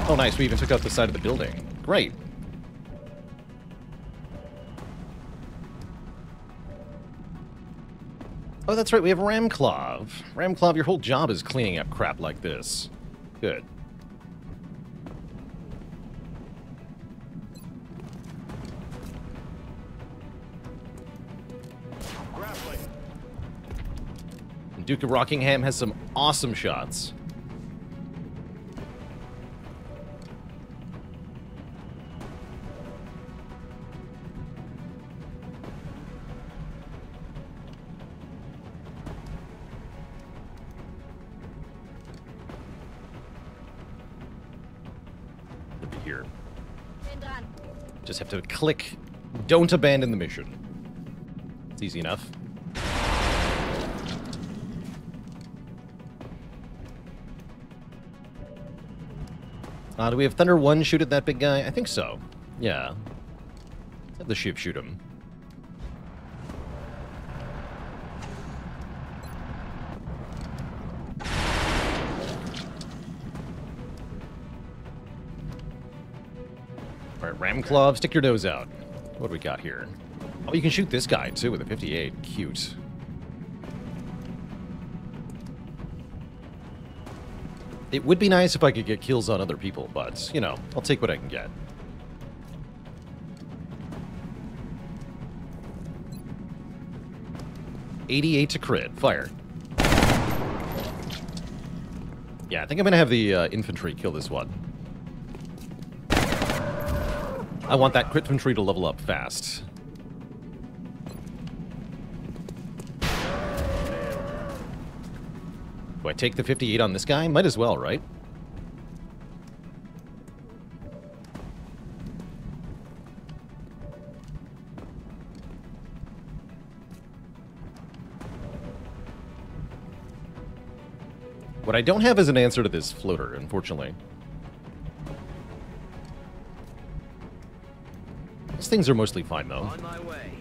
Oh, nice. We even took out the side of the building. Great. Oh, that's right. We have Ramclaw. Ramclaw, your whole job is cleaning up crap like this. Good. Grappling. And Duke of Rockingham has some awesome shots. Here. Just have to click, don't abandon the mission. It's easy enough. Do we have Thunder 1 shoot at that big guy? I think so. Yeah. Let's have the ship shoot him. Alright, Ramclaw, stick your nose out. What do we got here? Oh, you can shoot this guy, too, with a 58. Cute. It would be nice if I could get kills on other people, but, you know, I'll take what I can get. .88 to crit. Fire. Yeah, I think I'm gonna have the infantry kill this one. I want that crit infantry to level up fast. Do I take the 58 on this guy? Might as well, right? What I don't have is an answer to this floater, unfortunately. These things are mostly fine, though. On my way.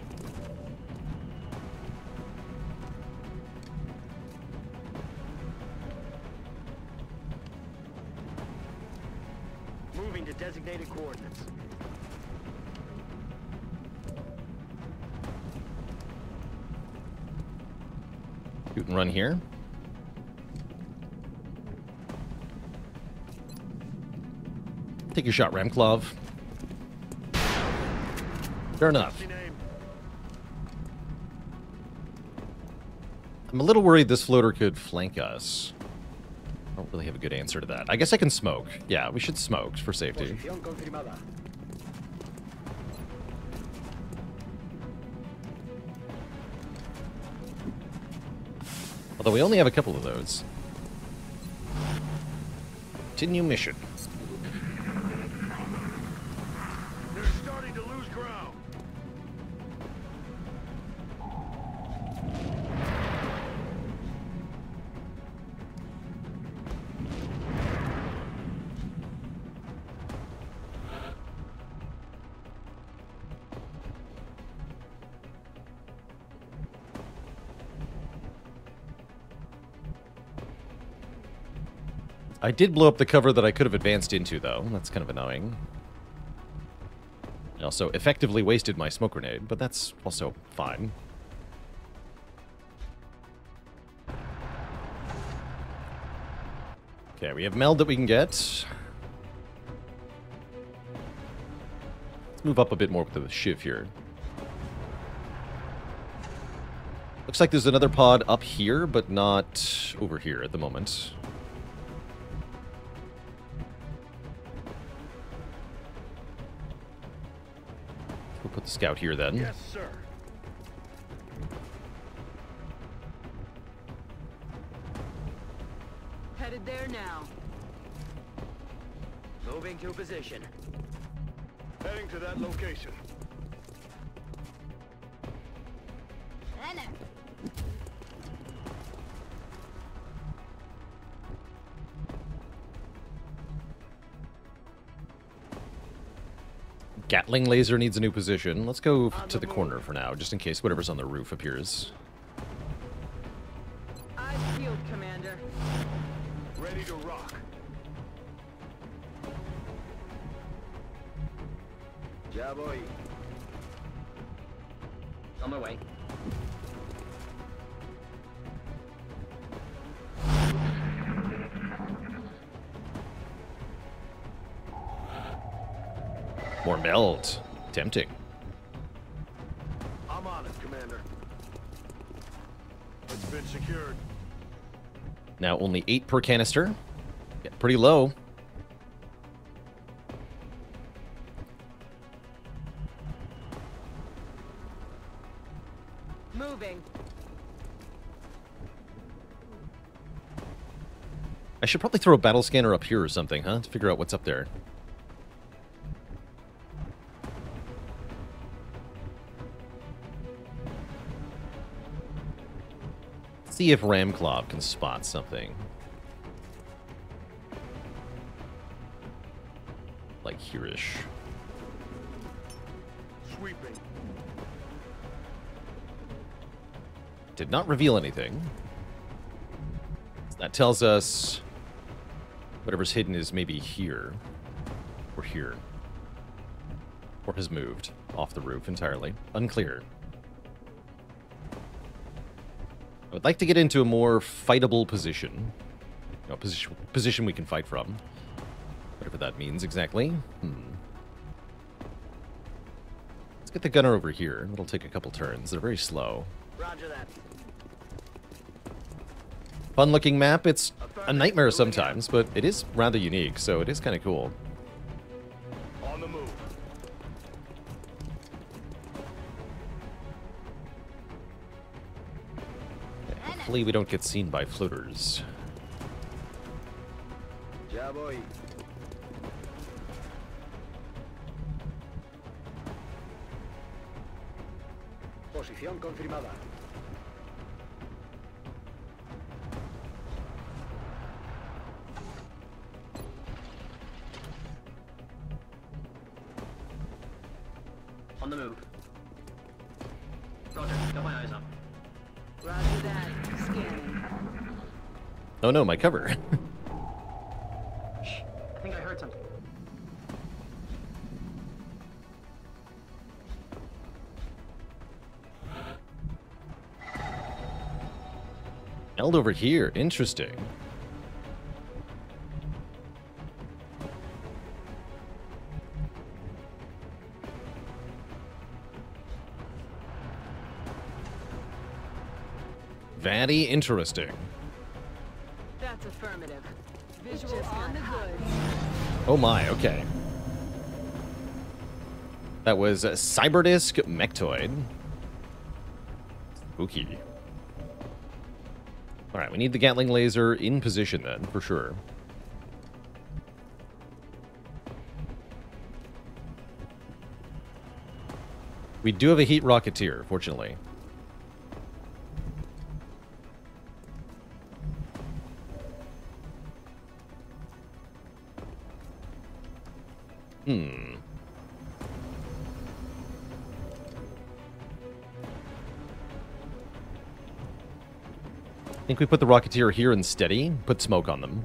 Moving to designated coordinates. Shoot and run here. Take your shot, Ramklov. Fair enough. I'm a little worried this floater could flank us. I don't really have a good answer to that. I guess I can smoke. Yeah, we should smoke for safety. Posición confirmada. Although we only have a couple of those. Continue mission. They're starting to lose ground. I did blow up the cover that I could have advanced into, though. That's kind of annoying. I also effectively wasted my smoke grenade, but that's also fine. Okay, we have meld that we can get. Let's move up a bit more with the shiv here. Looks like there's another pod up here, but not over here at the moment. We'll put the scout here then. Yes, sir. Headed there now. Moving to position. Heading to that location. Gatling laser needs a new position. Let's go to the corner for now, just in case whatever's on the roof appears. Eyes peeled, Commander. Ready to rock. Ya voy. On my way. More meld. Tempting. I'm on it, Commander. It's been secured. Now only 8 per canister. Yeah, pretty low. Moving. I should probably throw a battle scanner up here or something, huh? To figure out what's up there. See if Ramklov can spot something. Like here-ish. Sweeping. Did not reveal anything. That tells us whatever's hidden is maybe here. Or here. Or has moved off the roof entirely. Unclear. I would like to get into a more fightable position. You know, position we can fight from. Whatever that means exactly. Let's get the gunner over here. It'll take a couple turns. They're very slow. Roger that. Fun-looking map. It's a nightmare sometimes, but it is rather unique, so it is kind of cool. On the move. Hopefully we don't get seen by floaters. Ya voy. Posición confirmada. On the move. Roger, got my eyes up. Roger that. Scanning. Oh no, my cover. Shh, I think I heard something. Held over here. Interesting. Very interesting. That's affirmative. Visual on the goods. Oh my, okay. That was a Cyberdisk Mechtoid. Spooky. Alright, we need the Gatling laser in position then, for sure. We do have a heat rocketeer, fortunately. I think we put the Rocketeer here and steady, put smoke on them.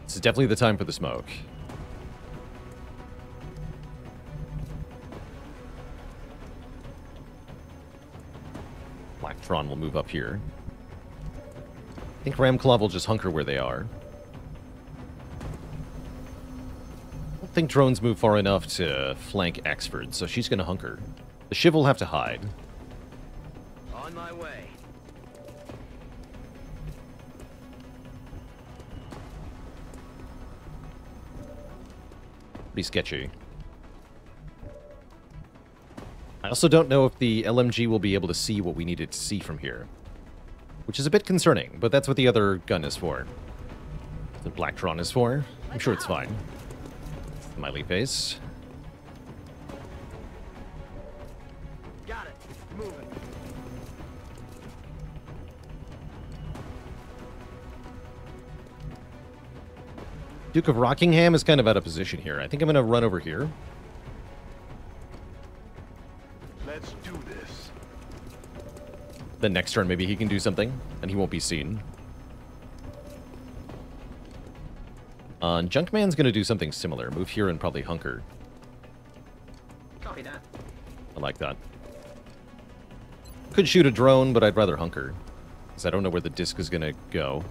This is definitely the time for the smoke. Blacktron will move up here. I think Ramclaw will just hunker where they are. I don't think drones move far enough to flank Axford, so she's going to hunker. The Shiv will have to hide. On my way. Pretty sketchy. I also don't know if the LMG will be able to see what we need it to see from here. Which is a bit concerning, but that's what the other gun is for. The Blacktron is for. I'm sure it's fine. Smiley face. Got it. Moving. Duke of Rockingham is kind of out of position here. I think I'm going to run over here. Let's do this. Then next turn, maybe he can do something, and he won't be seen. Junkman's going to do something similar. Move here and probably hunker. Copy that. I like that. Could shoot a drone, but I'd rather hunker. Because I don't know where the disc is going to go.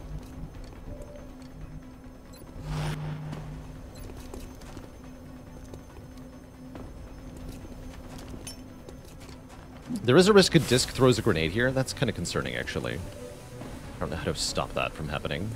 There is a risk a disc throws a grenade here. That's kind of concerning, actually. I don't know how to stop that from happening.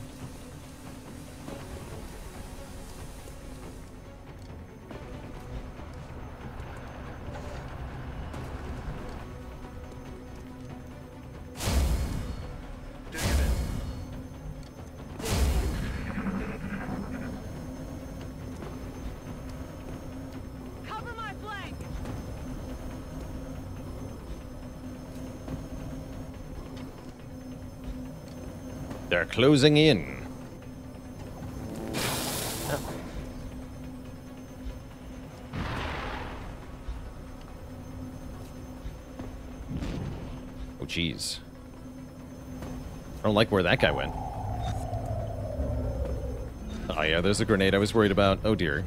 Cover my flank. They're closing in. Oh, jeez. I don't like where that guy went. Oh, yeah, there's a grenade I was worried about. Oh, dear.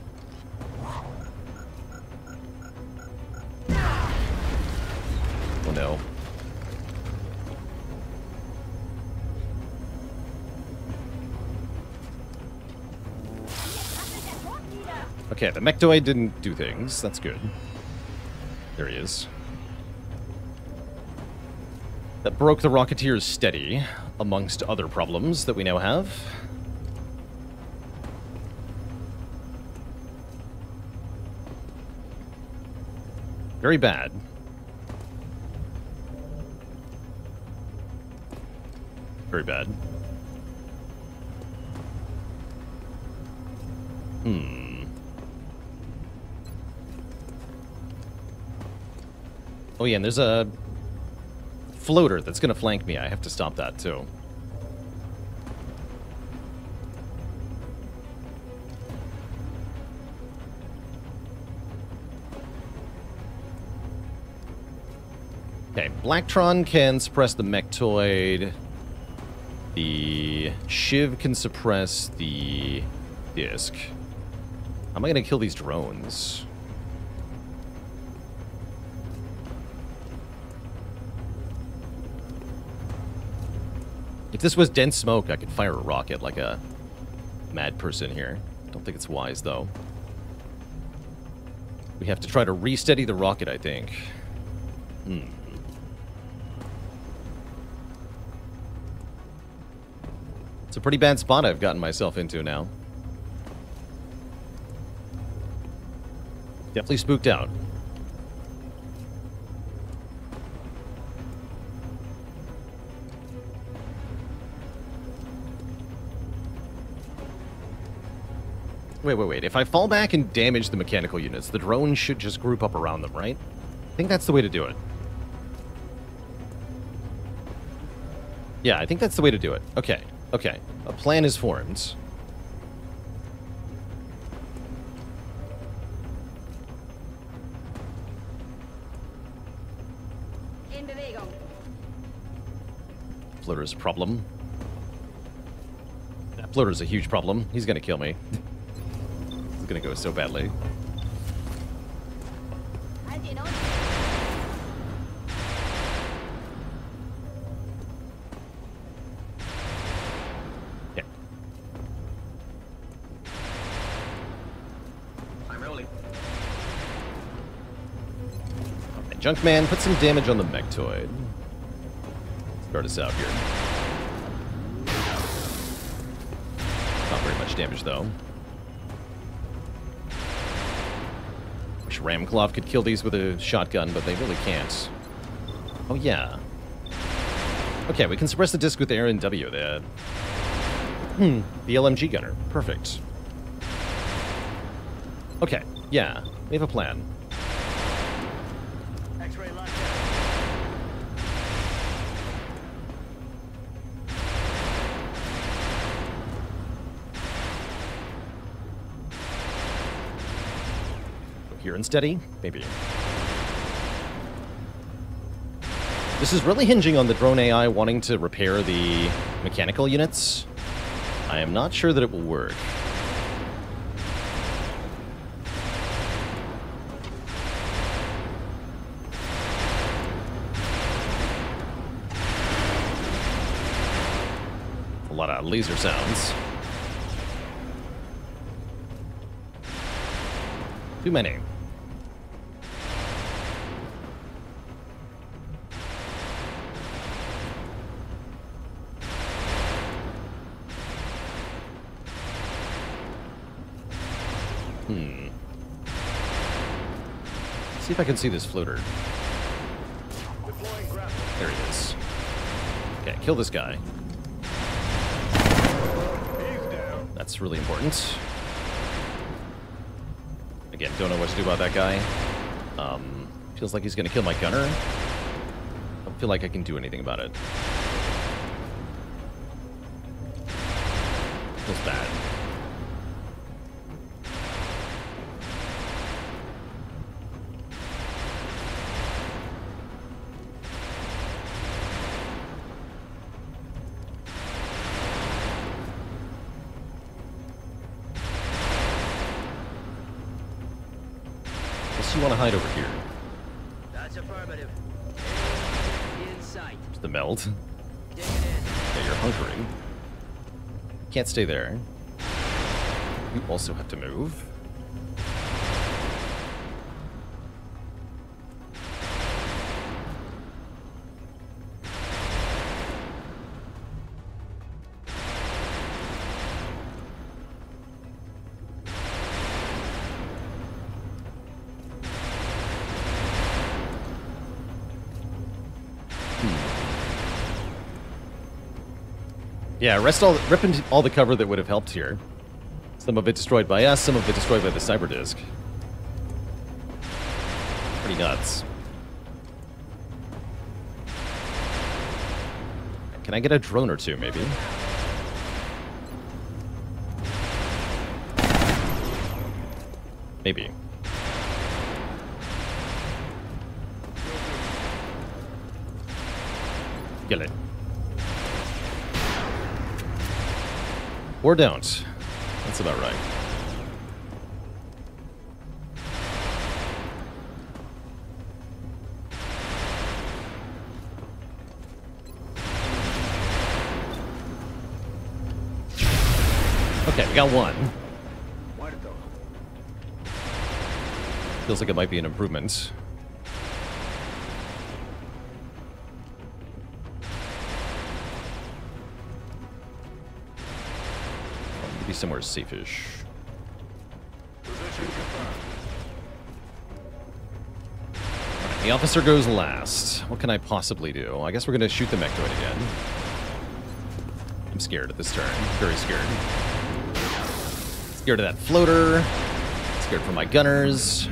Oh, no. Okay, the Mechtoid didn't do things. That's good. There he is. That broke the Rocketeer's steady, amongst other problems that we now have. Very bad. Very bad. Oh yeah, and there's a floater that's gonna flank me. I have to stop that too. Okay, Blacktron can suppress the Mechtoid. The Shiv can suppress the disc. How am I going to kill these drones? If this was dense smoke, I could fire a rocket like a mad person here. Don't think it's wise, though. We have to try to re-steady the rocket, I think. It's a pretty bad spot I've gotten myself into now. Definitely spooked out. Wait. If I fall back and damage the mechanical units, the drones should just group up around them, right? I think that's the way to do it. Yeah, I think that's the way to do it. Okay. A plan is formed. Flitter's a problem. That Flitter's a huge problem. He's gonna kill me. It's gonna go so badly. Okay. I'm rolling. Alright, Junkman, put some damage on the Mechtoid. Start us out here. Not very much damage, though. Wish Ramclov could kill these with a shotgun, but they really can't. Oh, yeah. Okay, we can suppress the disc with air and W. The LMG gunner. Perfect. Okay, yeah. We have a plan. X-ray lockdown. Here and steady? Maybe. This is really hinging on the drone AI wanting to repair the mechanical units. I am not sure that it will work. A lot of laser sounds. Too many. See if I can see this floater. Deploying grapple. There he is. Okay, kill this guy. He's down. That's really important. Again, don't know what to do about that guy. Feels like he's gonna kill my gunner. Don't feel like I can do anything about it. Feels bad. You want to hide over here. That's affirmative. In sight. There's the meld. Dig it in. Yeah, you're hunkering. Can't stay there. You also have to move. Yeah, ripping all the cover that would have helped here. Some of it destroyed by us, some of it destroyed by the cyber disc. Pretty nuts. Can I get a drone or two, maybe? Maybe. Kill it. Or don't. That's about right. Okay, we got one. Feels like it might be an improvement. Maybe somewhere safe-ish. Alright, the officer goes last. What can I possibly do? I guess we're gonna shoot the Mectoid again. I'm scared at this turn. Very scared. Scared of that floater. Scared for my gunners.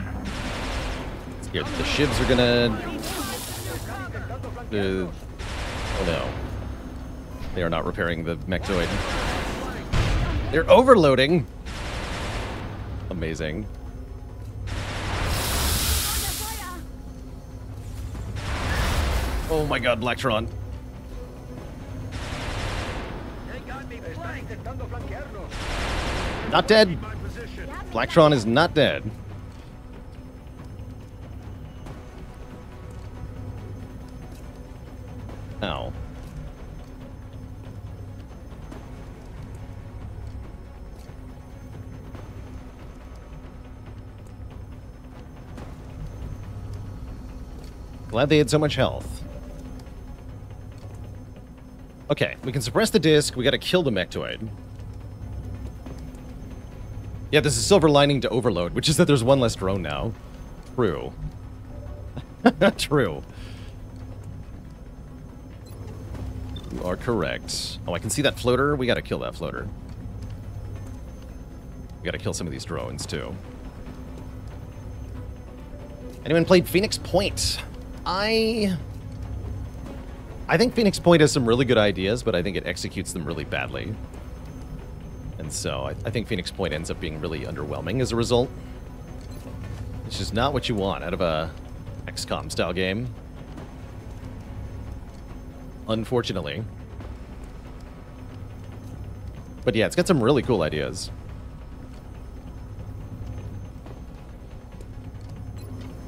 Scared that the shivs are gonna... oh no. They are not repairing the Mectoid. They're overloading! Amazing. Oh my god, Blacktron. Not dead! Blacktron is not dead. Ow. Glad they had so much health. Okay, we can suppress the disc. We gotta kill the Mectoid. Yeah, this is silver lining to overload, which is that there's one less drone now. True. True. You are correct. Oh, I can see that floater. We gotta kill that floater. We gotta kill some of these drones, too. Anyone played Phoenix Point? I think Phoenix Point has some really good ideas, but I think it executes them really badly. And so I think Phoenix Point ends up being really underwhelming as a result. It's just not what you want out of a XCOM style game. Unfortunately. But yeah, it's got some really cool ideas.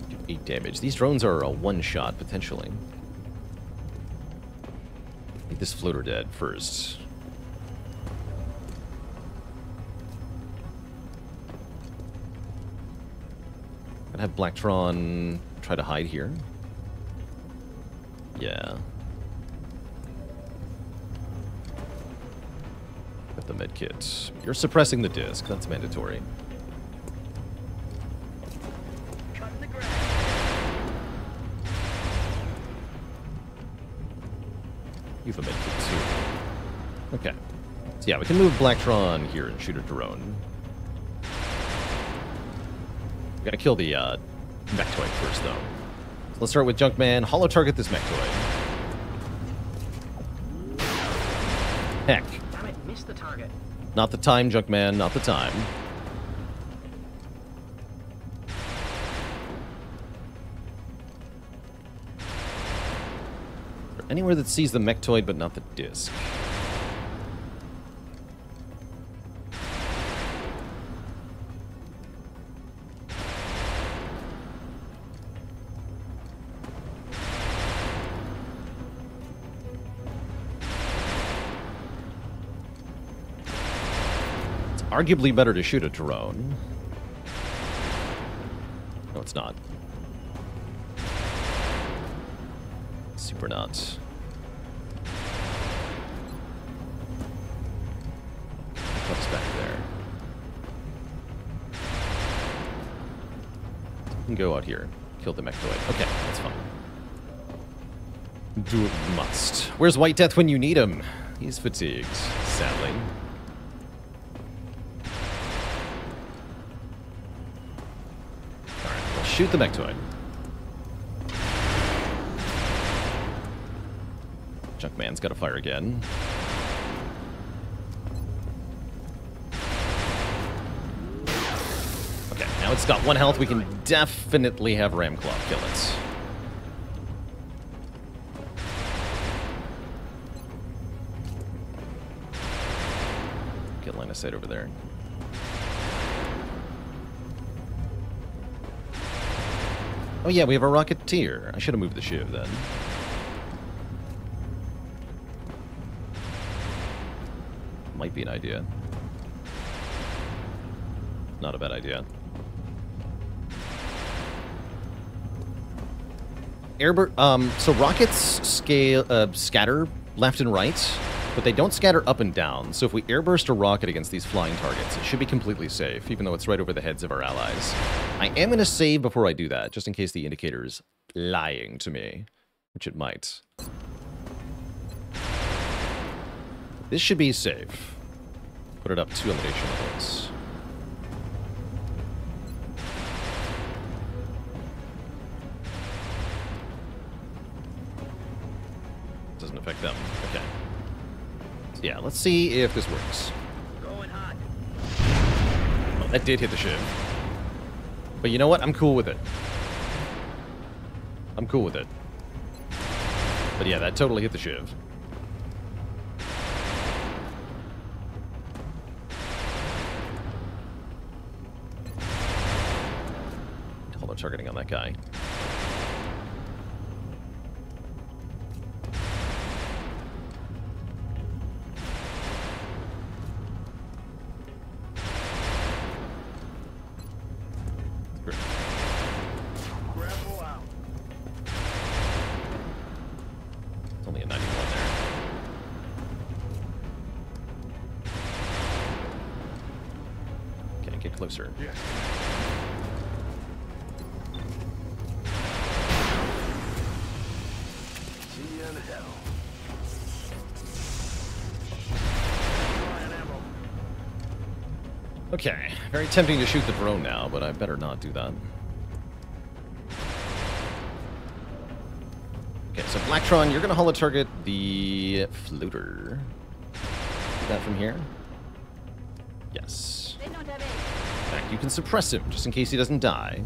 Do 8 damage. These drones are a one-shot, potentially. Make this floater dead first. Gonna have Blacktron try to hide here. Yeah. Got the medkit. You're suppressing the disc. That's mandatory. You have a medkit too. Okay. So yeah, we can move Blacktron here and shoot a drone. We gotta kill the Mectoid first, though. So let's start with Junkman. Hollow target this Mectoid. Heck. Damn it, missed the target. Not the time, Junkman. Not the time. Anywhere that sees the Mectoid, but not the disc. Arguably better to shoot a drone. No, it's not. Super not. What's back there? We can go out here. Kill the Mectoid. Okay, that's fine. Do it must. Where's White Death when you need him? He's fatigued, sadly. Shoot the Mectoid. Junkman's got to fire again. Okay, now it's got 1 health. We can definitely have Ramclaw kill it. get line of sight over there. Oh yeah, we have a Rocketeer. I should have moved the Shiv then. Might be an idea. Not a bad idea. So rockets scatter left and right, but they don't scatter up and down. So if we airburst a rocket against these flying targets, it should be completely safe, even though it's right over the heads of our allies. I am going to save before I do that, just in case the indicator's lying to me, which it might. This should be safe. Put it up 2 elevation levels. Doesn't affect them. Okay. So yeah, let's see if this works. Going hot. Oh, that did hit the Shiv. But you know what? I'm cool with it. I'm cool with it. But yeah, that totally hit the Shiv. Hold on, targeting on that guy. Grapple out. It's only a 91 there. Okay, get closer. Yes. See you in hell. Flying ammo. Okay, very tempting to shoot the drone now, but I better not do that. Okay, so Blacktron, you're going to holo-target the floater. Do that from here? Yes. In fact, you can suppress him, just in case he doesn't die.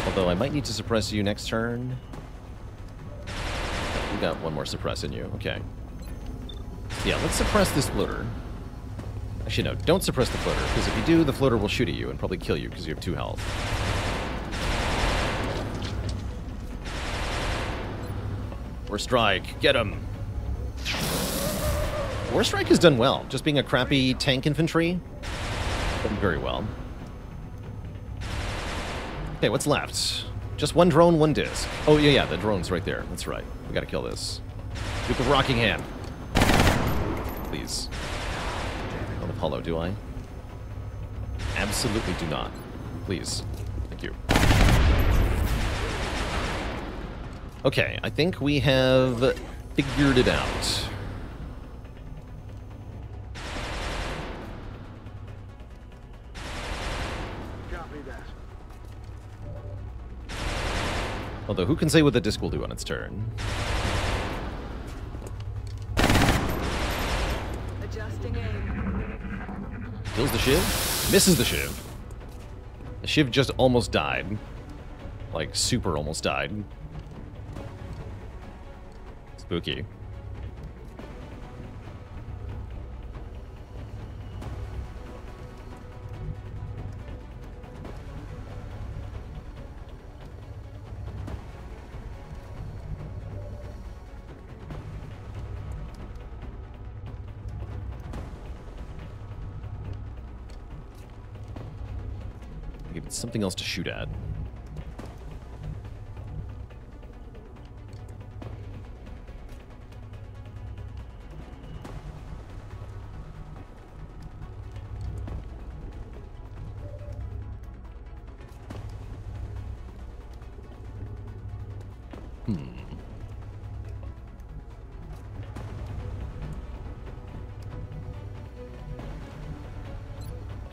Although I might need to suppress you next turn. You got one more suppress in you, okay. Yeah, let's suppress this floater. Actually, no, don't suppress the floater, because if you do, the floater will shoot at you and probably kill you because you have 2 health. Warstrike, get him! Warstrike has done well, just being a crappy tank infantry. Done very well. Okay, what's left? Just 1 drone, 1 disc. Oh, yeah, the drone's right there. That's right. We gotta kill this. Duke of Rockingham. Please. I don't Apollo, do I? Absolutely do not. Please. Thank you. Okay, I think we have figured it out. Copy that. Although, who can say what the disc will do on its turn? Adjusting aim. Kills the Shiv? Misses the Shiv. The Shiv just almost died. Like, super almost died. Spooky. Give it something else to shoot at.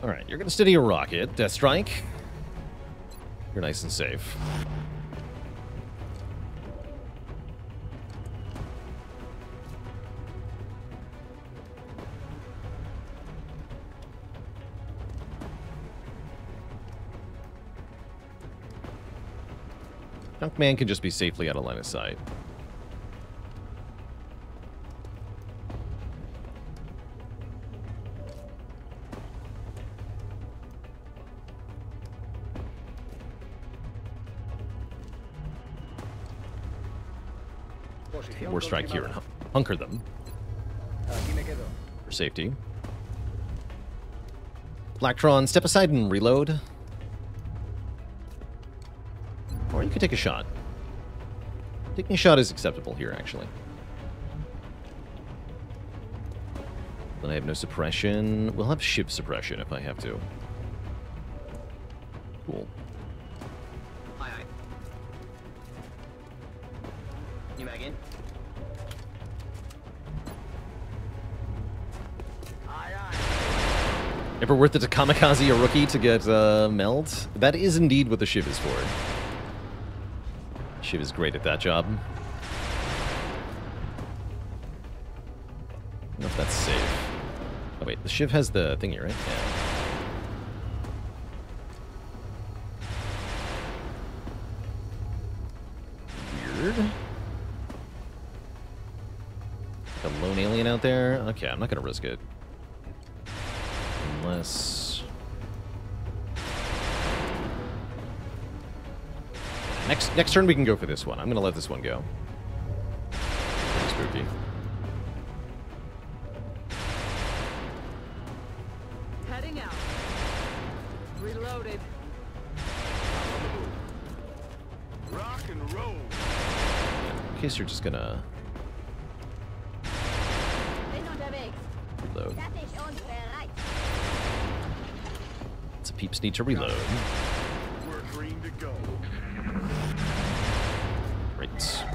Alright, you're gonna steady a rocket. Death Strike. You're nice and safe. Junkman can just be safely out of line of sight. War strike here and hunker them for safety. Blacktron, step aside and reload. Or you could take a shot. Taking a shot is acceptable here, actually. Then I have no suppression. We'll have shiv suppression if I have to. Cool. Aye, aye. New mag in. Aye, aye. Ever worth it to kamikaze a rookie to get meld? That is indeed what the shiv is for. Shiv is great at that job. I don't know if that's safe. Oh wait, the shiv has the thingy, right? Yeah. Weird. A lone alien out there? Okay, I'm not gonna risk it. Unless... Next turn we can go for this one. I'm gonna let this one go. Pretty spooky. Heading out. Reloaded. Rock and roll. In case you're just gonna reload. So peeps need to reload. We're green to go. Right. So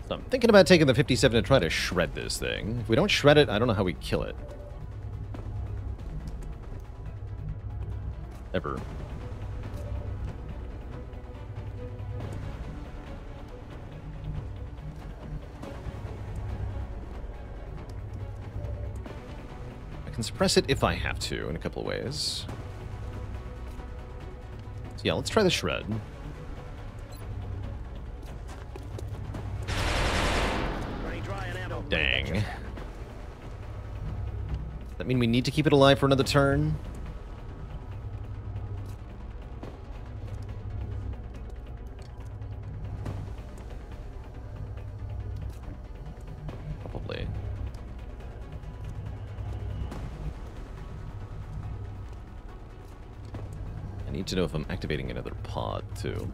I'm thinking about taking the 57 to try to shred this thing. If we don't shred it, I don't know how we kill it. Ever. I can suppress it if I have to in a couple of ways. So yeah, let's try the shred. Dang. Does that mean we need to keep it alive for another turn? Probably. I need to know if I'm activating another pod, too.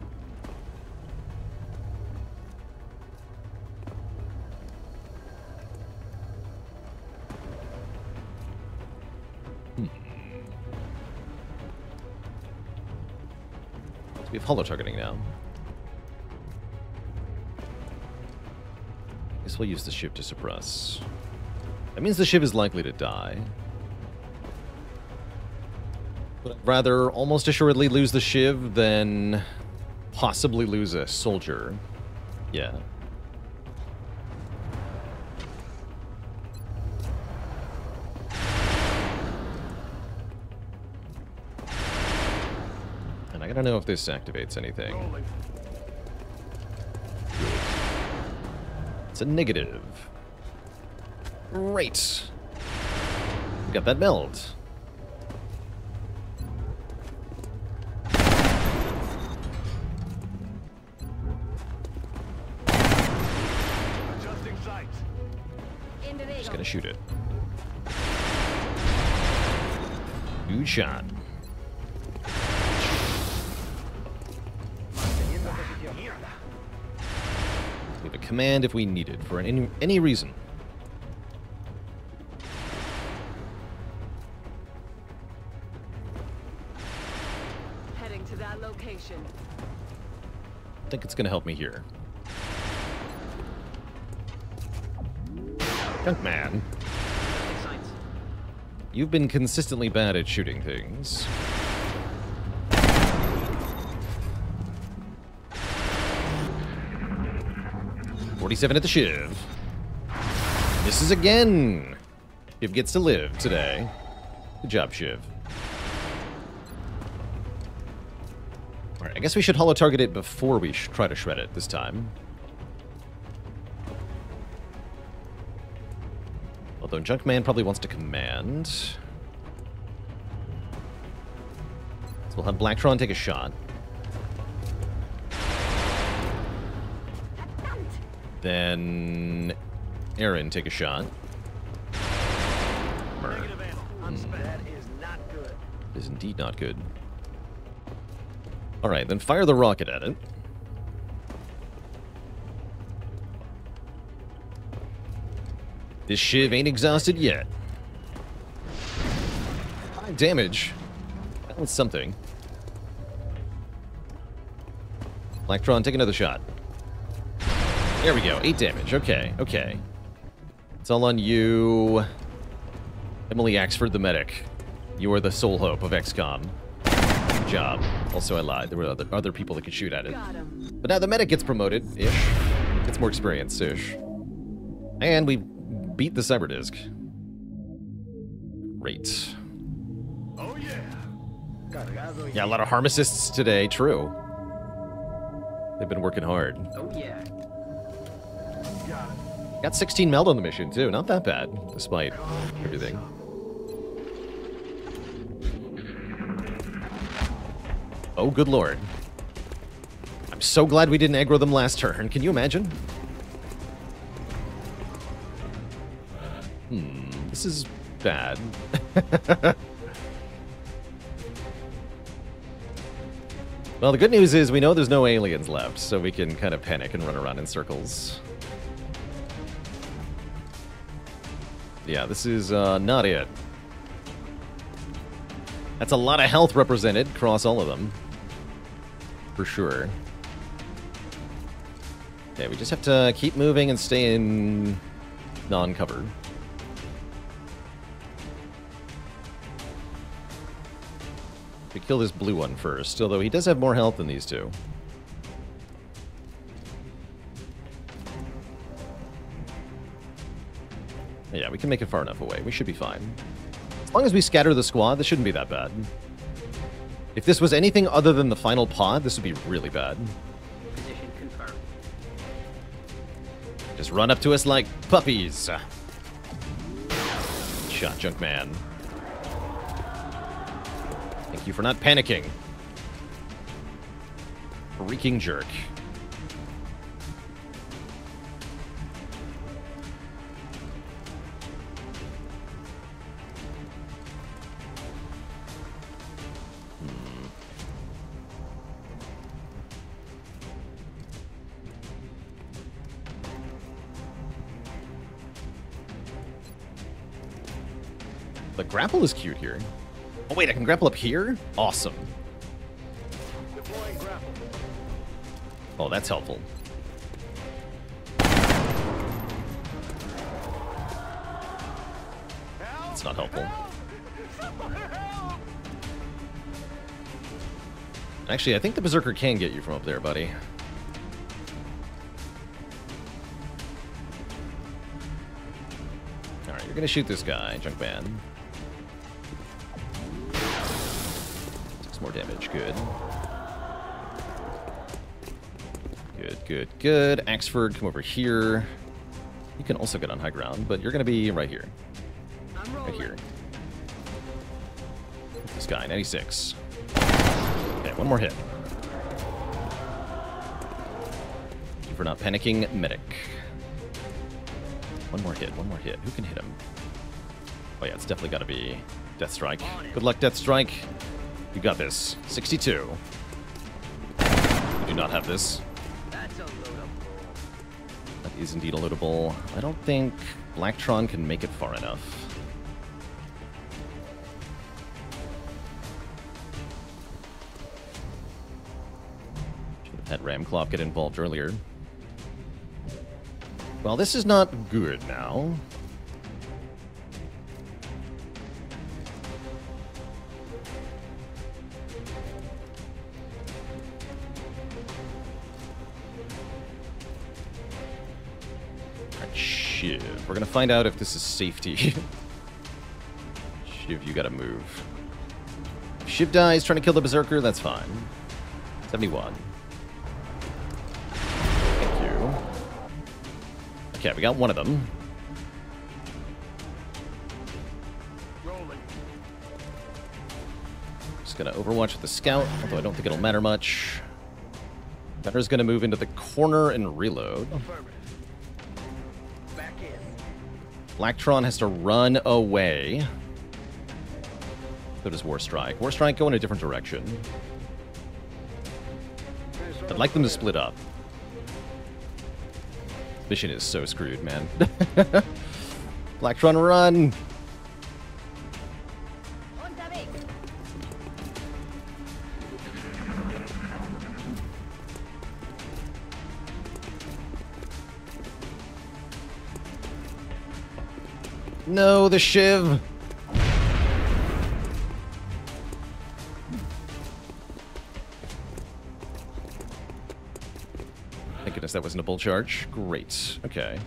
We have holo targeting now. Guess we'll use the shiv to suppress. That means the shiv is likely to die. But I'd rather almost assuredly lose the shiv than possibly lose a soldier. Yeah. I don't know if this activates anything. Rolling. It's a negative. Great. We got that meld. Adjusting sights. Just gonna shoot it. Good shot. Leave a command if we need it for any reason. Heading to that location. I think it's gonna help me here. Junkman, you've been consistently bad at shooting things. .47 at the shiv. Misses again. Shiv gets to live today. Good job, Shiv. Alright, I guess we should holo target it before we try to shred it this time. Although Junkman probably wants to command. So we'll have Blacktron take a shot. Then Aaron take a shot. Negative ammo. That is not good. Is indeed not good. Alright, then fire the rocket at it. This shiv ain't exhausted yet. High damage. That was something. Blacktron, take another shot. There we go, 8 damage. Okay, okay. It's all on you. Emily Axford, the medic. You are the sole hope of XCOM. Good job. Also, I lied. There were other people that could shoot at it. But now the medic gets promoted-ish. Gets more experience-ish. And we beat the Cyberdisk. Great. Oh yeah. Yeah, a lot of pharmacists today. True. They've been working hard. Oh yeah. Got it. Got 16 meld on the mission, too. Not that bad, despite everything. Oh, good lord. I'm so glad we didn't aggro them last turn. Can you imagine? This is bad. Well, the good news is we know there's no aliens left, so we can kind of panic and run around in circles. Yeah, this is not it. That's a lot of health represented across all of them. For sure. Okay, we just have to keep moving and stay in non-cover. We kill this blue one first, although he does have more health than these two. Yeah, we can make it far enough away. We should be fine. As long as we scatter the squad, this shouldn't be that bad. If this was anything other than the final pod, this would be really bad. Position confirmed. Just run up to us like puppies. Shot, Junkman. Thank you for not panicking. Freaking jerk. The grapple is cute here. Oh wait, I can grapple up here? Awesome. Deploying grapple. Oh, that's helpful. It's not helpful. Actually, I think the Berserker can get you from up there, buddy. Alright, you're gonna shoot this guy, Junkman. More damage, good. Good, good, good. Axford, come over here. You can also get on high ground, but you're going to be right here. Right here. This guy, 96. Okay, one more hit. Thank you for not panicking, medic. One more hit, one more hit. Who can hit him? Oh yeah, it's definitely got to be Deathstrike. Good luck, Deathstrike. You got this. 62. You do not have this. That's a loadable. That is indeed a loadable. I don't think Blacktron can make it far enough. Should have had Ramclop get involved earlier. Well, this is not good now. Shiv. We're gonna find out if this is safety. Shiv, you gotta move. If Shiv dies trying to kill the Berserker, that's fine. 71. Thank you. Okay, we got one of them. Gonna overwatch with the scout, although I don't think it'll matter much. Gunner's gonna move into the corner and reload. Affirmative. Back in. Blacktron has to run away. So does Warstrike. Warstrike, go in a different direction. I'd like them to split up. This mission is so screwed, man. Blacktron, run! No, the shiv! Thank goodness that wasn't a bull charge. Great. Okay.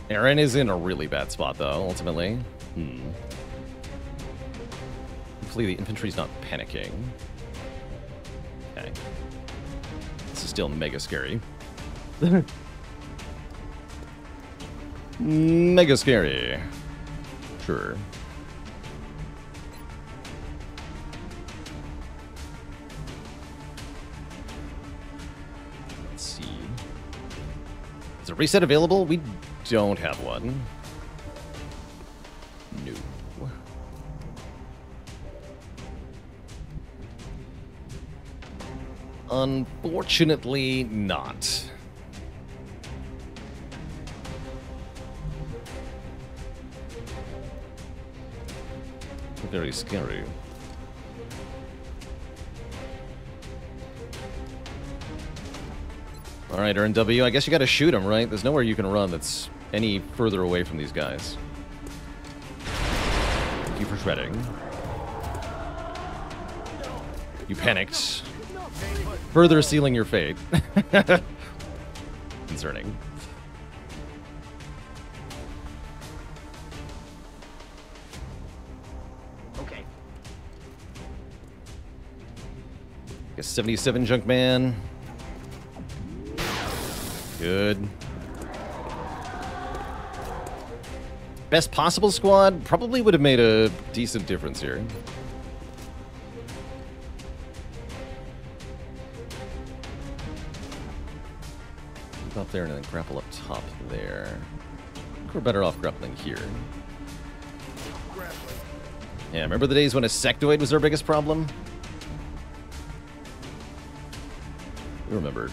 Aaron is in a really bad spot, though, ultimately. Hopefully the infantry's not panicking. Okay. This is still mega scary. Mega scary. Sure. Let's see. Is a reset available? We don't have one. No. Unfortunately, not. Very scary. Alright, RNW, I guess you gotta shoot him, right? There's nowhere you can run that's any further away from these guys. Thank you for shredding. You panicked. Further sealing your fate. Concerning. Okay. Guess 77 Junkman. Good. Best possible squad probably would have made a decent difference here. Up there and then grapple up top there. I think we're better off grappling here. Grappling. Yeah, remember the days when a sectoid was our biggest problem? We remember.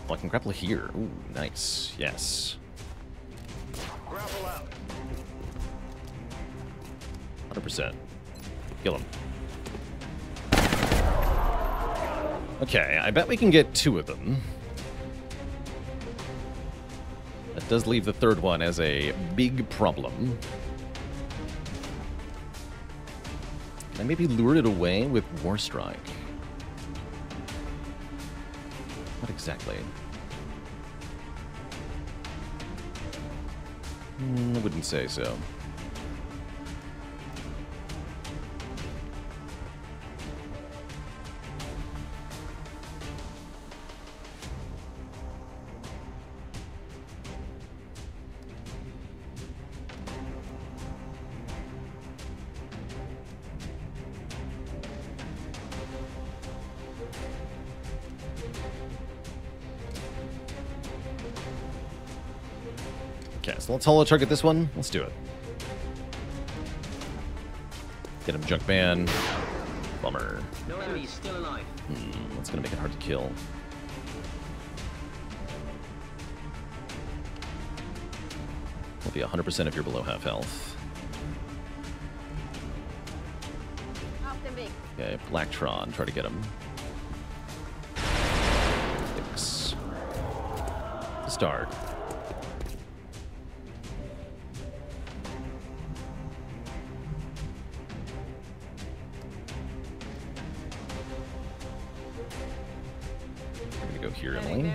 Oh, I can grapple here. Ooh, nice. Yes. Grapple out. 100%. Kill him. Okay, I bet we can get 2 of them. That does leave the third one as a big problem. Can I maybe lure it away with Warstrike? What exactly? I wouldn't say so. Okay, so let's holo target this one. Let's do it. Get him, Junkman. Bummer. No enemies still alive. That's gonna make it hard to kill. Will be 100% if you're below half health. Okay, Blacktron, try to get him. 6. To start. We're gonna go here, Emily.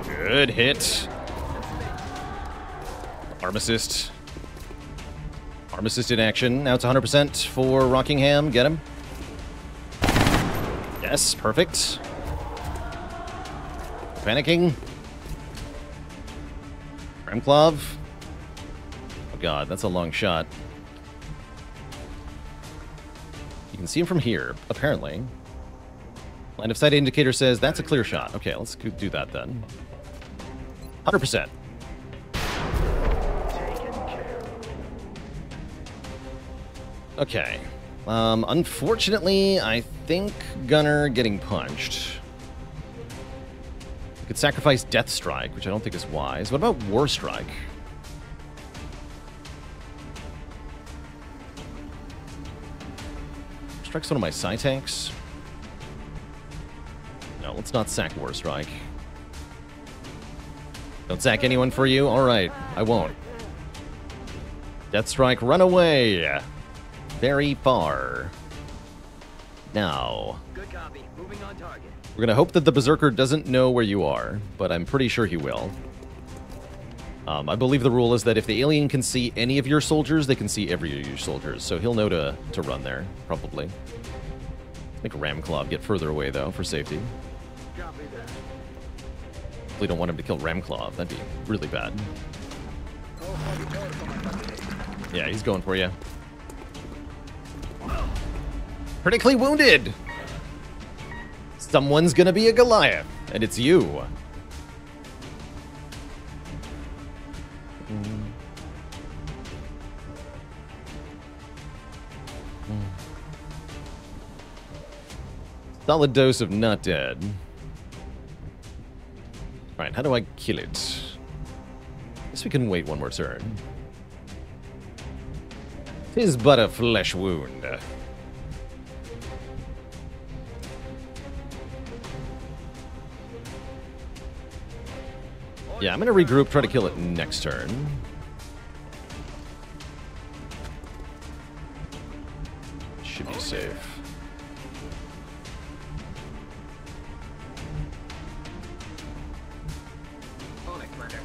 Good hit. Arm assist. Arm-assisted action. Now it's 100% for Rockingham. Get him. Yes, perfect. Panicking. Remclav. Oh god, that's a long shot. You can see him from here, apparently. Line of sight indicator says that's a clear shot. Okay, let's do that then. 100%. Okay. Unfortunately, I think Gunner getting punched. You could sacrifice Death Strike, which I don't think is wise. What about War Strike? Strike's one of my side tanks. No, let's not sack War Strike. Don't sack anyone for you? Alright, I won't. Death Strike, run away! Very far. Now. Good copy. Moving on target. We're gonna hope that the Berserker doesn't know where you are, but I'm pretty sure he will. I believe the rule is that if the alien can see any of your soldiers, they can see every of your soldiers, so he'll know to run there, probably. Make Ramclaw get further away, though, for safety. Copy that. We don't want him to kill Ramclaw. That'd be really bad. Yeah, he's going for you. Critically wounded! Someone's gonna be a Goliath, and it's you. Solid dose of not dead. Alright, how do I kill it? Guess we can wait one more turn. 'Tis but a flesh wound. Yeah, I'm gonna regroup, try to kill it next turn. Should be safe. On it, Commander.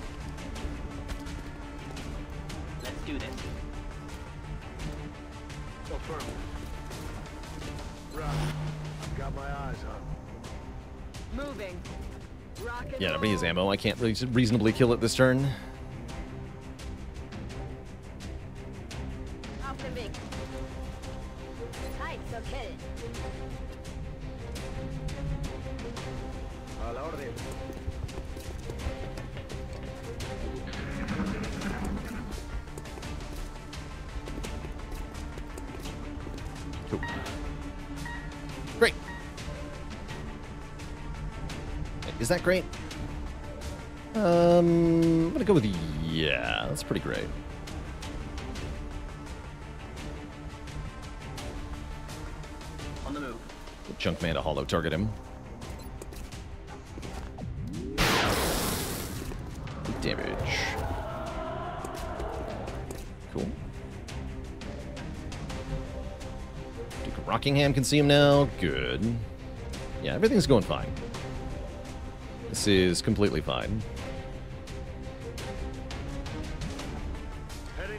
Let's do this. Go firm. Rock. I've got my eyes on. Moving. Rock and Yeah, nobody roll. has ammo. I can't really reasonably kill it this turn. Off the big. Tight, so kill it. A la orden. Cool. Great. Is that great? I'm gonna go with yeah. That's pretty great. On the move. Junkman to hollow target him. Damage. Cool. Duke of Rockingham can see him now. Good. Yeah, everything's going fine. This is completely fine.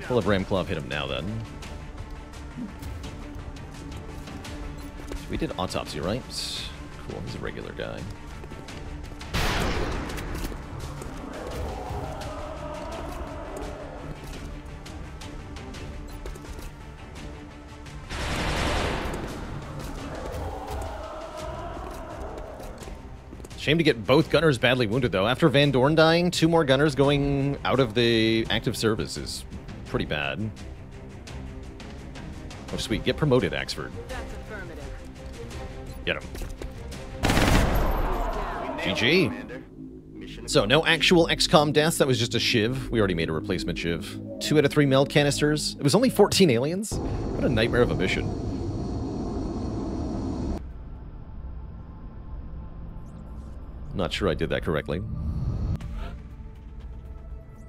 We'll have Ramclaw hit him now, then. We did autopsy, right? Cool, he's a regular guy. Shame to get both gunners badly wounded, though. After Van Dorn dying, 2 more gunners going out of the active service is pretty bad. Oh, sweet. Get promoted, Axford. That's affirmative. Get him. GG. So, no actual XCOM deaths. That was just a shiv. We already made a replacement shiv. 2 out of 3 meld canisters. It was only 14 aliens. What a nightmare of a mission. Not sure I did that correctly.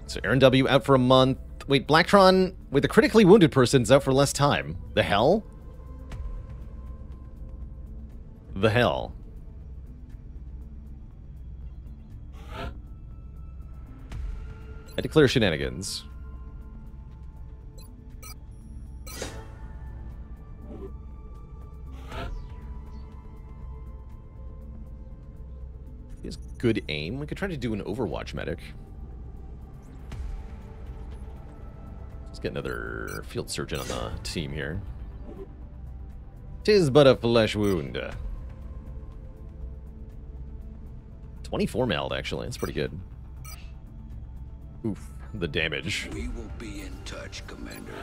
So Aaron W. out for a month. Wait, Blacktron with a critically wounded person's out for less time. The hell? The hell? I declare shenanigans. He has good aim. We could try to do an Overwatch medic. Let's get another field surgeon on the team here. 'Tis but a flesh wound. 24 meld, actually. That's pretty good. Oof. The damage. We will be in touch, Commander.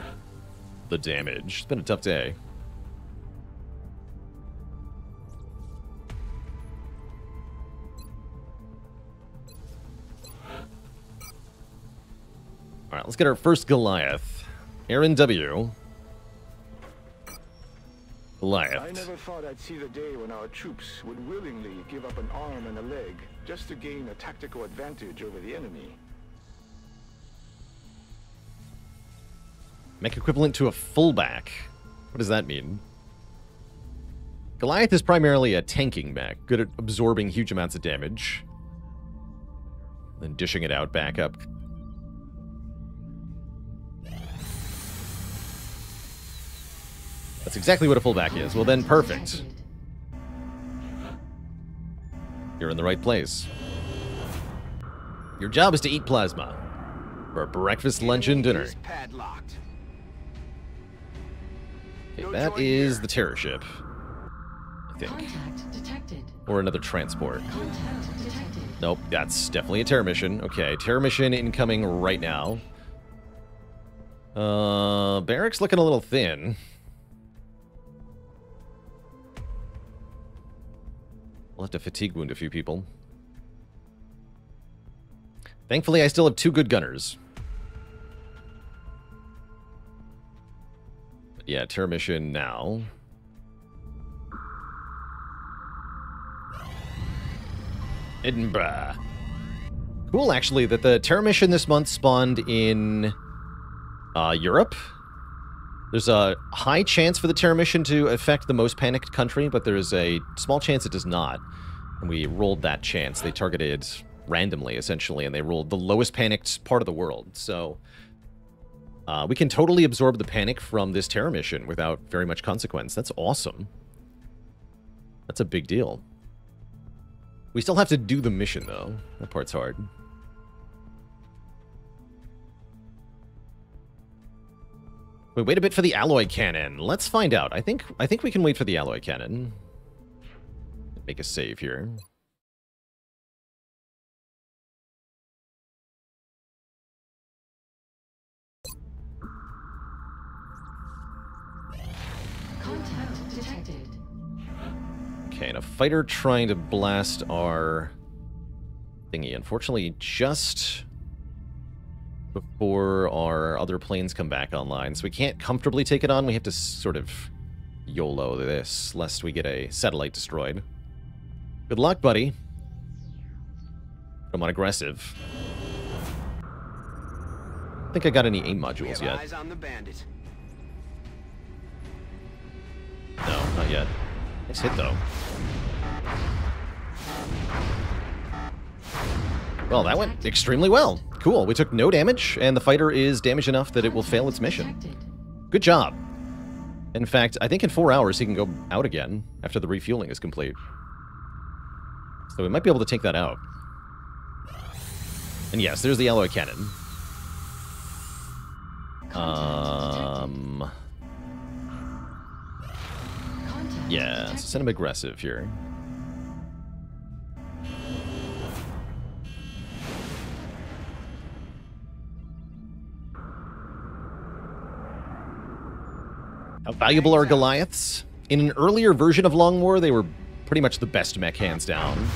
The damage. It's been a tough day. Alright, let's get our first Goliath. Aaron W. Goliath. I never thought I'd see the day when our troops would willingly give up an arm and a leg just to gain a tactical advantage over the enemy. Mech equivalent to a fullback. What does that mean? Goliath is primarily a tanking mech, good at absorbing huge amounts of damage, then dishing it out back up. That's exactly what a fullback is. Well then, perfect. You're in the right place. Your job is to eat plasma for breakfast, lunch, and dinner. Padlocked. Okay, that is the terror ship, I think. Contact detected. Or another transport. Contact detected. Nope, that's definitely a terror mission. Okay, terror mission incoming right now. Barracks looking a little thin. We'll have to fatigue wound a few people. Thankfully, I still have 2 good gunners. But yeah, terror mission now. Edinburgh. Cool, actually, that the terror mission this month spawned in Europe. There's a high chance for the terror mission to affect the most panicked country, but there's a small chance it does not. And we rolled that chance. They targeted randomly, essentially, and they rolled the lowest panicked part of the world. So we can totally absorb the panic from this terror mission without very much consequence. That's awesome. That's a big deal. We still have to do the mission, though. That part's hard. Wait a bit for the alloy cannon. Let's find out. I think we can wait for the alloy cannon. Make a save here. Contact detected. Okay, and a fighter trying to blast our thingy. Unfortunately, just before our other planes come back online. So we can't comfortably take it on. We have to sort of YOLO this, lest we get a satellite destroyed. Good luck, buddy. I'm on aggressive. I don't think I got any aim modules yet. Eyes on the bandit. No, not yet. Nice hit, though. Well, that went extremely well. Cool, we took no damage, and the fighter is damaged enough that it will fail its mission. Good job. In fact, I think in 4 hours he can go out again after the refueling is complete. So we might be able to take that out. And yes, there's the alloy cannon. Yeah, so send him aggressive here. How valuable are Goliaths? In an earlier version of Long War, they were pretty much the best mech, hands down.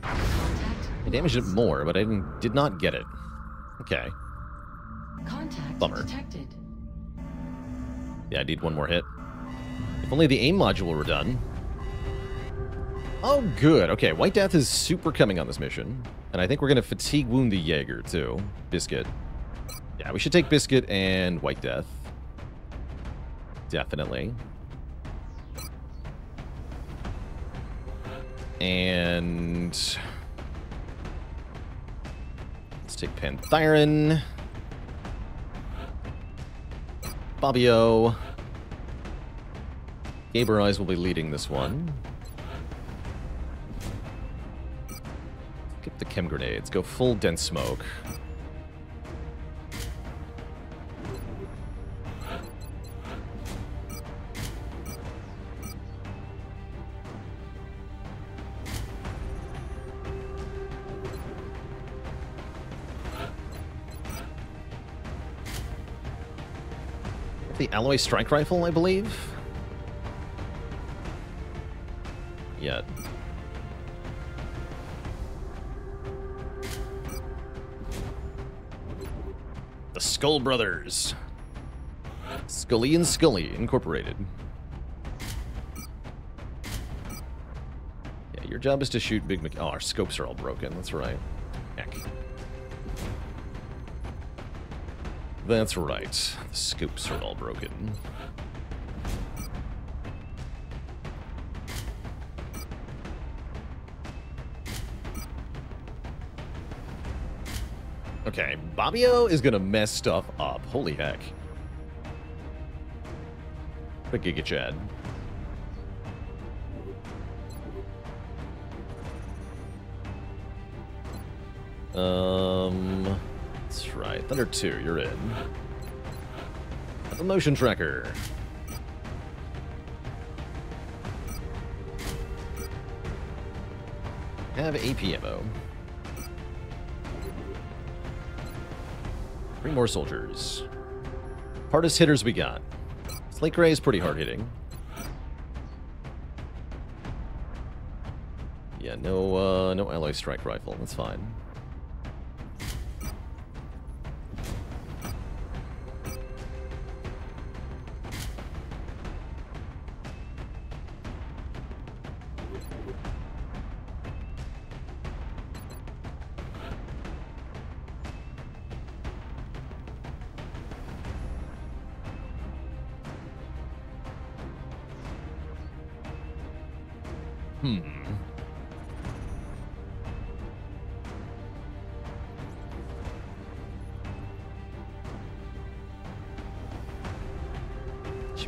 I damaged it more, but I did not get it. Okay. Bummer. Yeah, I need one more hit. If only the aim module were done. Oh, good. Okay, White Death is super coming on this mission. And I think we're going to fatigue wound the Jaeger, too. Biscuit. Yeah, we should take Biscuit and White Death. Definitely. And let's take Panthyron. Bobbio. Gaber Eyes will be leading this one. Get the chem grenades. Go full dense smoke. The alloy strike rifle, I believe. Yet. The Skull Brothers. Scully and Scully Incorporated. Yeah, your job is to shoot Big Mc... Oh, our scopes are all broken. That's right. Heck. That's right. The scopes are all broken. Okay, Bobbio is gonna mess stuff up. Holy heck. What a Giga Chad. That's right. Thunder 2, you're in. The motion tracker. Have AP ammo. 3 more soldiers. Hardest hitters we got. Slate Gray is pretty hard hitting. Yeah, no alloy strike rifle. That's fine.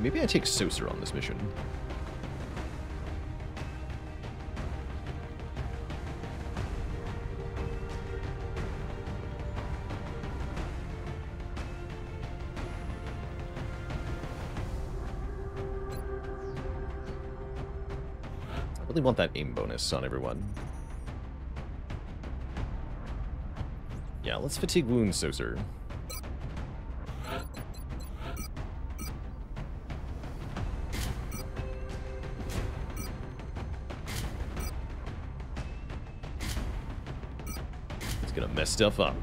Maybe I take Saucer on this mission. I really want that aim bonus on everyone. Yeah, let's fatigue wound Saucer. Mess stuff up.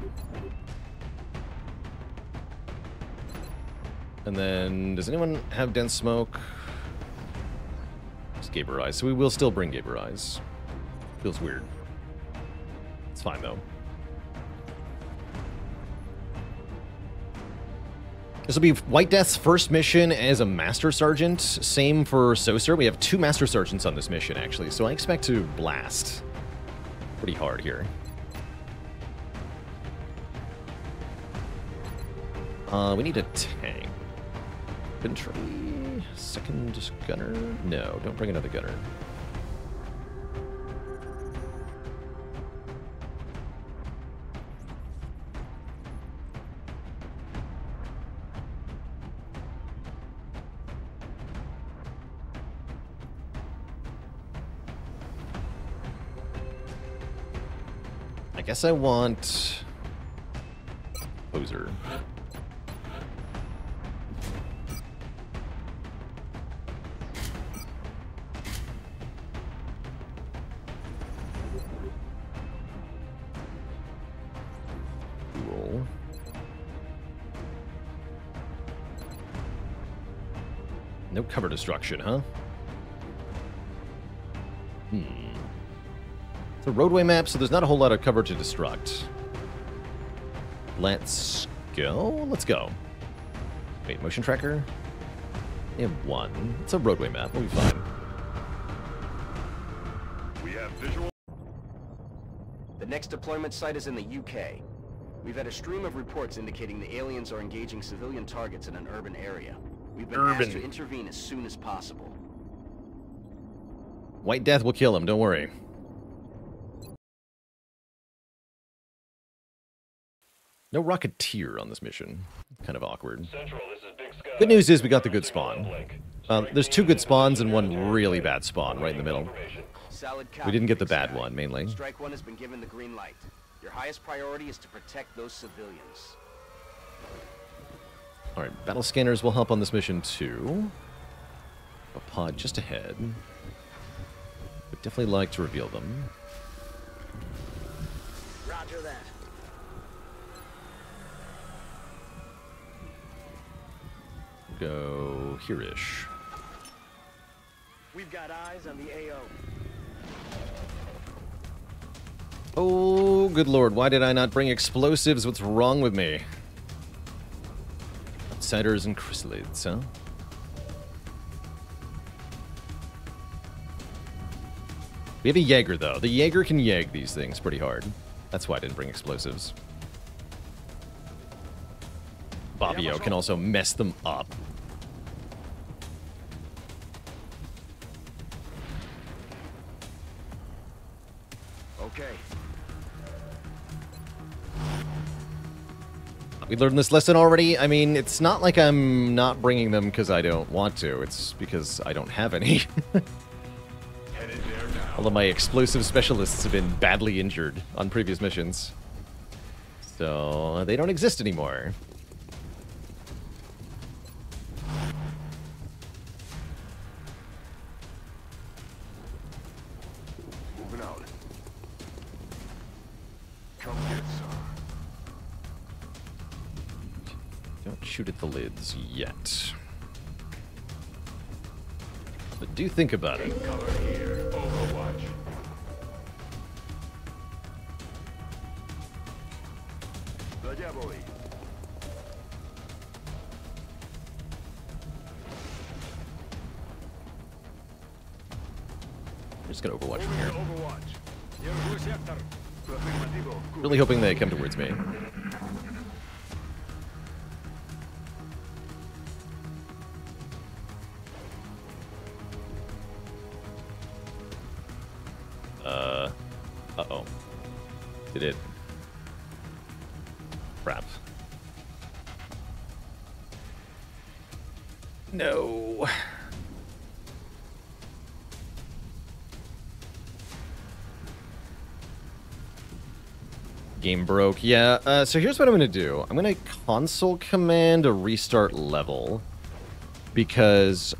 And then, does anyone have dense smoke? It's Gaber Eyes, so we will still bring Gaber Eyes. Feels weird. It's fine, though. This will be White Death's first mission as a Master Sergeant. Same for Saucer. We have 2 Master Sergeants on this mission, actually, so I expect to blast pretty hard here. We need a tank. Infantry? Second gunner? No, don't bring another gunner. I guess I want... Poser. No cover destruction, huh? It's a roadway map, so there's not a whole lot of cover to destruct. Let's go? Let's go. Wait, motion tracker? We have 1. It's a roadway map. We'll be fine. We have visual. The next deployment site is in the UK. We've had a stream of reports indicating the aliens are engaging civilian targets in an urban area. We've been asked to intervene as soon as possible. White Death will kill him, don't worry. No Rocketeer on this mission. Kind of awkward. Central, this is Big Sky. Good news is we got the good spawn. There's 2 good spawns and 1 really bad spawn right in the middle. Solid copy, We didn't get the Big bad Sky. one, mainly. Strike 1 has been given the green light. Your highest priority is to protect those civilians. Alright, battle scanners will help on this mission too. A pod just ahead. Would definitely like to reveal them. Roger that. Go here-ish. We've got eyes on the AO. Oh, good lord, why did I not bring explosives? What's wrong with me? Outsiders and chrysalids, huh? We have a Jaeger, though. The Jaeger can Jaeg these things pretty hard. That's why I didn't bring explosives. Bobbio can also mess them up. Okay. We learned this lesson already. I mean, it's not like I'm not bringing them because I don't want to. It's because I don't have any. Although my explosive specialists have been badly injured on previous missions. So they don't exist anymore. Moving out. Come get some. Don't shoot at the lids yet. But do think about it. Cover here. Overwatch. Allá voy. I'm just gonna Overwatch from here. Overwatch. Your sector. Afirmativo. Really hoping they come towards me. Uh-oh. Did it? Crap. No. Game broke. Yeah, so here's what I'm going to do. I'm going to console command a restart level because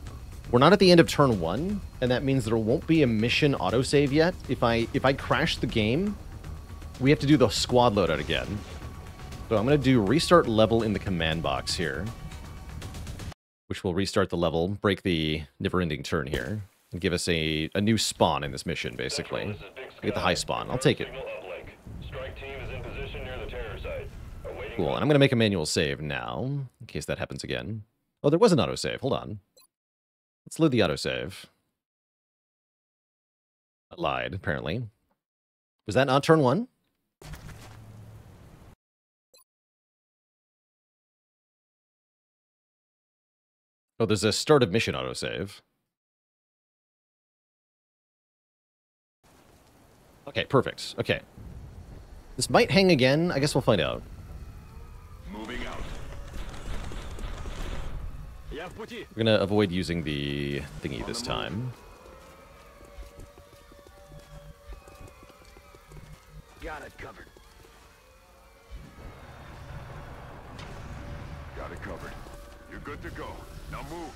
we're not at the end of turn 1, and that means there won't be a mission autosave yet. If I crash the game, we have to do the squad loadout again. So I'm going to do restart level in the command box here, which will restart the level, break the never-ending turn here, and give us a new spawn in this mission, basically. Get the high spawn. I'll take it. Cool, and I'm going to make a manual save now, in case that happens again. Oh, there was an autosave. Hold on. Let's load the autosave. I lied, apparently. Was that not turn 1? Oh, there's a start of mission autosave. Okay, perfect. Okay. This might hang again. I guess we'll find out. Moving out. We're gonna avoid using the thingy this time. Got it covered. Got it covered. You're good to go. Now move.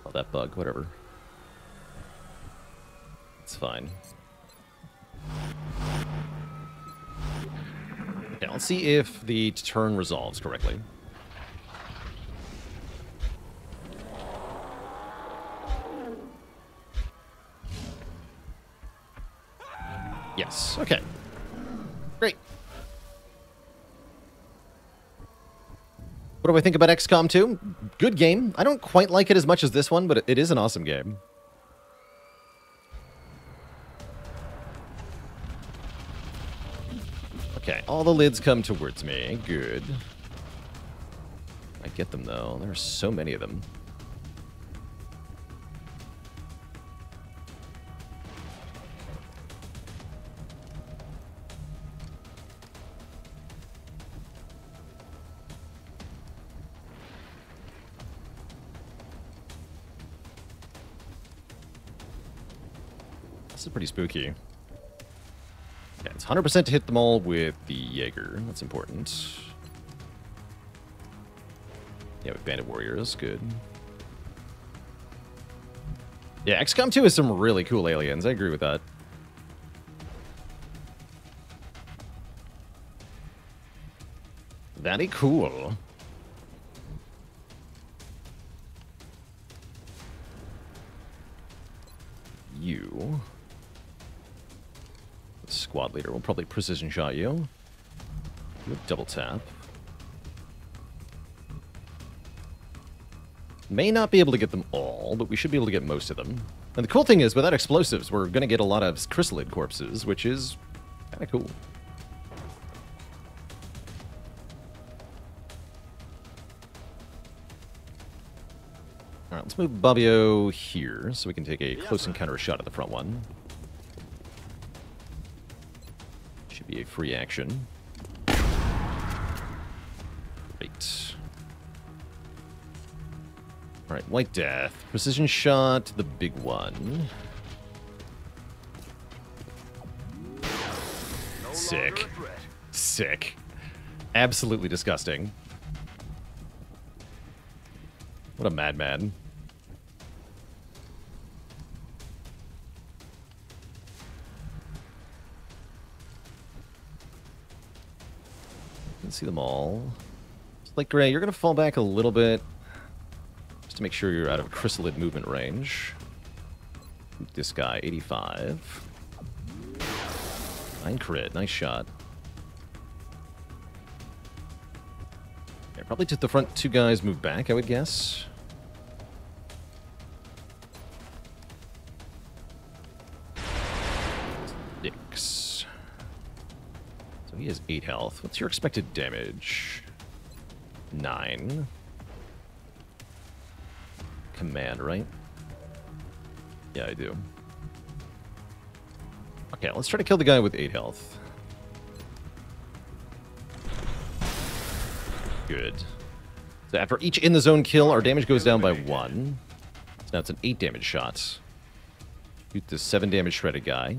Oh, that bug, whatever. It's fine. Okay, let's see if the turn resolves correctly. Yes, okay. Great. What do I think about XCOM 2? Good game. I don't quite like it as much as this one, but it is an awesome game. Okay, all the lids come towards me. Good. I get them, though. There are so many of them. This is pretty spooky. Yeah, it's 100% to hit them all with the Jaeger. That's important. Yeah, with Bandit Warriors. Good. Yeah, XCOM 2 has some really cool aliens. I agree with that. Very cool. You. The squad leader will probably precision shot you. With double tap. May not be able to get them all, but we should be able to get most of them. And the cool thing is, without explosives, we're going to get a lot of chrysalid corpses, which is kind of cool. Alright, let's move Bobbio here, so we can take a close encounter shot at the front one. Should be a free action. Great. Alright, White Death. Precision shot, the big one. Sick. Sick. Absolutely disgusting. What a madman. You can see them all. Like Gray, you're going to fall back a little bit. Just to make sure you're out of chrysalid movement range. This guy, 85. 9 crit, nice shot. Yeah, probably to the front 2 guys move back, I would guess. 6. So he has 8 health. What's your expected damage? 9. Command, right? Yeah, I do. Okay, let's try to kill the guy with 8 health. Good. So after each in the zone kill, our damage goes down by 1. So now it's an 8 damage shot. Shoot this 7 damage shredded guy.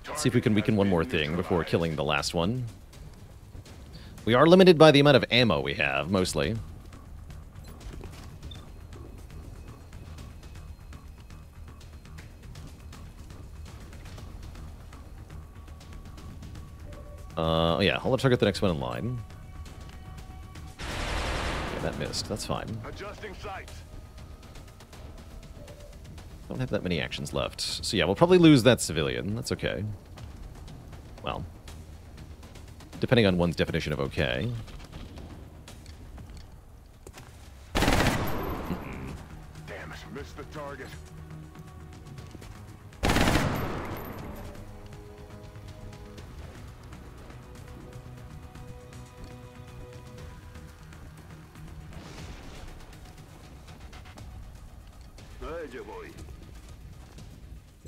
Let's see if we can weaken one more thing before killing the last one. We are limited by the amount of ammo we have, mostly. Yeah, I'll target the next one in line. Yeah, that missed. That's fine. Adjusting sights. Don't have that many actions left. So yeah, we'll probably lose that civilian. That's okay. Well, depending on one's definition of okay. Damn it, missed the target.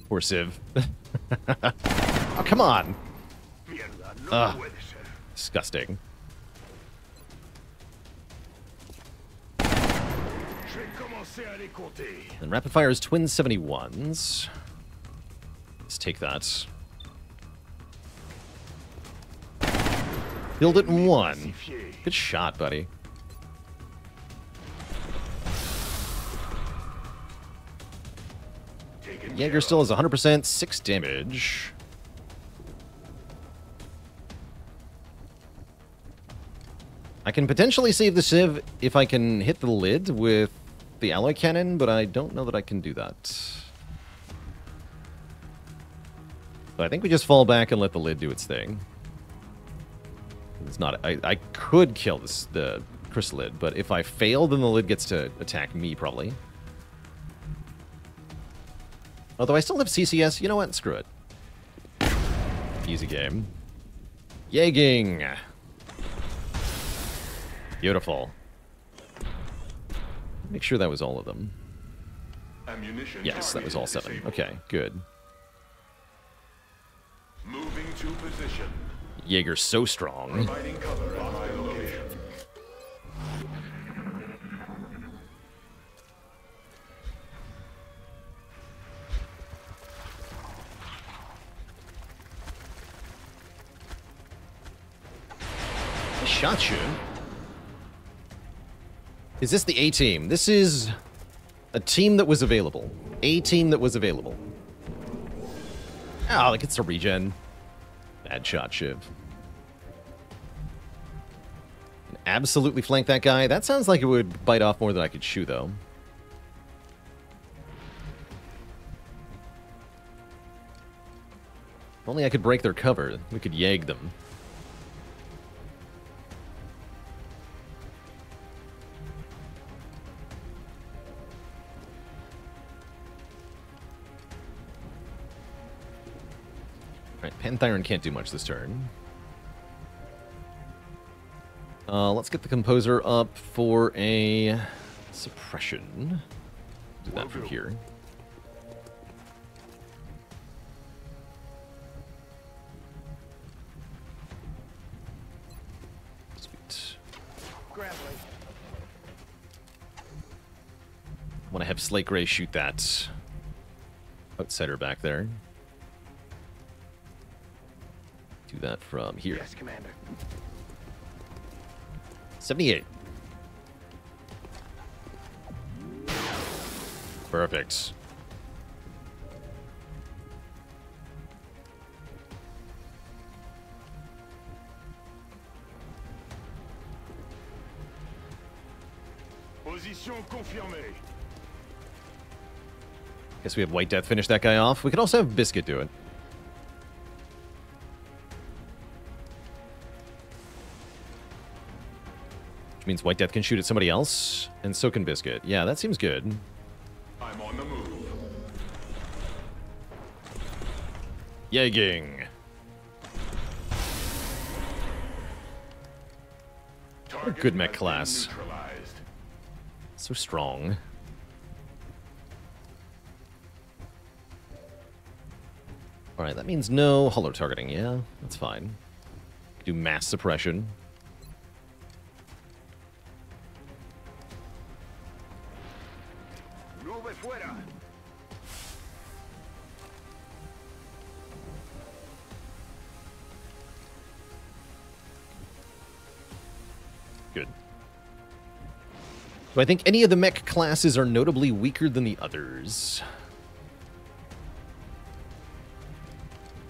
Poor Civ. Oh, come on. Ugh. Disgusting. And rapid fire is twin 71s. Let's take that. Killed it in 1. Good shot, buddy. Jaeger still has 100%, 6 damage. I can potentially save the Civ if I can hit the lid with the alloy cannon, but I don't know that I can do that. So I think we just fall back and let the lid do its thing. It's not. I could kill the chrysalid, but if I fail, then the lid gets to attack me, probably. Although I still have CCS, you know what? Screw it. Easy game. Jaeging! Beautiful. Make sure that was all of them. Yes, that was all 7. Okay, good. Moving to position. Jaeger's so strong. Providing cover at my location. shot you. Is this the A team? This is a team that was available. A team that was available. Oh, like it's a regen. Bad shot, Shiv. Absolutely flank that guy. That sounds like it would bite off more than I could chew, though. If only I could break their cover. We could yag them. Alright, Panthyron can't do much this turn. Let's get the Composer up for a suppression. Do that from here. Sweet. I want to have Slate Gray shoot that outsider back there. Do that from here. Yes, Commander. 78. Perfect. Position confirmée. Guess we have White Death finish that guy off. We could also have Biscuit do it. Which means White Death can shoot at somebody else, and so can Biscuit. Yeah, that seems good. I'm on the move. Yagging. A good mech class. So strong. Alright, that means no hollow targeting. Yeah, that's fine. Do mass suppression. Good. Do I think any of the mech classes are notably weaker than the others?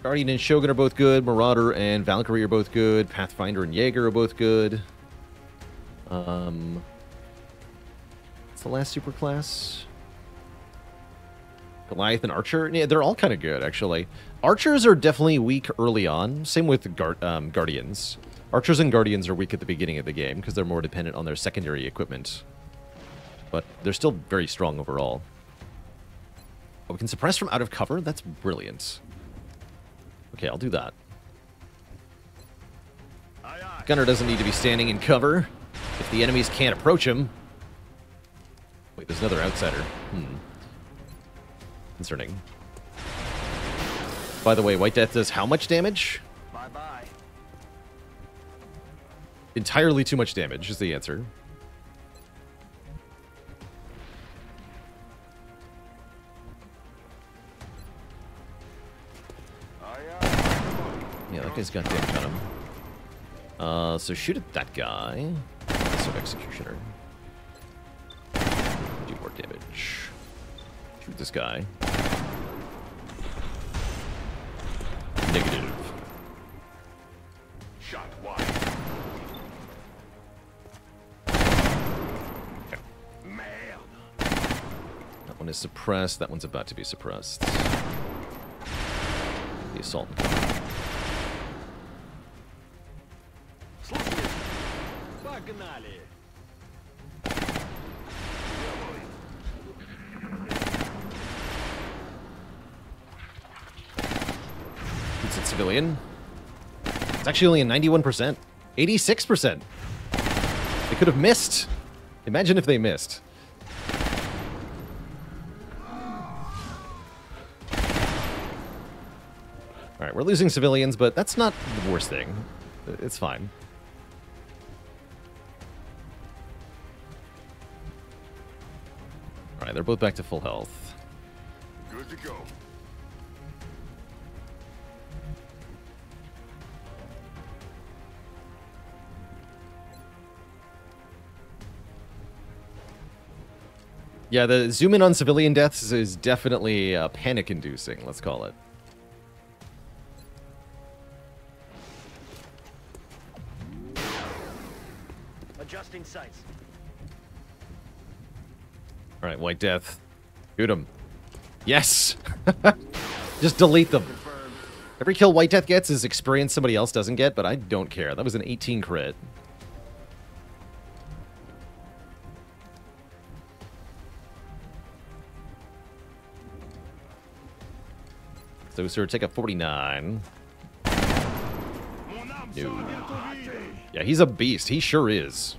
Guardian and Shogun are both good. Marauder and Valkyrie are both good. Pathfinder and Jaeger are both good. What's the last super class? Goliath and Archer? Yeah, they're all kind of good, actually. Archers are definitely weak early on. Same with Guardians. Archers and Guardians are weak at the beginning of the game because they're more dependent on their secondary equipment. But they're still very strong overall. Oh, we can suppress from out of cover? That's brilliant. Okay, I'll do that. Gunner doesn't need to be standing in cover if the enemies can't approach him. Wait, there's another outsider. Concerning. By the way, White Death does how much damage? Bye-bye. Entirely too much damage is the answer. Yeah, that guy's got damage on him. So shoot at that guy. So Executioner. Do more damage. Shoot this guy. Negative. Shot wide. Okay. Man. That one is suppressed. That one's about to be suppressed. The assault. Погнали. It's a civilian. It's actually only a 91%. 86%. They could have missed. Imagine if they missed. Alright, we're losing civilians, but that's not the worst thing. It's fine. Alright, they're both back to full health. Good to go. Yeah, the zoom in on civilian deaths is definitely panic-inducing, let's call it. Adjusting sights. Alright, White Death. Shoot him. Yes! Just delete them. Every kill White Death gets is experience somebody else doesn't get, but I don't care. That was an 18 crit. So, sir, take a 49. No. Yeah, he's a beast. He sure is.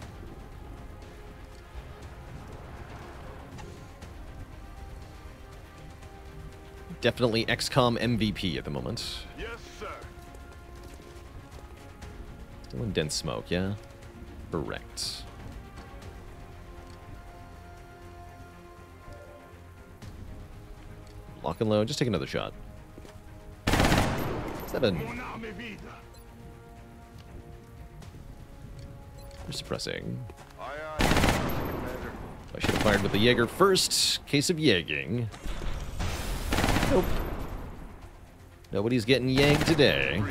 Definitely XCOM MVP at the moment. Yes, sir. Still in dense smoke, yeah? Correct. Lock and load. Just take another shot. 7. We're suppressing. I should have fired with the Jaeger first. Case of Jaeging. Nope. Nobody's getting yanked today.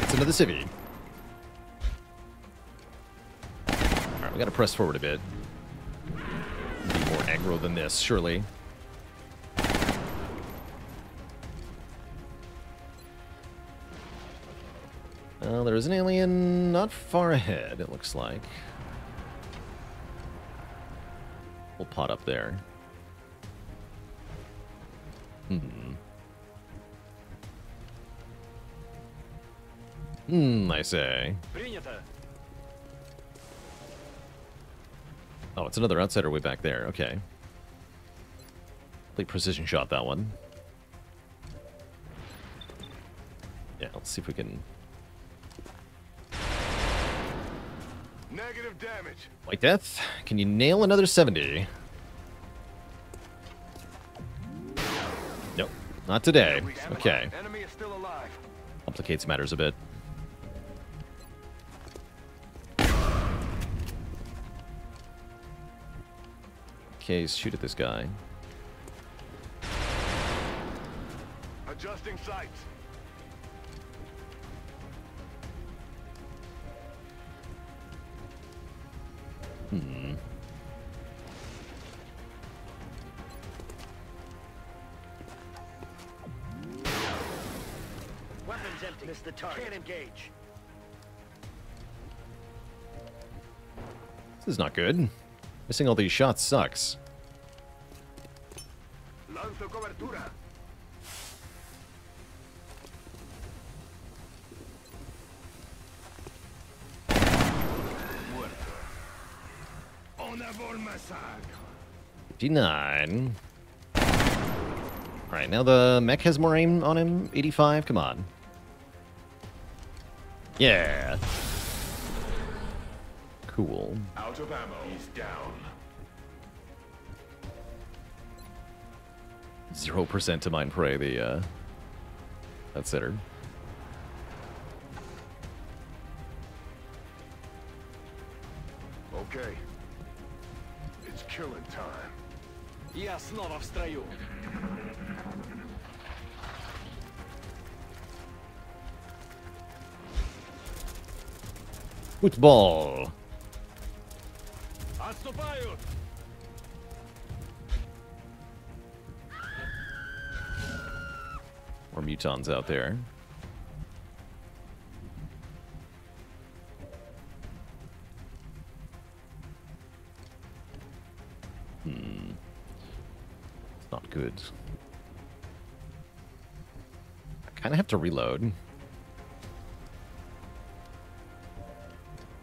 It's another civvy. Alright, we gotta press forward a bit. Be more aggro than this, surely. Well, there's an alien not far ahead, it looks like. We'll pot up there. I say. Oh, it's another outsider way back there. Okay. Complete precision shot, that one. Yeah, let's see if we can... Negative damage. White Death, can you nail another 70? Nope, not today. Okay. Enemy is still alive. Complicates matters a bit. Okay, shoot at this guy. Adjusting sights. Weapons empty. Miss the target. Can't engage. This is not good. Missing all these shots sucks. Lanzo cobertura. D9. Alright, now the mech has more aim on him. 85, come on. Yeah. Cool. Out of ammo. He's down. 0% to mine prey, the outsider. Okay. It's killing time. Я снова в строю. Football. Отступают. More mutons out there. It's not good. I kind of have to reload.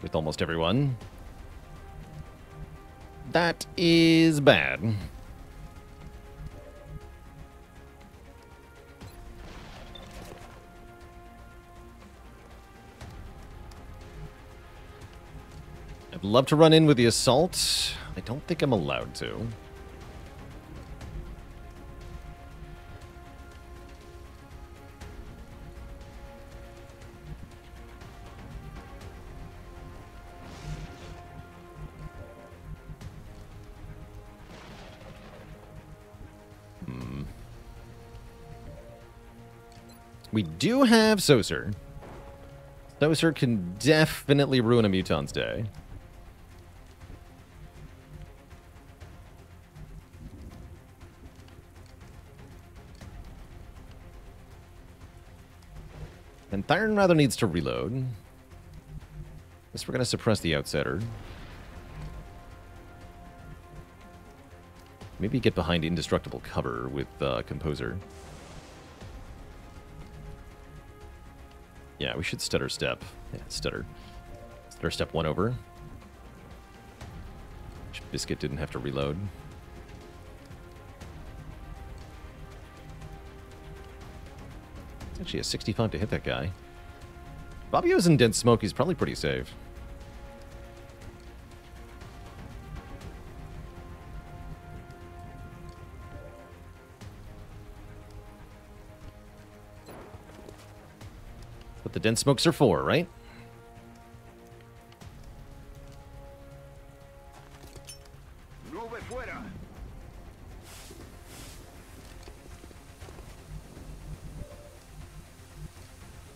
With almost everyone. That is bad. I'd love to run in with the assault. I don't think I'm allowed to. We do have Saucer. Saucer can definitely ruin a Muton's day. And Thyron rather needs to reload. Guess we're going to suppress the Outsider. Maybe get behind indestructible cover with Composer. Yeah, we should stutter step. Yeah, stutter. Stutter step 1 over. Biscuit didn't have to reload. It's actually a 65 to hit that guy. Bobbio's in dense smoke. He's probably pretty safe. But the dense smokes are 4, right?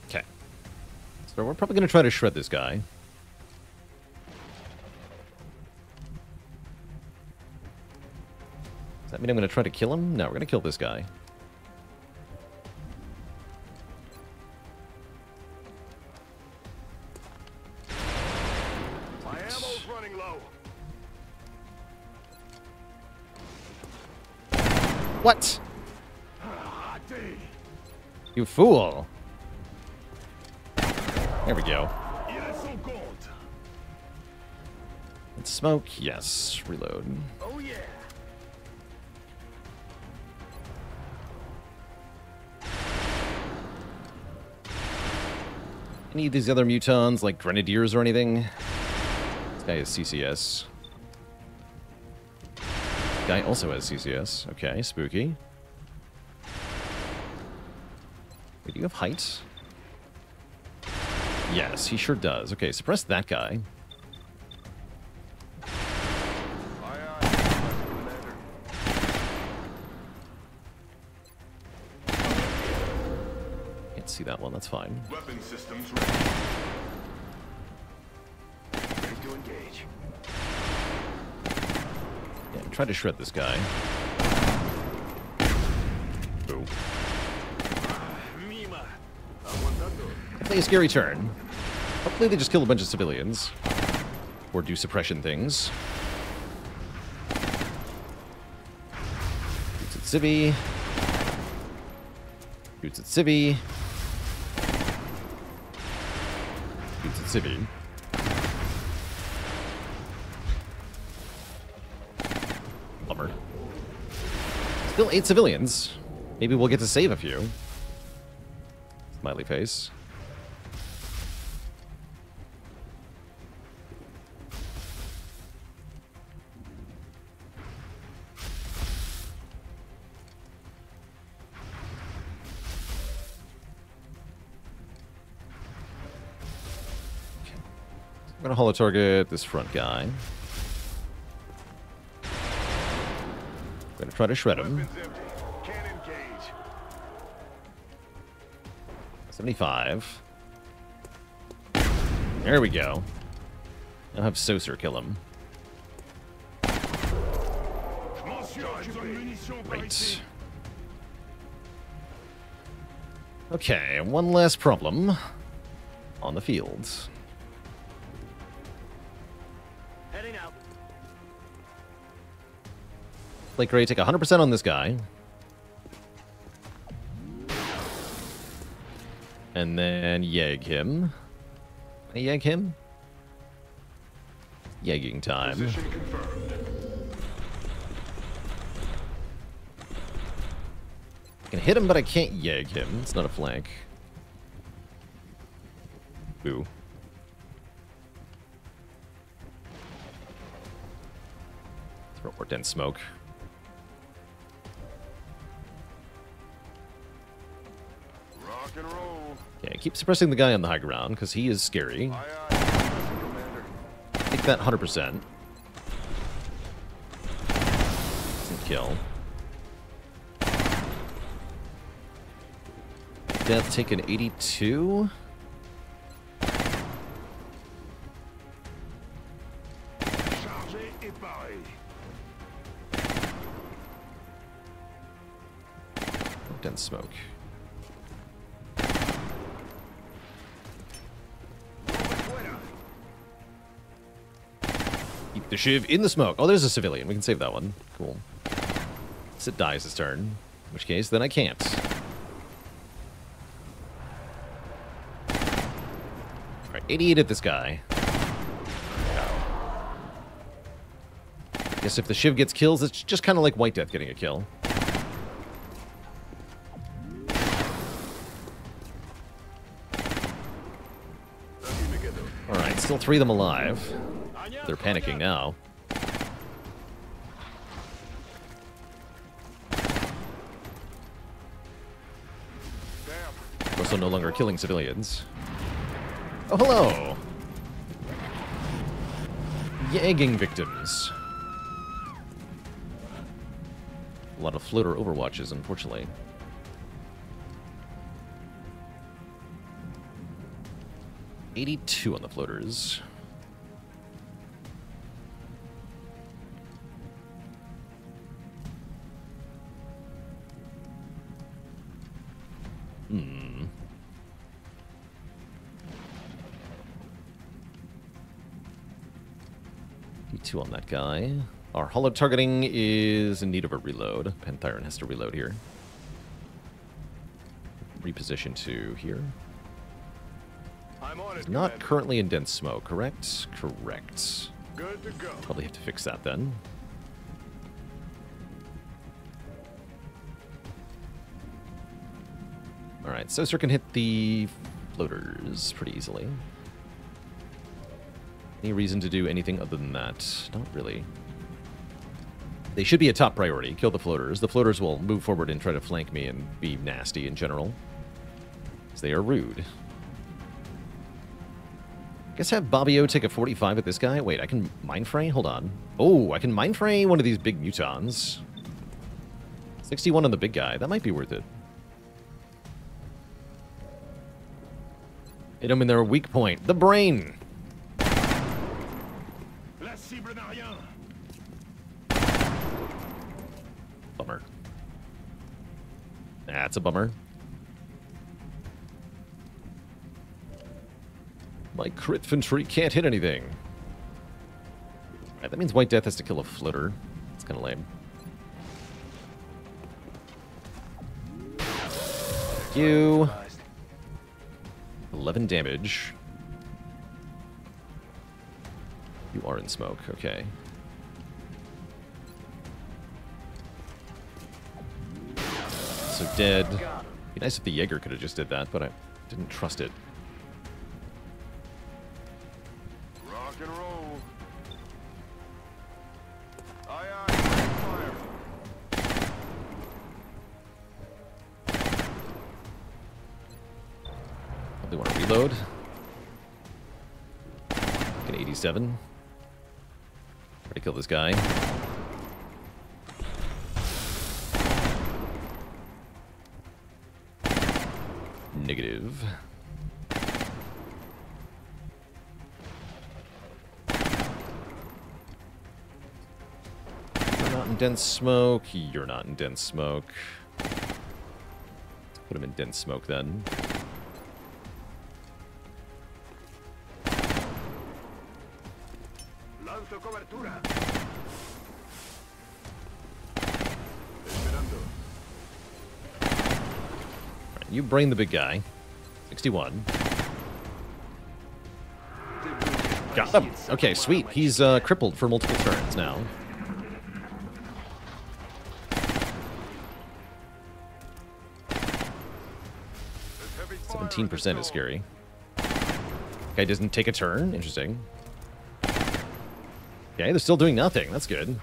Okay. So we're probably going to try to shred this guy. Does that mean I'm going to try to kill him? No, we're going to kill this guy. What? You fool. There we go. Let's smoke. Yes. Reload. Oh yeah. Any of these other mutons, like Grenadiers or anything? This guy is CCS. Guy also has CCS. Okay, spooky. Wait, do you have height? Yes, he sure does. Okay, suppress that guy. Can't see that one, that's fine. Weapon systems ready. Ready to engage. Yeah, try to shred this guy. Boo. Play a scary turn. Hopefully they just kill a bunch of civilians. Or do suppression things. Shoots at Civvy. Shoots at Civvy. Shoots at Civvy. Bummer. Still 8 civilians. Maybe we'll get to save a few. Smiley face. I'm gonna holo target this front guy. I'm gonna try to shred him. 75. There we go. I'll have Saucer kill him. Great. Okay, one last problem on the field. Heading out. Blake Ray, take 100% on this guy. And then yag him. Can I yag him? Yagging time. Position confirmed. I can hit him, but I can't yag him. It's not a flank. Boo. Or dense smoke. Rock and roll. Okay, keep suppressing the guy on the high ground, because he is scary. Aye, aye, Commander. Take that 100%. Doesn't kill. Death taken 82. Chargé et paré. Dense smoke. Keep the shiv in the smoke. Oh, there's a civilian. We can save that one. Cool. It dies his turn. In which case, then I can't. Alright, 88 at this guy. Guess if the shiv gets kills, it's just kind of like White Death getting a kill. Alright, still 3 of them alive. They're panicking now. Also no longer killing civilians. Oh, hello! Yagging victims. A lot of floater overwatches, unfortunately. $82 on the floaters. Hmm. D2 on that guy. Our hollow targeting is in need of a reload. Panthyron has to reload here. Reposition to here. I'm on it, Not Commander. currently in dense smoke, correct? Correct. Good to go. Probably have to fix that then. Alright, Saucer can hit the floaters pretty easily. Any reason to do anything other than that? Not really. They should be a top priority. Kill the floaters. The floaters will move forward and try to flank me and be nasty in general. Because they are rude. Guess have Bobbio take a 45 at this guy? Wait, I can Mind Fray? Hold on. Oh, I can Mind Fray one of these big mutons. 61 on the big guy. That might be worth it. Hit him in their weak point. The brain! La cible n'a rien. Bummer. That's a bummer. My crit infantry can't hit anything. Right, that means White Death has to kill a floater. It's kind of lame. Thank you. 11 damage. You are in smoke, okay. So dead. Be nice if the Jaeger could have just did that, but I didn't trust it. Rock and roll. Aye, aye. Fire. Probably want to reload. An 87. Try to kill this guy. Negative. You're not in dense smoke. You're not in dense smoke. Put him in dense smoke then. Lanzo cobertura. Esperando. Right, you brain the big guy. 61. Got him. Okay, sweet. He's crippled for multiple turns now. There's heavy fire 17% is scary. Guy doesn't take a turn. Interesting. Okay, they're still doing nothing. That's good.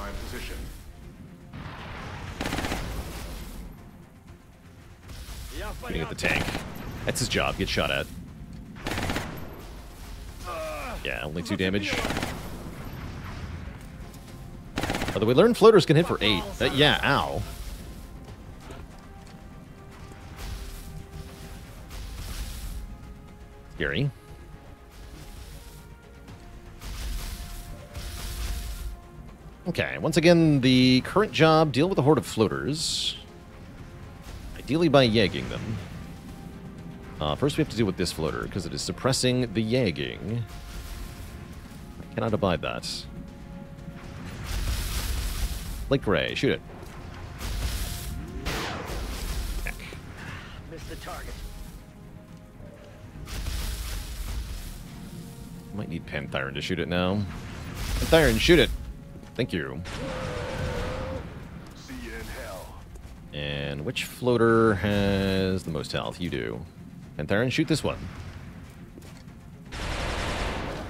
my position. Getting at the tank. That's his job. Get shot at. Yeah, only 2 damage. Although we learned floaters can hit for 8. Yeah, ow. Scary. Okay, once again, the current job, deal with a horde of floaters. Ideally by yagging them. First we have to deal with this floater, because it is suppressing the yagging. I cannot abide that. Lake Gray, shoot it. Heck. Missed the target. Might need Panthyron to shoot it now. Panthyron, shoot it! Thank you. See you in hell. And which floater has the most health? You do. Panthyron, shoot this one.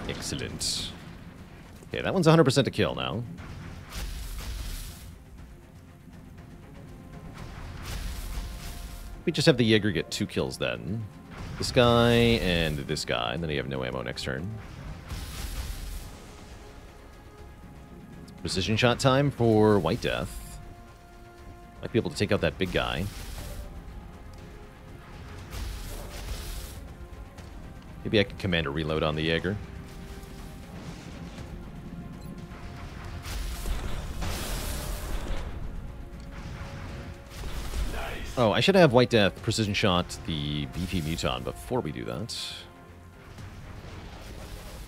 Excellent. Okay, that one's 100% to kill now. We just have the Jaeger get 2 kills then. This guy and this guy, and then you have no ammo next turn. Precision shot time for White Death. Might be able to take out that big guy. Maybe I can command a reload on the Jaeger. Oh, I should have White Death precision shot the beefy Muton before we do that.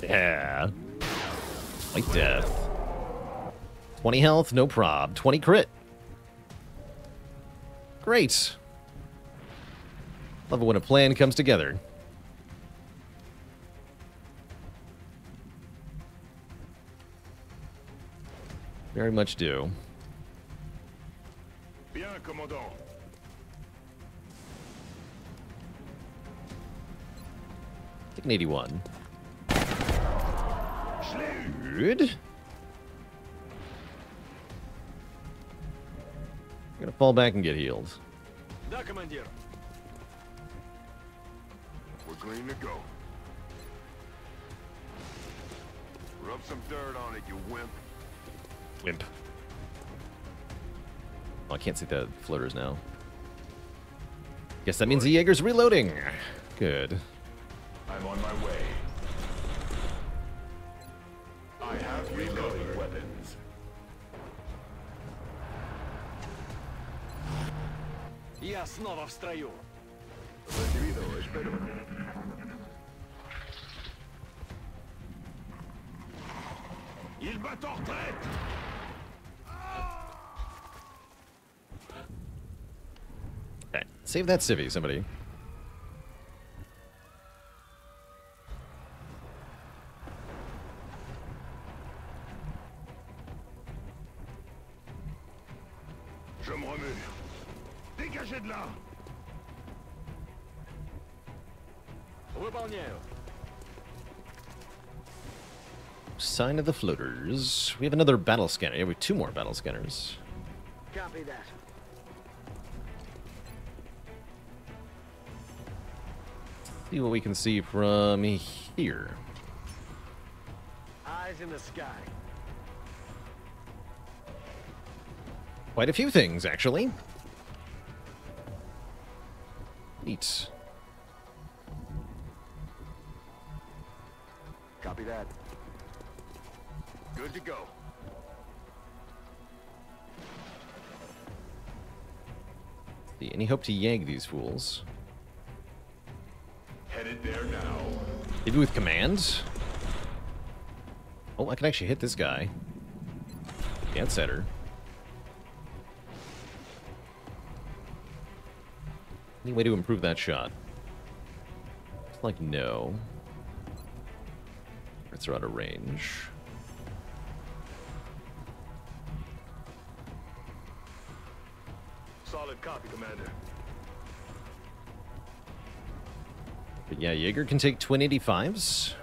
Yeah. White Death. 20 health, no prob. 20 crit. Great. Love it when a plan comes together. Very much do. Bien, commandant. Take an 81. Good. I'm gonna fall back and get healed. Да, командир. We're green to go. Rub some dirt on it, you wimp. Wimp. Oh, I can't see the floaters now. Guess that means the Jaeger's reloading. Good. I'm on my way. I have reloading weapons. Я снова в строю. Recibido, espero. Il bat en retraite. Okay, save that civvy, somebody. Je me remue. Dégagez de là. Выполняю. Sign of the floaters. We have another battle scanner. Yeah, we have 2 more battle scanners. Copy that. See what we can see from here. Eyes in the sky. Quite a few things, actually. Neat. Copy that. Good to go. See, any hope to yag these fools? Headed there now. Maybe with command? Oh, I can actually hit this guy. Can't set her. Any way to improve that shot? It's like no. It's out of range. Solid copy, Commander. But yeah, Jaeger can take twin 85s. I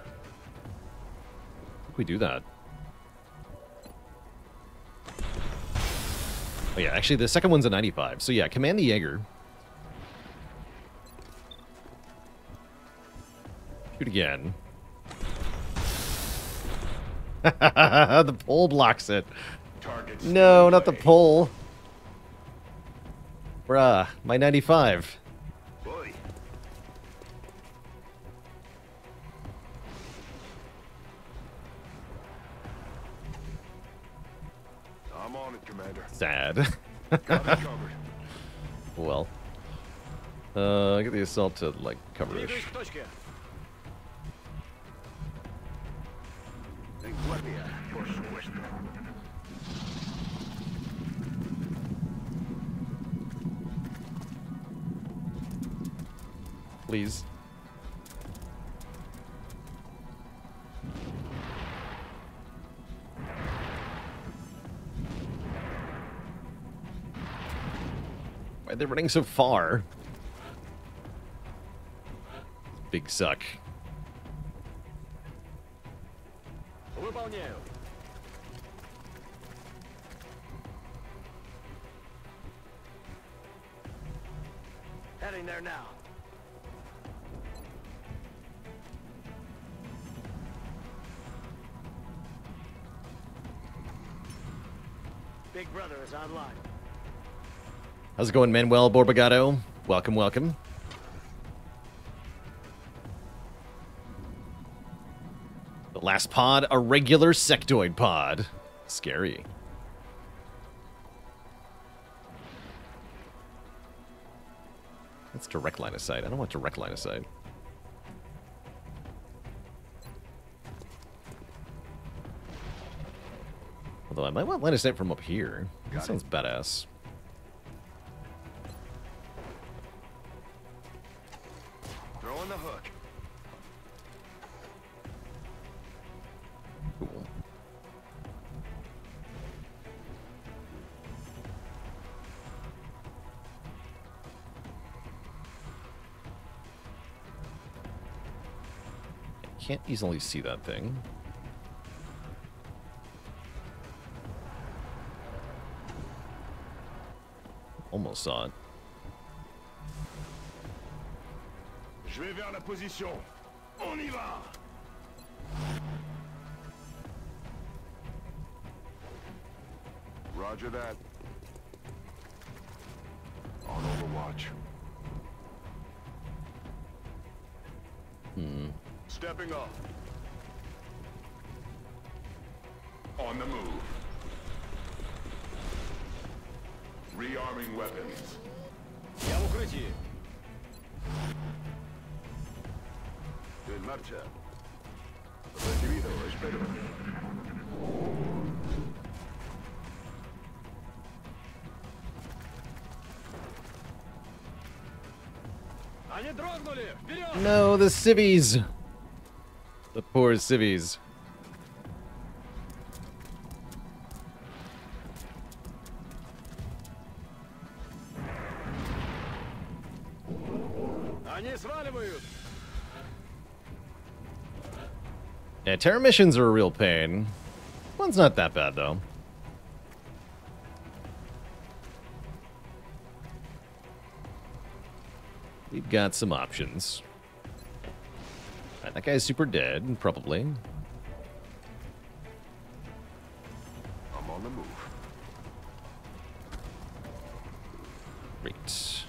think we do that. Oh yeah, actually the second one's a 95. So yeah, command the Jaeger. Shoot again. The pole blocks it. No, not the pole. Bruh, my 95. Boy. I'm on it, Commander. Sad. Got it covered. Well. Get the assault to, like, cover-ish. Двигаюсь к точке. Enguardia, por supuesto. Please. Why are they running so far? Big suck. Выполняю. Heading there now. Big brother is online. How's it going, Manuel Borbagato? Welcome, welcome. The last pod, a regular sectoid pod. Scary. That's direct line of sight. I don't want direct line of sight. Although I might want line of sight from up here. That sounds badass. Throwing the hook. Cool. I can't easily see that thing. Almost saw it. Je vais vers la position. On y va. Roger that. On overwatch. Stepping up. On the move. Rearming weapons. Я в укрытии. En marcha. Recibido, espero. Они дрогнули! Вперед! No, the civvies! The poor civvies. Они сваливают! Yeah, terror missions are a real pain. One's not that bad, though. We've got some options. Alright, that guy's super dead, probably. I'm on the move. Great.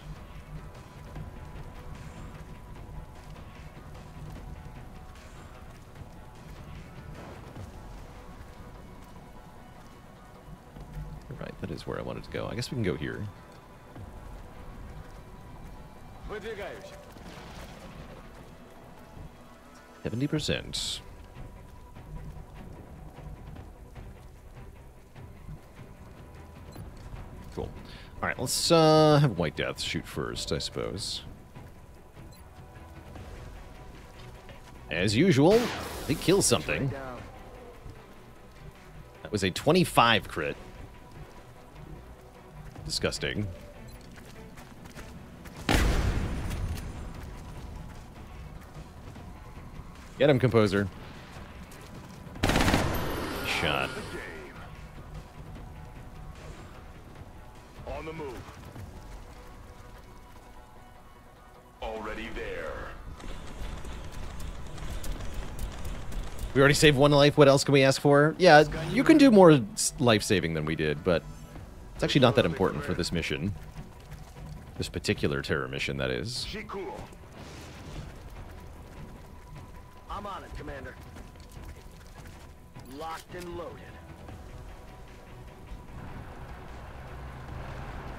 Right, that is where I wanted to go. I guess we can go here. Выдвигаюсь. 70%. Cool. Alright, let's have White Death shoot first, I suppose. As usual, they kill something. That was a 25 crit. Disgusting. Get him, Composer. Shot. On the move. Already there. We already saved 1 life. What else can we ask for? Yeah, you can do more life saving than we did, but it's actually not that important for this mission. This particular terror mission, that is. She cool. I'm on it, Commander. Locked and loaded.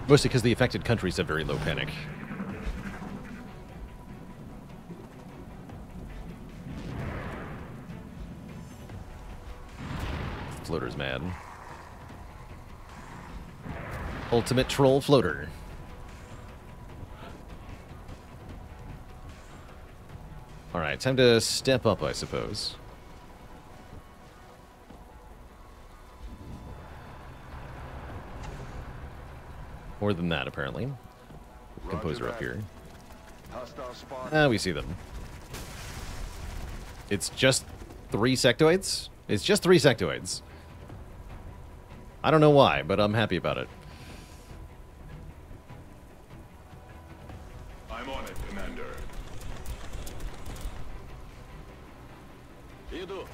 Mostly because the affected countries have very low panic. Floater's mad. Ultimate troll floater. Alright, time to step up, I suppose. More than that, apparently. Composer up here. Hostile spot. We see them. It's just 3 sectoids? It's just 3 sectoids. I don't know why, but I'm happy about it. I'm on it, Commander. Иду.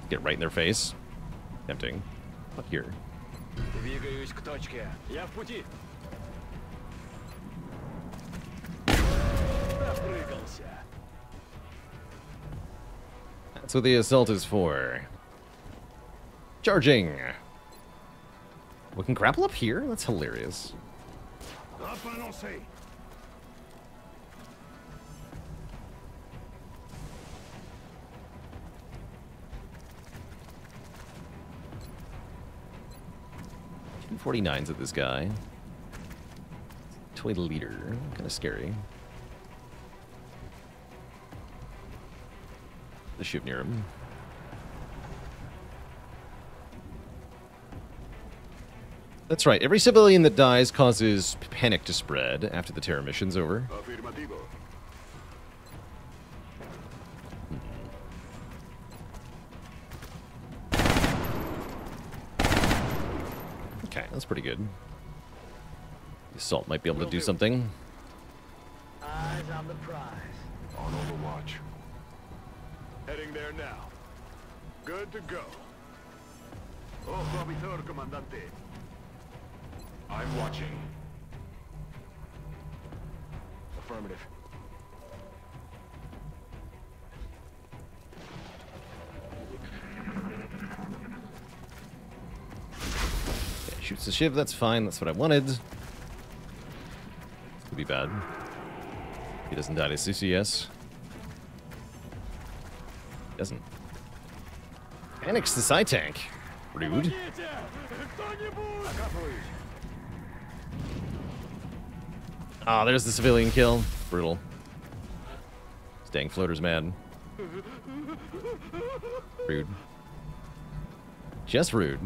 Get right in their face. Tempting. Up here. Двигаюсь к точке. Я в пути. Допрыгался. That's what the assault is for. Charging! We can grapple up here? That's hilarious. Avancez. 249s at this guy. Toy leader. Kind of scary. The shiv near him. That's right. Every civilian that dies causes panic to spread after the terror mission's over. Afirmativo. Okay, that's pretty good. The assault might be able to do something. Eyes on the prize. On Overwatch. Heading there now. Good to go. Ojo avisor, comandante. I'm watching. Affirmative. Okay, shoots the shiv, that's fine, that's what I wanted. This could be bad. He doesn't die to CCS. Doesn't. Panics the side tank. Rude. Ah, there's the civilian kill. Brutal. This dang floater's mad. Rude. Just rude.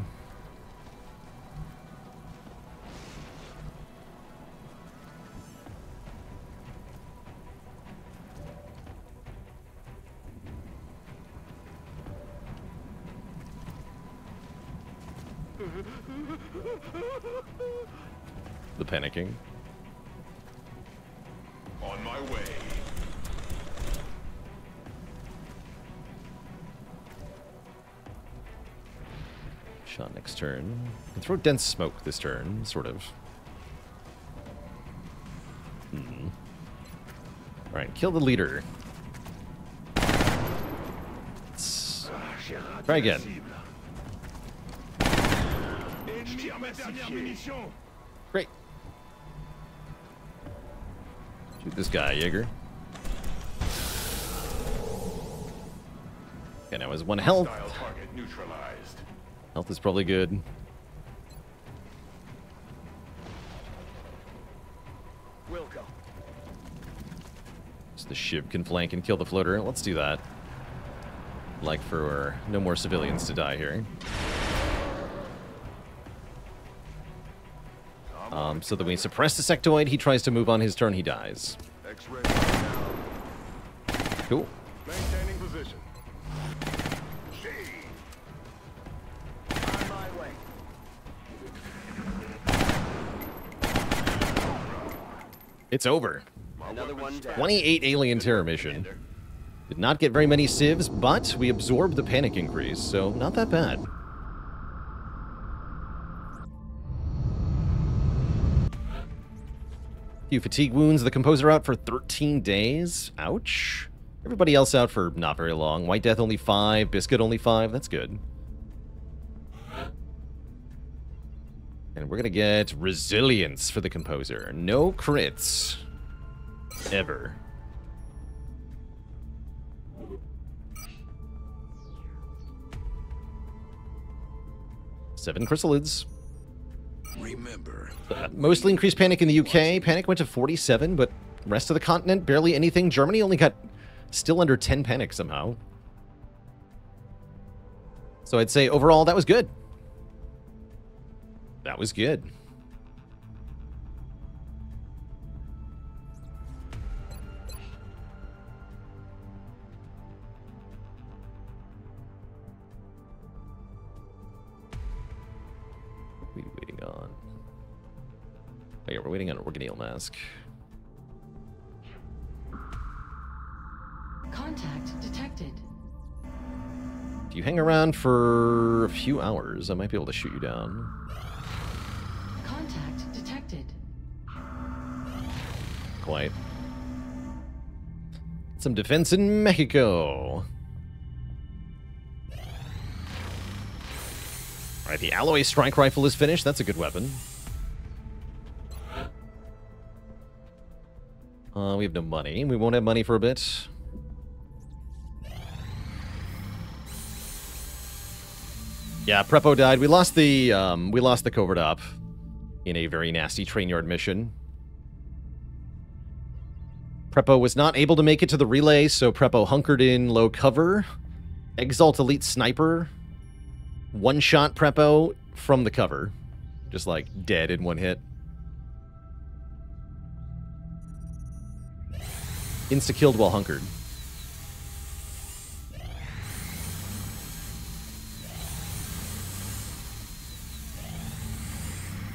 The panicking. On my way. Shot next turn. Can throw dense smoke this turn, sort of. Alright, kill the leader. Let's try again. Great. Shoot this guy, Jaeger. Okay, now has 1 health. Hostile target neutralized. Health is probably good. Will go. So the shiv can flank and kill the floater. Let's do that. Like for no more civilians to die here. So that when we suppress the sectoid, he tries to move on his turn, he dies. X-ray down. Cool. Maintaining position. On my way. It's over. Another one down. 28 alien terror mission. Did not get very many civs, but we absorbed the panic increase, so not that bad. Few fatigue wounds. The Composer out for 13 days. Ouch. Everybody else out for not very long. White Death only 5. Biscuit only 5. That's good. And we're going to get Resilience for the Composer. No crits. Ever. Seven chrysalids. Remember. Mostly increased panic in the UK. Panic went to 47, but rest of the continent, barely anything. Germany only got still under 10 panic somehow. So I'd say overall, that was good. That was good. What are we waiting on? Oh yeah, we're waiting on an organelle mask. Contact detected. If you hang around for a few hours, I might be able to shoot you down. Contact detected. Quite. Some defense in Mexico. Alright, the alloy strike rifle is finished. That's a good weapon. We have no money. We won't have money for a bit. Yeah, Prepo died. We lost the covert op in a very nasty train yard mission. Prepo was not able to make it to the relay, so Prepo hunkered in low cover. Exalt Elite Sniper. One-shot Prepo from the cover. Just like dead in one hit. Insta-killed while hunkered.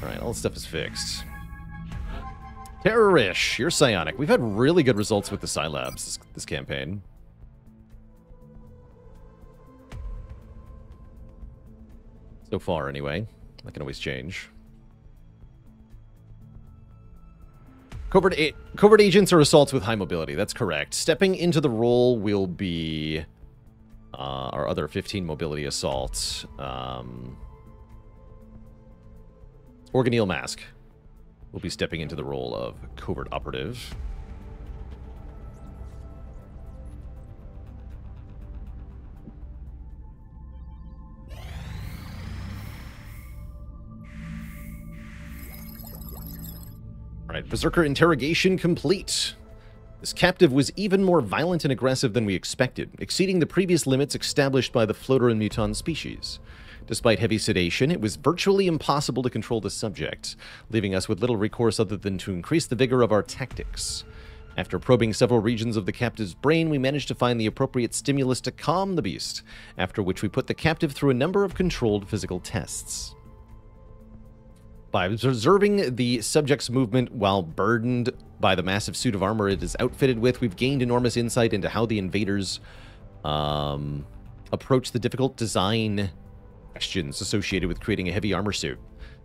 Alright, all this stuff is fixed. Terrorish, you're psionic. We've had really good results with the Psi-Labs this campaign. So far, anyway. That can always change. Covert agents are assaults with high mobility. That's correct. Stepping into the role will be our other 15 mobility assaults. Organelle Mask will be stepping into the role of covert operative. Alright, Berserker interrogation complete. This captive was even more violent and aggressive than we expected, exceeding the previous limits established by the floater and muton species. Despite heavy sedation, it was virtually impossible to control the subject, leaving us with little recourse other than to increase the vigor of our tactics. After probing several regions of the captive's brain, we managed to find the appropriate stimulus to calm the beast, after which we put the captive through a number of controlled physical tests. By observing the subject's movement while burdened by the massive suit of armor it is outfitted with, we've gained enormous insight into how the invaders approach the difficult design questions associated with creating a heavy armor suit.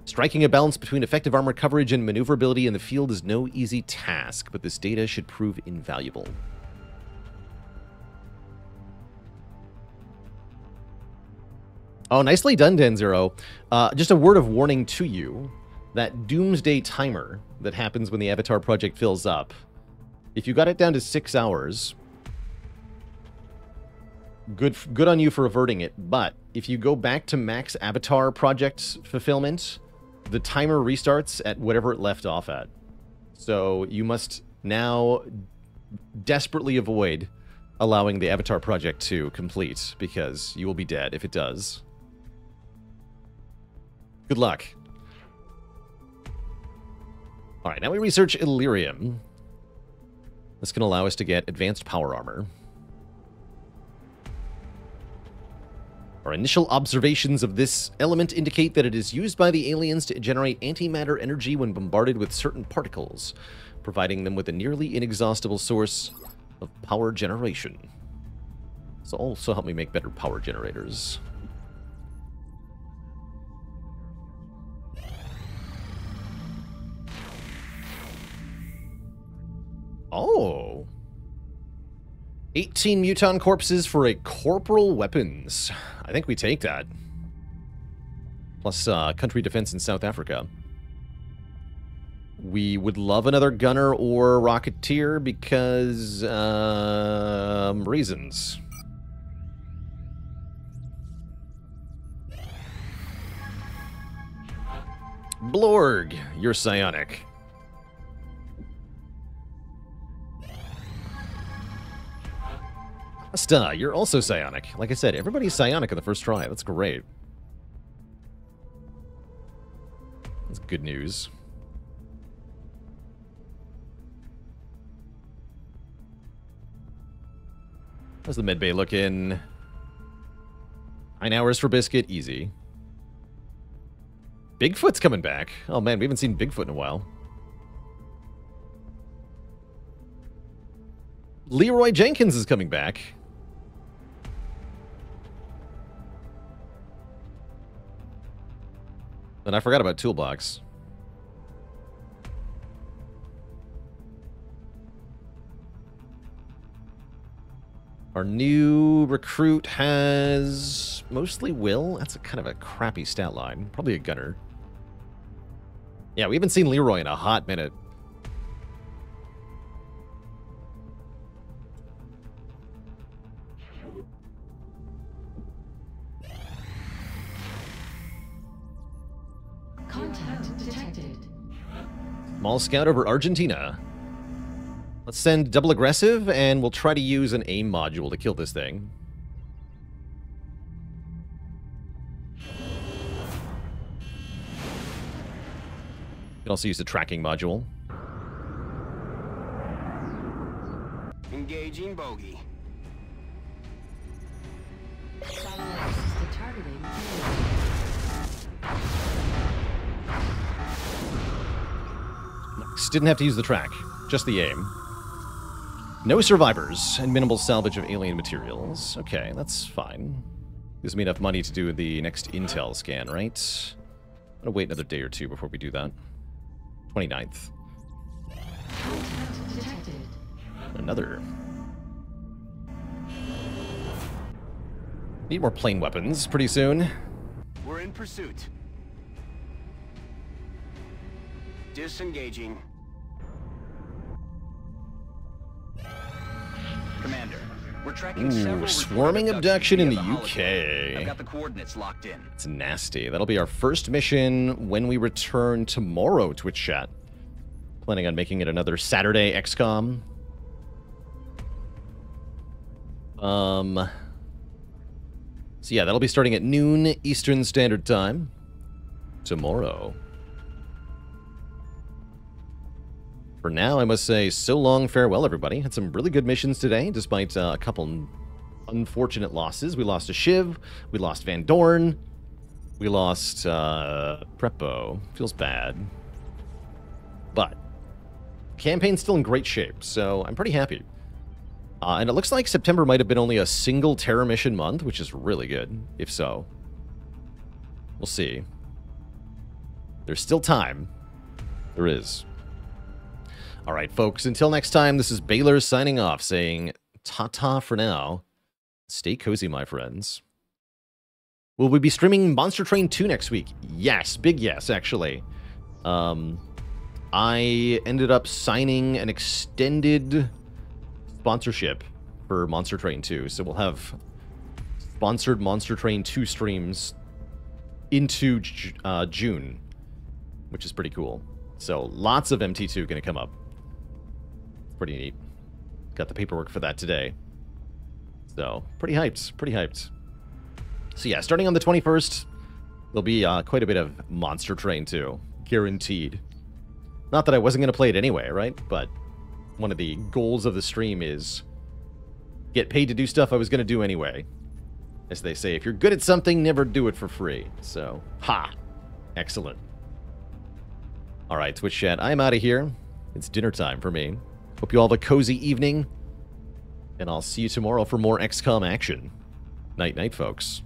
Striking a balance between effective armor coverage and maneuverability in the field is no easy task, but this data should prove invaluable. Oh, nicely done, Denzero. Just a word of warning to you. That doomsday timer that happens when the Avatar project fills up, if you got it down to 6 hours, good on you for averting it, but if you go back to max Avatar project fulfillment, the timer restarts at whatever it left off at. So you must now desperately avoid allowing the Avatar project to complete, because you will be dead if it does. Good luck. Alright, now we research Illyrium. This can allow us to get advanced power armor. Our initial observations of this element indicate that it is used by the aliens to generate antimatter energy when bombarded with certain particles, providing them with a nearly inexhaustible source of power generation. This will also help me make better power generators. Oh. 18 muton corpses for a corporal weapons. I think we take that. Plus country defense in South Africa. We would love another gunner or rocketeer because reasons. Blorg, you're psionic. Asta, you're also psionic. Like I said, everybody's psionic in the first try. That's great. That's good news. How's the medbay looking? 9 hours for Biscuit, easy. Bigfoot's coming back. Oh man, we haven't seen Bigfoot in a while. Leroy Jenkins is coming back. And I forgot about Toolbox. Our new recruit has mostly will. That's kind of a crappy stat line. Probably a gunner. Yeah, we haven't seen Leroy in a hot minute. Contact detected. Small scout over Argentina. Let's send double aggressive, and we'll try to use an aim module to kill this thing. You can also use the tracking module. Engaging bogey. Baalor assisted targeting. Nice. Didn't have to use the track, just the aim. No survivors and minimal salvage of alien materials. Okay, that's fine. Gives me enough money to do the next intel scan, right? I'm gonna wait another day or two before we do that. 29th. Contact detected. Another. Need more plane weapons pretty soon. We're in pursuit. Disengaging. Commander, we're tracking several swarming reported abduction in the via UK. holodeck. I've got the coordinates locked in. It's nasty. That'll be our first mission when we return tomorrow, Twitch chat. Planning on making it another Saturday XCOM. So yeah, that'll be starting at noon Eastern Standard Time tomorrow. For now, I must say, so long, farewell, everybody. Had some really good missions today, despite a couple unfortunate losses. We lost a Shiv, we lost Van Dorn, we lost Prepo. Feels bad. But campaign's still in great shape, so I'm pretty happy. And it looks like September might have been only a single Terror mission month, which is really good, if so. We'll see. There's still time. There is. All right, folks, until next time, this is Baalor signing off, saying ta-ta for now. Stay cozy, my friends. Will we be streaming Monster Train 2 next week? Yes, big yes, actually. I ended up signing an extended sponsorship for Monster Train 2, so we'll have sponsored Monster Train 2 streams into June, which is pretty cool. So lots of MT2 going to come up. Pretty neat. Got the paperwork for that today. So, pretty hyped. Pretty hyped. So yeah, starting on the 21st, there'll be quite a bit of Monster Train 2. Guaranteed. Not that I wasn't going to play it anyway, right? But one of the goals of the stream is get paid to do stuff I was going to do anyway. As they say, if you're good at something, never do it for free. So, ha! Excellent. Alright, Twitch chat, I'm out of here. It's dinner time for me. Hope you all have a cozy evening. And I'll see you tomorrow for more XCOM action. Night-night, folks.